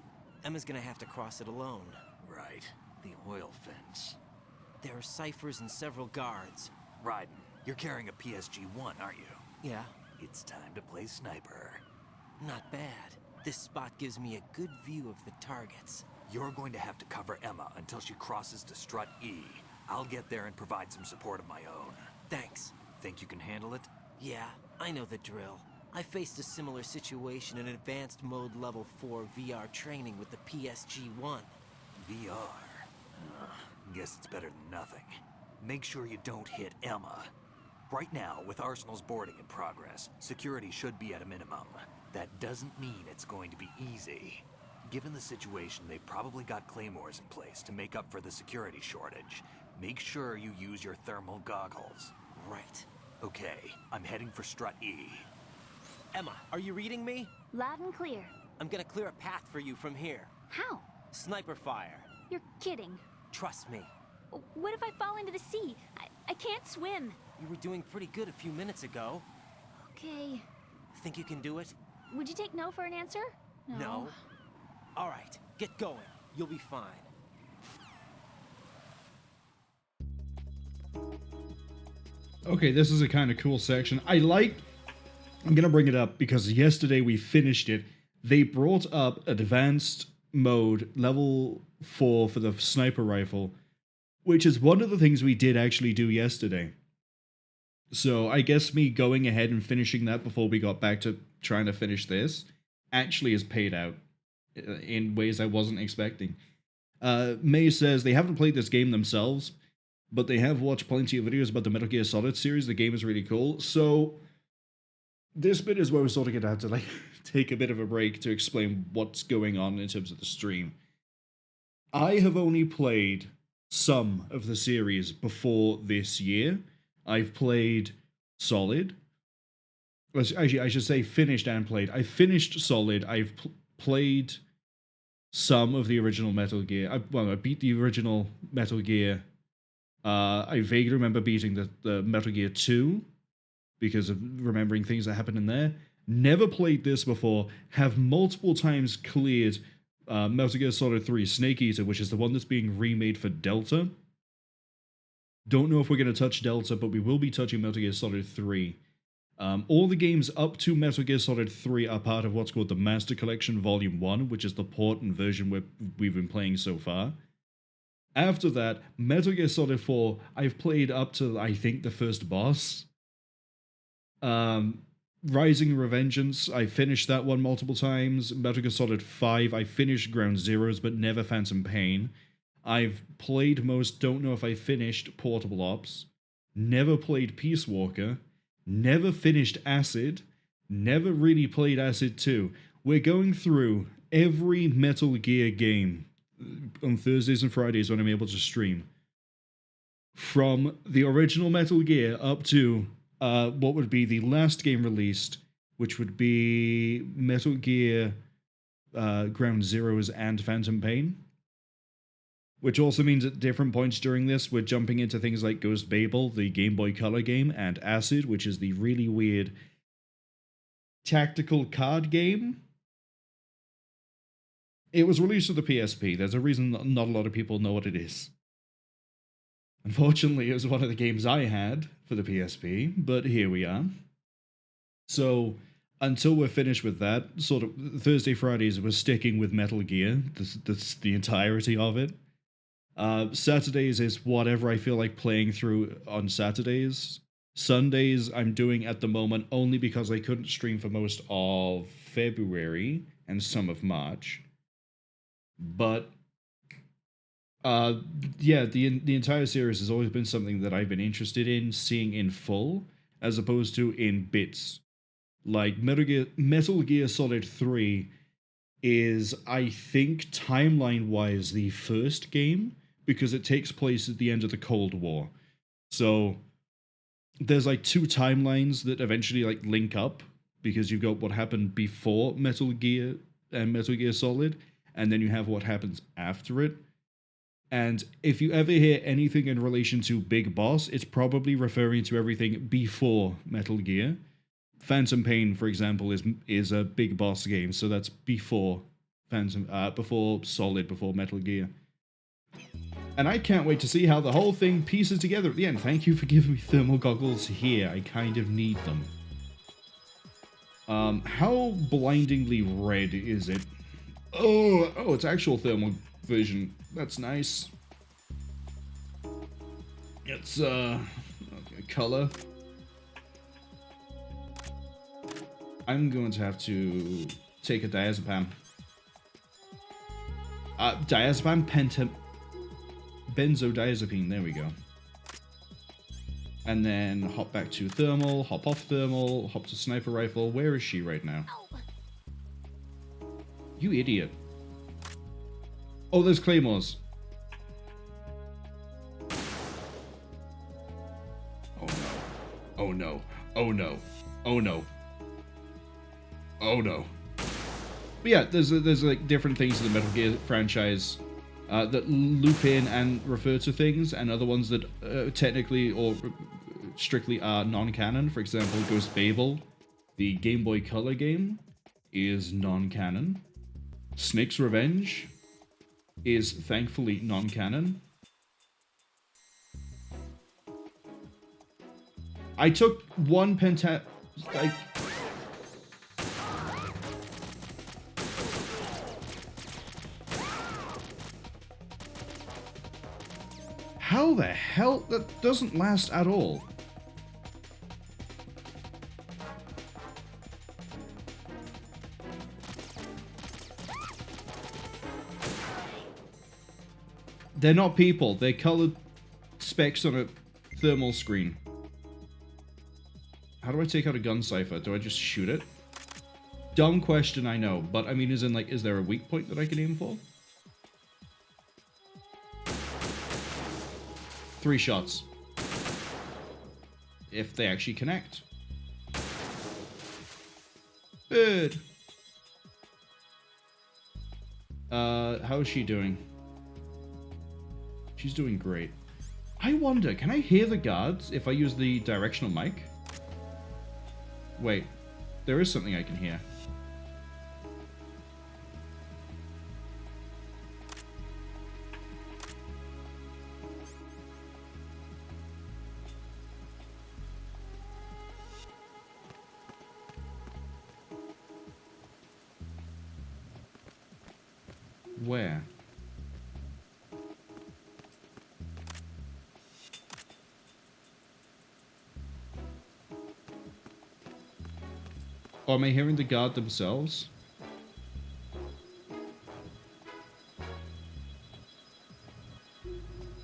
Emma's gonna have to cross it alone. Right. The oil fence. There are ciphers and several guards. Raiden, you're carrying a PSG-1, aren't you? Yeah. It's time to play sniper. Not bad. This spot gives me a good view of the targets. You're going to have to cover Emma until she crosses to Strut E. I'll get there and provide some support of my own. Thanks. Think you can handle it? Yeah, I know the drill. I faced a similar situation in advanced mode level 4 VR training with the PSG-1. VR? Guess it's better than nothing. Make sure you don't hit Emma. Right now, with Arsenal's boarding in progress, security should be at a minimum. That doesn't mean it's going to be easy. Given the situation, they've probably got claymores in place to make up for the security shortage. Make sure you use your thermal goggles. Right. Okay, I'm heading for Strut E. Emma, are you reading me? Loud and clear. I'm gonna clear a path for you from here. How? Sniper fire. You're kidding. Trust me. What if I fall into the sea? I can't swim. You were doing pretty good a few minutes ago. Okay. Think you can do it? Would you take no for an answer? No. All right, get going. You'll be fine. Okay, this is a kind of cool section. I'm gonna bring it up because yesterday we finished it. They brought up advanced mode level 4 for the sniper rifle, which is one of the things we did actually do yesterday. So I guess me going ahead and finishing that before we got back to trying to finish this actually has paid out in ways I wasn't expecting. May says they haven't played this game themselves, but they have watched plenty of videos about the Metal Gear Solid series. The game is really cool. So this bit is where we're sort of going to have to take a bit of a break to explain what's going on in terms of the stream. I have only played some of the series before this year. I've played Solid. Actually, I should say finished and played. I finished Solid. I've played some of the original Metal Gear. I beat the original Metal Gear. I vaguely remember beating the Metal Gear 2 because of remembering things that happened in there. Never played this before. Have multiple times cleared Metal Gear Solid 3 Snake Eater, which is the one that's being remade for Delta. Don't know if we're going to touch Delta, but we will be touching Metal Gear Solid 3. All the games up to Metal Gear Solid 3 are part of what's called the Master Collection Volume 1, which is the port and version we've been playing so far. After that, Metal Gear Solid 4, I've played up to, I think, the first boss. Rising Revengeance, I finished that one multiple times. Metal Gear Solid 5, I finished Ground Zeroes, but never Phantom Pain. I've played most, don't know if I finished Portable Ops, never played Peace Walker, never finished Acid, never really played Acid 2. We're going through every Metal Gear game on Thursdays and Fridays when I'm able to stream. From the original Metal Gear up to what would be the last game released, which would be Metal Gear Ground Zeroes and Phantom Pain. Which also means at different points during this, we're jumping into things like Ghost Babel, the Game Boy Color game, and Acid, which is the really weird tactical card game. It was released for the PSP. There's a reason not a lot of people know what it is. Unfortunately, it was one of the games I had for the PSP, but here we are. So, until we're finished with that, sort of Thursday, Fridays, we're sticking with Metal Gear. That's the entirety of it. Saturdays is whatever I feel like playing through on Saturdays. Sundays I'm doing at the moment only because I couldn't stream for most of February and some of March. But yeah, the entire series has always been something that I've been interested in seeing in full, as opposed to in bits. Like Metal Gear Solid 3 is, I think, timeline-wise, the first game, because it takes place at the end of the Cold War. So there's like two timelines that eventually like link up, because you've got what happened before Metal Gear and Metal Gear Solid, and then you have what happens after it. And if you ever hear anything in relation to Big Boss, it's probably referring to everything before Metal Gear. Phantom Pain, for example, is a Big Boss game, so that's before before Solid, before Metal Gear. And I can't wait to see how the whole thing pieces together at the end. Thank you for giving me thermal goggles here. I kind of need them. How blindingly red is it? Oh, it's actual thermal vision. That's nice. It's, okay, color. I'm going to have to take a diazepam. Diazepam, benzodiazepine, there we go. And then hop back to thermal, hop off thermal, hop to sniper rifle. Where is she right now? You idiot. Oh, there's claymores. Oh no. Oh no. Oh no. Oh no. Oh no. But yeah, there's like different things in the Metal Gear franchise that loop in and refer to things, and other ones that technically or strictly are non-canon. For example, Ghost Babel, the Game Boy Color game, is non-canon. Snake's Revenge is thankfully non-canon. I took one How the hell? That doesn't last at all. They're not people. They're colored specks on a thermal screen. How do I take out a gun cipher? Do I just shoot it? Dumb question, I know. But I mean, is there a weak point that I can aim for? 3 shots. If they actually connect. Good. How is she doing? She's doing great. I wonder, can I hear the guards if I use the directional mic? Wait, there is something I can hear. Where? Or am I hearing the guard themselves?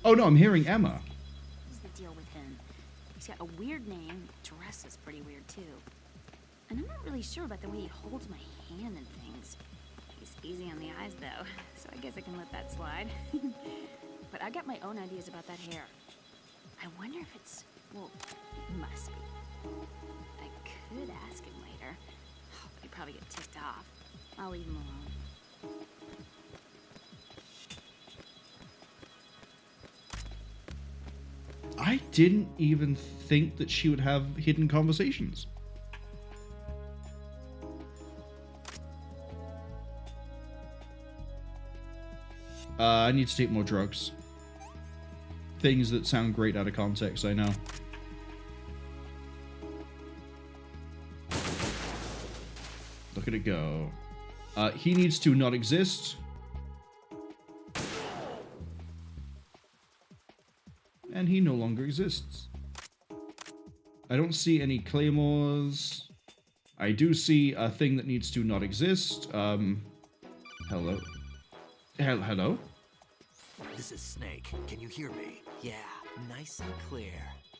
Oh no, I'm hearing Emma. What's the deal with him? He's got a weird name, dresses pretty weird too. And I'm not really sure about the way he holds my hand and things. He's easy on the eyes though, so I guess I can let that slide. But I got my own ideas about that hair. I wonder if it's, well, it must be. I could ask him later, but he'd probably get ticked off. I'll leave him alone. I didn't even think that she would have hidden conversations. I need to take more drugs. Things that sound great out of context, I know. Look at it go. He needs to not exist. And he no longer exists. I don't see any claymores. I do see a thing that needs to not exist. Hello? Hello? This is Snake. Can you hear me? Yeah, nice and clear.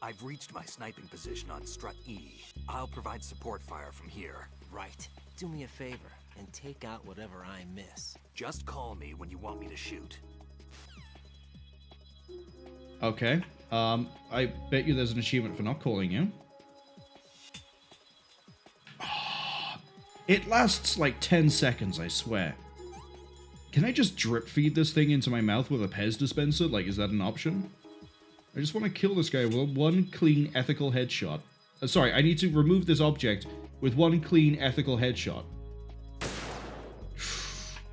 I've reached my sniping position on Strut E. I'll provide support fire from here. Right. Do me a favor and take out whatever I miss. Just call me when you want me to shoot. Okay. I bet you there's an achievement for not calling you. It lasts like 10 seconds, I swear. Can I just drip feed this thing into my mouth with a Pez dispenser? Like, is that an option? I just want to kill this guy with one clean, ethical headshot. Sorry, I need to remove this object with one clean, ethical headshot.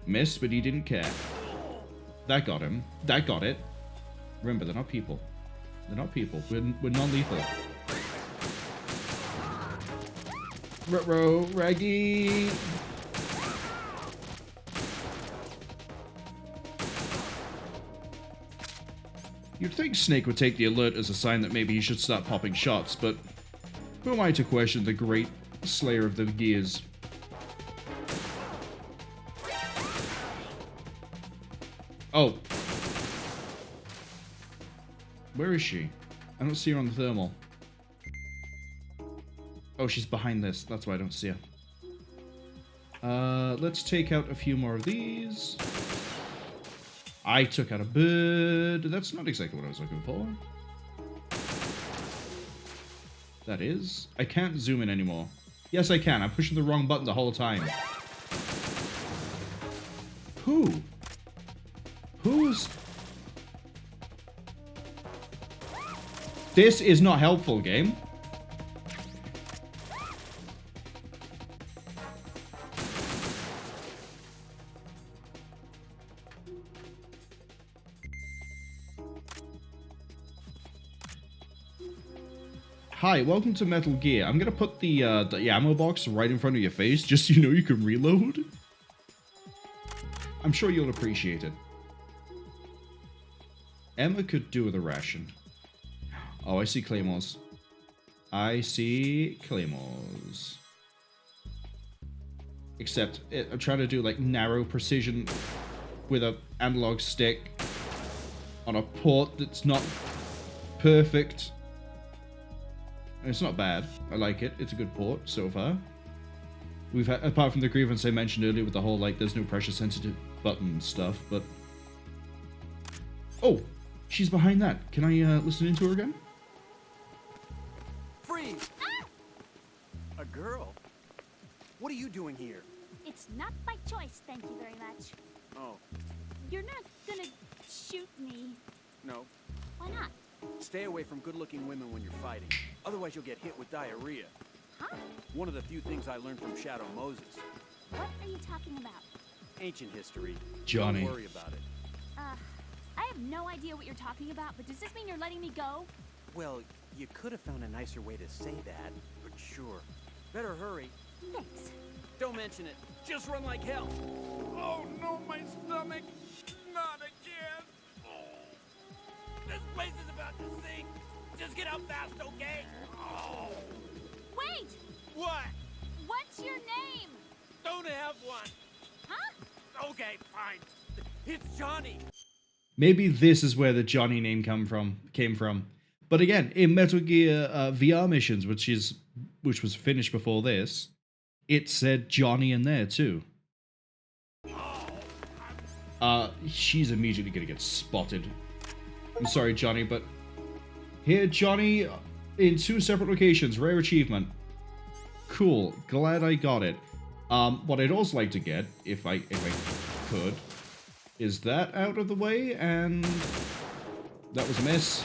Missed, but he didn't care. That got him. That got it. Remember, they're not people. They're not people. We're non-lethal. Ruh-roh, Raggy! You'd think Snake would take the alert as a sign that maybe he should start popping shots, but who am I to question the great slayer of the gears? Oh. Where is she? I don't see her on the thermal. Oh, she's behind this. That's why I don't see her. Let's take out a few more of these. I took out a bird. That's not exactly what I was looking for. That is. I can't zoom in anymore. Yes, I can. I'm pushing the wrong button the whole time. Who? Who's... This is not helpful, game. Hi, welcome to Metal Gear. I'm gonna put the ammo box right in front of your face, just so you know you can reload. I'm sure you'll appreciate it. Emma could do with a ration. Oh, I see claymores. I see claymores. Except, I'm trying to do, like, narrow precision with a analog stick on a port that's not perfect. It's not bad. I like it. It's a good port so far. We've had, apart from the grievance I mentioned earlier with the whole, like, there's no pressure sensitive button stuff, but... Oh! She's behind that. Can I, listen into her again? Freeze! A girl? What are you doing here? It's not by choice, thank you very much. Oh, You're not gonna shoot me. no. Why not? Stay away from good-looking women when you're fighting. Otherwise, you'll get hit with diarrhea. Huh? One of the few things I learned from Shadow Moses. What are you talking about? Ancient history. Johnny. Don't worry about it. I have no idea what you're talking about, but does this mean you're letting me go? Well, you could have found a nicer way to say that, but sure. Better hurry. Thanks. Don't mention it. Just run like hell. Oh, no, my stomach. Not again. This place is about to sink. Just get out fast, okay? Oh. Wait! What? What's your name? Don't have one. Huh? Okay, fine. It's Johnny. Maybe this is where the Johnny name came from. But again, in Metal Gear VR missions, which was finished before this, it said Johnny in there too. She's immediately gonna get spotted. I'm sorry, Johnny, but here, Johnny, in 2 separate locations, rare achievement. Cool, glad I got it. What I'd also like to get, if I could, is that out of the way, and that was a miss.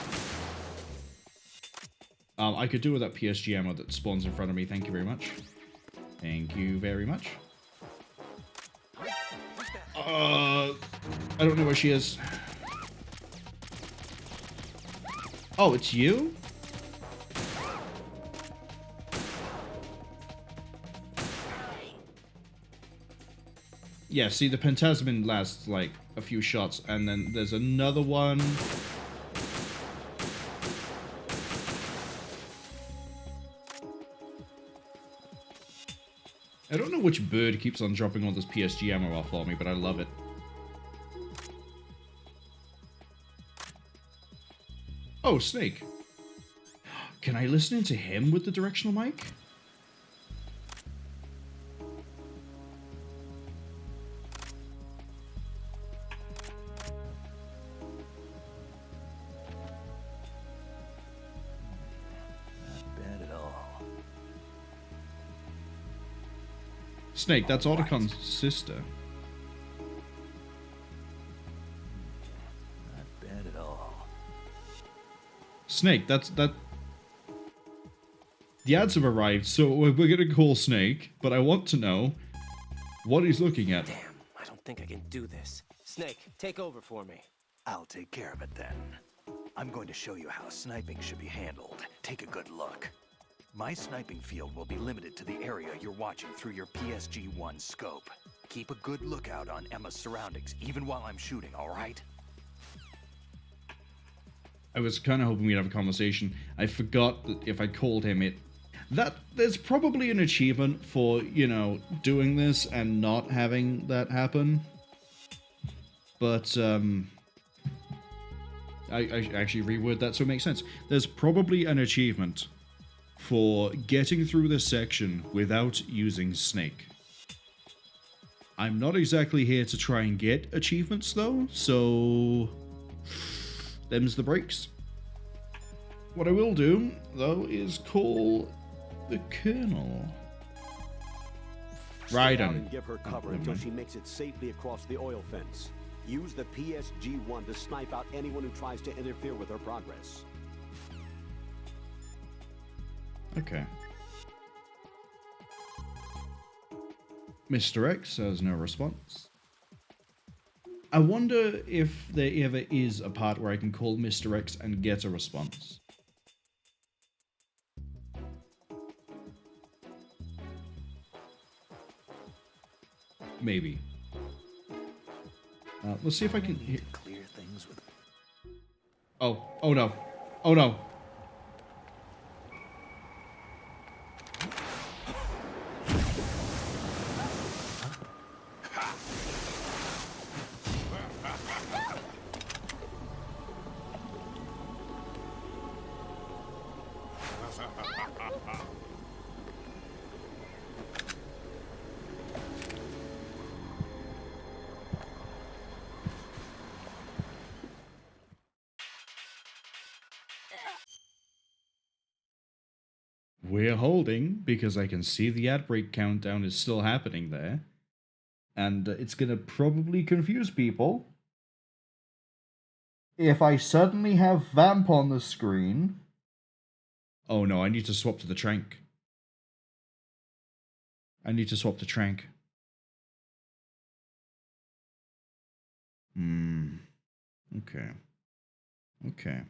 I could do with that PSG ammo that spawns in front of me. Thank you very much. Thank you very much. I don't know where she is. Oh, it's you? Yeah, see, the Pentasmin lasts, like, a few shots, and then there's another one. I don't know which bird keeps on dropping all this PSG ammo off on me, but I love it. Oh, Snake. Can I listen into him with the directional mic? Snake, that's Otacon's sister. Not bad at all. Snake, that. The ads have arrived, so we're gonna call Snake, but I want to know what he's looking at. Damn, I don't think I can do this. Snake, take over for me. I'll take care of it then. I'm going to show you how sniping should be handled. Take a good look. My sniping field will be limited to the area you're watching through your PSG-1 scope. Keep a good lookout on Emma's surroundings, even while I'm shooting, alright? I was kind of hoping we'd have a conversation. I forgot that if I called him there's probably an achievement for, you know, doing this and not having that happen. But, I actually reword that so it makes sense. There's probably an achievement for getting through this section without using Snake. I'm not exactly here to try and get achievements though, so them's the breaks. What I will do though is call the Colonel. Right on. And give her cover until she makes it safely across the oil fence. Use the PSG-1 to snipe out anyone who tries to interfere with her progress. Okay. Mr. X has no response. I wonder if there ever is a part where I can call Mr. X and get a response. Maybe. Let's see if I can clear things with. Oh no. Oh no. We're holding because I can see the ad break countdown is still happening there. And it's going to probably confuse people. If I suddenly have Vamp on the screen... Oh no, I need to swap to the Trank. I need to swap to Trank. Okay. Okay.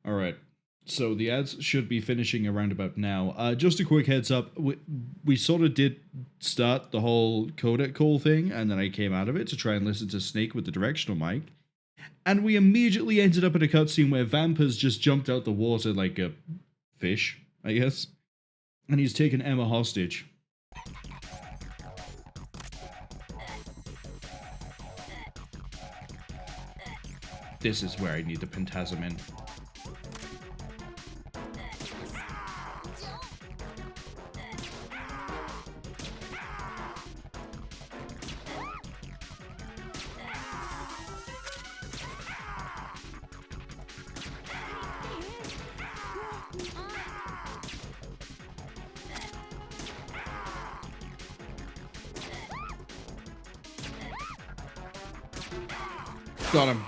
Alright, so the ads should be finishing around about now. Just a quick heads up, we sort of did start the whole codec call thing, and then I came out of it to try and listen to Snake with the directional mic, and we immediately ended up in a cutscene where Vamp has just jumped out the water like a fish, I guess, and he's taken Emma hostage. This is where I need the Pentasm in. Got him.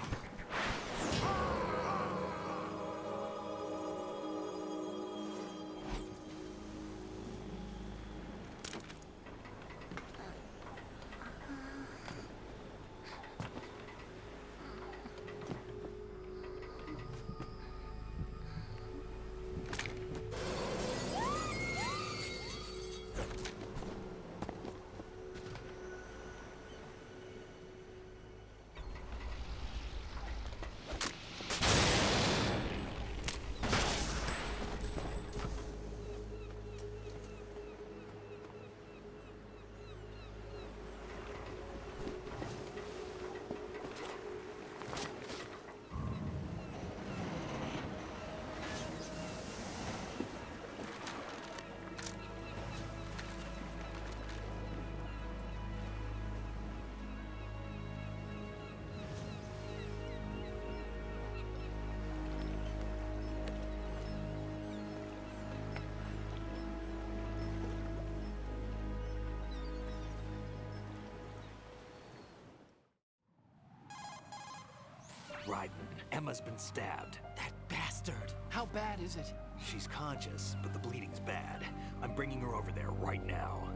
Right. Emma's been stabbed. That bastard! How bad is it? She's conscious, but the bleeding's bad. I'm bringing her over there right now.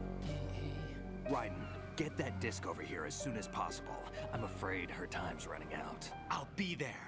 Raiden, get that disc over here as soon as possible. I'm afraid her time's running out. I'll be there.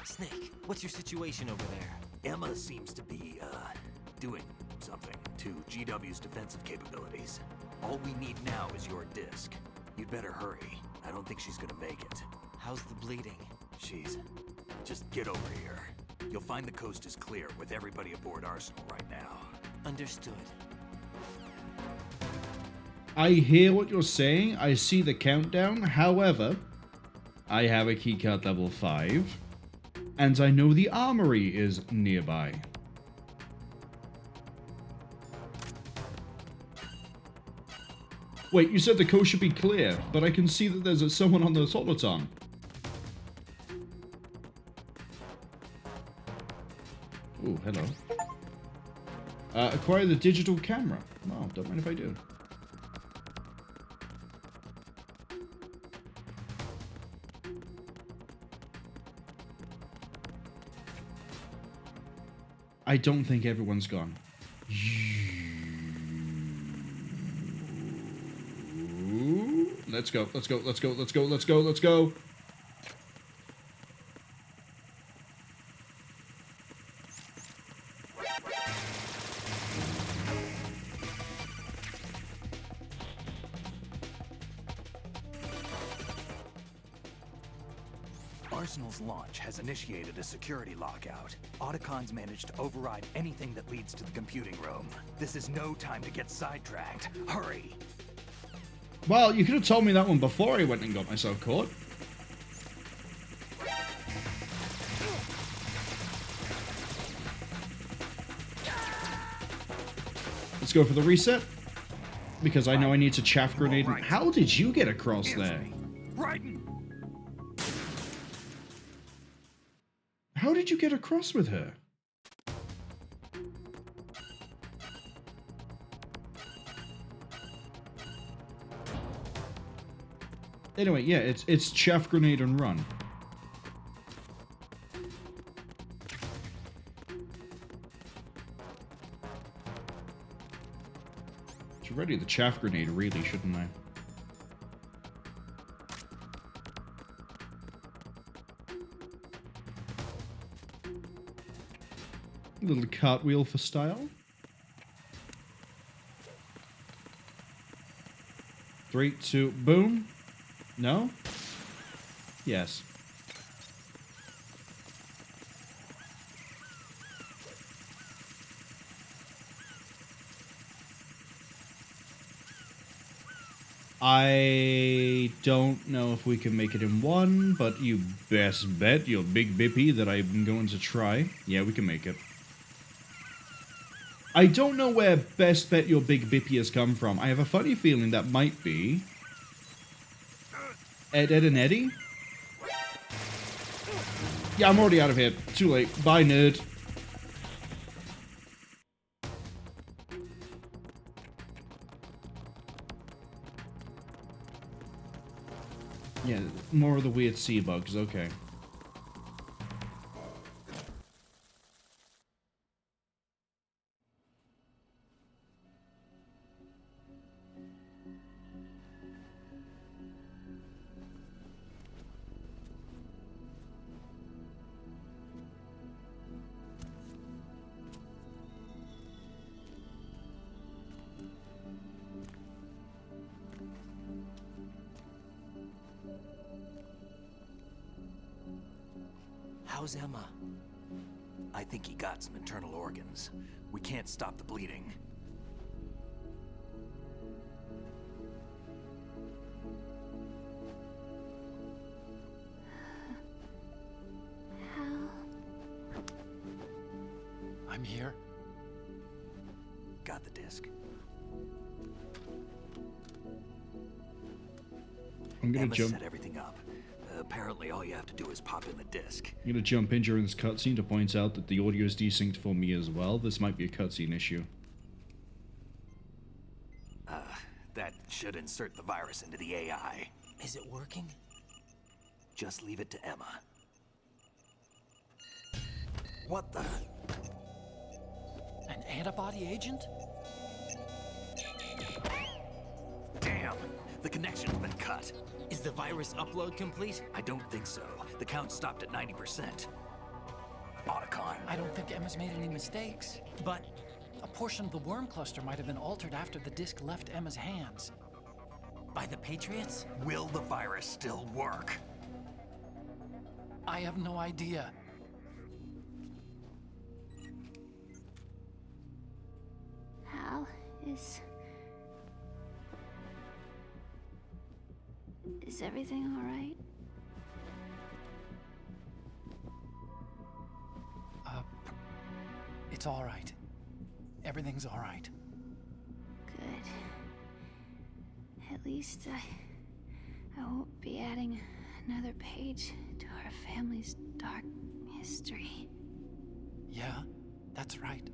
Snake, what's your situation over there? Emma seems to be, doing something to GW's defensive capabilities. All we need now is your disc. You'd better hurry. I don't think she's gonna make it. How's the bleeding? Just get over here. You'll find the coast is clear with everybody aboard Arsenal right now. Understood. I hear what you're saying. I see the countdown. However, I have a keycard level 5. And I know the armory is nearby. Wait, you said the coast should be clear, but I can see that there's someone on the Soliton. Oh, hello. Acquire the digital camera. Oh, don't mind if I do. I don't think everyone's gone. Let's go, let's go, let's go, let's go, let's go, let's go. Arsenal's launch has initiated a security lockout. Otacons managed to override anything that leads to the computing room. This is no time to get sidetracked. Hurry! Well, you could have told me that one before I went and got myself caught. Let's go for the reset. Because I know I need to chaff grenade. Right. How did you get across there? Raiden! How did you get across with her? Anyway, yeah, it's chaff grenade and run. Should ready the chaff grenade, really, shouldn't I? A little cartwheel for style. 3, 2, boom. No? Yes. I don't know if we can make it in one, but you best bet your big bippy that I'm going to try. Yeah, we can make it. I don't know where best bet your big bippy has come from. I have a funny feeling that might be Ed, and Eddie? Yeah, I'm already out of here. Too late. Bye, nerd. Yeah, more of the weird sea bugs. Okay. How's Emma? I think he got some internal organs. We can't stop the bleeding. I'm here. Got the disc. I'm gonna Emma jump. set everything up. Apparently, all you have to do is pop in the disc. I'm gonna jump in during this cutscene to point out that the audio is desynced for me as well. This might be a cutscene issue. That should insert the virus into the AI. Is it working? Just leave it to Emma. What the? An antibody agent? Damn! The connection's been cut. Is the virus upload complete? I don't think so. The count stopped at 90%. Otacon. I don't think Emma's made any mistakes. But a portion of the worm cluster might have been altered after the disc left Emma's hands. By the Patriots? Will the virus still work? I have no idea. Hal, is everything all right? It's all right. Everything's all right. Good. At least I won't be adding another page to our family's dark history. Yeah, that's right.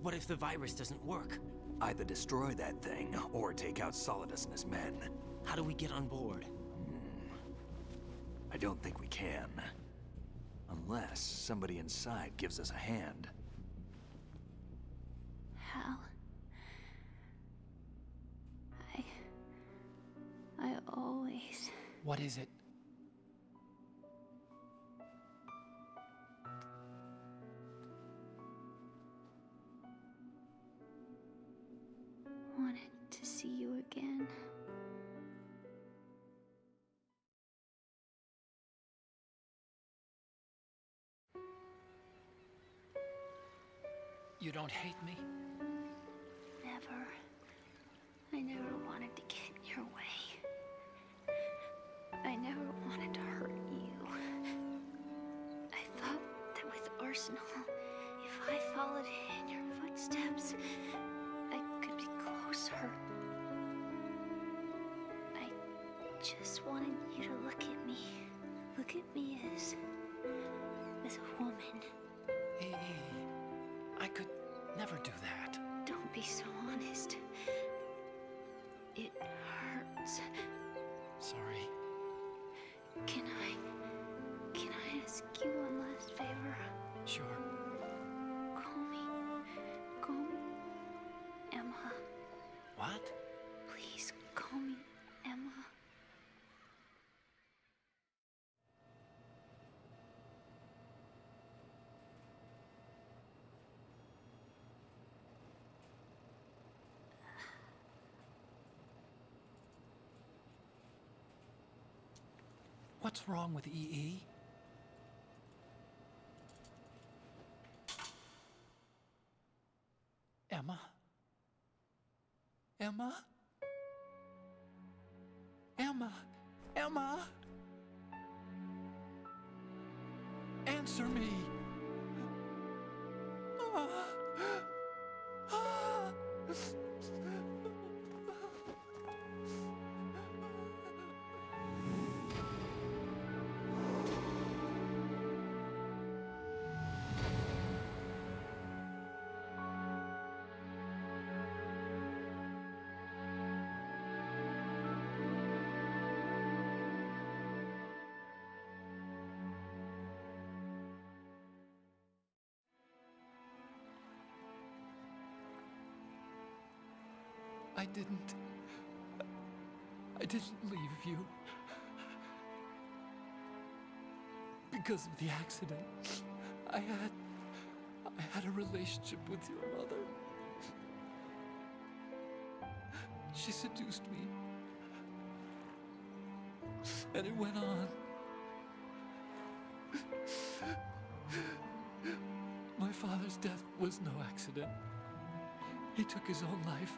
What if the virus doesn't work? Either destroy that thing, or take out Solidus and his men. How do we get on board? I don't think we can. Unless somebody inside gives us a hand. Hal, I always... What is it? wanted to see you again. You don't hate me? Never. I never wanted to get in your way. I never wanted to hurt you. I thought that with Arsenal, if I followed in your footsteps, I could be closer. I just wanted you to look at me. Look at me as a woman. I could never do that. Don't be so honest. It hurts. Sorry. Can I ask you one last favor? Sure. Call me Emma. What? Please call me Emma. What's wrong with EE? Emma? Emma? Emma? Emma? Answer me! I didn't leave you. Because of the accident, I had a relationship with your mother. She seduced me. And it went on. My father's death was no accident. He took his own life.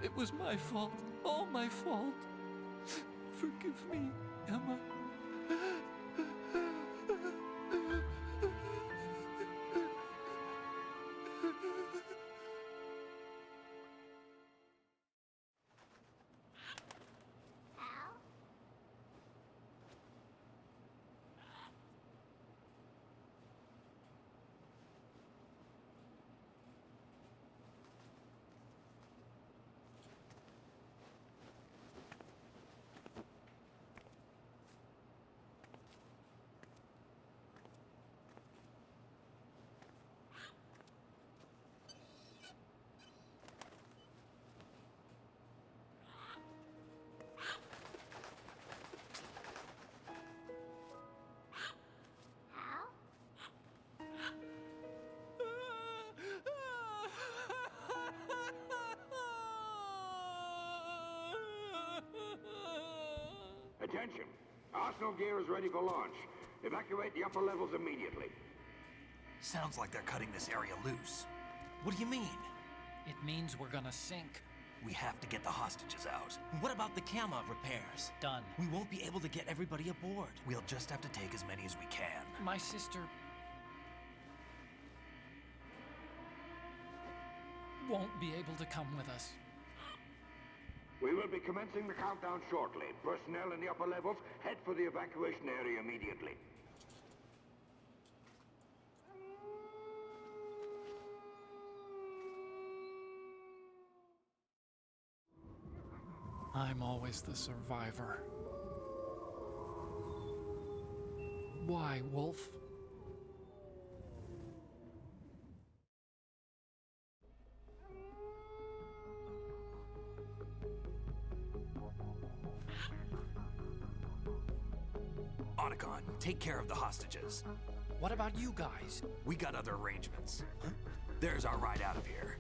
It was my fault, all my fault. Forgive me, Emma. Attention! Arsenal gear is ready for launch. Evacuate the upper levels immediately. Sounds like they're cutting this area loose. What do you mean? It means we're gonna sink. We have to get the hostages out. What about the camera repairs? Done. We won't be able to get everybody aboard. We'll just have to take as many as we can. My sister won't be able to come with us. We will be commencing the countdown shortly. Personnel in the upper levels, head for the evacuation area immediately. I'm always the survivor. Why, Wolf? Otacon, take care of the hostages. What about you guys? We got other arrangements. There's our ride out of here.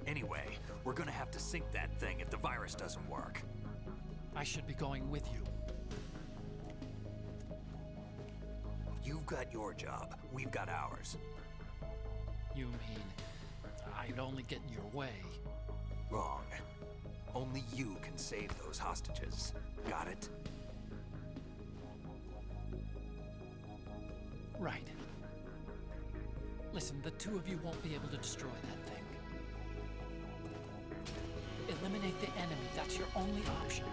Anyway, we're gonna have to sink that thing if the virus doesn't work. I should be going with you. You've got your job. We've got ours. You mean I'd only get in your way? Wrong. Only you can save those hostages. Got it? Right. Listen, the two of you won't be able to destroy that thing. Eliminate the enemy. That's your only option.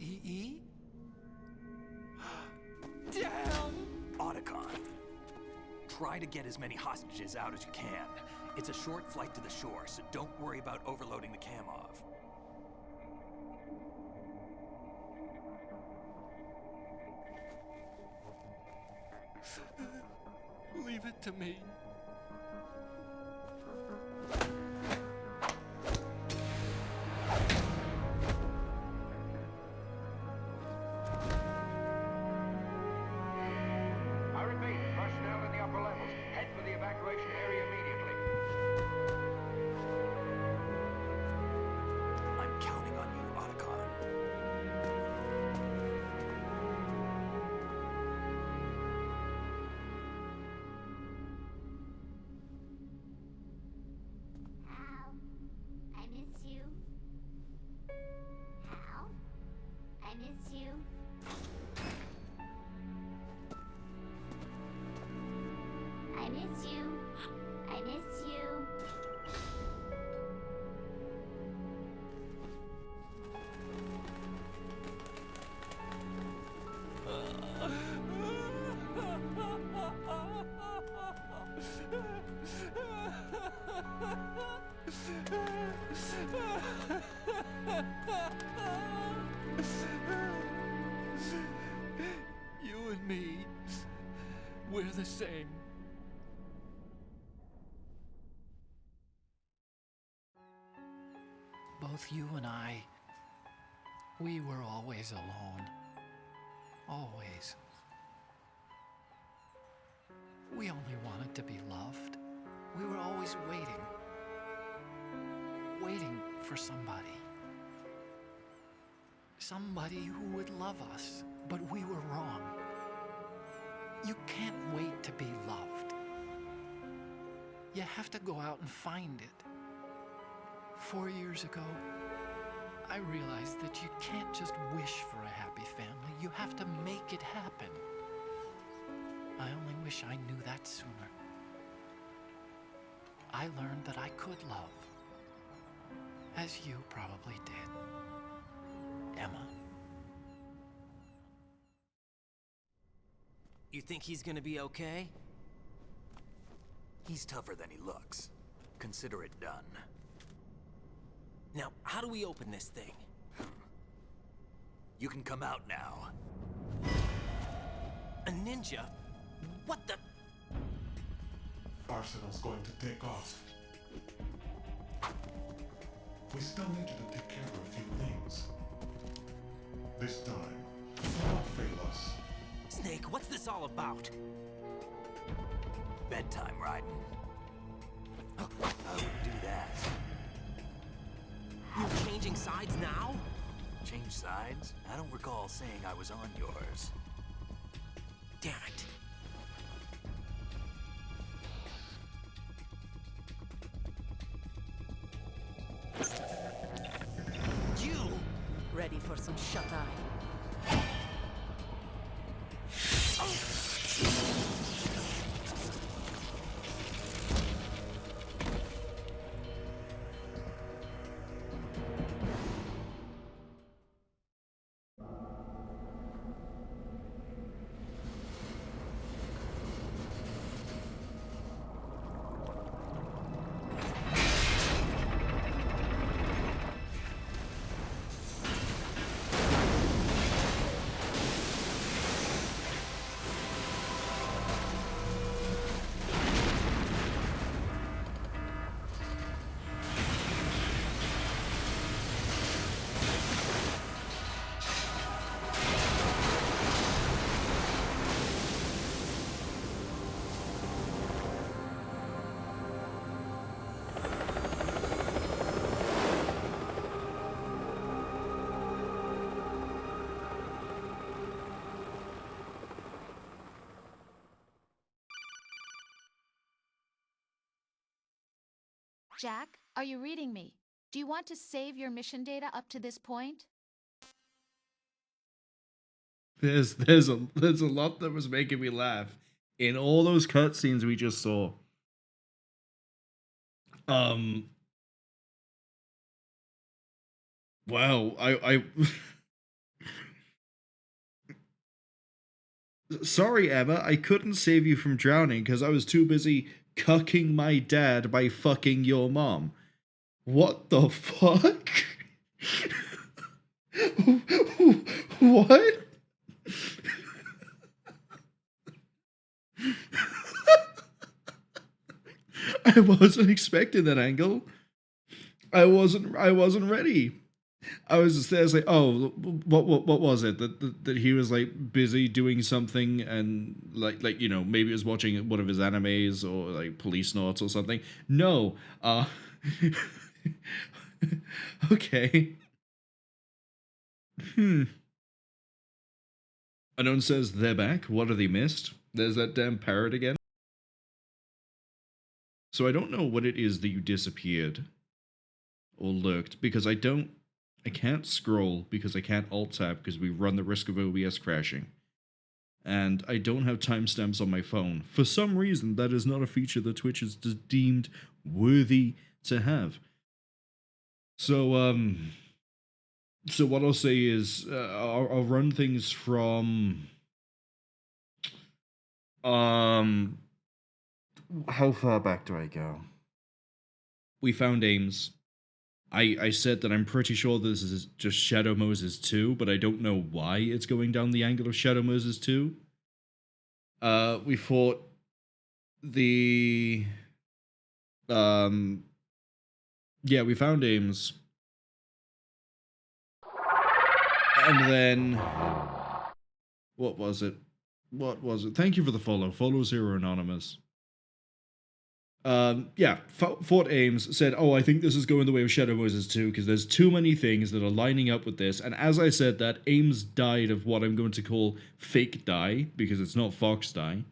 EE? Damn! Otacon. Try to get as many hostages out as you can. It's a short flight to the shore, so don't worry about overloading the Kamov. Leave it to me. me. We're the same. Both you and I, we were always alone. Always. We only wanted to be loved. We were always waiting. Waiting for somebody. Somebody who would love us, but we were wrong. You can't wait to be loved. You have to go out and find it. 4 years ago, I realized that you can't just wish for a happy family. You have to make it happen. I only wish I knew that sooner. I learned that I could love, as you probably did, Emma. You think he's gonna be okay? He's tougher than he looks. Consider it done. Now, how do we open this thing? You can come out now. A ninja? What the? Arsenal's going to take off. We still need you to take care of a few things. This time, don't fail us. Snake, what's this all about? Bedtime, Raiden. I wouldn't do that. You're changing sides now? Change sides? I don't recall saying I was on yours. Damn it. You! Ready for some shut-eye? Jack, are you reading me? Do you want to save your mission data up to this point? There's a lot that was making me laugh in all those cutscenes we just saw. Wow, I sorry, Emma, I couldn't save you from drowning because I was too busy cucking my dad by fucking your mom. What the fuck? What? I wasn't expecting that angle. I wasn't ready. I was just there, like, oh, what was it that he was like busy doing something, and like you know, maybe he was watching one of his animes or like Police Notes or something. No, okay. Unknown says they're back. What have they missed? There's that damn parrot again. So I don't know what it is that you disappeared or lurked, because I can't scroll because I can't alt-tab because we run the risk of OBS crashing. And I don't have timestamps on my phone. For some reason, that is not a feature that Twitch is deemed worthy to have. So, so what I'll say is, I'll run things from, how far back do I go? We found Ames. I said that I'm pretty sure this is just Shadow Moses 2, but I don't know why it's going down the angle of Shadow Moses 2. We fought the yeah, we found Ames. And then what was it? What was it? Thank you for the follow. Follow Zero Anonymous. Yeah, fought Ames, said, oh, I think this is going the way of Shadow Moses 2, because there's too many things that are lining up with this, and as I said that, Ames died of what I'm going to call fake die, because it's not Fox die.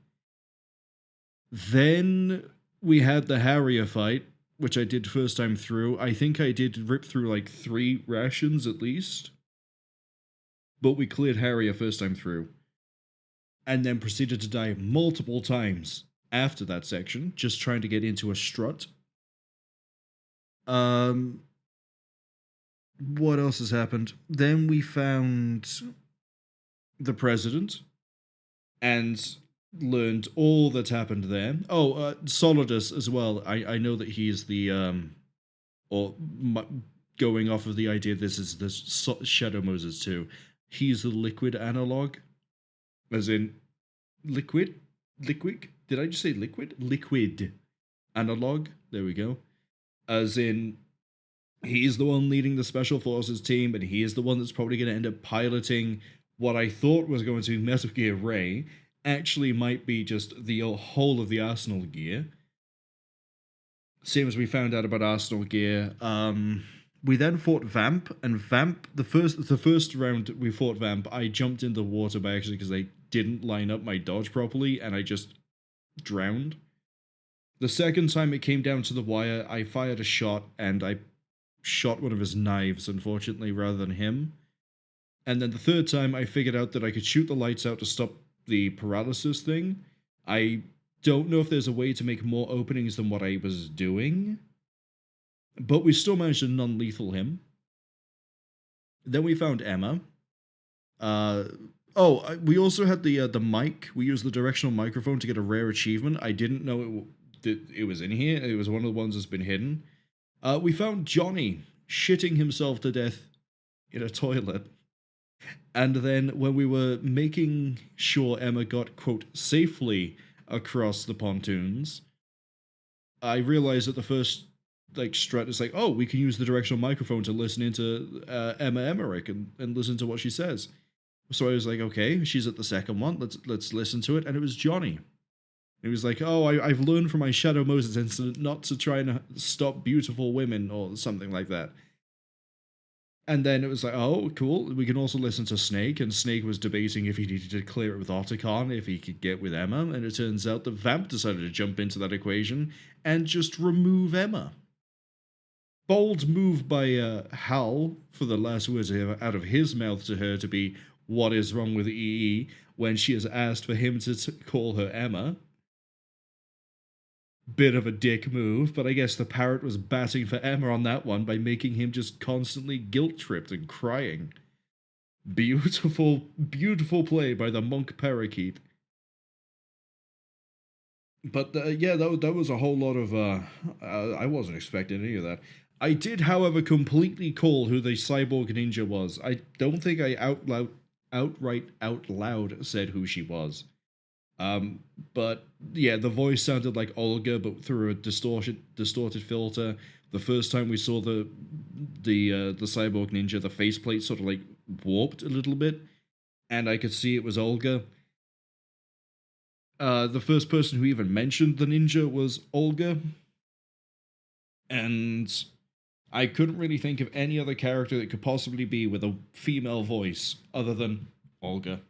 Then we had the Harrier fight, which I did first time through. I think I did rip through like 3 rations at least. But we cleared Harrier first time through. And then proceeded to die multiple times after that section, just trying to get into a strut. What else has happened? Then we found the president and learned all that happened there. Oh, Solidus as well. I know that he's the going off of the idea this is the Shadow Moses 2. He's the liquid analog, as in liquid. Did I just say liquid? Liquid analog. There we go. As in, he's the one leading the Special Forces team, and he is the one that's probably going to end up piloting what I thought was going to be Metal Gear Ray. Actually might be just the whole of the Arsenal gear. Same as we found out about Arsenal gear. We then fought Vamp, and Vamp, the first round we fought Vamp, I jumped in the water by accident because I didn't line up my dodge properly, and I just drowned. The second time it came down to the wire, I fired a shot, and I shot one of his knives, unfortunately, rather than him. And then the third time, I figured out that I could shoot the lights out to stop the paralysis thing. I don't know if there's a way to make more openings than what I was doing, but we still managed to non-lethal him. Then we found Emma. We also had the mic. We used the directional microphone to get a rare achievement. I didn't know it was in here. It was one of the ones that's been hidden. We found Johnny shitting himself to death in a toilet. And then when we were making sure Emma got, quote, safely across the pontoons, I realized that the first strut is like, oh, we can use the directional microphone to listen into Emma Emmerich and listen to what she says. So I was like, okay, she's at the second one. Let's listen to it. And it was Johnny. It was like, oh, I've learned from my Shadow Moses incident not to try and stop beautiful women or something like that. And then it was like, oh, cool. We can also listen to Snake, and Snake was debating if he needed to clear it with Otacon, if he could get with Emma, and it turns out that Vamp decided to jump into that equation and just remove Emma. Bold move by Hal for the last words out of his mouth to her to be, what is wrong with EE, when she has asked for him to call her Emma. Bit of a dick move, but I guess the Parrot was batting for Emma on that one by making him just constantly guilt-tripped and crying. Beautiful, beautiful play by the monk parakeet. But yeah, that was a whole lot of, I wasn't expecting any of that. I did, however, completely call who the cyborg ninja was. I don't think I outright out loud said who she was. But yeah, the voice sounded like Olga, but through a distorted filter. The first time we saw the cyborg ninja, the faceplate sort of like warped a little bit, and I could see it was Olga. The first person who even mentioned the ninja was Olga, and I couldn't really think of any other character that could possibly be with a female voice other than Olga.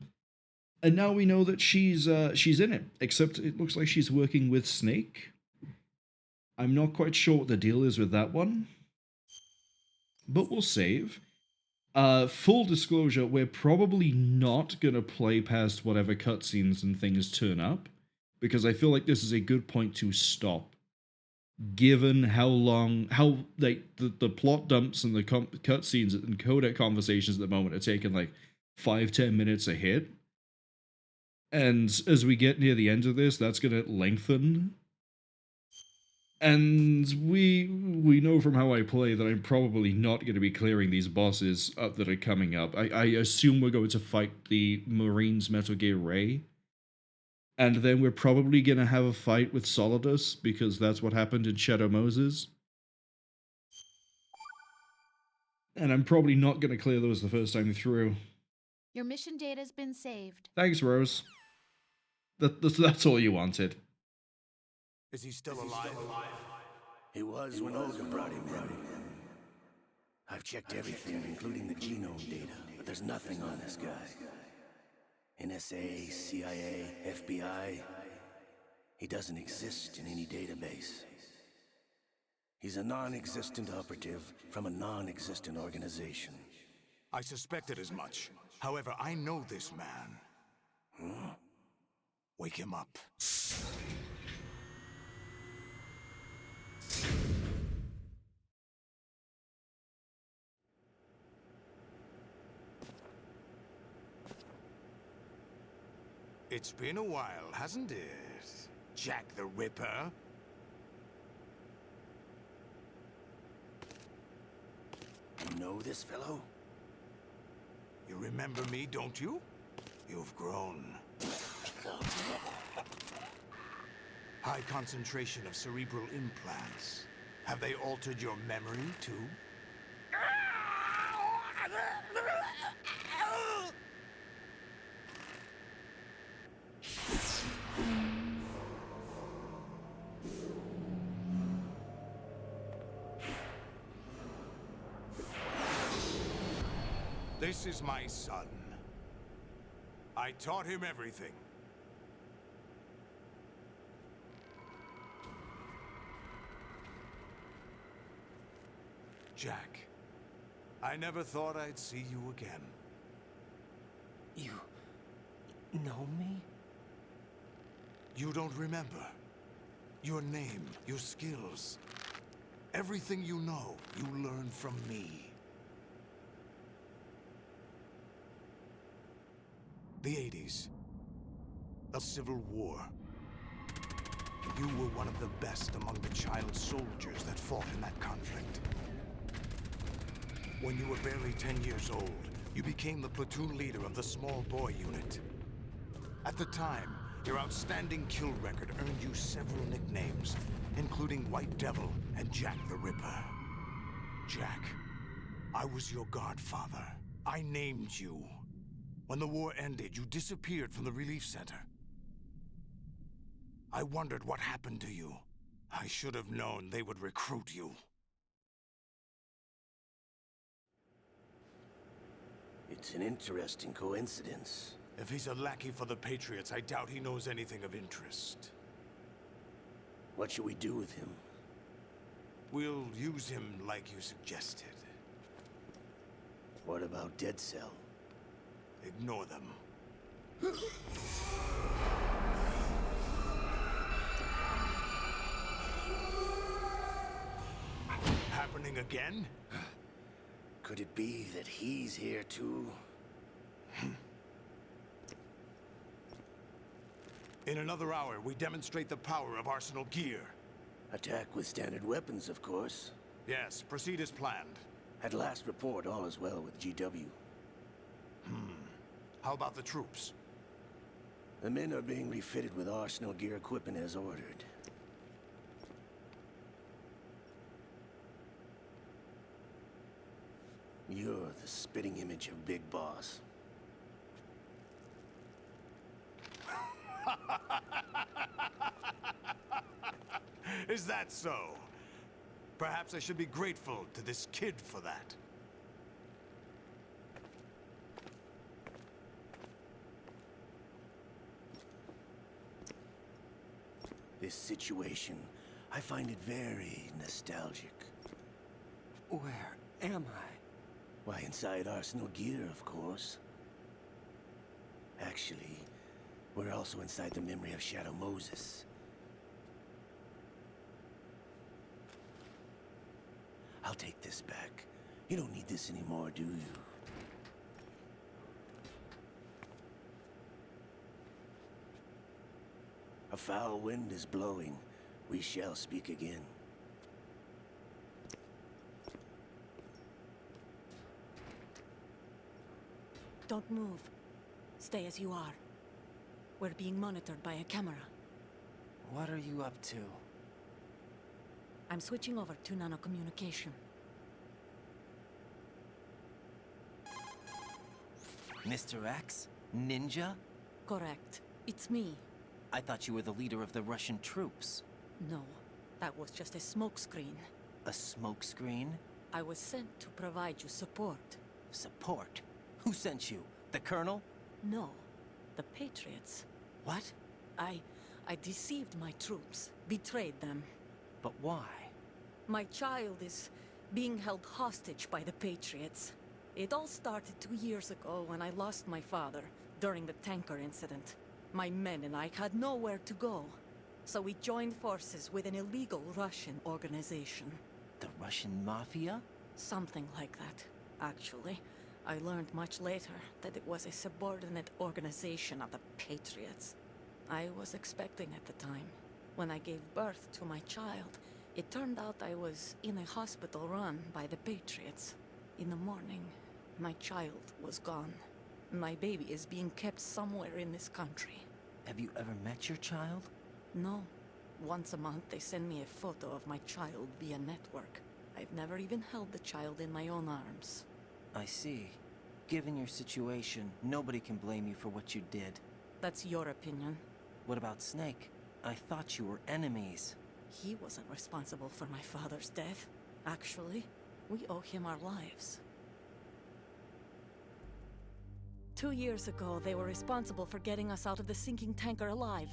And now we know that she's in it, except it looks like she's working with Snake. I'm not quite sure what the deal is with that one, but we'll save. Full disclosure, we're probably not going to play past whatever cutscenes and things turn up, because I feel like this is a good point to stop, given how the plot dumps and the cutscenes and codec conversations at the moment are taking like 5-10 minutes a hit. And as we get near the end of this, that's going to lengthen. And we know from how I play that I'm probably not going to be clearing these bosses up that are coming up. I assume we're going to fight the Marines Metal Gear Ray. And then we're probably going to have a fight with Solidus, because that's what happened in Shadow Moses. And I'm probably not going to clear those the first time through. Your mission data's been saved. Thanks, Rose. That's all you wanted. Is he still alive? He was when Olga brought him in. I've checked everything, including the genome data, but there's nothing on this guy. NSA, CIA, FBI. He doesn't exist in any database. He's a non-existent operative from a non-existent organization. I suspected as much. However, I know this man. Huh? Wake him up. It's been a while, hasn't it? Jack the Ripper? You know this fellow? You remember me, don't you? You've grown. High concentration of cerebral implants. Have they altered your memory, too? This is my son. I taught him everything. Jack, I never thought I'd see you again. You know me? You don't remember. Your name, your skills. Everything you know, you learned from me. The 80s. The Civil War. You were one of the best among the child soldiers that fought in that conflict. When you were barely 10 years old, you became the platoon leader of the small boy unit. At the time, your outstanding kill record earned you several nicknames, including White Devil and Jack the Ripper. Jack, I was your godfather. I named you. When the war ended, you disappeared from the relief center. I wondered what happened to you. I should have known they would recruit you. It's an interesting coincidence. If he's a lackey for the Patriots, I doubt he knows anything of interest. What should we do with him? We'll use him like you suggested. What about Dead Cell? Ignore them. Happening again? Could it be that he's here too? In another hour, we demonstrate the power of Arsenal gear. Attack with standard weapons, of course. Yes, proceed as planned. At last report, all is well with GW. How about the troops? The men are being refitted with Arsenal gear equipment as ordered. You're the spitting image of Big Boss. Is that so? Perhaps I should be grateful to this kid for that. This situation, I find it very nostalgic. Where am I? Why, inside Arsenal gear, of course. Actually, we're also inside the memory of Shadow Moses. I'll take this back. You don't need this anymore, do you? A foul wind is blowing. We shall speak again. Don't move. Stay as you are. We're being monitored by a camera. What are you up to? I'm switching over to nanocommunication. Mr. X? Ninja? Correct. It's me. I thought you were the leader of the Russian troops. No, that was just a smokescreen. A smokescreen? I was sent to provide you support. Support? Who sent you? The Colonel? No, the Patriots. What? I deceived my troops, betrayed them. But why? My child is being held hostage by the Patriots. It all started 2 years ago when I lost my father during the tanker incident. My men and I had nowhere to go, so we joined forces with an illegal Russian organization. The Russian Mafia? Something like that, actually. I learned much later that it was a subordinate organization of the Patriots. I was expecting at the time. When I gave birth to my child, it turned out I was in a hospital run by the Patriots. In the morning, my child was gone. My baby is being kept somewhere in this country. Have you ever met your child? No. Once a month, they send me a photo of my child via network. I've never even held the child in my own arms. I see. Given your situation, nobody can blame you for what you did. That's your opinion. What about Snake? I thought you were enemies. He wasn't responsible for my father's death. Actually, we owe him our lives. 2 years ago, they were responsible for getting us out of the sinking tanker alive.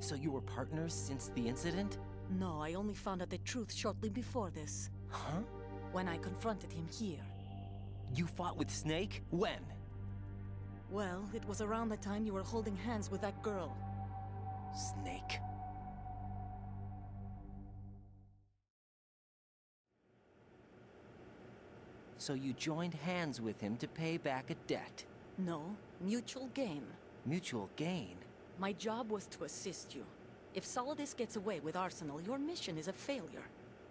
So you were partners since the incident? No, I only found out the truth shortly before this. Huh? When I confronted him here. You fought with Snake? When? Well, it was around the time you were holding hands with that girl. Snake. So you joined hands with him to pay back a debt? No, mutual gain. Mutual gain? My job was to assist you. If Solidus gets away with Arsenal, your mission is a failure.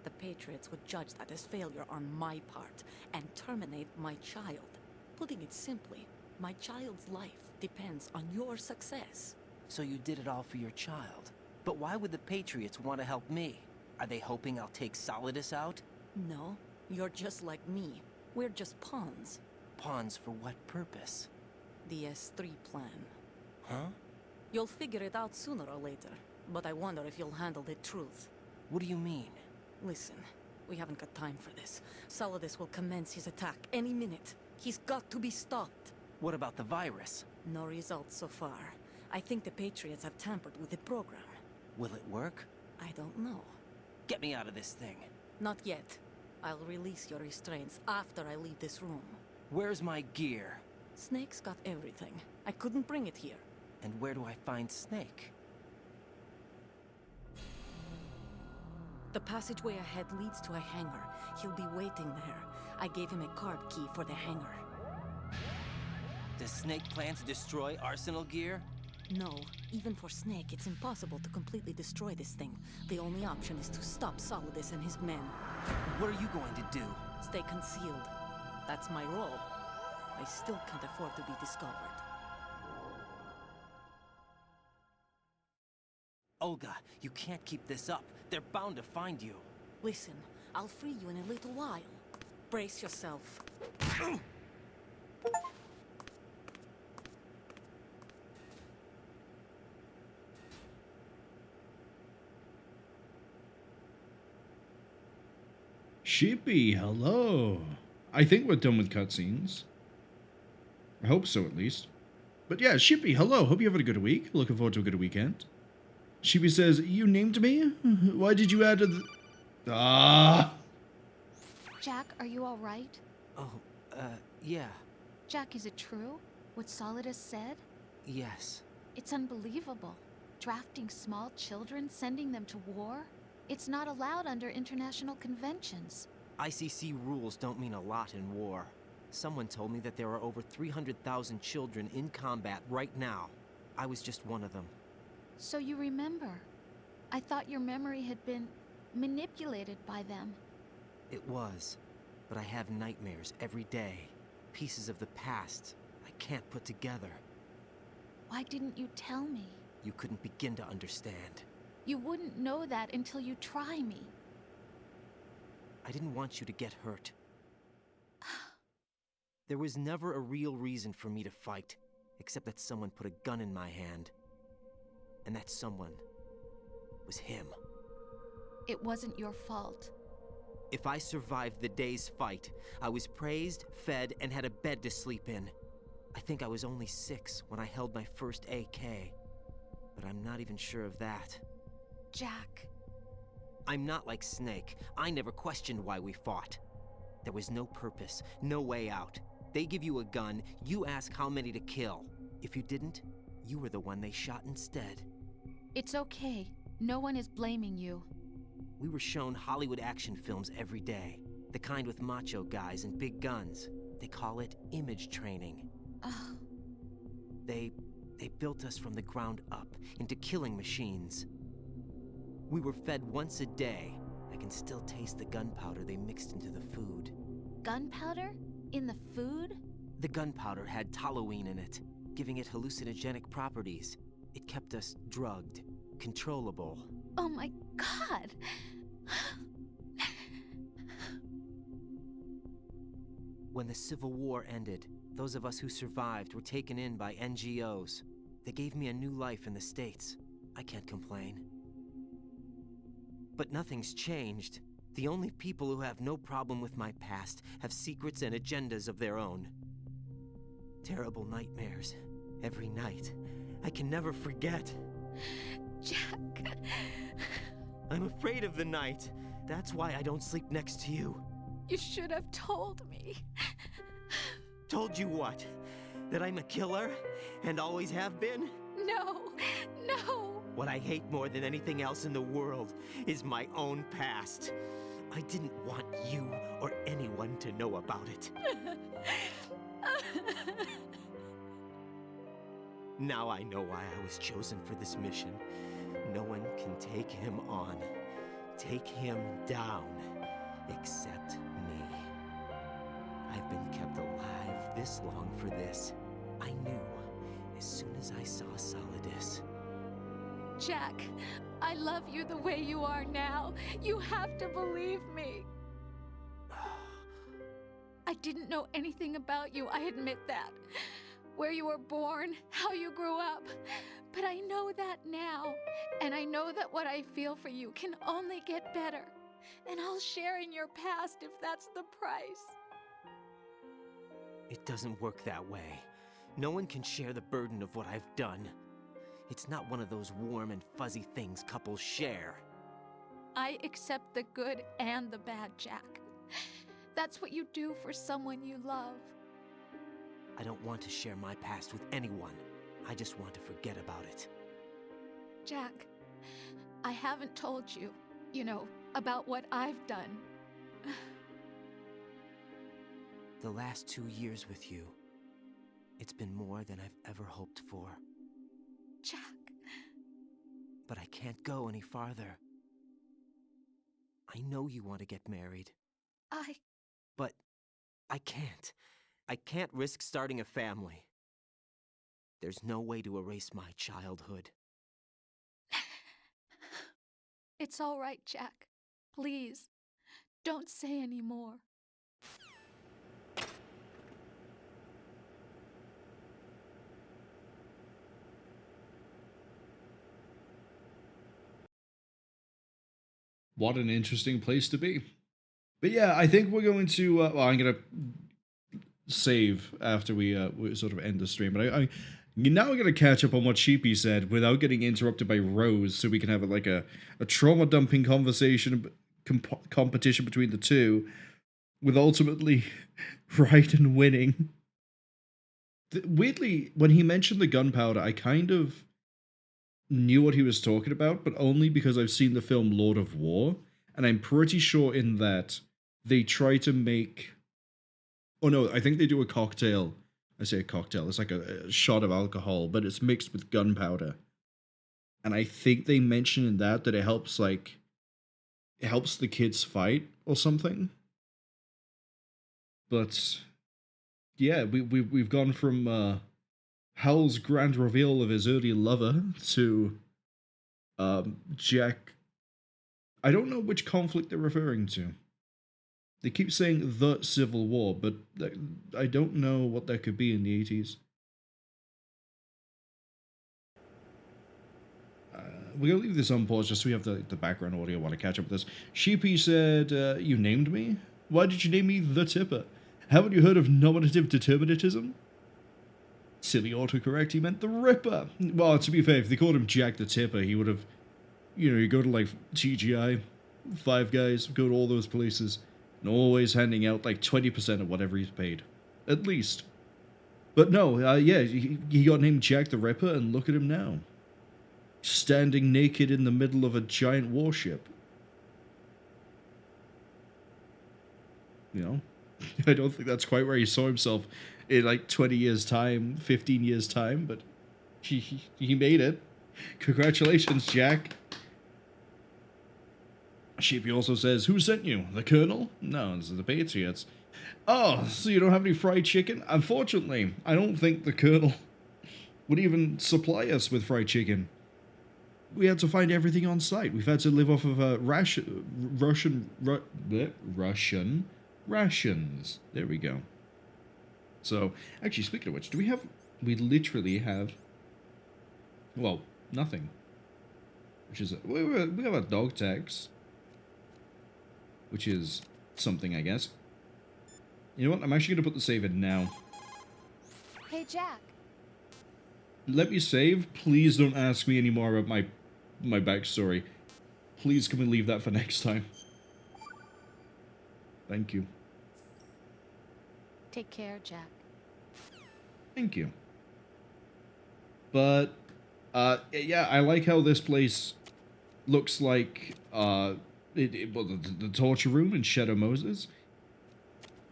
The Patriots would judge that as failure on my part, and terminate my child. Putting it simply, my child's life depends on your success. So you did it all for your child. But why would the Patriots want to help me? Are they hoping I'll take Solidus out? No, you're just like me. We're just pawns. Pawns for what purpose? The S3 plan. Huh? You'll figure it out sooner or later, but I wonder if you'll handle the truth. What do you mean? Listen, we haven't got time for this. Solidus will commence his attack any minute. He's got to be stopped. What about the virus? No results so far. I think the Patriots have tampered with the program. Will it work? I don't know. Get me out of this thing. Not yet. I'll release your restraints after I leave this room. Where's my gear? Snake's got everything. I couldn't bring it here. And where do I find Snake? The passageway ahead leads to a hangar. He'll be waiting there. I gave him a card key for the hangar. Does Snake plan to destroy Arsenal gear? No. Even for Snake, it's impossible to completely destroy this thing. The only option is to stop Solidus and his men. What are you going to do? Stay concealed. That's my role. I still can't afford to be discovered. Olga, you can't keep this up. They're bound to find you. Listen, I'll free you in a little while. Brace yourself. Sheepy, hello. I think we're done with cutscenes. I hope so, at least. But yeah, Sheepy, hello. Hope you have a good week. Looking forward to a good weekend. Sheepy says, you named me? Why did you add to the... Ah! Jack, are you all right? Oh, yeah. Jack, is it true? What Solidus said? Yes. It's unbelievable. Drafting small children, sending them to war? It's not allowed under international conventions. ICC rules don't mean a lot in war. Someone told me that there are over 300,000 children in combat right now. I was just one of them. So you remember. I thought your memory had been manipulated by them. It was. But I have nightmares every day. pieces of the past I can't put together. Why didn't you tell me? You couldn't begin to understand. You wouldn't know that until you try me. I didn't want you to get hurt. There was never a real reason for me to fight, except that someone put a gun in my hand. And that someone was him. It wasn't your fault. If I survived the day's fight, I was praised, fed, and had a bed to sleep in. I think I was only 6 when I held my first AK. But I'm not even sure of that. Jack. I'm not like Snake. I never questioned why we fought. There was no purpose, no way out. They give you a gun, you ask how many to kill. If you didn't, you were the one they shot instead. It's okay. No one is blaming you. We were shown Hollywood action films every day. The kind with macho guys and big guns. They call it image training. Ugh. They built us from the ground up into killing machines. We were fed once a day. I can still taste the gunpowder they mixed into the food. Gunpowder? In the food? The gunpowder had toluene in it, giving it hallucinogenic properties. It kept us drugged, controllable. Oh my God! When the Civil War ended, those of us who survived were taken in by NGOs. They gave me a new life in the States. I can't complain. But nothing's changed. The only people who have no problem with my past have secrets and agendas of their own. Terrible nightmares. Every night. I can never forget. Jack. I'm afraid of the night. That's why I don't sleep next to you. You should have told me. Told you what? That I'm a killer? And always have been? No. No. What I hate more than anything else in the world is my own past. I didn't want you or anyone to know about it. Now I know why I was chosen for this mission. No one can take him on, take him down, except me. I've been kept alive this long for this. I knew as soon as I saw Solidus. Jack, I love you the way you are now. You have to believe me. I didn't know anything about you, I admit that. Where you were born, how you grew up. But I know that now. And I know that what I feel for you can only get better. And I'll share in your past if that's the price. It doesn't work that way. No one can share the burden of what I've done. It's not one of those warm and fuzzy things couples share. I accept the good and the bad, Jack. That's what you do for someone you love. I don't want to share my past with anyone. I just want to forget about it. Jack, I haven't told you, about what I've done. The last 2 years with you, it's been more than I've ever hoped for. Jack. But I can't go any farther. I know you want to get married. But I can't. I can't risk starting a family. There's no way to erase my childhood. It's all right, Jack. Please, don't say any more. What an interesting place to be. But yeah, I think we're going to... I'm going to save after we sort of end the stream. But now we're going to catch up on what Sheepy said without getting interrupted by Rose, so we can have a trauma-dumping conversation, competition between the two, with ultimately Raiden winning. Weirdly, when he mentioned the gunpowder, I kind of knew what he was talking about, but only because I've seen the film Lord of War, and I'm pretty sure in that they try to make... Oh no, I think they do a cocktail. I say a cocktail, it's like a shot of alcohol, but it's mixed with gunpowder. And I think they mention in that it helps, it helps the kids fight or something. But yeah, we've gone from Hal's grand reveal of his early lover to Jack. I don't know which conflict they're referring to. They keep saying the Civil War, but I don't know what that could be in the 80s. We're going to leave this on pause just so we have the background audio while I catch up with this. Sheepy said, you named me? Why did you name me The Tipper? Haven't you heard of nominative determinism? Silly autocorrect, he meant The Ripper. Well, to be fair, if they called him Jack the Tipper, he would have, you go to like TGI, Five Guys, go to all those places, and always handing out like 20% of whatever he's paid. At least. But no, yeah, he got named Jack the Ripper, and look at him now. Standing naked in the middle of a giant warship. I don't think that's quite where he saw himself in like 20 years' time, 15 years' time, but he made it. Congratulations, Jack. Sheepy also says, who sent you? The Colonel? No, it's the Patriots. Oh, so you don't have any fried chicken? Unfortunately, I don't think the Colonel would even supply us with fried chicken. We had to find everything on site. We've had to live off of Russian rations. There we go. So, actually, speaking of which, we literally have, well, nothing. Which is, we have a dog tags. Which is something, I guess. You know what? I'm actually going to put the save in now. Hey, Jack. Let me save. Please don't ask me any more about my backstory. Please can we leave that for next time? Thank you. Take care, Jack. Thank you. But, yeah, I like how this place looks like, the torture room in Shadow Moses.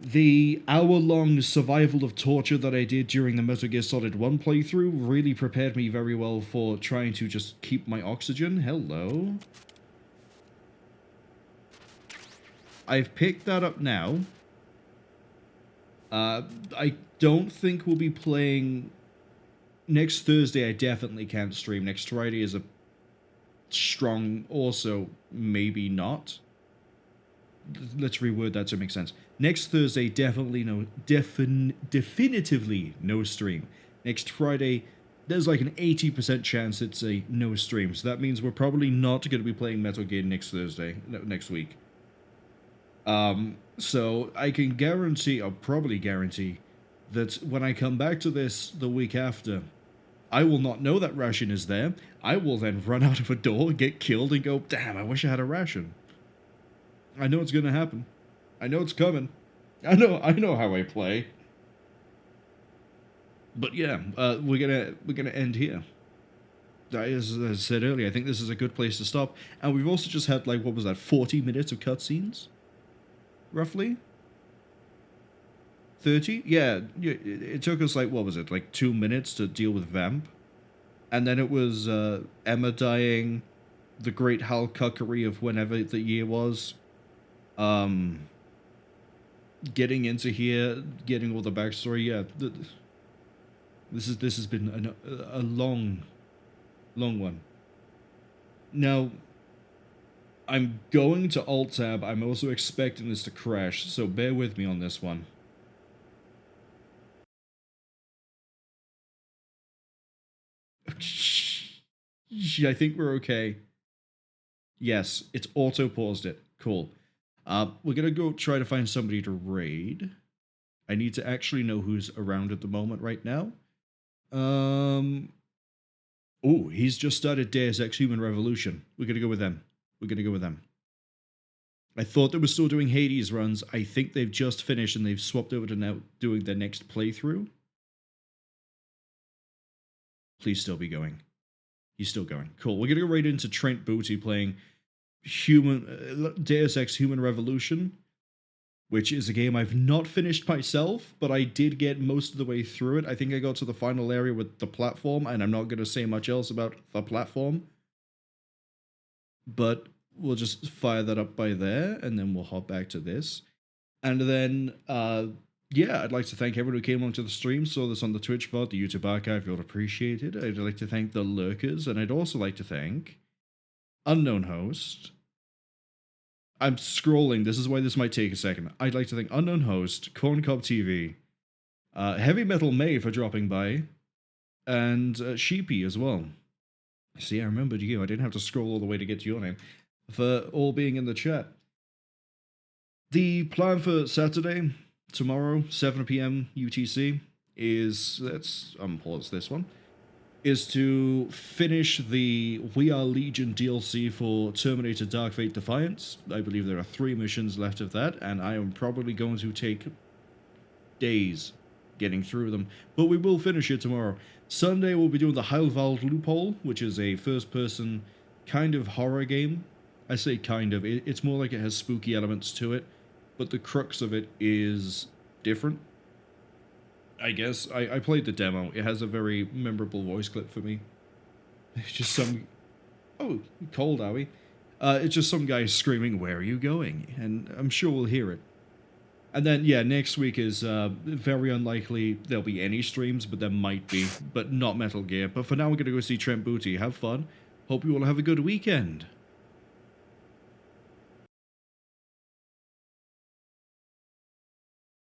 The hour-long survival of torture that I did during the Metal Gear Solid 1 playthrough really prepared me very well for trying to just keep my oxygen. Hello. I've picked that up now. I don't think we'll be playing... Next Thursday I definitely can't stream. Next Friday is a strong also maybe not. Let's reword that to make sense. Next Thursday, definitely no, definitively no stream. Next Friday, there's like an 80% chance it's a no stream. So that means we're probably not going to be playing Metal Gear next Thursday, next week. So I can guarantee, I'll probably guarantee, that when I come back to this the week after, I will not know that ration is there. I will then run out of a door, get killed, and go, damn, I wish I had a ration. I know it's gonna happen. I know it's coming. I know how I play. But yeah, we're gonna end here. As I said earlier, I think this is a good place to stop. And we've also just had, like, what was that, 40 minutes of cutscenes? Roughly? 30? Yeah, it took us, like, what was it, like 2 minutes to deal with Vamp. And then it was Emma dying, the great Hal cuckery of whenever the year was. Getting into here, getting all the backstory, yeah. This has been a long one. Now, I'm going to Alt-Tab. I'm also expecting this to crash, so bear with me on this one. I think we're okay. Yes, it's auto-paused it. Cool. We're gonna go try to find somebody to raid. I need to actually know who's around at the moment right now. Oh, he's just started Deus Ex Human Revolution. We're gonna go with them. I thought they were still doing Hades runs. I think they've just finished and they've swapped over to now doing their next playthrough. Please still be going. He's still going. Cool. We're gonna go right into Trent Booty playing Deus Ex Human Revolution, which is a game I've not finished myself, but I did get most of the way through it. I think I got to the final area with the platform, and I'm not going to say much else about the platform. But we'll just fire that up by there, and then we'll hop back to this. And then yeah, I'd like to thank everyone who came onto the stream, saw this on the Twitch VOD, the YouTube archive, you'll appreciate it. I'd like to thank the lurkers, and I'd also like to thank Unknown Host. I'm scrolling, this is why this might take a second. I'd like to thank Unknown Host, Corncob TV, Heavy Metal May for dropping by, and Sheepy as well. See, I remembered you. I didn't have to scroll all the way to get to your name. For all being in the chat. The plan for Saturday, tomorrow, 7 p.m. UTC, is, let's unpause this one, is to finish the We Are Legion DLC for Terminator Dark Fate Defiance. I believe there are 3 missions left of that, and I am probably going to take days getting through them, but we will finish it tomorrow. Sunday, we'll be doing the Heilwald Loophole, which is a first-person kind of horror game. I say kind of, it's more like it has spooky elements to it, but the crux of it is different. I guess. I played the demo. It has a very memorable voice clip for me. It's just some... Oh, cold, are we? It's just some guy screaming, "Where are you going?" And I'm sure we'll hear it. And then, yeah, next week is very unlikely there'll be any streams, but there might be, but not Metal Gear. But for now, we're going to go see Trent Booty. Have fun. Hope you all have a good weekend.